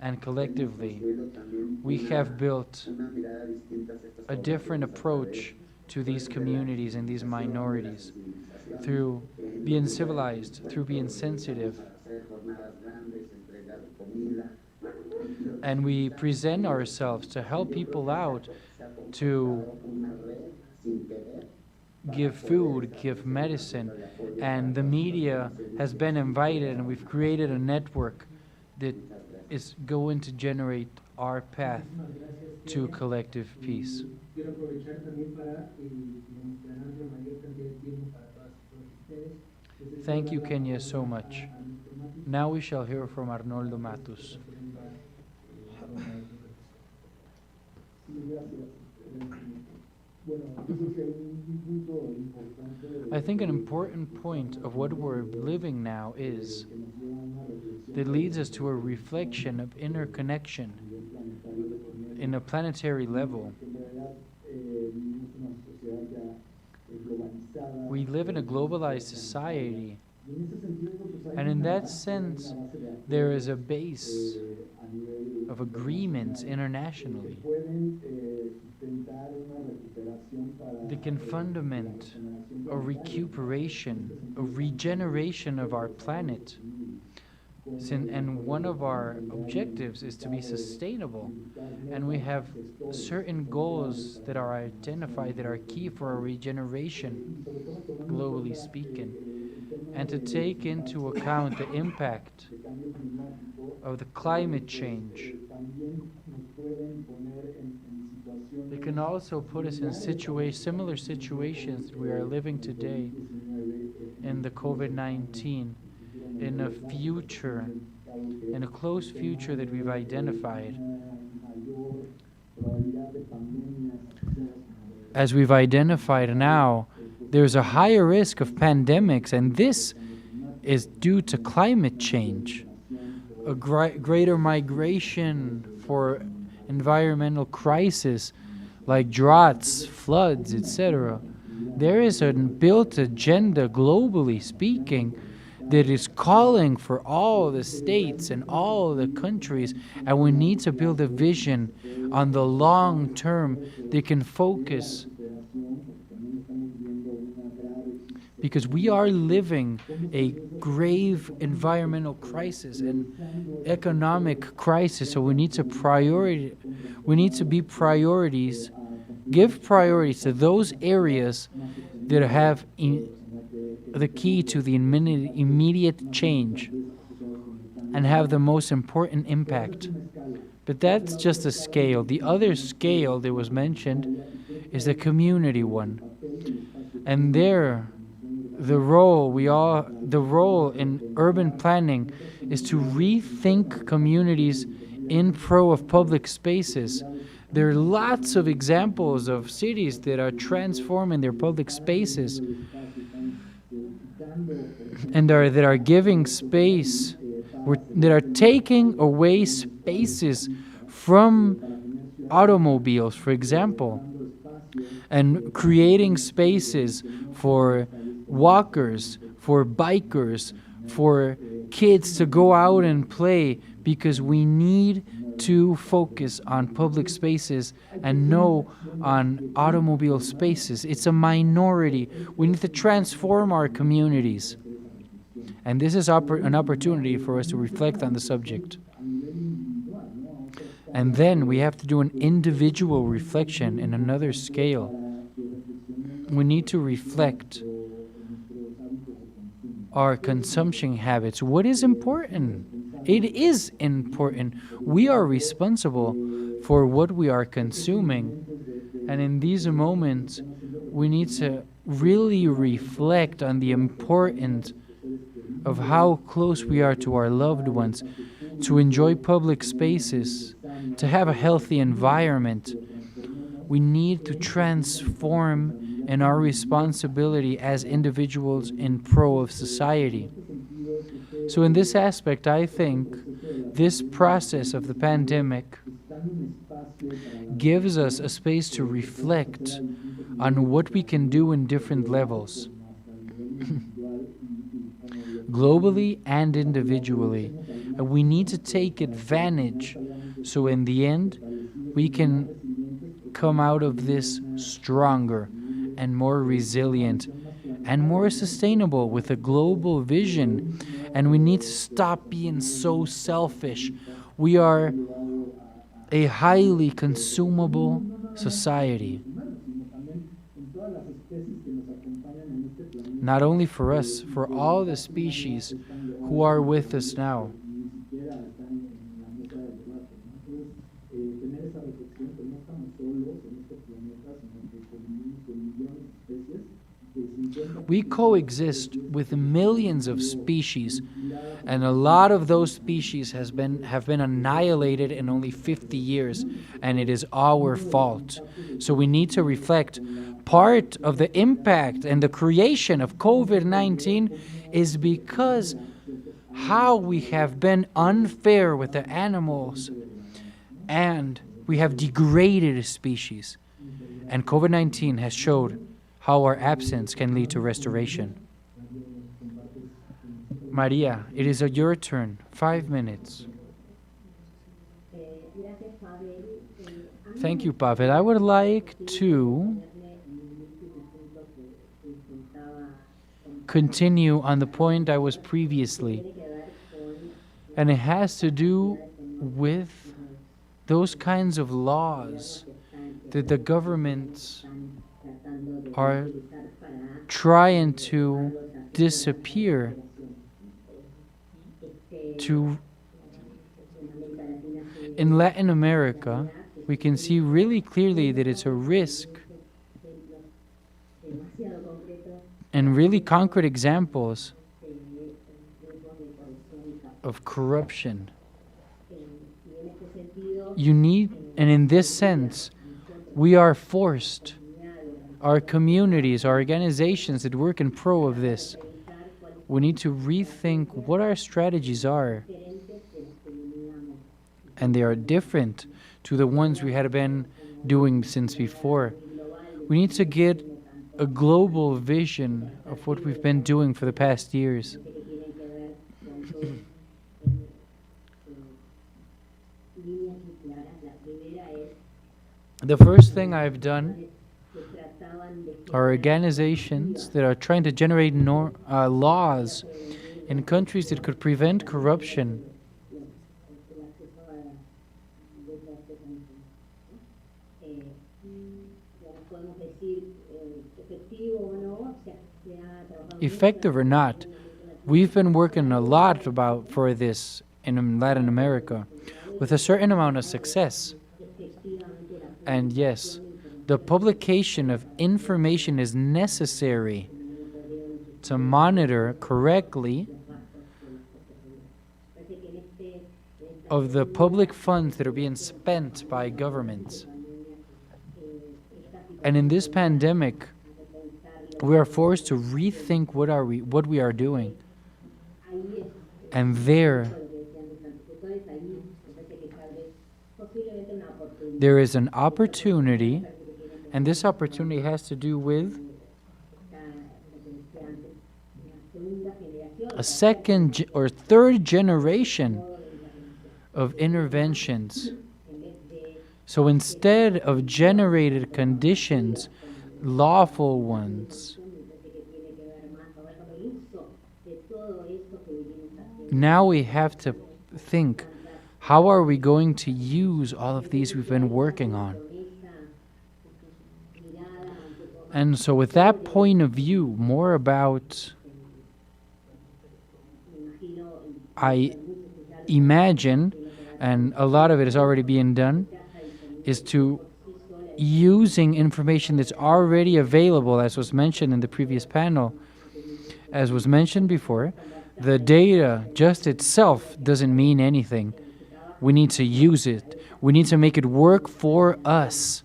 and collectively, we have built a different approach to these communities and these minorities through being civilized, through being sensitive. And we present ourselves to help people out, to give food, give medicine, and the media has been invited, and we've created a network that is going to generate our path to collective peace. Thank you, Kenya, so much. Now we shall hear from Arnoldo Matus. I think an important point of what we're living now is that leads us to a reflection of interconnection in a planetary level. We live in a globalized society, and in that sense, there is a base of agreements internationally that can fundament a recuperation, a regeneration of our planet. And one of our objectives is to be sustainable. And we have certain goals that are identified that are key for our regeneration, globally speaking, and to take into account the impact of the climate change. It can also put us in similar situations that we are living today in the COVID-19, in a future, in a close future that we've identified. As we've identified now, there's a higher risk of pandemics, and this is due to climate change. A greater migration for environmental crisis like droughts, floods, etc. There is a built agenda, globally speaking, that is calling for all the states and all the countries, and we need to build a vision on the long term that can focus, because we are living a grave environmental crisis and economic crisis. So we need to give priorities to those areas that have the key to the immediate change and have the most important impact. But that's just a scale. The other scale that was mentioned is the community one. And there, the role in urban planning is to rethink communities in pro of public spaces. There are lots of examples of cities that are transforming their public spaces and that are giving space, that are taking away spaces from automobiles, for example, and creating spaces for walkers, for bikers, for kids to go out and play, because we need to focus on public spaces and no on automobile spaces. It's a minority. We need to transform our communities. And this is an opportunity for us to reflect on the subject. And then we have to do an individual reflection in another scale. We need to reflect our consumption habits. What is important? It is important. We are responsible for what we are consuming. And in these moments, we need to really reflect on the importance of how close we are to our loved ones, to enjoy public spaces, to have a healthy environment. We need to transform in our responsibility as individuals in pro of society. So in this aspect, I think this process of the pandemic gives us a space to reflect on what we can do in different levels, globally and individually. And we need to take advantage, so in the end, we can come out of this stronger and more resilient and more sustainable with a global vision. And we need to stop being so selfish. We are a highly consumable society. Not only for us, for all the species who are with us now. We coexist with millions of species, and a lot of those species have been annihilated in only 50 years, and it is our fault. So we need to reflect. Part of the impact and the creation of COVID-19 is because how we have been unfair with the animals, and we have degraded a species. And COVID-19 has showed how our absence can lead to restoration. Maria, it is your turn. 5 minutes. Thank you, Pavel. I would like to continue on the point I was previously. And it has to do with those kinds of laws that the governments are trying to disappear to. In Latin America, we can see really clearly that it's a risk, and really concrete examples of corruption. You need, and in this sense, we are forced, our communities, our organizations that work in pro of this, we need to rethink what our strategies are. And they are different to the ones we had been doing since before. We need to get a global vision of what we've been doing for the past years. The first thing I've done are organizations that are trying to generate laws in countries that could prevent corruption. Effective or not, we've been working a lot for this in Latin America with a certain amount of success. And yes, the publication of information is necessary to monitor correctly of the public funds that are being spent by governments. And in this pandemic, we are forced to rethink what we are doing. And there is an opportunity, and this opportunity has to do with a second or third generation of interventions. So instead of generated conditions, lawful ones, now we have to think, how are we going to use all of these we've been working on? And so with that point of view, more about, I imagine, and a lot of it is already being done, is to using information that's already available, as was mentioned in the previous panel. As was mentioned before, the data just itself doesn't mean anything. We need to use it. We need to make it work for us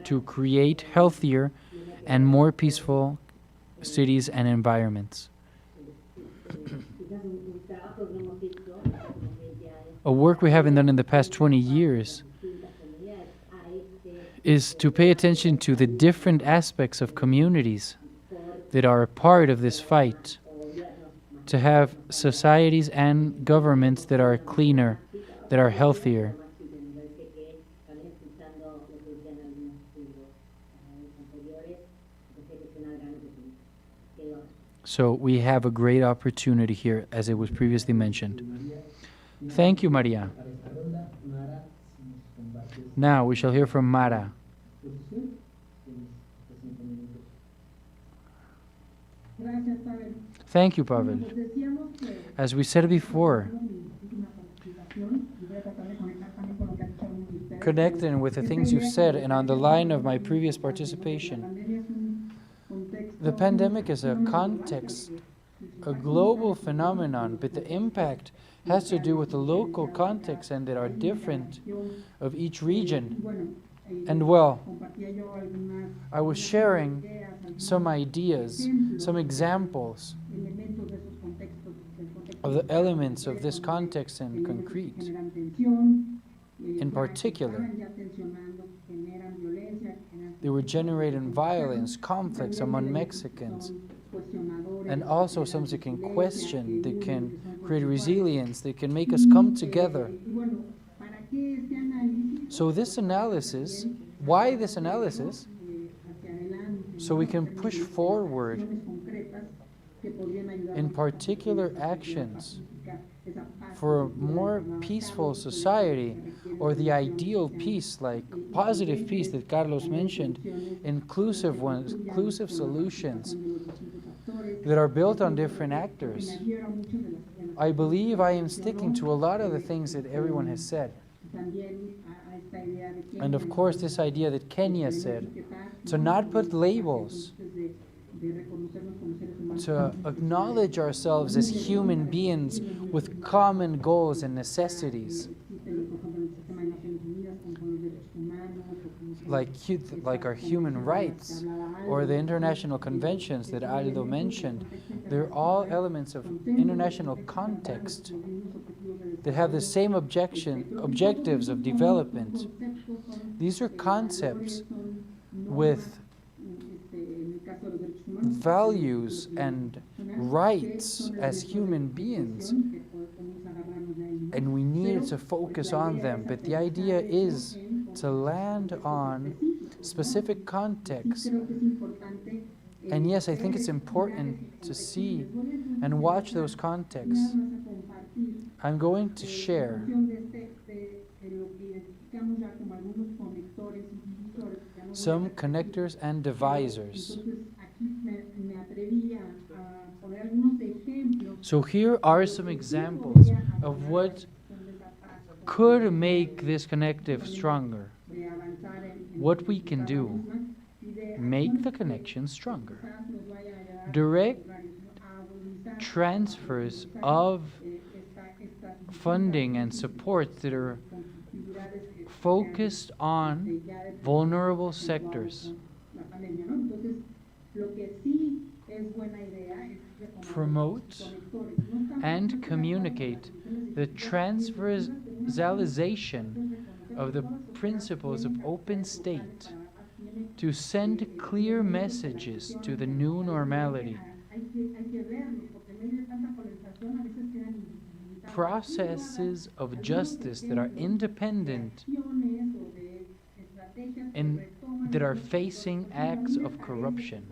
to create healthier and more peaceful cities and environments. A work we haven't done in the past 20 years is to pay attention to the different aspects of communities that are a part of this fight, to have societies and governments that are cleaner, that are healthier. So we have a great opportunity here, as it was previously mentioned. Thank you, Maria. Now we shall hear from Mara. Thank you, Pavel. As we said before, connecting with the things you've said and on the line of my previous participation, the pandemic is a context, a global phenomenon, but the impact has to do with the local context and that are different of each region. And well, I was sharing some ideas, some examples of the elements of this context in concrete. In particular, they were generating violence, conflicts among Mexicans, and also some that can question, that can create resilience, that can make us come together. So this analysis, why this analysis? So we can push forward in particular actions for a more peaceful society, or the ideal peace, like positive peace that Carlos mentioned, inclusive ones, inclusive solutions that are built on different actors. I believe I am sticking to a lot of the things that everyone has said. And of course, this idea that Kenya said, to not put labels, to acknowledge ourselves as human beings with common goals and necessities, like our human rights or the international conventions that Aldo mentioned. They're all elements of international context that have the same objectives of development. These are concepts with values and rights as human beings, and we need to focus on them. But the idea is to land on specific contexts. And yes, I think it's important to see and watch those contexts. I'm going to share some connectors and divisors. So here are some examples of what could make this connective stronger. What we can do, make the connection stronger. Direct transfers of funding and support that are focused on vulnerable sectors. Promote and communicate the transversalization of the principles of open state to send clear messages to the new normality. Processes of justice that are independent and that are facing acts of corruption.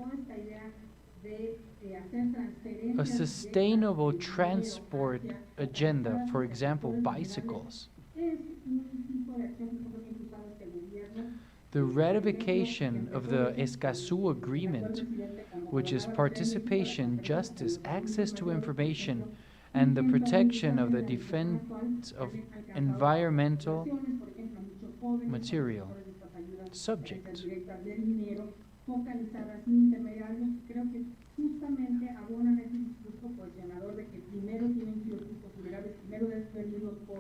A sustainable transport agenda, for example, bicycles. The ratification of the Escazú Agreement, which is participation, justice, access to information, and the protection of the defense of environmental material. Subject.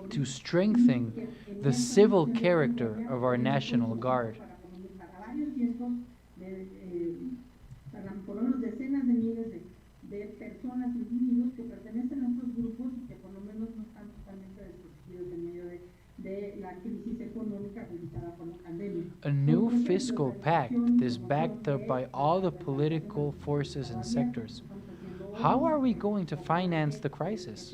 To strengthen the civil character of our National Guard. A new fiscal pact is backed up by all the political forces and sectors. How are we going to finance the crisis?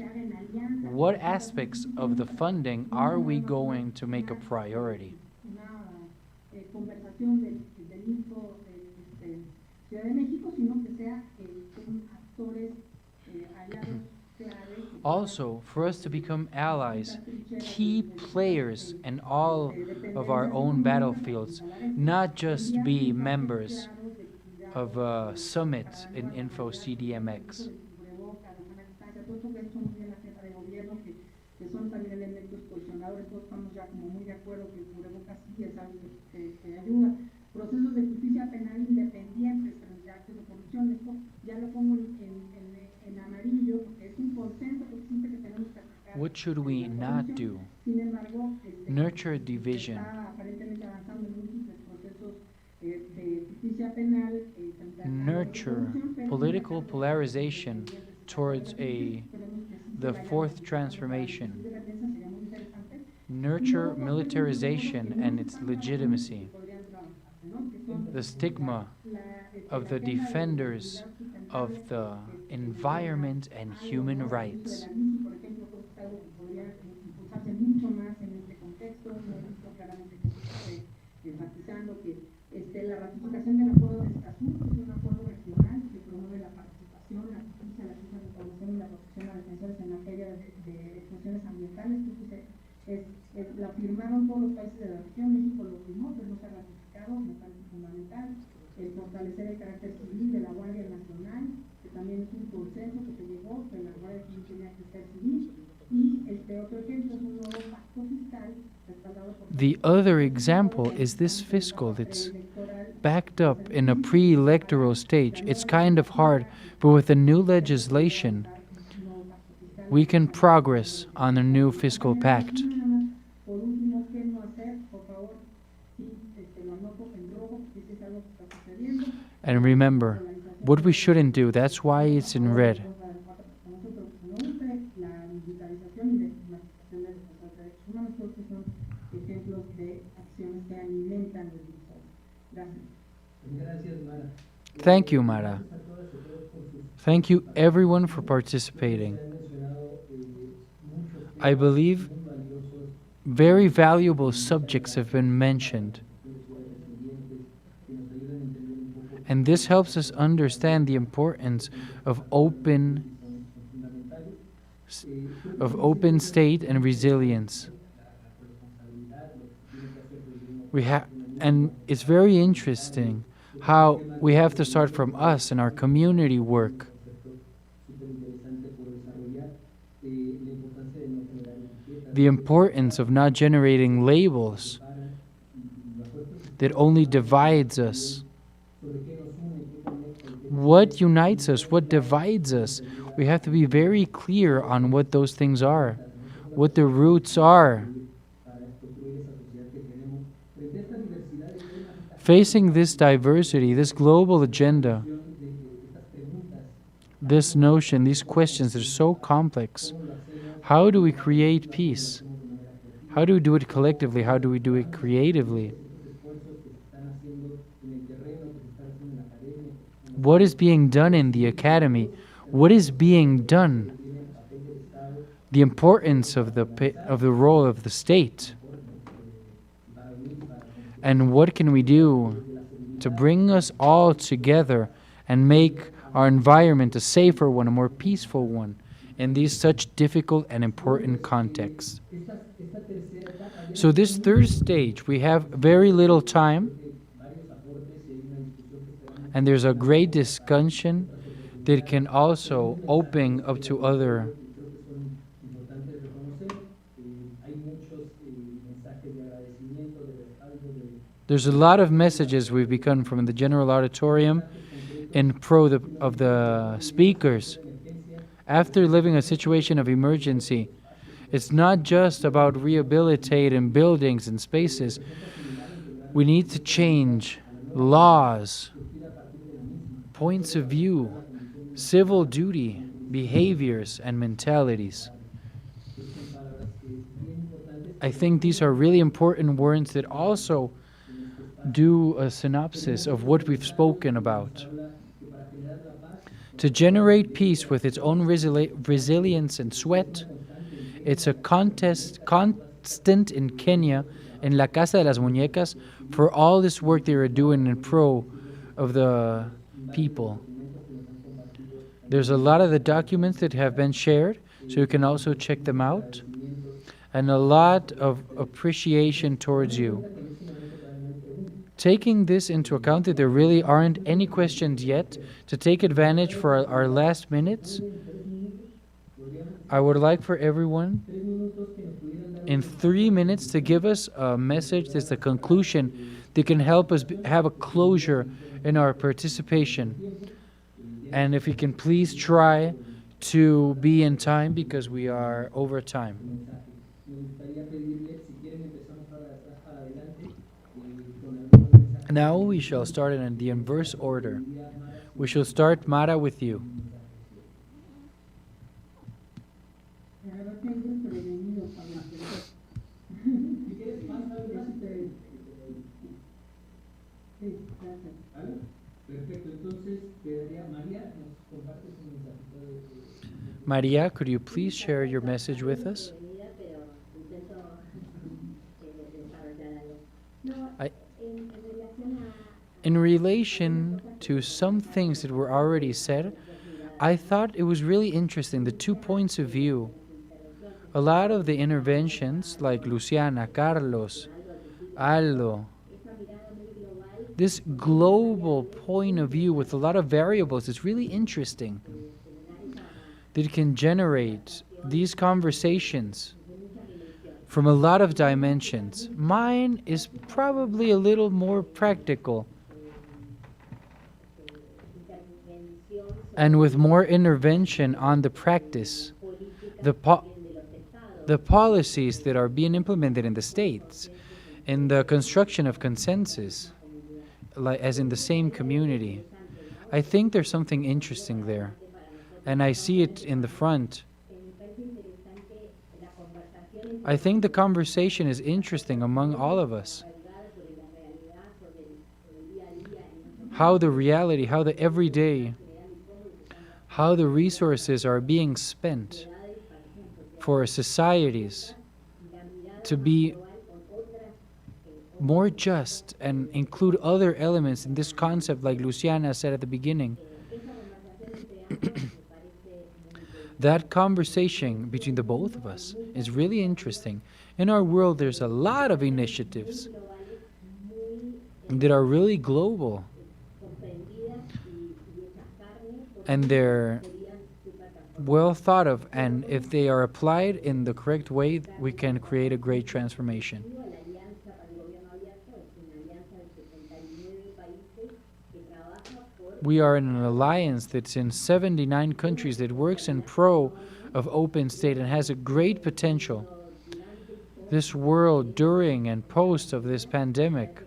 What aspects of the funding are we going to make a priority? Also, for us to become allies, key players in all of our own battlefields, not just be members of a summit in Info CDMX. What should we not do? Nurture division. Nurture political polarization towards the fourth transformation. Nurture militarization and its legitimacy. The stigma of the defenders of the environment and human rights. La ratificación del acuerdo de Escazú, que es un acuerdo regional que promueve la participación, la justicia todos los países de la región, México lo primó, pero no se ha ratificado, me parece fundamental. El fortalecer el carácter civil de la Guardia Nacional, que también es un consenso que se llegó, que la Guardia Civil tenía que ser civil. Y otro ejemplo es un nuevo pacto fiscal respaldado por... The other example is this fiscal that's backed up in a pre-electoral stage. It's kind of hard, but with the new legislation, we can progress on a new fiscal pact. Por último, ¿qué no hacer? Por favor, sí, lo anoto en rojo, porque es algo que está sucediendo. And remember, what we shouldn't do, that's why it's in red. Thank you, Mara. Thank you, everyone, for participating. I believe very valuable subjects have been mentioned. And this helps us understand the importance of open state and resilience. And it's very interesting how we have to start from us and our community work. The importance of not generating labels that only divides us. What unites us? What divides us? We have to be very clear on what those things are, what the roots are. Facing this diversity, this global agenda, this notion, these questions are so complex. How do we create peace? How do we do it collectively? How do we do it creatively? What is being done in the academy? What is being done? The importance of the role of the state. And what can we do to bring us all together and make our environment a safer one, a more peaceful one, in these such difficult and important contexts? So this third stage, we have very little time, and there's a great discussion that can also open up to other. There's a lot of messages we've begun from the general auditorium in pro of the speakers. After living a situation of emergency, it's not just about rehabilitating buildings and spaces. We need to change laws, points of view, civil duty, behaviors, and mentalities. I think these are really important words that also do a synopsis of what we've spoken about. To generate peace with its own resilience and sweat, it's a constant in Kenya, in La Casa de las Muñecas, for all this work they are doing in pro of the people. There's a lot of the documents that have been shared, so you can also check them out, and a lot of appreciation towards you. Taking this into account that there really aren't any questions yet, to take advantage for our last minutes, I would like for everyone in 3 minutes to give us a message that's the conclusion that can help us have a closure in our participation. And if you can please try to be in time because we are over time. Now we shall start in the inverse order. We shall start, Mara, with you. Maria, could you please share your message with us? In relation to some things that were already said, I thought it was really interesting, the 2 points of view a lot of the interventions, like Luciana, Carlos, Aldo, this global point of view with a lot of variables is really interesting. That can generate these conversations from a lot of dimensions. Mine is probably a little more practical and with more intervention on the practice, the policies that are being implemented in the states, in the construction of consensus, like as in the same community. I think there's something interesting there, and I see it in the front. I think the conversation is interesting among all of us. How the reality, how the everyday, how the resources are being spent for societies to be more just and include other elements in this concept, like Luciana said at the beginning. That conversation between the both of us is really interesting. In our world, there's a lot of initiatives that are really global, and they're well thought of, and if they are applied in the correct way, we can create a great transformation. We are in an alliance that's in 79 countries that works in pro of open state and has a great potential. This world during and post of this pandemic,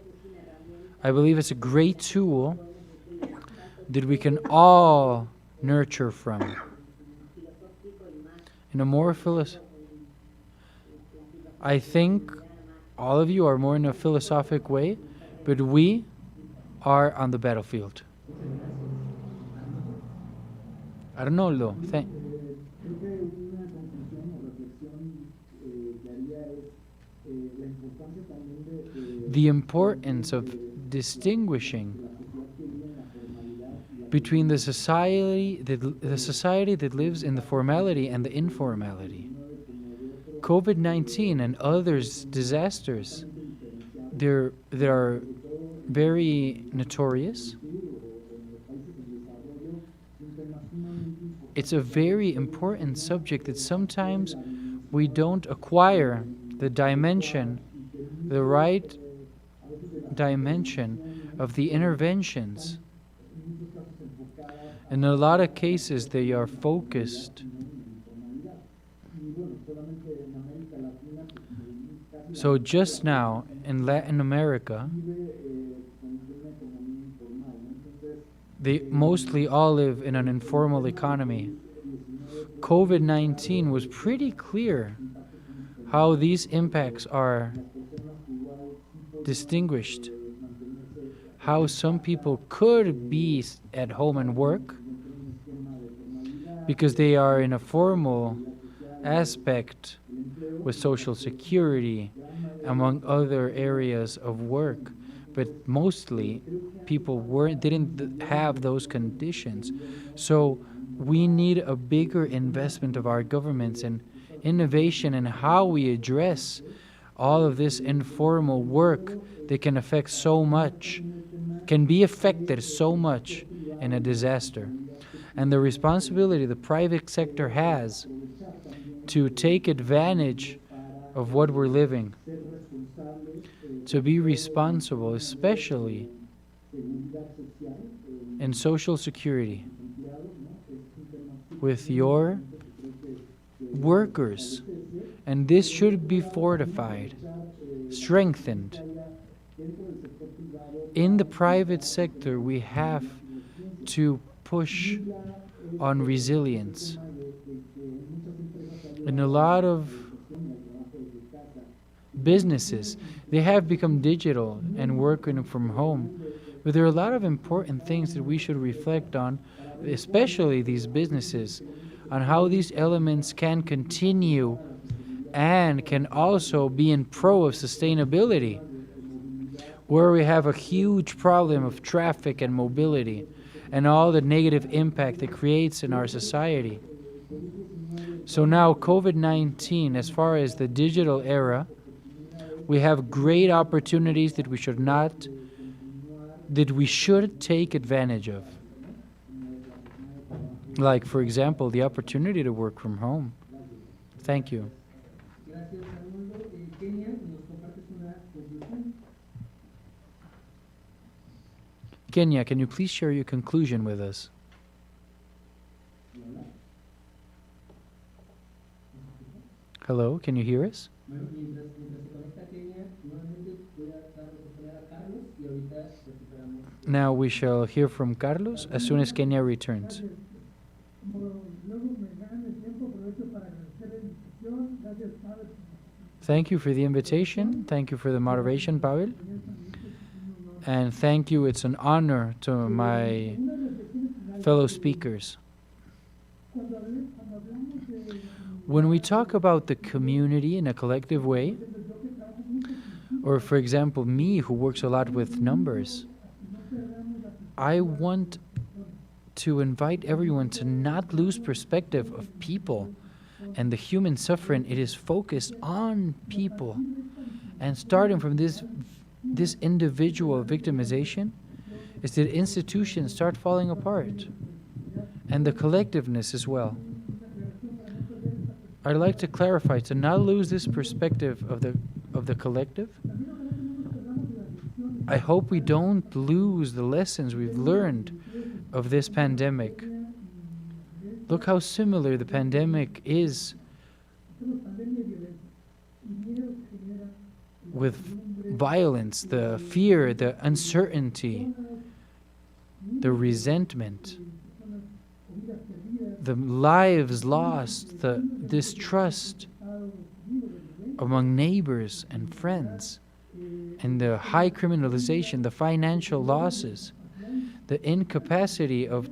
I believe it's a great tool that we can all nurture from. In a more I think all of you are more in a philosophic way, but we are on the battlefield. Arnoldo, the importance of distinguishing between the society that lives in the formality and the informality. COVID-19 and others disasters, they are very notorious. It's a very important subject that sometimes we don't acquire the dimension, the right dimension of the interventions. In a lot of cases, they are focused. So just now, in Latin America, they mostly all live in an informal economy. COVID-19 was pretty clear how these impacts are distinguished. How some people could be at home and work because they are in a formal aspect with Social Security, among other areas of work. But mostly people didn't have those conditions. So we need a bigger investment of our governments and innovation in how we address all of this informal work that can affect so much, can be affected so much in a disaster. And the responsibility the private sector has to take advantage of what we're living, to be responsible, especially in Social Security, with your workers. And this should be fortified, strengthened. In the private sector, we have to push on resilience. In a lot of businesses, they have become digital and working from home. But there are a lot of important things that we should reflect on, especially these businesses, on how these elements can continue and can also be in pro of sustainability, where we have a huge problem of traffic and mobility and all the negative impact it creates in our society. So now COVID-19, as far as the digital era, we have great opportunities that we should take advantage of. Like, for example, the opportunity to work from home. Thank you. Gracias, Arnoldo. Kenia, ¿nos compartes una conclusión? Kenya, can you please share your conclusion with us? Hello, can you hear us? Bueno, mientras se conecta Kenia, nuevamente voy a recuperar a Carlos y ahorita recuperamos. Now we shall hear from Carlos as soon as Kenya returns. Thank you for the invitation. Thank you for the moderation, Pavel. And thank you. It's an honor to my fellow speakers. When we talk about the community in a collective way, or for example, me who works a lot with numbers, I want to invite everyone to not lose perspective of people and the human suffering. It is focused on people. And starting from this individual victimization is that institutions start falling apart, and the collectiveness as well. I'd like to clarify, to not lose this perspective of the collective. I hope we don't lose the lessons we've learned of this pandemic. Look how similar the pandemic is with violence, the fear, the uncertainty, the resentment, the lives lost, the distrust among neighbors and friends, and the high criminalization, the financial losses, the incapacity of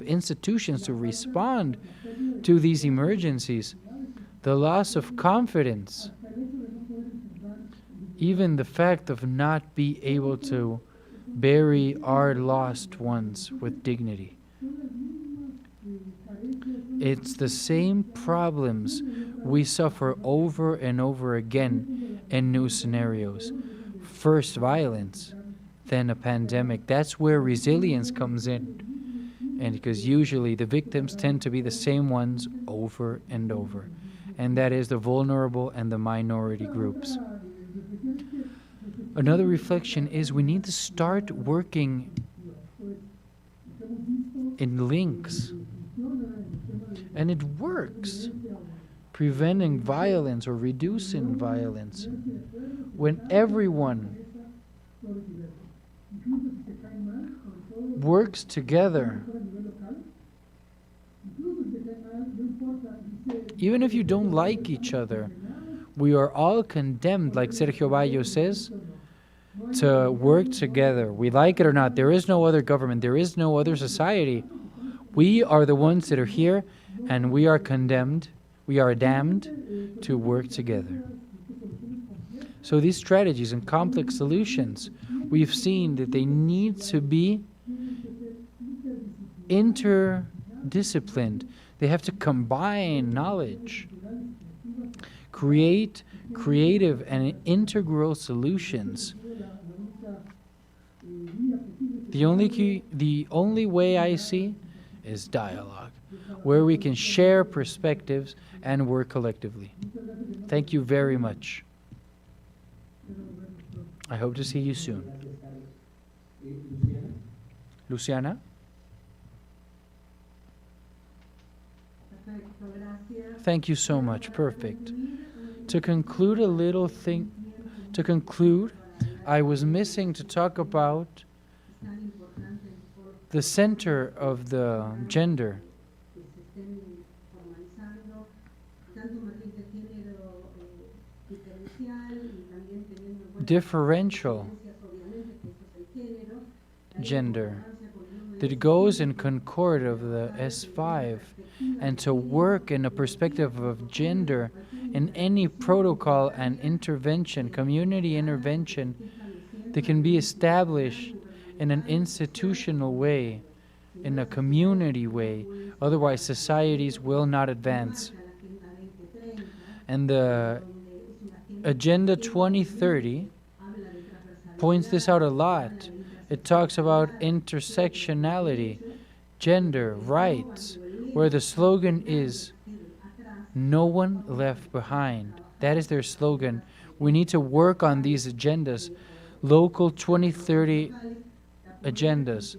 institutions to respond to these emergencies, the loss of confidence, even the fact of not being able to bury our lost ones with dignity. It's the same problems we suffer over and over again in new scenarios. First violence, then a pandemic. That's where resilience comes in. And because usually the victims tend to be the same ones over and over. And that is the vulnerable and the minority groups. Another reflection is we need to start working in links. And it works, preventing violence or reducing violence. When everyone works together, even if you don't like each other, we are all condemned, like Sergio Bayo says, to work together. We like it or not, there is no other government, there is no other society. We are the ones that are here, and we are condemned, we are damned to work together. So these strategies and complex solutions, we've seen that they need to be interdisciplined. They have to combine knowledge, create creative and integral solutions. The only way I see is dialogue, where we can share perspectives and work collectively. Thank you very much. I hope to see you soon. Luciana? Thank you so much. Perfect. To conclude a little thing, I was missing to talk about the center of the gender. Differential gender that goes in concord of the S5, and to work in a perspective of gender in any protocol and intervention, community intervention that can be established in an institutional way in a community way. Otherwise, societies will not advance. And the Agenda 2030 points this out a lot. It talks about intersectionality, gender, rights, where the slogan is, "No one left behind." That is their slogan. We need to work on these agendas, local 2030 agendas,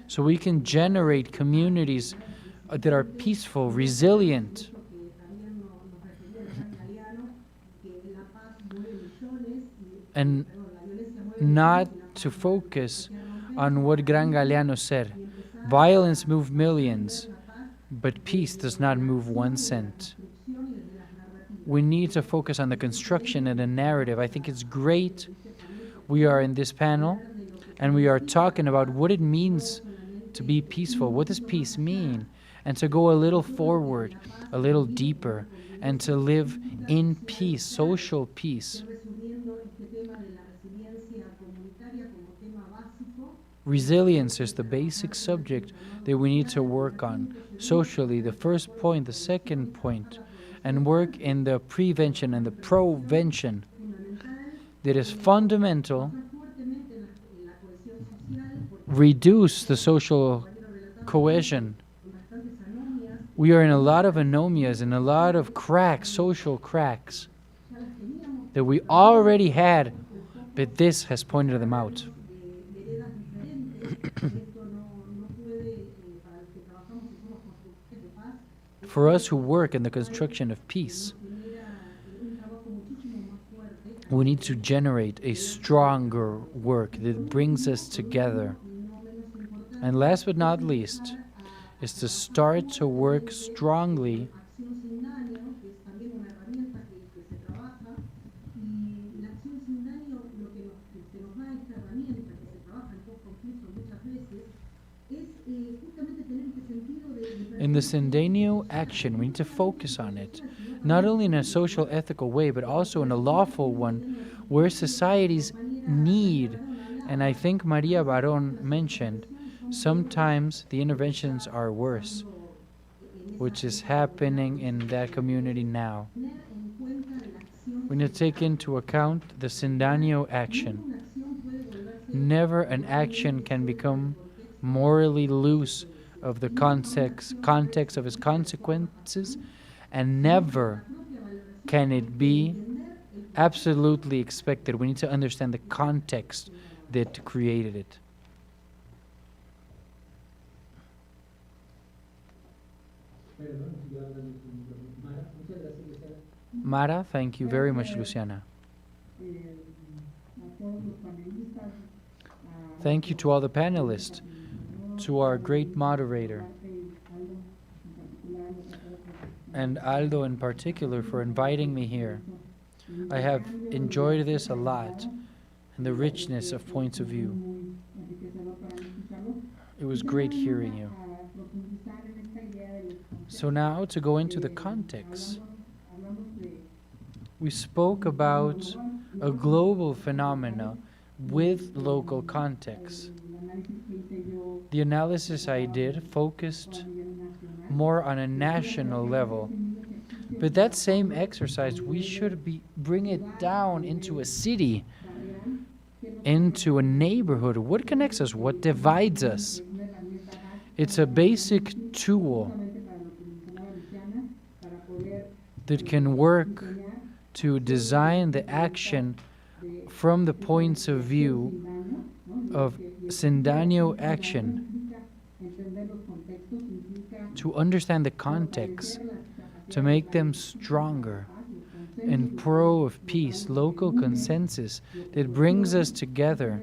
so we can generate communities that are peaceful, resilient, and not to focus on what Gran Galeano said. Violence moves millions, but peace does not move 1 cent. We need to focus on the construction and the narrative. I think it's great we are in this panel and we are talking about what it means to be peaceful. What does peace mean? And to go a little forward, a little deeper, and to live in peace, social peace. Resilience is the basic subject that we need to work on socially, the first point, the second point, and work in the prevention and the provention that is fundamental. Reduce the social cohesion. We are in a lot of anomias and a lot of cracks, social cracks, that we already had, but this has pointed them out. For us who work in the construction of peace, we need to generate a stronger work that brings us together. And last but not least, is to start to work strongly in the Sindanio action. We need to focus on it, not only in a social, ethical way, but also in a lawful one, where societies need, and I think Maria Barón mentioned, sometimes the interventions are worse, which is happening in that community now. We need to take into account the Sindanio action. Never an action can become morally loose of the context of its consequences, and never can it be absolutely expected. We need to understand the context that created it. Mara, thank you very much, Luciana. Thank you to all the panelists, to our great moderator, and Aldo in particular for inviting me here. I have enjoyed this a lot, and the richness of points of view. It was great hearing you. So now to go into the context. We spoke about a global phenomena with local context. The analysis I did focused more on a national level. But that same exercise, we should bring it down into a city, into a neighborhood. What connects us? What divides us? It's a basic tool that can work to design the action from the points of view of Sindanio action, to understand the context, to make them stronger in pro of peace, local consensus that brings us together,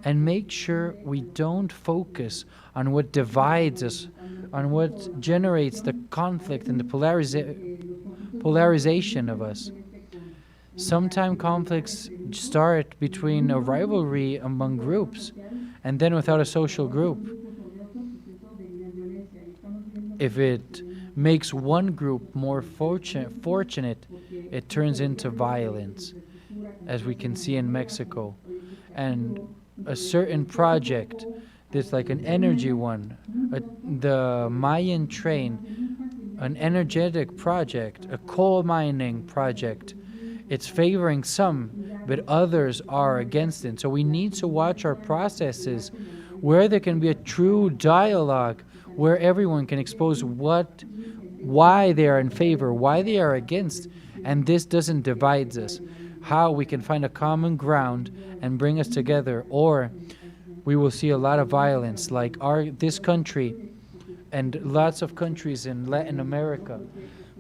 and make sure we don't focus on what divides us, on what generates the conflict and the polarization of us. Sometimes conflicts start between a rivalry among groups, and then without a social group. If it makes one group more fortunate, it turns into violence, as we can see in Mexico. And a certain project There's like an energy one, the Mayan train, an energetic project, a coal mining project. It's favoring some, but others are against it. So we need to watch our processes where there can be a true dialogue, where everyone can expose why they are in favor, why they are against, and this doesn't divide us. How we can find a common ground and bring us together, or we will see a lot of violence, like this country and lots of countries in Latin America.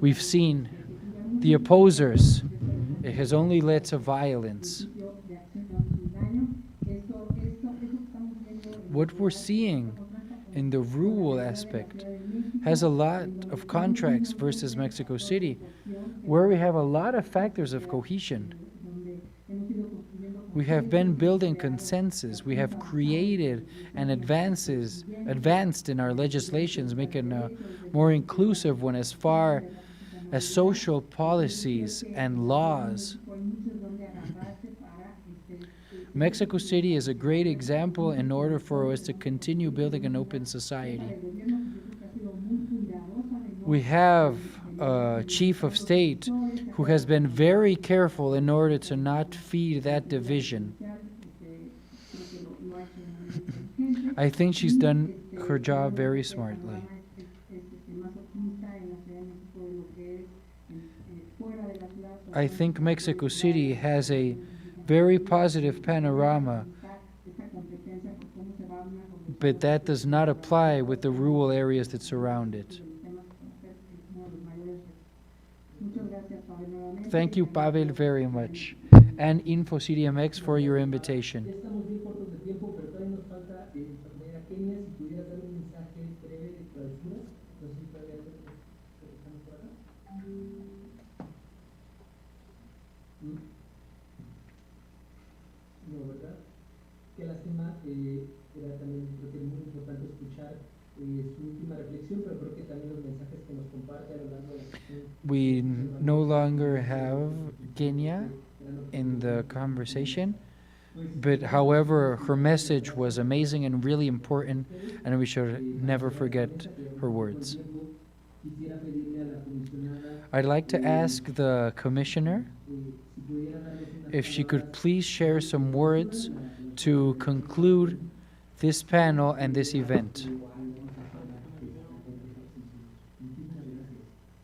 We've seen the opposers. It has only led to violence. What we're seeing in the rural aspect has a lot of contracts versus Mexico City, where we have a lot of factors of cohesion. We have been building consensus. We have created and advanced in our legislations, making a more inclusive one as far as social policies and laws. Mexico City is a great example in order for us to continue building an open society. We have a chief of state who has been very careful in order to not feed that division. I think she's done her job very smartly. I think Mexico City has a very positive panorama, but that does not apply with the rural areas that surround it. Thank you, Pavel, very much, and Info CDMX for your invitation. No, ¿verdad? Qué lástima, era también, creo que es muy importante escuchar su última reflexión, pero creo que también los mensajes que nos comparte a lo largo de la sesión. We no longer have Kenya in the conversation, but however, her message was amazing and really important, and we should never forget her words. I'd like to ask the commissioner if she could please share some words to conclude this panel and this event.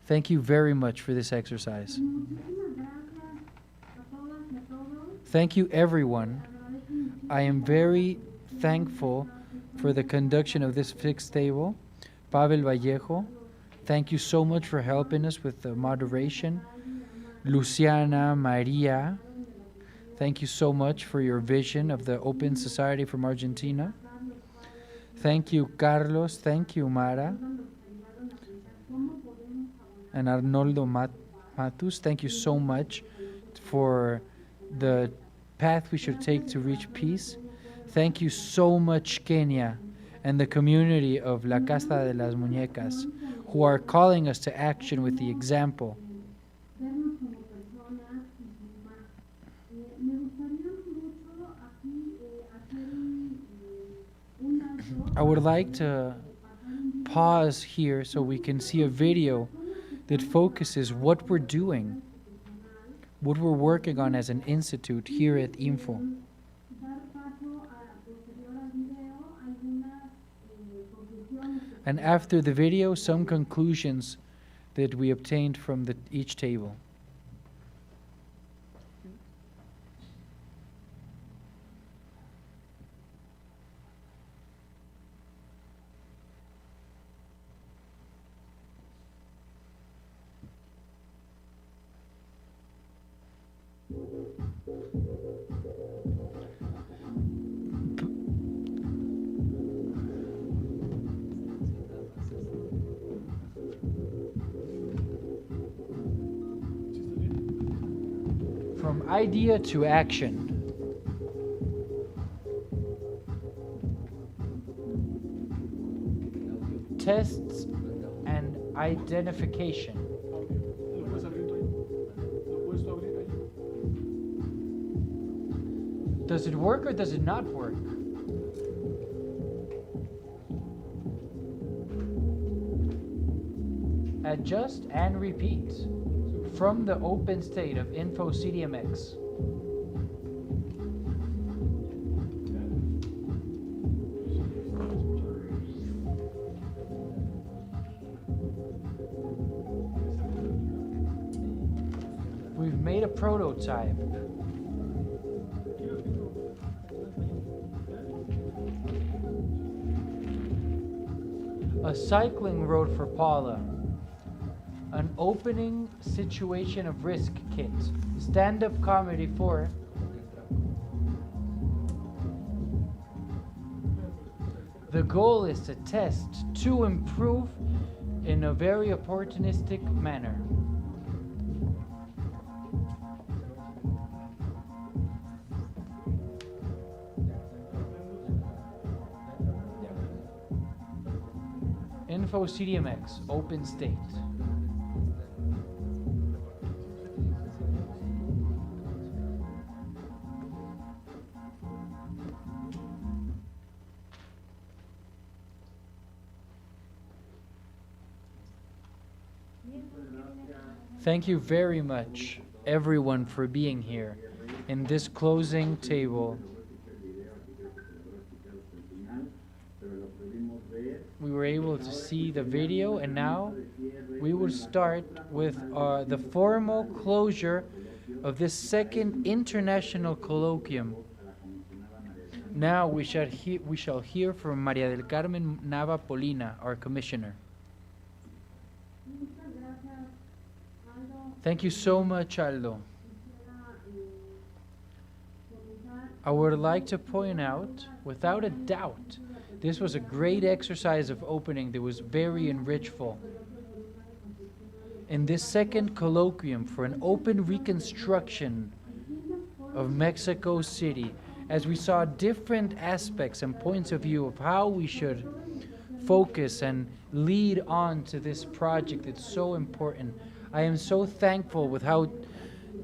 Thank you very much for this exercise. Thank you, everyone. I am very thankful for the conduction of this fixed table. Pavel Vallejo, thank you so much for helping us with the moderation. Luciana, Maria, thank you so much for your vision of the Open Society from Argentina. Thank you, Carlos. Thank you, Mara. And Arnoldo Matus, thank you so much for the path we should take to reach peace. Thank you so much, Kenya, and the community of La Casa de las Muñecas, who are calling us to action with the example. I would like to pause here so we can see a video that focuses what we're doing, what we're working on as an institute here at Info. And after the video, some conclusions that we obtained from each table. From idea to action. Tests and identification. Does it work or does it not work? Adjust and repeat from the open state of Info CDMX. We've made a prototype. A cycling road for Paula. An opening situation of risk kit. Stand-up comedy for the goal is to test to improve in a very opportunistic manner. Info CDMX, open state. Thank you very much, everyone, for being here in this closing table. We were able to see the video, and now we will start with the formal closure of this second international colloquium. Now we shall hear from María del Carmen Nava Polina, our commissioner. Thank you so much, Aldo. I would like to point out, without a doubt, this was a great exercise of opening that was very enrichful. In this second colloquium for an open reconstruction of Mexico City, as we saw different aspects and points of view of how we should focus and lead on to this project that's so important. I am so thankful with how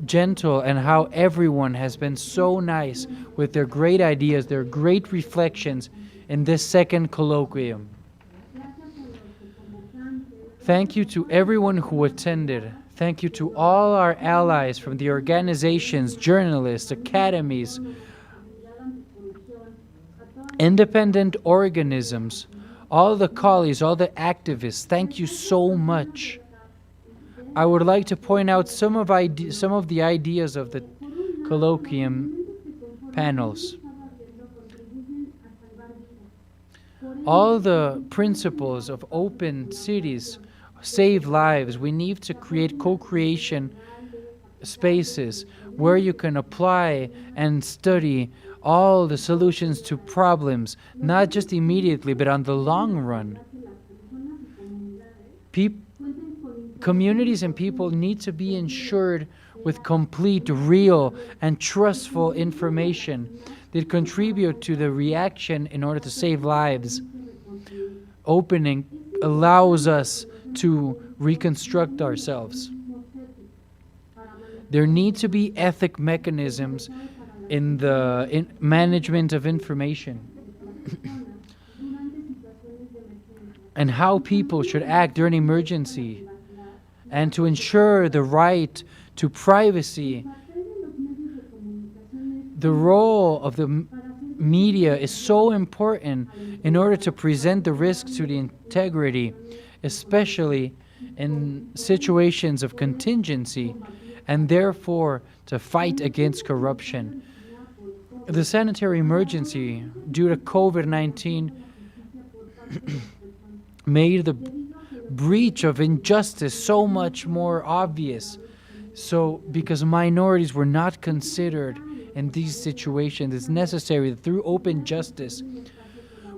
gentle and how everyone has been so nice with their great ideas, their great reflections in this second colloquium. Thank you to everyone who attended. Thank you to all our allies from the organizations, journalists, academies, independent organisms, all the colleagues, all the activists. Thank you so much. I would like to point out some of the ideas of the colloquium panels. All the principles of open cities save lives. We need to create co-creation spaces where you can apply and study all the solutions to problems, not just immediately, but on the long run. Communities and people need to be ensured with complete, real, and trustful information that contribute to the reaction in order to save lives. Opening allows us to reconstruct ourselves. There need to be ethic mechanisms in the management of information and how people should act during emergency, and to ensure the right to privacy. The role of the media is so important in order to present the risk to the integrity, especially in situations of contingency, and therefore to fight against corruption. The sanitary emergency due to COVID-19 made the breach of injustice so much more obvious. So, because minorities were not considered in these situations, it's necessary that through open justice,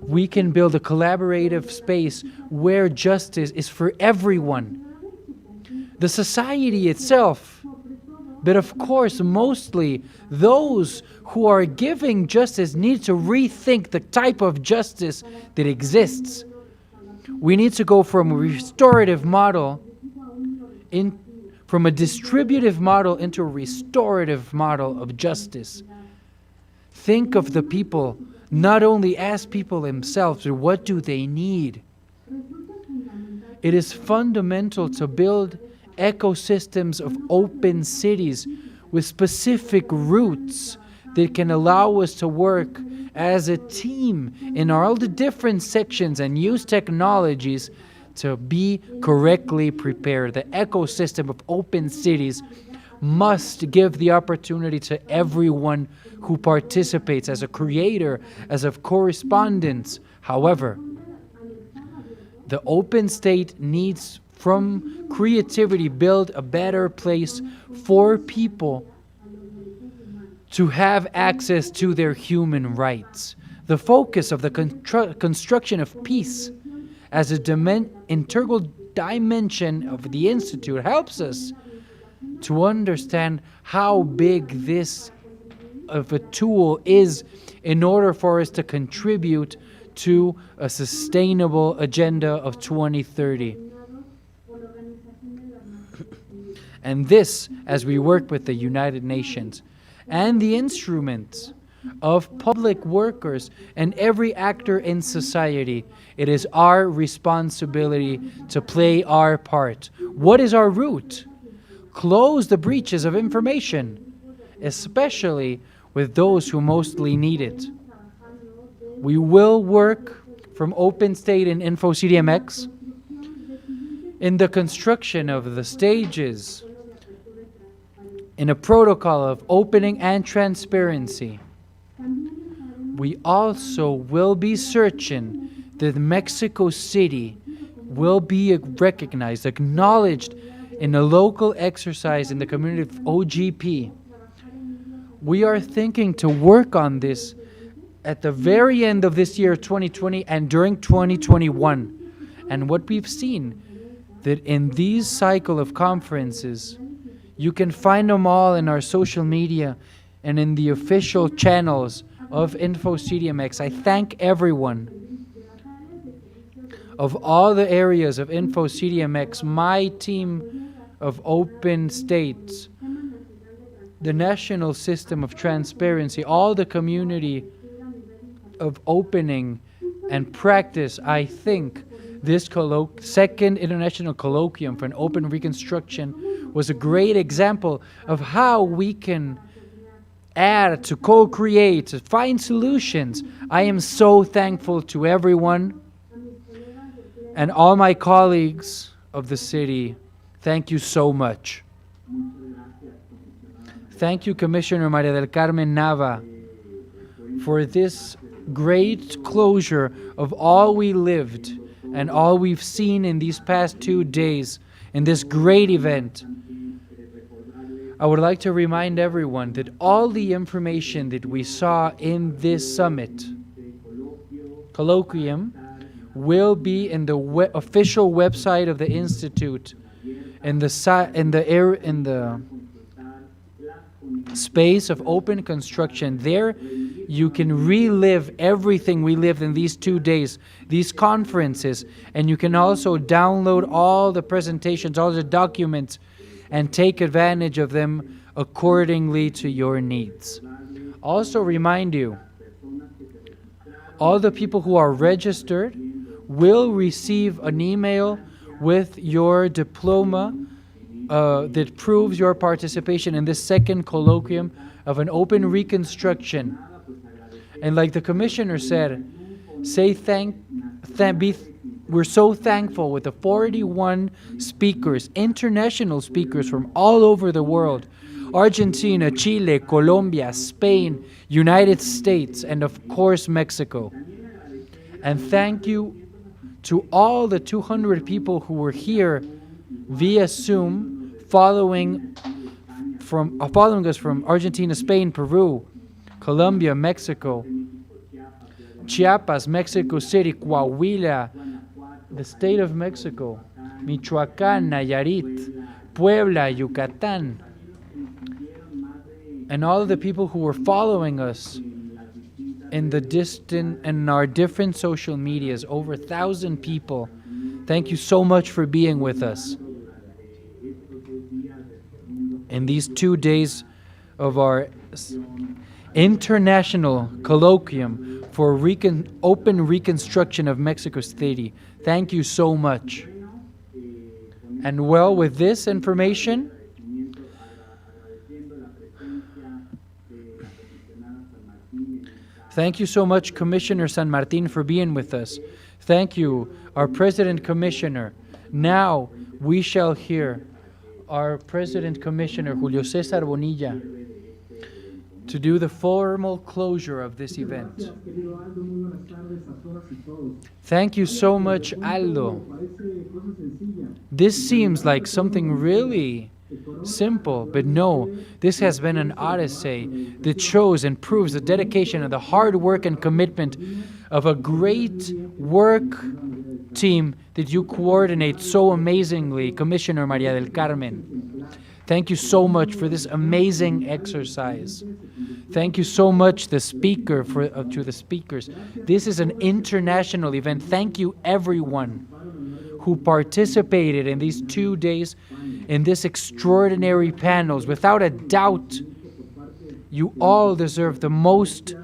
we can build a collaborative space where justice is for everyone. The society itself, but of course, mostly those who are giving justice need to rethink the type of justice that exists. We need to go from a restorative model from a distributive model into a restorative model of justice. Think of the people, not only as people themselves, but what do they need? It is fundamental to build ecosystems of open cities with specific routes that can allow us to work as a team in all the different sections and use technologies to be correctly prepared. The ecosystem of open cities must give the opportunity to everyone who participates as a creator, as a correspondent. However, the open state needs from creativity build a better place for people to have access to their human rights. The focus of the construction of peace as a integral dimension of the Institute helps us to understand how big this of a tool is in order for us to contribute to a sustainable agenda of 2030. And this, as we work with the United Nations and the instruments of public workers and every actor in society, it is our responsibility to play our part. What is our route? Close the breaches of information, especially with those who mostly need it. We will work from Open State and InfoCDMX in the construction of the stages in a protocol of opening and transparency. We also will be searching that Mexico City will be recognized, acknowledged in a local exercise in the community of OGP. We are thinking to work on this at the very end of this year, 2020, and during 2021. And what we've seen, that in these cycle of conferences, you can find them all in our social media and in the official channels of InfoCDMX. I thank everyone of all the areas of InfoCDMX, my team of Open States, the National System of Transparency, all the community of opening and practice. I think this second international colloquium for an open reconstruction was a great example of how we can add, to co-create, to find solutions. I am so thankful to everyone and all my colleagues of the city. Thank you so much. Thank you, Commissioner Maria del Carmen Nava, for this great closure of all we lived and all we've seen in these past 2 days in this great event. I would like to remind everyone that all the information that we saw in this summit, colloquium, will be in the official website of the Institute, in the space of open construction. There you can relive everything we lived in these 2 days, these conferences, and you can also download all the presentations, all the documents, and take advantage of them accordingly to your needs. Also remind you, all the people who are registered will receive an email with your diploma that proves your participation in this second colloquium of an open reconstruction. And like the commissioner said, we're so thankful with the 41 speakers, international speakers from all over the world, Argentina, Chile, Colombia, Spain, United States, and of course Mexico. And thank you to all the 200 people who were here via Zoom, following us from Argentina, Spain, Peru, Colombia, Mexico, Chiapas, Mexico City, Coahuila, the state of Mexico, Michoacán, Nayarit, Puebla, Yucatan, and all of the people who were following us in our different social medias, over 1,000 people. Thank you so much for being with us in these 2 days of our international colloquium for open reconstruction of Mexico City. Thank you so much. And well, with this information, thank you so much, Commissioner San Martin, for being with us. Thank you, our President Commissioner. Now we shall hear our President Commissioner, Julio Cesar Bonilla, to do the formal closure of this event. Thank you so much, Aldo. This seems like something really simple, but no, this has been an odyssey that shows and proves the dedication and the hard work and commitment of a great work team that you coordinate so amazingly, Commissioner Maria del Carmen. Thank you so much for this amazing exercise. Thank you so much, the speaker, to the speakers. This is an international event. Thank you, everyone who participated in these 2 days in this extraordinary panels. Without a doubt, you all deserve the most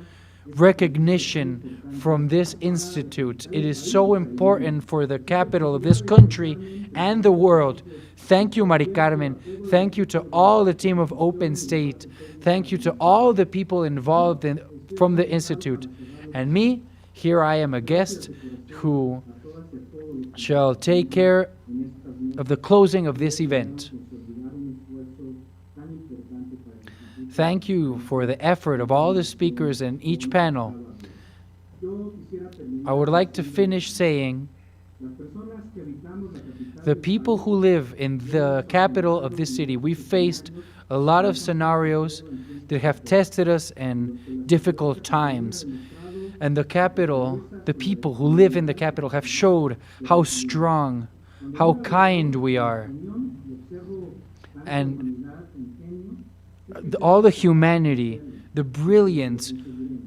recognition from this institute. It is so important for the capital of this country and the world. Thank you, Mari Carmen. Thank you to all the team of Open State. Thank you to all the people involved from the institute. And me, here I am a guest who shall take care of the closing of this event. Thank you for the effort of all the speakers in each panel. I would like to finish saying the people who live in the capital of this city, we faced a lot of scenarios that have tested us in difficult times. And the capital, the people who live in the capital have showed how strong, how kind we are. And all the humanity, the brilliance,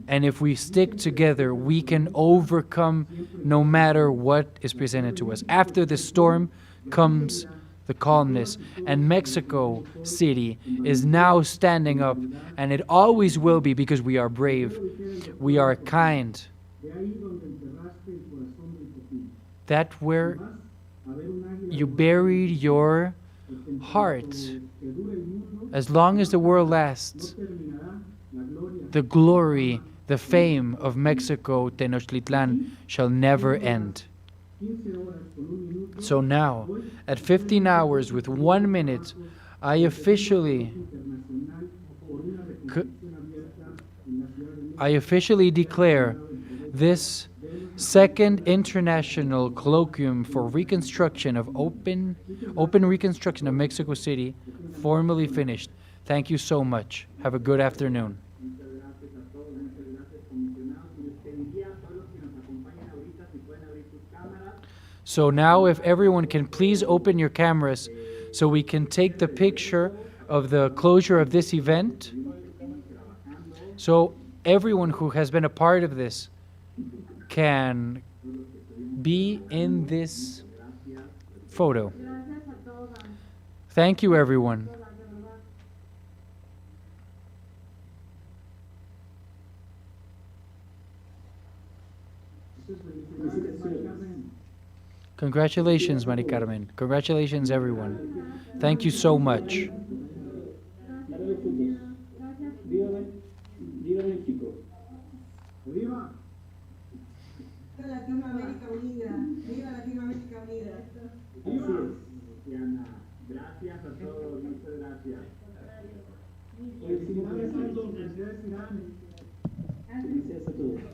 and if we stick together, we can overcome no matter what is presented to us. After the storm comes the calmness, and Mexico City is now standing up, and it always will be, because we are brave, we are kind. That where you buried your heart, as long as the world lasts, the glory, the fame of Mexico Tenochtitlan shall never end. So now, at 15 hours with 1 minute, I officially declare this second international colloquium for reconstruction of open reconstruction of Mexico City formally finished. Thank you so much. Have a good afternoon. So now if everyone can please open your cameras so we can take the picture of the closure of this event. So everyone who has been a part of this can be in this photo. Thank you, everyone. Congratulations, Mari Carmen. Congratulations, everyone. Thank you so much. Gracias a todos, muchas gracias. Felicidades a todos. Gracias a todos.